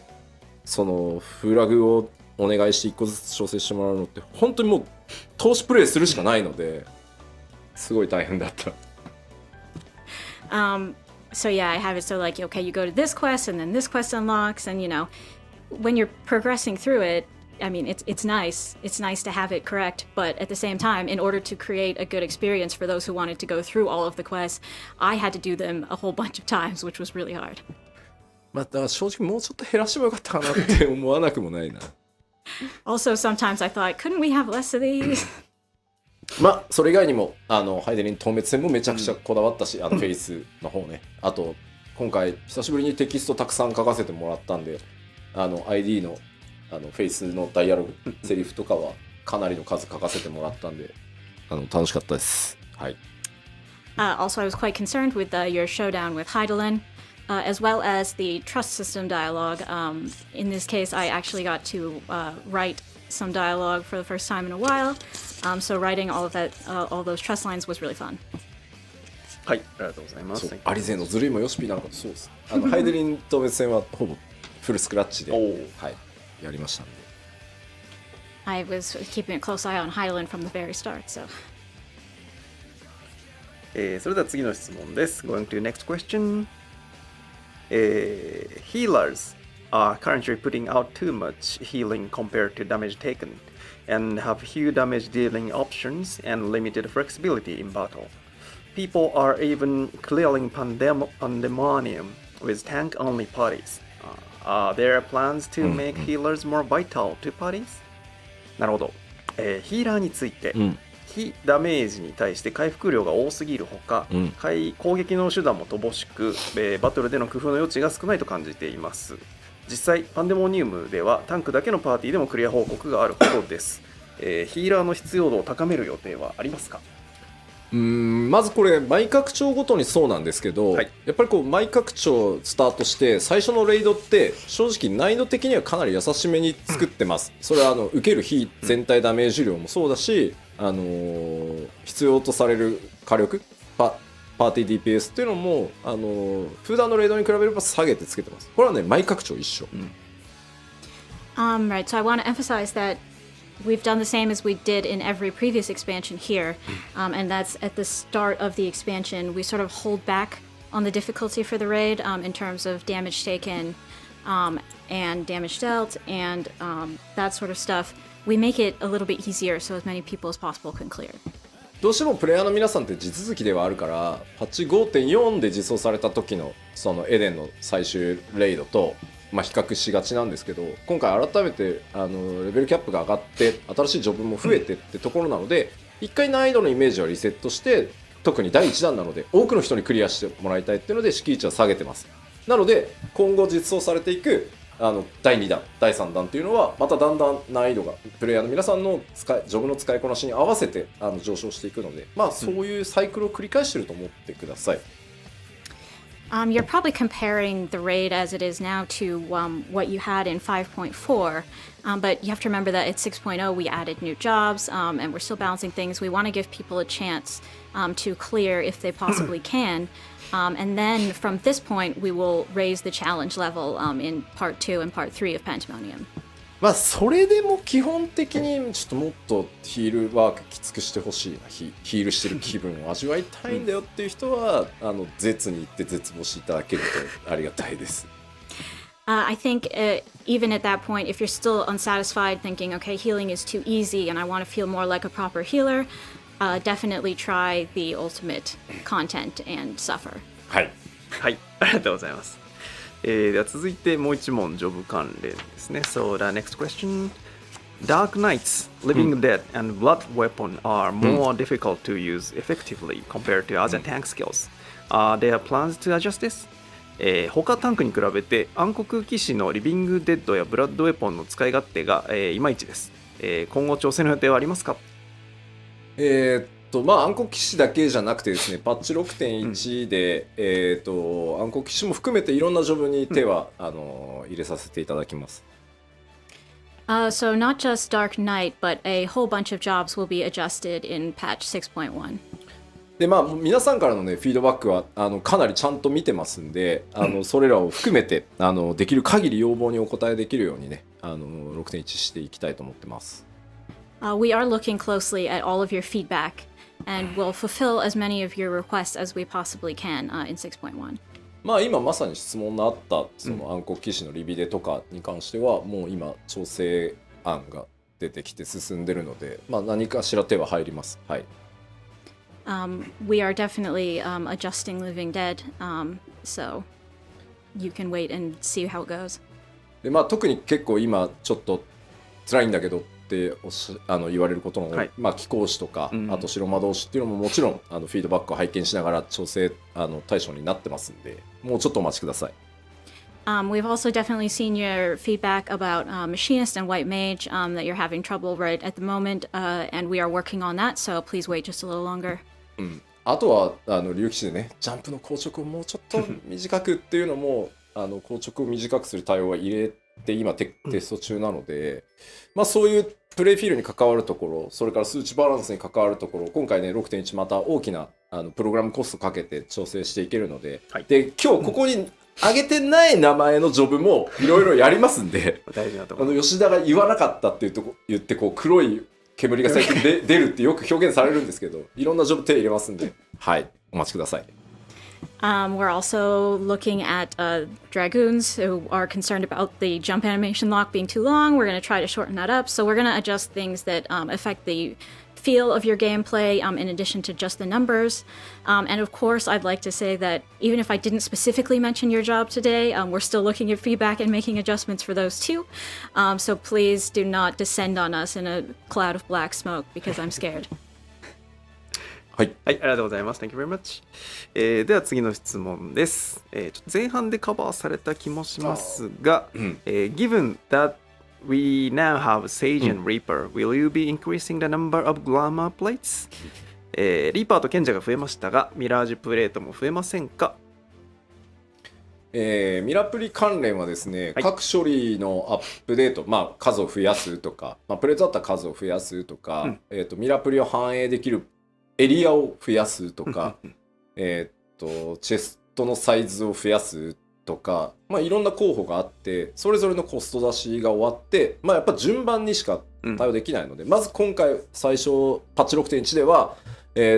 そのフラグをお願いして1個ずつ調整してもらうのって本当にもう投資プレイするしかないのですごい大変だった。So yeah, I have it so like, okay, you go to this quest and then this quest unlocks, and you know, when you're progressing through it, I mean, it's nice. It's nice to have it correct, but at the same time, in order to create a good experience for those who wanted to go through all of the quests, I had to do them a whole bunch of times, which was really hard. まあだから正直もうちょっと減らしてもよかったかなって思わなくもないな。Also, sometimes I thought, couldn't we have less of these? まあそれ以外にもハイデリン透滅戦もめちゃくちゃこだわったし、フェイスの方ね。あと今回久しぶりにテキストたくさん書かせてもらったんで、ID のフェイスのダイアログ、セリフとかはかなりの数書かせてもらったんで、楽しかったです。はい。Also, I was quite concerned with your showdown with Heidelin, as well as the trust system dialogue. In this case, I actually got to write some dialogue for the first time in a while. So writing all of that, all those trust lines was really fun. はい、ありがとうございます。アリゼのズルイもヨシピなんかそうです。ハイデリン透滅戦はほぼフルスクラッチで、はい、やりましたんで。I was keeping a close eye on Heidelin from the very start, so. それでは次の質問です。Going to next question. Healers are currently putting out too much healing compared to damage taken, and have few damage dealing options and limited flexibility in battle. People are even clearing Pandemonium with tank-only parties. Are there plans to make healers more vital to parties? なるほど。ヒーラーについて、非ダメージに対して回復量が多すぎるほか、攻撃の手段も乏しく、バトルでの工夫の余地が少ないと感じています。実際パンデモニウムではタンクだけのパーティーでもクリア報告があるほどです。ヒーラーの必要度を高める予定はありますか？まずこれ毎拡張ごとにそうなんですけど、やっぱりこう毎拡張スタートして最初のレイドって正直難易度的にはかなり優しめに作ってます。それは受ける非全体ダメージ量もそうだし、必要とされる火力パーティー DPS っていうのも普段のレイドに比べれば下げてつけてます。これはね毎拡張一緒。Right, so I want to emphasize that we've done the same as we did in every previous expansion here, and that's at the start of the expansion we sort of hold back on the difficulty for the raid in terms of damage taken and damage dealt and that sort of stuff. We make it a little bit easier so as many people as possible can clear. どうしてもプレイヤーの皆さんって地続きではあるからパッチ 5.4 で実装された時のそのエデンの最終レイドと比較しがちなんですけど、今回改めてレベルキャップが上がって新しいジョブも増えてってところなので、一回難易度のイメージはリセットして、特に第1弾なので多くの人にクリアしてもらいたいっていうので敷地は下げてます。なので今後実装されていく第2弾第3弾っていうのはまただんだん難易度がプレイヤーの皆さんのジョブの使いこなしに合わせて上昇していくので、そういうサイクルを繰り返していると思ってください。You're probably comparing the raid as it is now to what you had in 5.4, but you have to remember that at 6.0 we added new jobs and we're still balancing things. We want to give people a chance to clear if they possibly can, and then from this point we will raise the challenge level in part 2 and part 3 of Pandemonium. それでも基本的にちょっともっとヒールワークきつくしてほしいな、ヒールしてる気分を味わいたいんだよっていう人は絶に行って絶望していただけるとありがたいです。I think even at that point, if you're still unsatisfied, thinking, okay, healing is too easy and I want to feel more like a proper healer, definitely try the ultimate content and suffer. はい、はい、ありがとうございます。では続いてもう一問ジョブ関連ですね。So the next question. Dark Knights, Living Dead, and Blood Weapon are more difficult to use effectively compared to other tank skills. Are there plans to adjust this? 他タンクに比べて暗黒騎士のリビングデッドやブラッドウェポンの使い勝手が、いまいちです。今後調整の予定はありますか？暗黒騎士だけじゃなくてですね、パッチ 6.1 で、暗黒騎士も含めていろんなジョブに手は、入れさせていただきます。So not just Dark Knight, but a whole bunch of jobs will be adjusted in patch 6.1. でまあ皆さんからのねフィードバックはかなりちゃんと見てますんでそれらを含めてできる限り要望にお答えできるようにね6.1 していきたいと思ってます。We are looking closely at all of your feedback and will fulfill as many of your requests as we possibly can in 6.1. まあ今まさに質問のあったその暗黒騎士のリビデとかに関してはもう今調整案が出てきて進んでるので、まあ何かしら手は入ります。はい。We are definitely adjusting Living Dead, so you can wait and see how it goes. でまあ特に結構今ちょっと辛いんだけどって言われることの、まあ貴公子とか、あと白魔導士っていうのももちろんフィードバックを拝見しながら調整対象になってますんで、もうちょっとお待ちください。We've also definitely seen your feedback about Machinist and White Mage that you're having trouble right at the moment, and we are working on that, so please wait just a little longer. あとは竜騎士でねジャンプの硬直をもうちょっと短くっていうのも硬直を短くする対応は入れて今テスト中なので、まあそういうプレイフィールに関わるところ、それから数値バランスに関わるところ、今回ね 6.1 また大きなプログラムコストかけて調整していけるので、で今日ここに上げてない名前のジョブもいろいろやりますんで大事なところ吉田が言わなかったって言ってこう黒い煙が最近出るってよく表現されるんですけど、いろんなジョブ手入れますんで、はい、お待ちください。We're also looking at Dragoons who are concerned about the jump animation lock being too long. We're going to try to shorten that up. So we're going to adjust things that affect the feel of your gameplay in addition to just the numbers. And of course, I'd like to say that even if I didn't specifically mention your job today, we're still looking at feedback and making adjustments for those too. So please do not descend on us in a cloud of black smoke because I'm scared. はい、はい、ありがとうございます。Thank you very much. では次の質問です。ちょっと前半でカバーされた気もしますが、Given that we now have Sage and Reaper, will you be increasing the number of glamour plates? リーパーと賢者が増えましたが、ミラージュプレートも増えませんか？ミラプリ関連はですね、各処理のアップデート、まあ、数を増やすとか、まあ、プレートだったら数を増やすとか、ミラプリを反映できるエリアを増やすとか、チェストのサイズを増やすとか、まあ、いろんな候補があって、それぞれのコスト出しが終わって、まあ、やっぱ順番にしか対応できないので、まず今回最初パッチ 6.1 では、プレ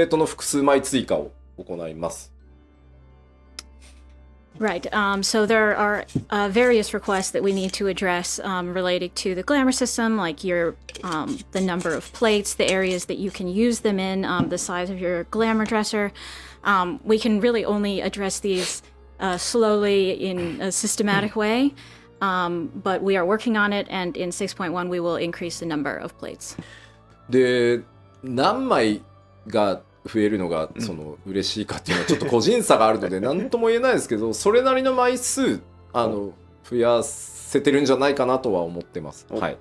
ートの複数枚追加を行います。Right. So there are various requests that we need to address related to the glamour system, like the number of plates, the areas that you can use them in, the size of your glamour dresser. We can really only address these slowly in a systematic way, but we are working on it, and in 6.1 we will increase the number of plates. で、何枚が増えるのがその嬉しいかっていうのはちょっと個人差があるので何とも言えないですけど、それなりの枚数増やせてるんじゃないかなとは思ってます。はい。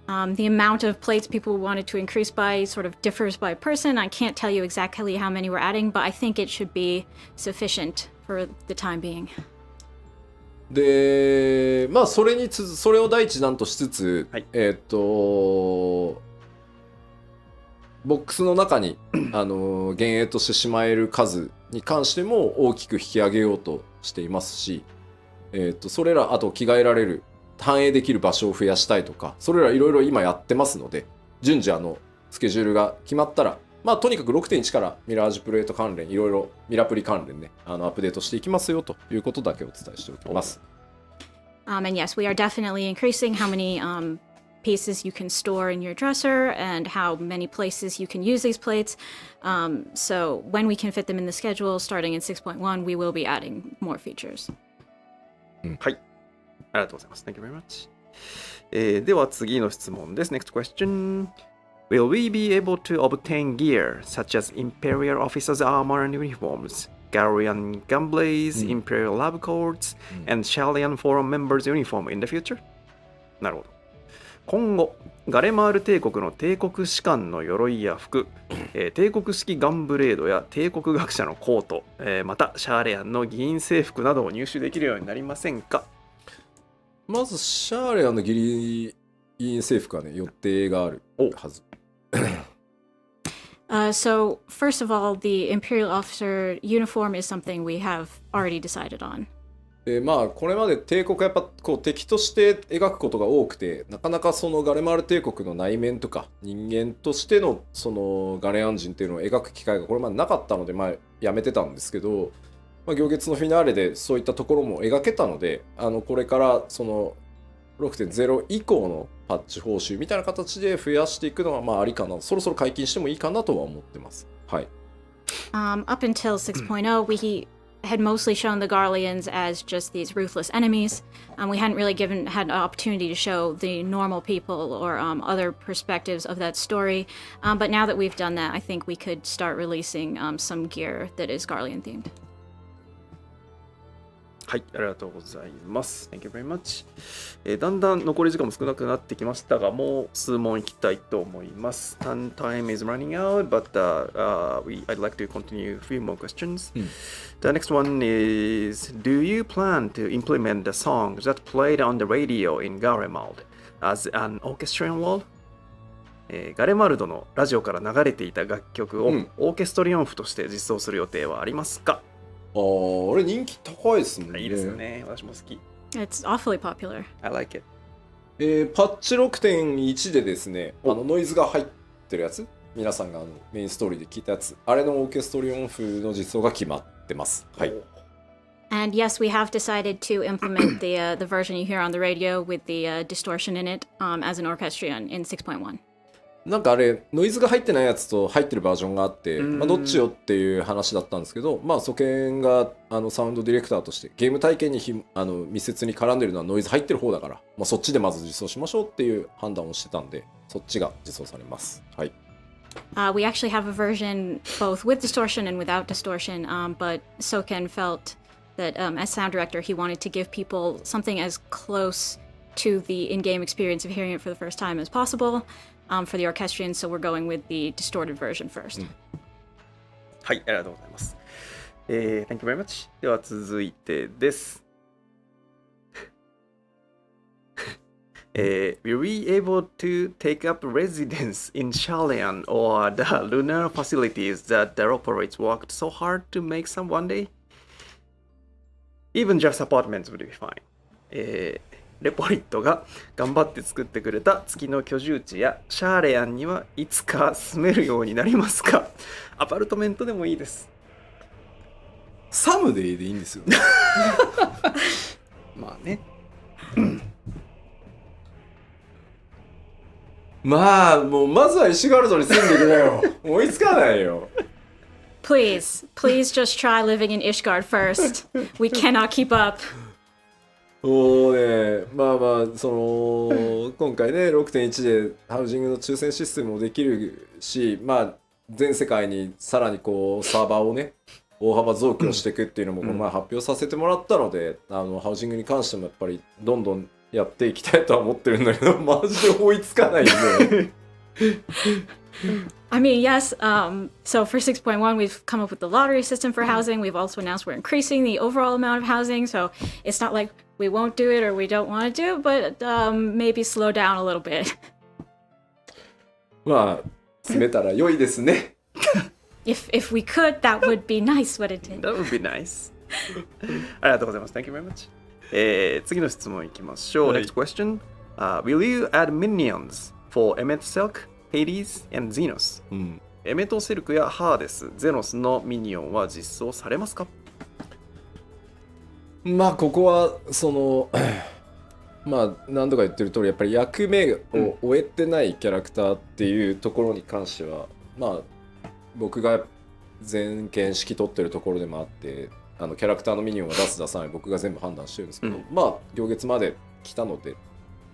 The amount of plates people wanted to increase by sort of differs by person. I can't tell you exactly how many we're adding, but I think it should be sufficient for the time being. で、まあそれを第一弾としつつ、ボックスの中に幻影としてしまえる数に関しても大きく引き上げようとしていますし、それらあと着替えられる反映できる場所を増やしたいとか、それらいろいろ今やってますので、順次スケジュールが決まったら、まあとにかく 6.1 からミラージュプレート関連いろいろミラプリ関連ねアップデートしていきますよということだけお伝えしておきます。And yes, we are definitely increasing how many pieces you can store in your dresser and how many places you can use these plates. So when we can fit them in the schedule starting in 6.1, we will be adding more features. はい。ありがとうございます。Thank you very much. では次の質問です。Next question. Will we be able to obtain gear such as Imperial Officers' armor and uniforms, Galarian Gunblades, Imperial Lab Coats, and Shalian Forum members' uniform in the future? なるほど。今後、ガレマール帝国の帝国士官の鎧や服、帝国式ガンブレードや帝国学者のコート、またシャーレアンの議員制服などを入手できるようになりませんか？まずシャーレアンの議員制服はね予定があるはず。So, first of all, the Imperial Officer uniform is something we have already decided on. まあこれまで帝国はやっぱこう敵として描くことが多くて、なかなかそのガレマール帝国の内面とか人間としてのそのガレアン人っていうのを描く機会がこれまでなかったので、まあやめてたんですけど、まあ、行月のフィナーレでそういったところも描けたので、これからその 6.0 以降のパッチ報酬みたいな形で増やしていくのはまあありかな、そろそろ解禁してもいいかなとは思ってます。はい。Up until 6.0, we had mostly shown the Garleans as just these ruthless enemies. We hadn't really had an opportunity to show the normal people or other perspectives of that story. But now that we've done that, I think we could start releasing some gear that is Garlean themed. はい、ありがとうございます。Thank you very much. だんだん残り時間も少なくなってきましたが、もう数問いきたいと思います。Time is running out, but I'd like to continue a few more questions. The next one is, do you plan to implement the songs that played on the radio in Garlemald as an orchestral wall? ガレマルドのラジオから流れていた楽曲をオーケストリオンフとして実装する予定はありますか？あれ人気高いですもんね。いいですよね。私も好き。It's awfully popular. I like it. パッチ 6.1 でですね、ノイズが入ってるやつ、皆さんがメインストーリーで聞いたやつ、あれのオーケストリオン風の実装が決まってます。はい。And yes, we have decided to implement the version you hear on the radio with the distortion in it as an orchestrion in 6.1. なんかあれノイズが入ってないやつと入ってるバージョンがあって、まあ、どっちよっていう話だったんですけど、まあ、ソケンがサウンドディレクターとしてゲーム体験に密接に絡んでるのはノイズ入ってる方だから、まあ、そっちでまず実装しましょうっていう判断をしてたんで、そっちが実装されます。はい。We actually have a version both with distortion and without distortion, but Soken felt that as sound director, he wanted to give people something as close to the in-game experience of hearing it for the first time as possible. For the orchestrion, so we're going with the distorted version first. はい、ありがとうございます。Thank you very much. では続いてです。Were we able to take up residence in Shalian or the lunar facilities that the operates worked so hard to make some one day? Even just apartments would be fine. レポリットが頑張って作ってくれた月の居住地やシャーレアンにはいつか住めるようになりますか？アパルトメントでもいいです。サムデイでいいんですよね。まあね。まあもうまずは石ガルドに住んでくれよ。追いつかないよ。Please just try living in Ishgard first. We cannot keep up. もうね、まあまあその今回ね 6.1 でハウジングの抽選システムもできるし、まあ全世界にさらにこうサーバーをね大幅増強していくっていうのもこの前発表させてもらったので、ハウジングに関してもやっぱりどんどんやっていきたいとは思ってるんだけど、マジで追いつかないんで。I mean, yes. So for 6.1, we've come up with the lottery system for housing. We've also announced we're increasing the overall amount of housing. So it's not like we won't do it or we don't want to do it, but maybe slow down a little bit. まあ、詰めたら良いですね。If we could, that would be nice, wouldn't it? That would be nice. ありがとうございます。Thank you very much. 次の質問いきましょう。Next question. Will you add minions for Emmet Silk?Hades and Zenos、エメトセルクやハーデス、ゼノスのミニオンは実装されますか？まあここはそのまあ何度か言ってる通りやっぱり役目を終えてないキャラクターっていうところに関しては、まあ僕が全権指揮取ってるところでもあって、キャラクターのミニオンを出す出さない僕が全部判断してるんですけど、まあ行月まで来たので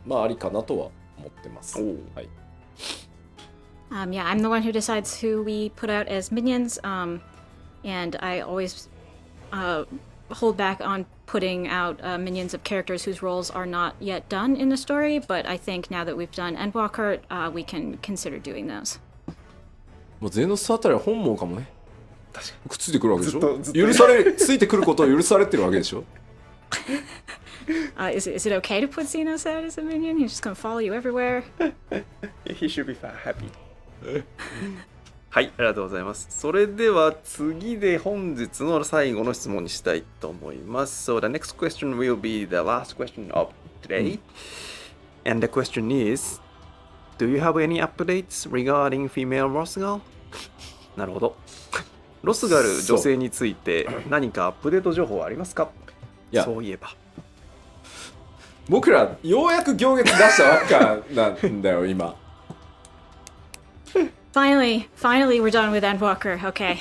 まあありかなとは思ってます。はい。Yeah, I'm the one who decides who we put out as minions, and I always hold back on putting out minions of characters whose roles are not yet done in the story, but I think now that we've done Endwalker, we can consider doing those. もうゼノスあたりは本望かもね。確かにくっついてくるわけでしょ。ずっと許されついてくることを許されてるわけでしょ。Is it okay to put Zenos out as a minion? He's just gonna follow you everywhere. He should be happy. はい、ありがとうございます。それでは次で本日の最後の質問にしたいと思います。So the next question will be the last question of today. And the question is, do you have any updates regarding female Frothgar? なるほど。ロスガル女性について何かアップデート情報はありますか？いや、そういえば。僕らようやく行月出したばっかなんだよ今。Finally, we're done with Endwalker. Okay.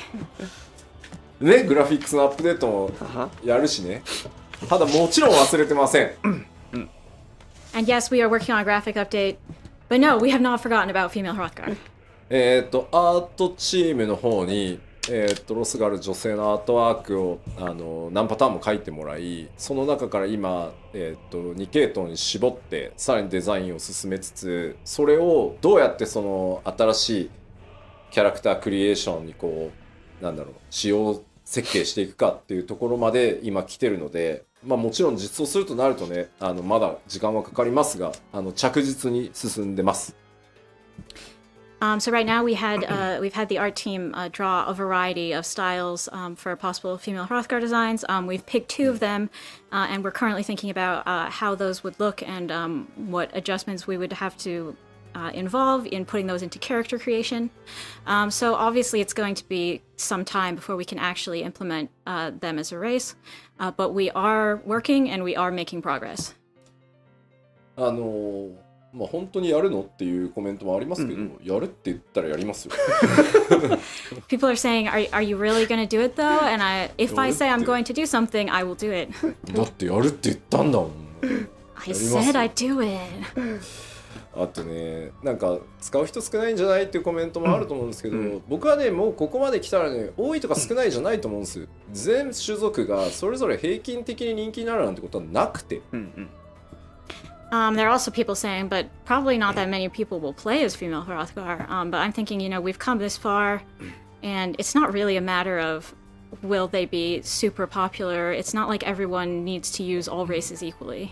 ね、グラフィックスのアップデートもやるしね。ただもちろん忘れてません。And yes, we are working on a graphic update. But no, we have not forgotten about female Frothgar. アートチームの方に、ロスガル女性のアートワークを何パターンも書いてもらい、その中から今、2系統に絞ってさらにデザインを進めつつ、それをどうやってその新しいキャラクタークリエーションにこう仕様設計していくかっていうところまで今来てるので、まあもちろん実装するとなるとね、まだ時間はかかりますが、着実に進んでます。So right now we've had the art team draw a variety of styles for possible female Frothgar designs. We've picked 2 of them, and we're currently thinking about how those would look and what adjustments we would have to involve in putting those into character creation. So obviously it's going to be some time before we can actually implement them as a race, but we are working and we are making progress. まあ本当にやるのっていうコメントもありますけど、やるって言ったらやりますよ。People are saying, are you really going to do it though? And if I say I'm going to do something, I will do it. だってやるって言ったんだもん。I said I'd do it. あとね、なんか使う人少ないんじゃないっていうコメントもあると思うんですけど、僕はね、もうここまで来たらね、多いとか少ないじゃないと思うんですよ。全種族がそれぞれ平均的に人気になるなんてことはなくて。There are also people saying, but probably not that many people will play as female Frothgar. But I'm thinking, we've come this far, and it's not really a matter of will they be super popular. It's not like everyone needs to use all races equally.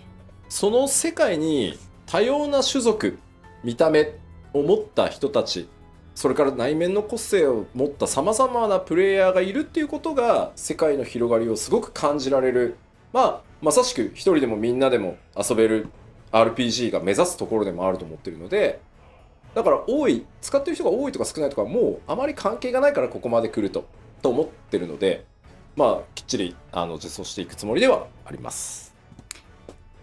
その世界に多様な種族、見た目を持った人たち、それから内面の個性を持ったさまざまなプレイヤーがいるっていうことが世界の広がりをすごく感じられる。まさしく一人でもみんなでも遊べる。RPG が目指すところでもあると思ってるので、だから使ってる人が多いとか少ないとかもうあまり関係がないからここまで来ると思ってるので、きっちり実装していくつもりではあります。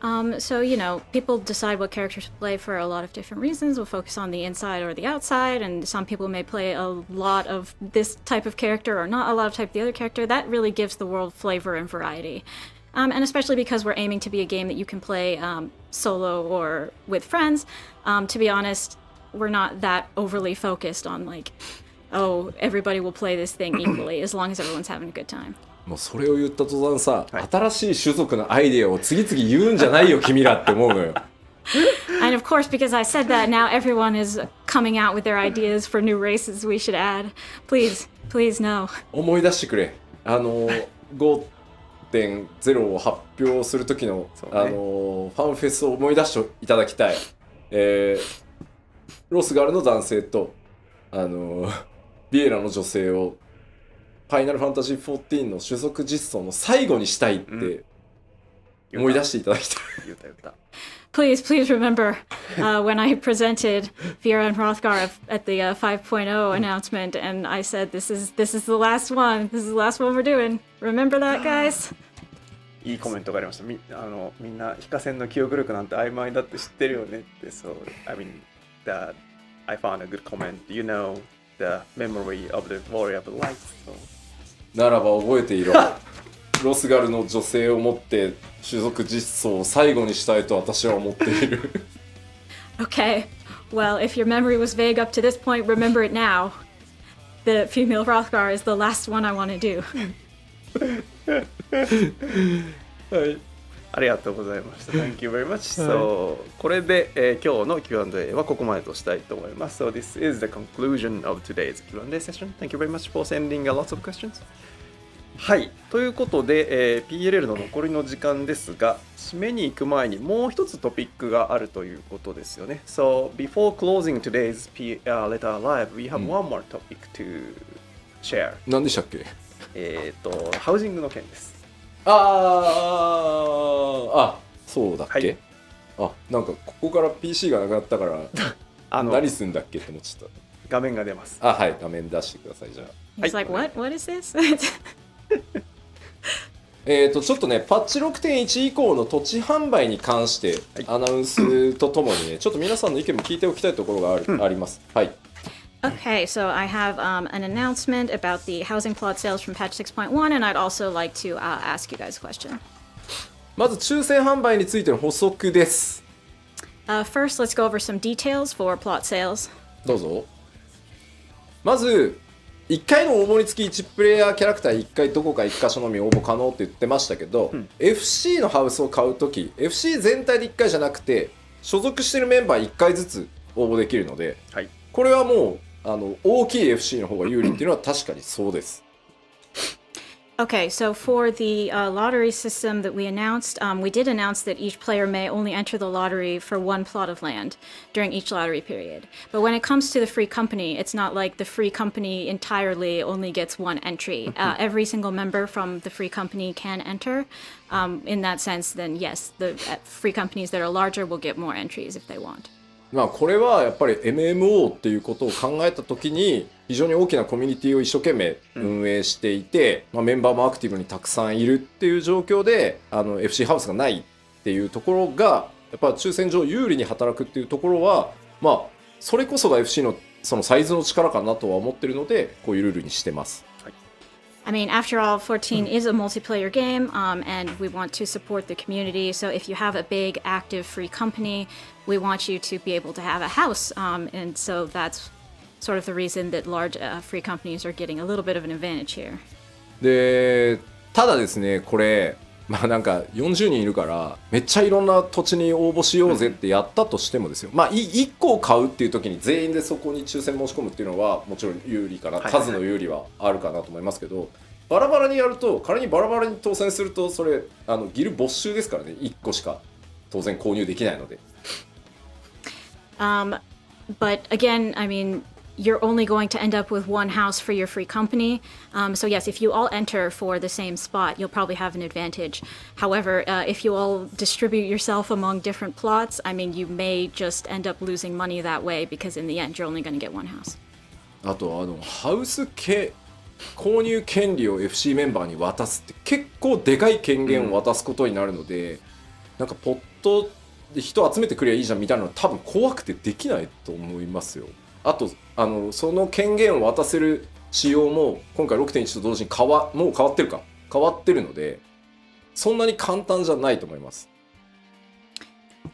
So, people decide what characters to play for a lot of different reasons. We'll focus on the inside or the outside, and some people may play a lot of this type of character or not a lot of type of the other character. That really gives the world flavor and variety. And especially because we're aiming to be a game that you can play solo or with friends. To be honest, we're not that overly focused on everybody will play this thing equally as long as everyone's having a good time. もうそれを言った途端さ、新しい種族のアイデアを次々言うんじゃないよ君らって思うのよ。And of course, because I said that, now everyone is coming out with their ideas for new races we should add. Please no. 思い出してくれ。5.0 を発表する時の、ファンフェスを思い出していただきたい。ロスガルの男性と、ビエラの女性をファイナルファンタジー14の種族実装の最後にしたいって思い出していただきたい。Please remember when I presented Vera and Frothgar at the 5.0 announcement, and I said, "This is the last one. This is the last one we're doing. Remember that, guys?" いいコメントがありました。みんな非化線の記憶力なんて曖昧だって知ってるよねって。So I found a good comment. You know the memory of the warrior of light. So. ならば覚えていろ。ロスガルの女性を持って種族実装を最後にしたいと私は思っている。Okay, well, if your memory was vague up to this point, remember it now. The female Frothgar is the last one I want to do. はい、ありがとうございました。Thank you very much. So これで、今日の Q&A はここまでとしたいと思います。So this is the conclusion of today's Q&A session. Thank you very much for sending lots of questions. はい、ということで、PLL の残りの時間ですが、締めに行く前にもう一つトピックがあるということですよね。So, before closing today's letter live, we have one more topic to share. 何でしたっけ？ハウジングの件です。そうだっけ、はい、なんかここから PC がなくなったから何すんだっけって思っちゃった。画面が出ます。はい、画面出してください。じゃあ He's like, what is this? ちょっとね、パッチ 6.1 以降の土地販売に関してアナウンスとともにね、ちょっと皆さんの意見も聞いておきたいところがあります。はい。Okay, so I have an announcement about the housing plot sales from patch 6.1, and I'd also like to ask you guys a question. まず抽選販売についての補足です。First, let's go over some details for plot sales. どうぞ。まず1回の応募につき1プレイヤーキャラクター1回どこか1箇所のみ応募可能って言ってましたけど、FC のハウスを買うとき FC 全体で1回じゃなくて所属してるメンバー1回ずつ応募できるので、はい、これはもう大きい FC の方が有利っていうのは確かにそうです。Okay, so for the lottery system that we announced, we did announce that each player may only enter the lottery for one plot of land during each lottery period. But when it comes to the free company, it's not like the free company entirely only gets one entry. Every single member from the free company can enter. In that sense, then yes, the free companies that are larger will get more entries if they want. まあこれはやっぱり MMO っていうことを考えたときに非常に大きなコミュニティを一生懸命運営していて、メンバーもアクティブにたくさんいるっていう状況でFC ハウスがないっていうところがやっぱ抽選上有利に働くっていうところは、まあそれこそが FC のそのサイズの力かなとは思ってるのでこういうルールにしてます。I mean, after all, 14 is a multiplayer game, and we want to support the community. So if you have a big, active, free company, we want you to be able to have a house. And so that's sort of the reason that large free companies are getting a little bit of an advantage here. で、ただですね、これ、まあなんか40人いるからめっちゃいろんな土地に応募しようぜってやったとしてもですよ、まあ1個を買うっていう時に全員でそこに抽選申し込むっていうのはもちろん有利かな、数の有利はあるかなと思いますけど、バラバラにやると仮にバラバラに当選するとそれギル没収ですからね。1個しか当然購入できないので。But again, I mean, you're only going to end up with one house for your free company. So yes, if you all enter for the same spot, you'll probably have an advantage. However, if you all distribute yourself among different plots, I mean, you may just end up losing money that way because in the end, you're only going to get one house. あとハウス購入権利を FC メンバーに渡すって結構でかい権限を渡すことになるので、なんかポットで人集めてくればいいじゃんみたいなの多分怖くてできないと思いますよ。あとその権限を渡せる仕様も今回 6.1 と同時にもう変わってるのでそんなに簡単じゃないと思います。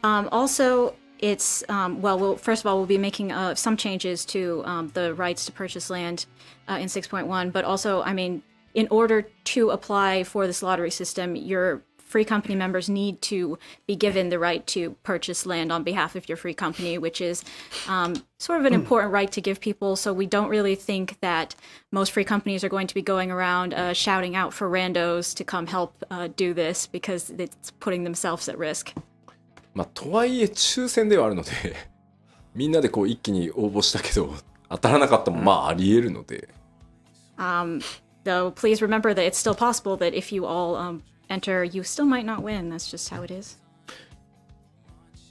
Also, it's first of all, we'll be making some changes to the rights to purchase land in 6.1, but also, I mean, in order to apply for this lottery system, your free company members need to be given the right to purchase land on behalf of your free company, which is sort of an important right to give people. So we don't really think that most free companies are going to be going around shouting out for randos to come help do this because it's putting themselves at risk. まあとはいえ抽選ではあるのでみんなでこう一気に応募したけど当たらなかったもまあありえるので。Though please remember that it's still possible that if you all enter, you still might not win. That's just how it is.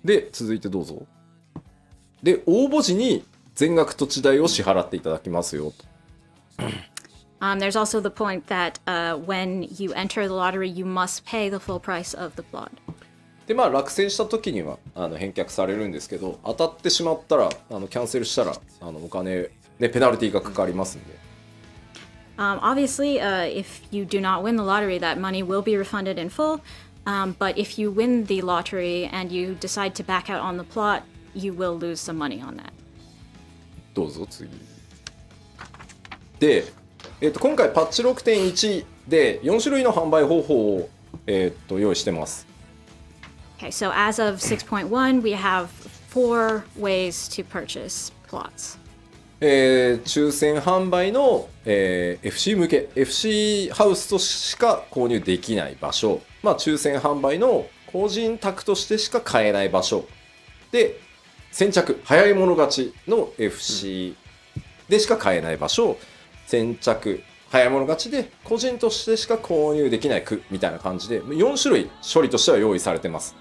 で、続いてどうぞ。で、応募時に全額土地代を支払っていただきますよと。There's also the point that when you enter the lottery, you must pay the full price of the plot. で、まあ落選した時には返却されるんですけど、当たってしまったらキャンセルしたらお金ねペナルティがかかりますんで。Obviously, if you do not win the lottery, that money will be refunded in full. But if you win the lottery and you decide to back out on the plot, you will lose some money on that. どうぞ次。で、今回パッチ 6.1 で4種類の販売方法を、用意してます。Okay, so as of 6.1, we have 4 ways to purchase plots. 抽選販売の、FC 向け FC ハウスとしか購入できない場所、まあ、抽選販売の個人宅としてしか買えない場所で、先着早い者勝ちの FC でしか買えない場所、先着早い者勝ちで個人としてしか購入できない区みたいな感じで4種類処理としては用意されてます。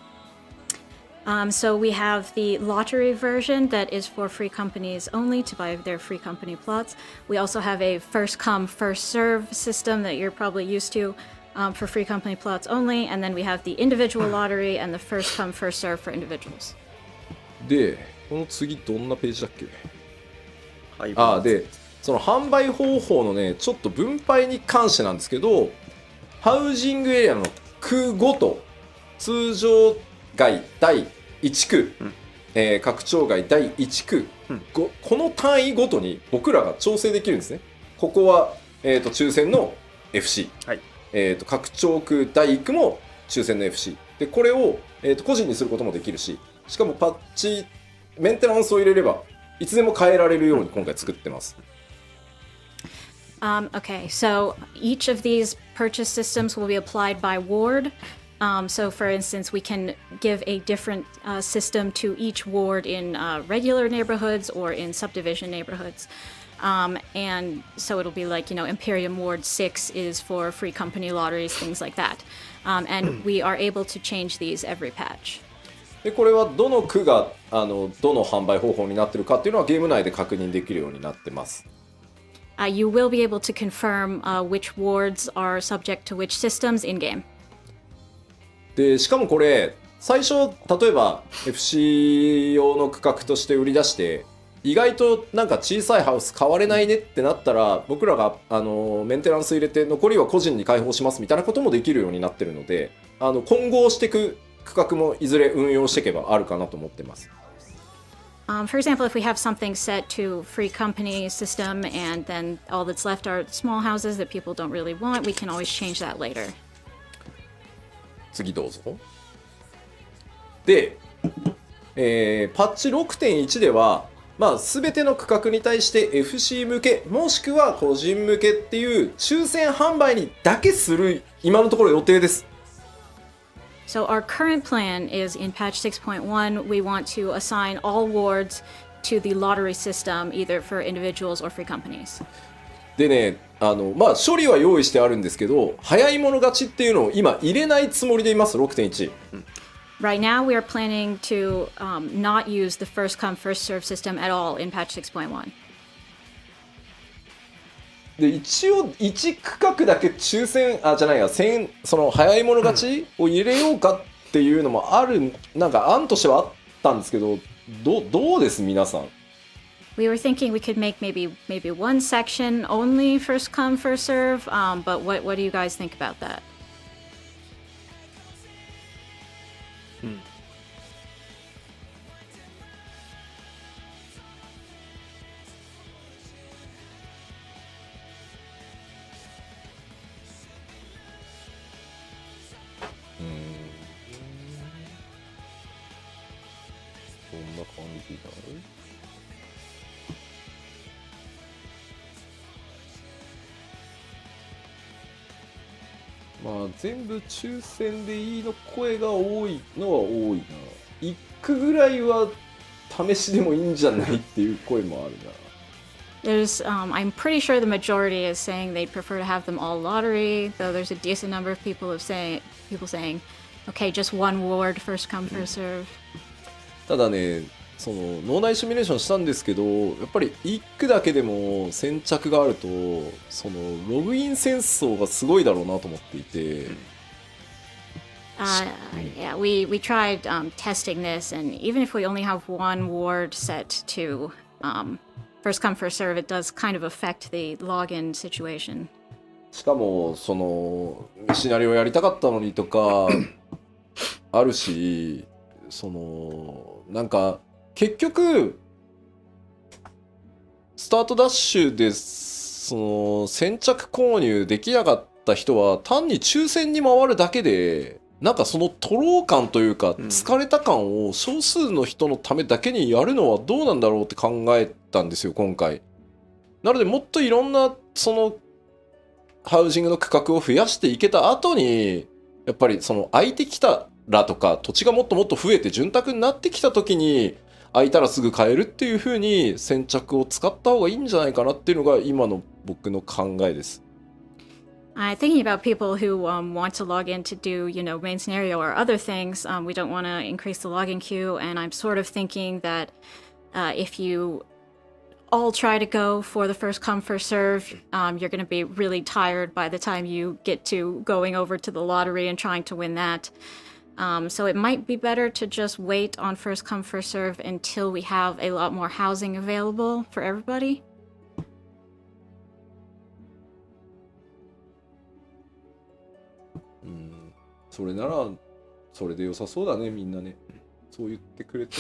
So we have the lottery version that is for free companies only to buy their free company plots. We also have a first come, first serve system that you're probably used to for free company plots only. And then we have the individual lottery and the first come, first serve for individuals. で、この次どんなページだっけ？はい。で、その販売方法のね、ちょっと分配に関してなんですけど、ハウジングエリアの区ごと、通常街第1区、拡張街第1区、この単位ごとに僕らが調整できるんですね。ここは、抽選の FC、はい、拡張区第1区も抽選の FC で、これを、個人にすることもできるし、しかもパッチメンテナンスを入れればいつでも変えられるように今回作ってます。Okay, so each of these purchase systems will be applied by ward. So, for instance, we can give a different system to each ward in regular neighborhoods or in subdivision neighborhoods. And so it'll be like, Imperium Ward 6 is for free company lotteries, things like that. And we are able to change these every patch. でこれはどの区がどの販売方法になっているかっていうのはゲーム内で確認できるようになってます。You will be able to confirm which wards are subject to which systems in game. でしかもこれ最初例えば FC 用の区画として売り出して意外となんか小さいハウス買われないねってなったら僕らがメンテナンス入れて残りは個人に開放しますみたいなこともできるようになってるので混合していく区画もいずれ運用していけばあるかなと思ってます。For example, if we have something set to free company system and then all that's left are small houses that people don't really want, we can always change that later. 次どうぞ。で、パッチ 6.1 では、全ての区画に対して FC 向けもしくは個人向けっていう抽選販売にだけする今のところ予定です。So our current plan is in patch 6.1, we want to assign all wards to the lottery system, either for individuals or free companies. でね、処理は用意してあるんですけど、早い者勝ちっていうのを今入れないつもりでいます、6.1。Right now, we are planning to not use the first come, first serve system at all in patch 6.1. で一応1区画だけ抽選その早い者勝ちを入れようかっていうのもある、なんか案としてはあったんですけど、どうです皆さん。We were thinking we could make maybe one section only first come, first serve, but what do you guys think about that?まあ全部抽選でいいの声が多いのは多いな。1区ぐらいは試しでもいいんじゃないっていう声もあるな。There's, I'm pretty sure the majority is saying they'd prefer to have them all lottery, though there's a decent number of people saying, okay, just one ward, first come, first serve. ただね、その脳内シミュレーションしたんですけど、やっぱり1区だけでも先着があると、そのログイン戦争がすごいだろうなと思っていて。Yeah, we tried testing this, and even if we only have one ward set to first come, first serve, it does kind of affect the login situation. しかもそのシナリオやりたかったのにとかあるし、そのなんか結局スタートダッシュでその先着購入できなかった人は単に抽選に回るだけで、なんかその徒労感というか疲れた感を少数の人のためだけにやるのはどうなんだろうって考えたんですよ今回。なのでもっといろんなそのハウジングの区画を増やしていけた後にやっぱりその空いてきたらとか土地がもっともっと増えて潤沢になってきた時に空いたらすぐ買えるっていう風に先着を使った方がいいんじゃないかなっていうのが今の僕の考えです。Thinking about people who want to log in to do, main scenario or other things, we don't want to increase the login queue, and I'm sort of thinking that if you all try to go for the first come, first serve, you're going to be really tired by the time you get to going over to the lottery and trying to win that. So it might be better to just wait on first come, first serve until we have a lot more housing available for everybody. それならそれで良さそうだね、みんなね。そう言ってくれて。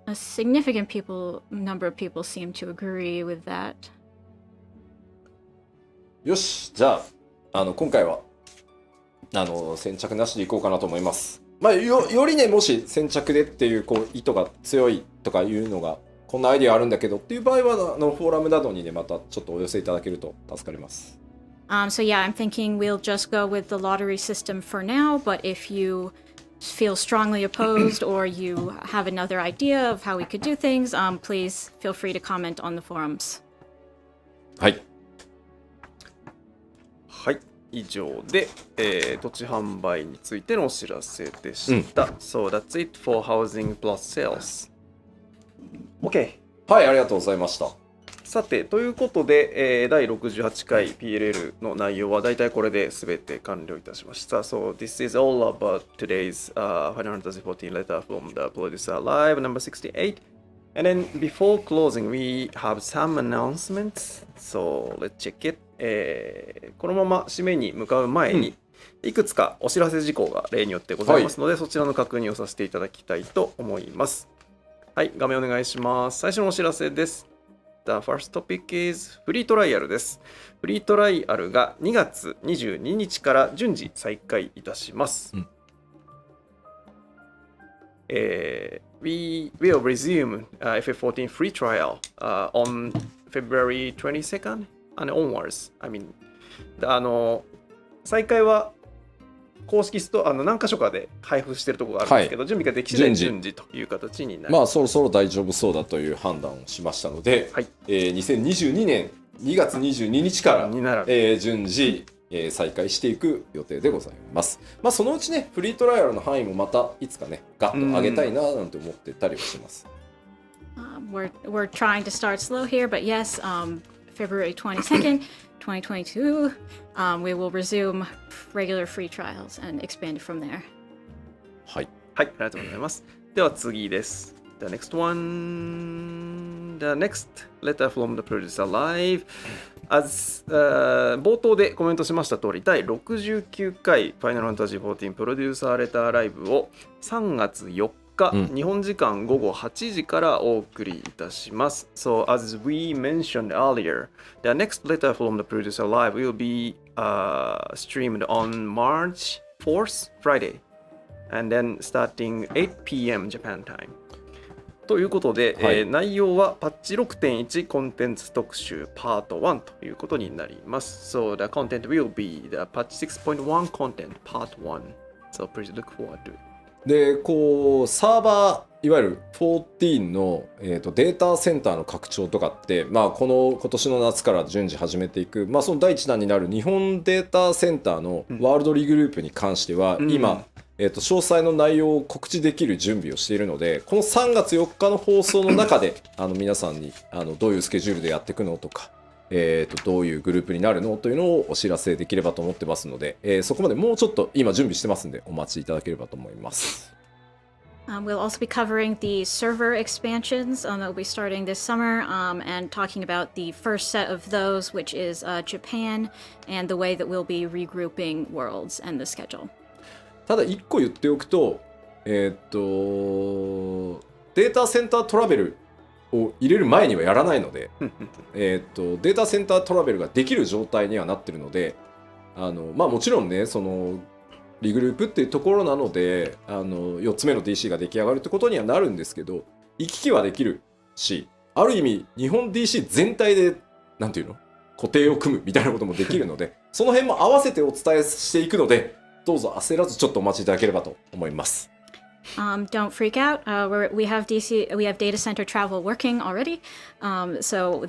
A significant number of people seem to agree with that. よし、じゃあ、今回は先着なしでいこうかなと思います。まあ、よりね、もし先着でっていう意図が強いとかいうのがこんなアイディアあるんだけどっていう場合はフォーラムなどにねまたちょっとお寄せいただけると助かります。So yeah, I'm thinking we'll just go with the lottery system for now, but if you feel strongly opposed or you have another idea of how we could do things, please feel free to comment on the forums. はい。はい。以上で、土地販売についてのお知らせでした。So that's it for housing plus sales. OK。はい、ありがとうございました。さて、ということで、第68回 PLL の内容はだいたいこれで全て完了いたしました。So this is all about today's Final Fantasy XIV letter from the producer live number 68. And then before closing, we have some announcements. So let's check it. このまま締めに向かう前に、いくつかお知らせ事項が例によってございますので、そちらの確認をさせていただきたいと思います。はい、画面お願いします。最初のお知らせです。The first topic is フリートライアルです。フリートライアルが2月22日から順次再開いたします。We will resume FF14 free trial on February 22nd and onwards. I mean, 再開は公式ストア何箇所かで配布しているところがあるんですけど、準備ができ次第順次という形になります。まあそろそろ大丈夫そうだという判断をしましたので、2022年2月22日から順次再開していく予定でございます。まあそのうちねフリートライアルの範囲もまたいつかねガッと上げたいななんて思ってたりはします。We're trying to start slow here, but yes, February 22nd, 2022, we will resume regular free trials and expand from there. はい、はい、ありがとうございます。では次です。The next one, the next letter from the producer live. As 冒頭でコメントしました通り、第69回 Final Fantasy XIV プロデューサーレターライブを3月4日、日本時間午後8時からお送りいたします。So as we mentioned earlier, the next letter from the producer live will be streamed on March 4th, Friday, and then starting 8 p.m. Japan time. ということで、内容はパッチ 6.1 コンテンツ特集パート1ということになります。So the content will be the patch 6.1 content part 1. So please look forward to it. でこうサーバーいわゆる14の、データセンターの拡張とかって、まあ、今年の夏から順次始めていく、まあ、その第一弾になる日本データセンターのワールドリーグループに関しては、今詳細の内容を告知できる準備をしているので、この3月4日の放送の中で皆さんにどういうスケジュールでやっていくのとか、どういうグループになるのというのをお知らせできればと思ってますので、そこまでもうちょっと今準備してますんでお待ちいただければと思います。We'll also be covering the server expansions that will be starting this summer and talking about the first set of those, which is Japan, and the way that we'll be regrouping worlds and the schedule. ただ1個言っておくと、データセンタートラベルを入れる前にはやらないので、データセンタートラベルができる状態にはなってるので、まあもちろんねそのリグループっていうところなので4つ目の DC が出来上がるってことにはなるんですけど、行き来はできるし、ある意味日本 DC 全体でなんていうの固定を組むみたいなこともできるのでその辺も合わせてお伝えしていくのでどうぞ焦らずちょっとお待ちいただければと思います。Don't freak out. We have data center travel working already. So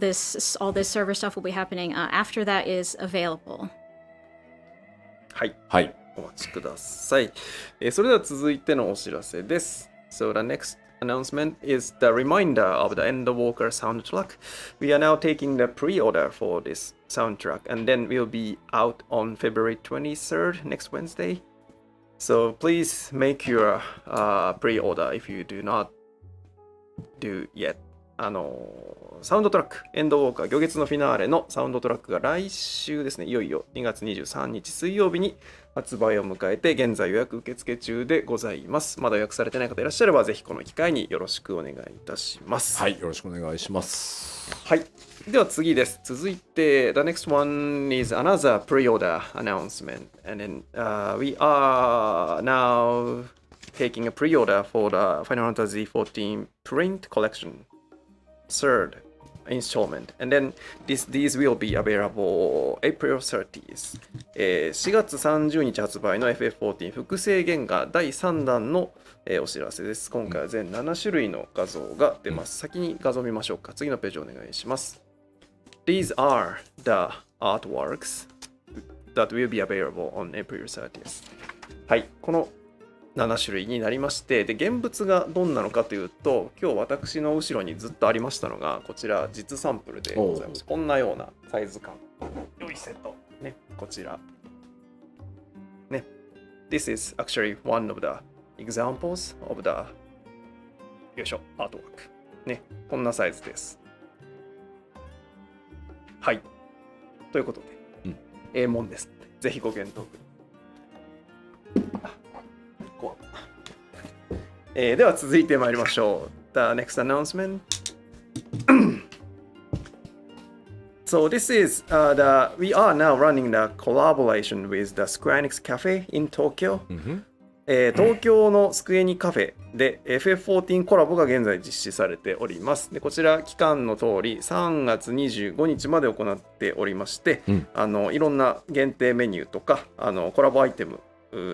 all this server stuff will be happening after that is available. はい、はい、お待ちください。それでは続いてのお知らせです。So the next announcement is the reminder of the Endwalker soundtrack. We are now taking the pre-order for this soundtrack and then we'll be out on February 23rd, next Wednesday. So please make your pre-order if you do not do yet. サウンドトラック、エンドウォーカー、魚月のフィナーレのサウンドトラックが来週ですね、いよいよ2月23日水曜日に発売を迎えて、現在予約受付中でございます。まだ予約されてない方いらっしゃれば、ぜひこの機会によろしくお願いいたします。はい、よろしくお願いします。はい。では次です。続いて、The next one is another pre-order announcement. And then we are now taking a pre-order for the Final Fantasy XIV print collection.Third installment. And then these will be available April 30th. 4月30日発売の FF14 複製原画第3弾のお知らせです。今回は全7種類の画像が出ます。先に画像見ましょうか。次のページお願いします。These are the artworks that will be available on April 30th. はい、この7種類になりまして、で現物がどんなのかというと、今日私の後ろにずっとありましたのがこちら実サンプルでございます。こんなようなサイズ感、良いセットね、こちらね。This is actually one of the examples of the よいしょアートワークね、こんなサイズです。はい、ということで、もんです。ぜひご検討ください。では続いてまいりましょう。The next announcement. So this is we are now running the collaboration with the Square Enix Cafe in Tokyo. 東京のスクエニカフェで FF14 コラボが現在実施されております。でこちら期間の通り3月25日まで行っておりまして、いろんな限定メニューとかコラボアイテム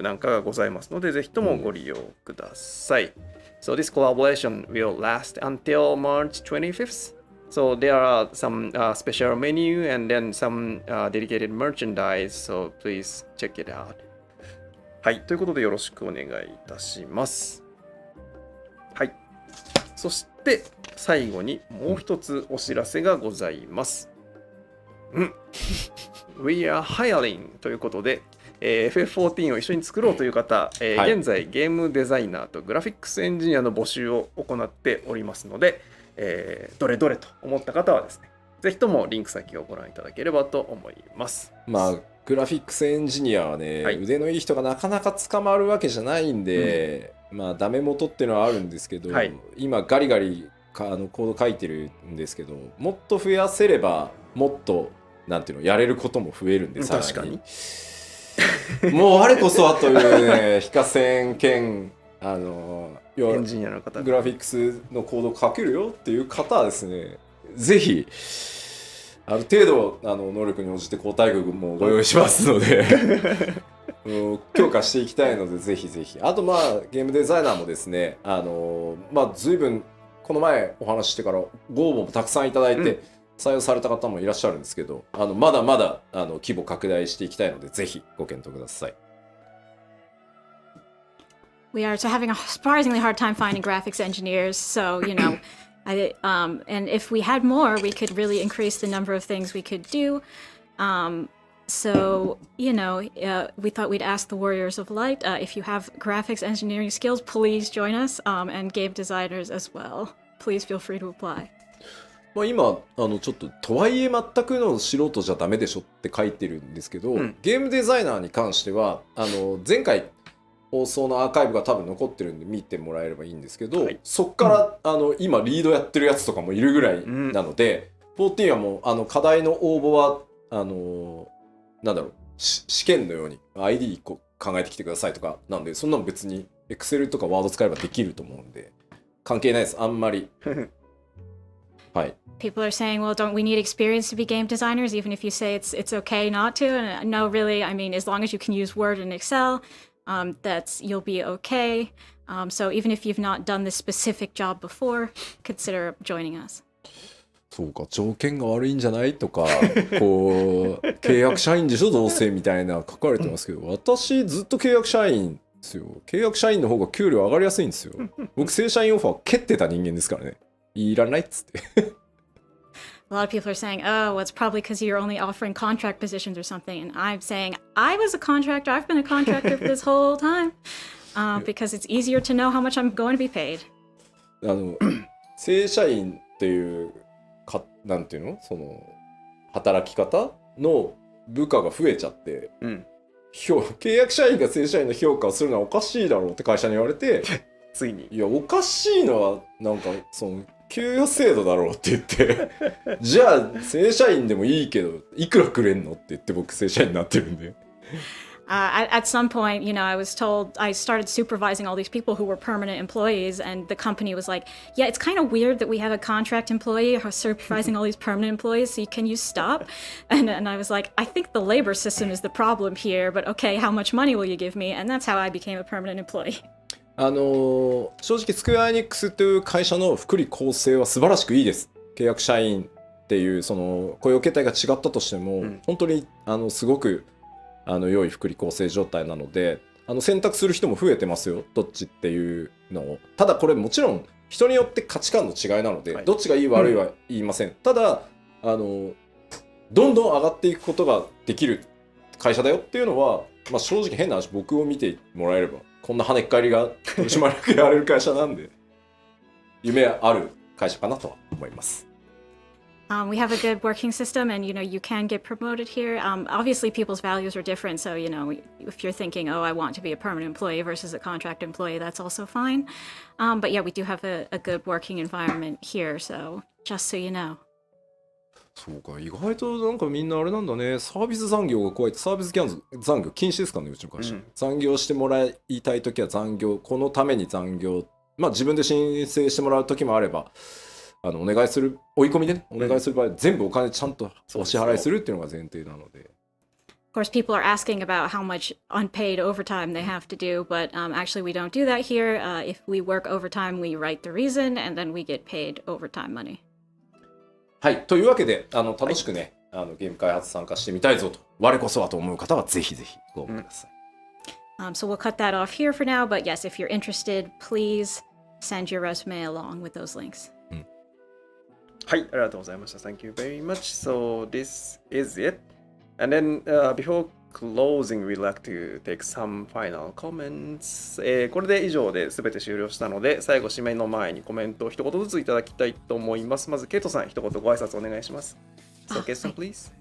なんかがございますので、ぜひともご利用ください。So this collaboration will last until March 25th. So there are some special menu and then some dedicated merchandise. So please check it out. はい、ということでよろしくお願いいたします。はい。そして最後にもう一つお知らせがございます。We are hiring ということで、FF14 を一緒に作ろうという方、現在ゲームデザイナーとグラフィックスエンジニアの募集を行っておりますので、どれどれと思った方はですね、ぜひともリンク先をご覧いただければと思います。まあグラフィックスエンジニアはね、腕のいい人がなかなか捕まるわけじゃないんで、まあダメ元っていうのはあるんですけど、今ガリガリコード書いてるんですけど、もっと増やせればもっとなんていうのやれることも増えるんで、さらに確かにもう我こそはというね、非課税兼エンジニアの方、グラフィックスのコード書けるよっていう方はですね、ぜひある程度能力に応じて交代額もご用意しますので強化していきたいので、ぜひぜひ。あとまあゲームデザイナーもですね、まあ随分この前お話ししてからご応募もたくさんいただいて、採用された方もいらっしゃるんですけど、まだまだ規模拡大していきたいので、ぜひご検討ください。We are having a surprisingly hard time finding graphics engineers, so you know, and if we had more, we could really increase the number of things we could do. So you know, we thought we'd ask the Warriors of Light if you have graphics engineering skills, please join us, and game designers as well. Please feel free to apply. まあ今ちょっととはいえ全くの素人じゃダメでしょって書いてるんですけど、ゲームデザイナーに関しては前回放送のアーカイブが多分残ってるんで見てもらえればいいんですけど、そっから今リードやってるやつとかもいるぐらいなので、14はもう課題の応募はなんだろう、試験のように ID 1個考えてきてくださいとかなんで、そんなの別に Excel とか Word 使えばできると思うんで関係ないです、あんまりはい。People are saying, well, don't we need experience to be game designers, even if you say it's okay not to? And no, really, I mean, as long as you can use Word and Excel, you'll be okay. So even if you've not done this specific job before, consider joining us. そうか、条件が悪いんじゃないとか、こう、契約社員でしょ、どうせみたいな書かれてますけど、私ずっと契約社員ですよ。契約社員の方が給料上がりやすいんですよ。僕、正社員オファー蹴ってた人間ですからね。いらないっつって。A lot of people are saying, oh, well, it's probably because you're only offering contract positions or something. And I'm saying, I was a contractor. I've been a contractor for this whole time because it's easier to know how much I'm going to be paid. 正社員っていうなんていうのその働き方の部下が増えちゃって、契約社員が正社員の評価をするのはおかしいだろうって会社に言われてついにいやおかしいのはなんかその給与制度だろうって言ってじゃあ正社員でもいいけどいくらくれんのって言って僕正社員になってるんで。At some point, I was told I started supervising all these people who were permanent employees, and the company was like, yeah, it's kind of weird that we have a contract employee supervising all these permanent employees, so can you stop? And I was like, I think the labor system is the problem here, but okay, how much money will you give me? And that's how I became a permanent employee. 正直スクエアエニックスという会社の福利厚生は素晴らしくいいです。契約社員っていうその雇用形態が違ったとしても、本当にすごく良い福利厚生状態なので選択する人も増えてますよどっちっていうのを。ただこれもちろん人によって価値観の違いなので、どっちがいい悪いは言いません。ただどんどん上がっていくことができる会社だよっていうのは、正直変な話僕を見てもらえればこんな跳ねっ返りが取締役やれる会社なんで夢ある会社かなとは思います。We have a good working system, and you can get promoted here. Obviously, people's values are different. So if you're thinking, oh, I want to be a permanent employee versus a contract employee, that's also fine. But yeah, we do have a good working environment here. So just so you know. そうか、意外となんかみんなあれなんだね。サービス残業が怖いってサービス残業禁止ですかね、うちの会社。残業してもらいたいときは残業、このために残業、自分で申請してもらうときもあれば。お願いする追い込みでねお願いする場合、全部お金ちゃんとお支払いするっていうのが前提なので。Of course, people are asking about how much unpaid overtime they have to do, but actually we don't do that here. If we work overtime, we write the reason, and then we get paid overtime money. はい、というわけで楽しくね、ゲーム開発参加してみたいぞと我こそはと思う方はぜひぜひご応募ください。So we'll cut that off here for now, but yes, if you're interested, please send your resume along with those links. はい、ありがとうございました。Thank you very much. So this is it. And then before closing, we'd like to take some final comments. これで以上で全て終了したので、最後締めの前にコメントを一言ずついただきたいと思います。まずケイトさん、一言ご挨拶お願いします。So, ケイトさん、please.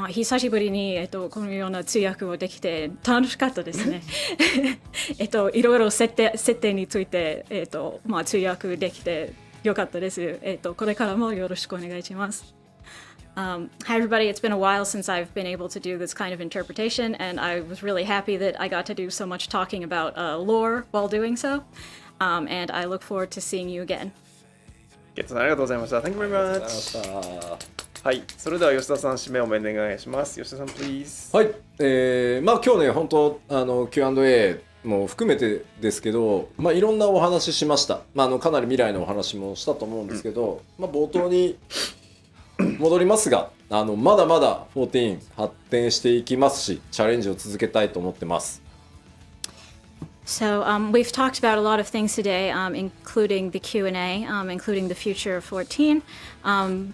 久しぶりに、このような通訳をできて楽しかったですね。いろいろ設定について、通訳できてよかったです。これからもよろしくお願いします。Hi everybody, it's been a while since I've been able to do this kind of interpretation, and I was really happy that I got to do so much talking about lore while doing so, and I look forward to seeing you again. ケイトさん、ありがとうございました。Thank you very much. はい、それでは吉田さん、締めをお願いします。吉田さん、please. はい、今日ね、本当Q&A も含めてですけど、いろんなお話しました。かなり未来のお話もしたと思うんですけど、冒頭に戻りますが、まだまだ14発展していきますし、チャレンジを続けたいと思ってます。So we've talked about a lot of things today, including the Q&A, including the future of 14.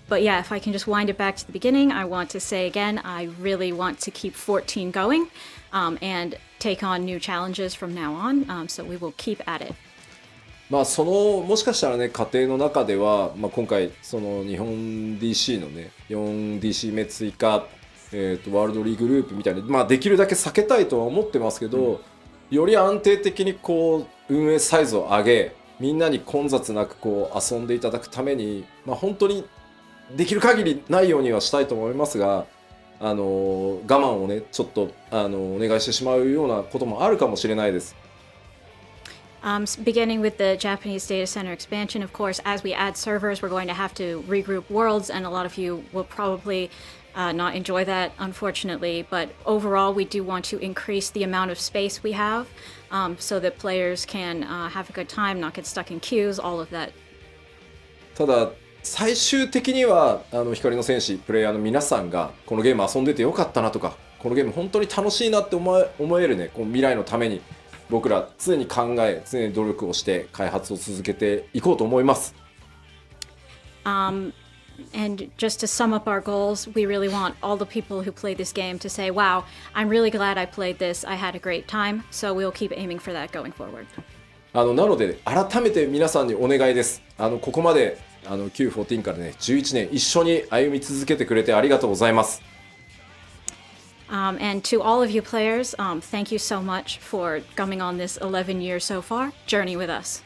But yeah, if I can just wind it back to the beginning, I want to say again, I really want to keep 14 going and take on new challenges from now on. So we will keep at it. もしかしたらね、過程の中では、今回その日本 DC のね 4DC 目追加、ワールドリーグループみたいに、できるだけ避けたいとは思ってますけど、より安定的にこう運営サイズを上げ、みんなに混雑なくこう遊んでいただくために、本当にできる限りないようにはしたいと思いますが、我慢をねちょっとお願いしてしまうようなこともあるかもしれないです。Beginning with the Japanese data center expansion, of course, as we add servers, we're going to have to regroup worlds, and a lot of you will probably not enjoy that, unfortunately. But overall, we do want to increase the amount of space we have so that players can have a good time, not get stuck in queues, all of that. ただ最終的には光の戦士プレイヤーの皆さんがこのゲーム遊んでてよかったなとか、このゲーム本当に楽しいなって思えるね、こう未来のために僕ら常に考え、常に努力をして開発を続けていこうと思います。And just to sum up our goals, we really want all the people who play this game to say, wow, I'm really glad I played this. I had a great time. So we'll keep aiming for that going forward. なので改めて皆さんにお願いです。ここまでQ14 からね11年一緒に歩み続けてくれてありがとうございます。And to all of you players, thank you so much for coming on this 11 years so far journey with us.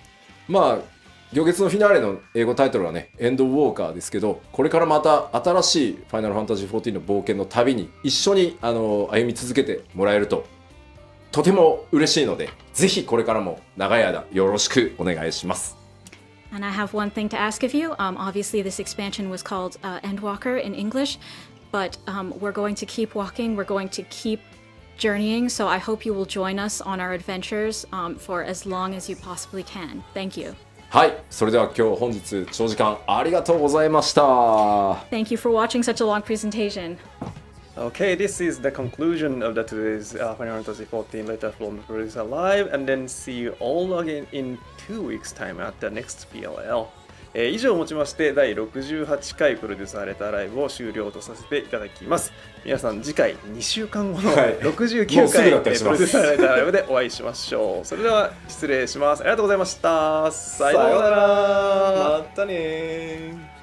まあ行月のフィナーレの英語タイトルはねエンドウォーカーですけど、これからまた新しいファイナルファンタジー14の冒険の旅に一緒に歩み続けてもらえるととても嬉しいので、ぜひこれからも長い間よろしくお願いします。And I have one thing to ask of you. Obviously, this expansion was called Endwalker in English, but we're going to keep walking. We're going to keep journeying. So I hope you will join us on our adventures for as long as you possibly can. Thank you. はい、それでは本日長時間ありがとうございました。Thank you for watching such a long presentation. Okay, this is the conclusion of today's Final Fantasy XIV Letter from the Producer Live, and then see you all again in 2 weeks time at the next PLL. 以上をもちまして第68回プロデュースされたライブを終了とさせていただきます。皆さん次回2週間後の69回、プロデュースされたライブでお会いしましょう。それでは失礼します。ありがとうございました。さようなら。またね。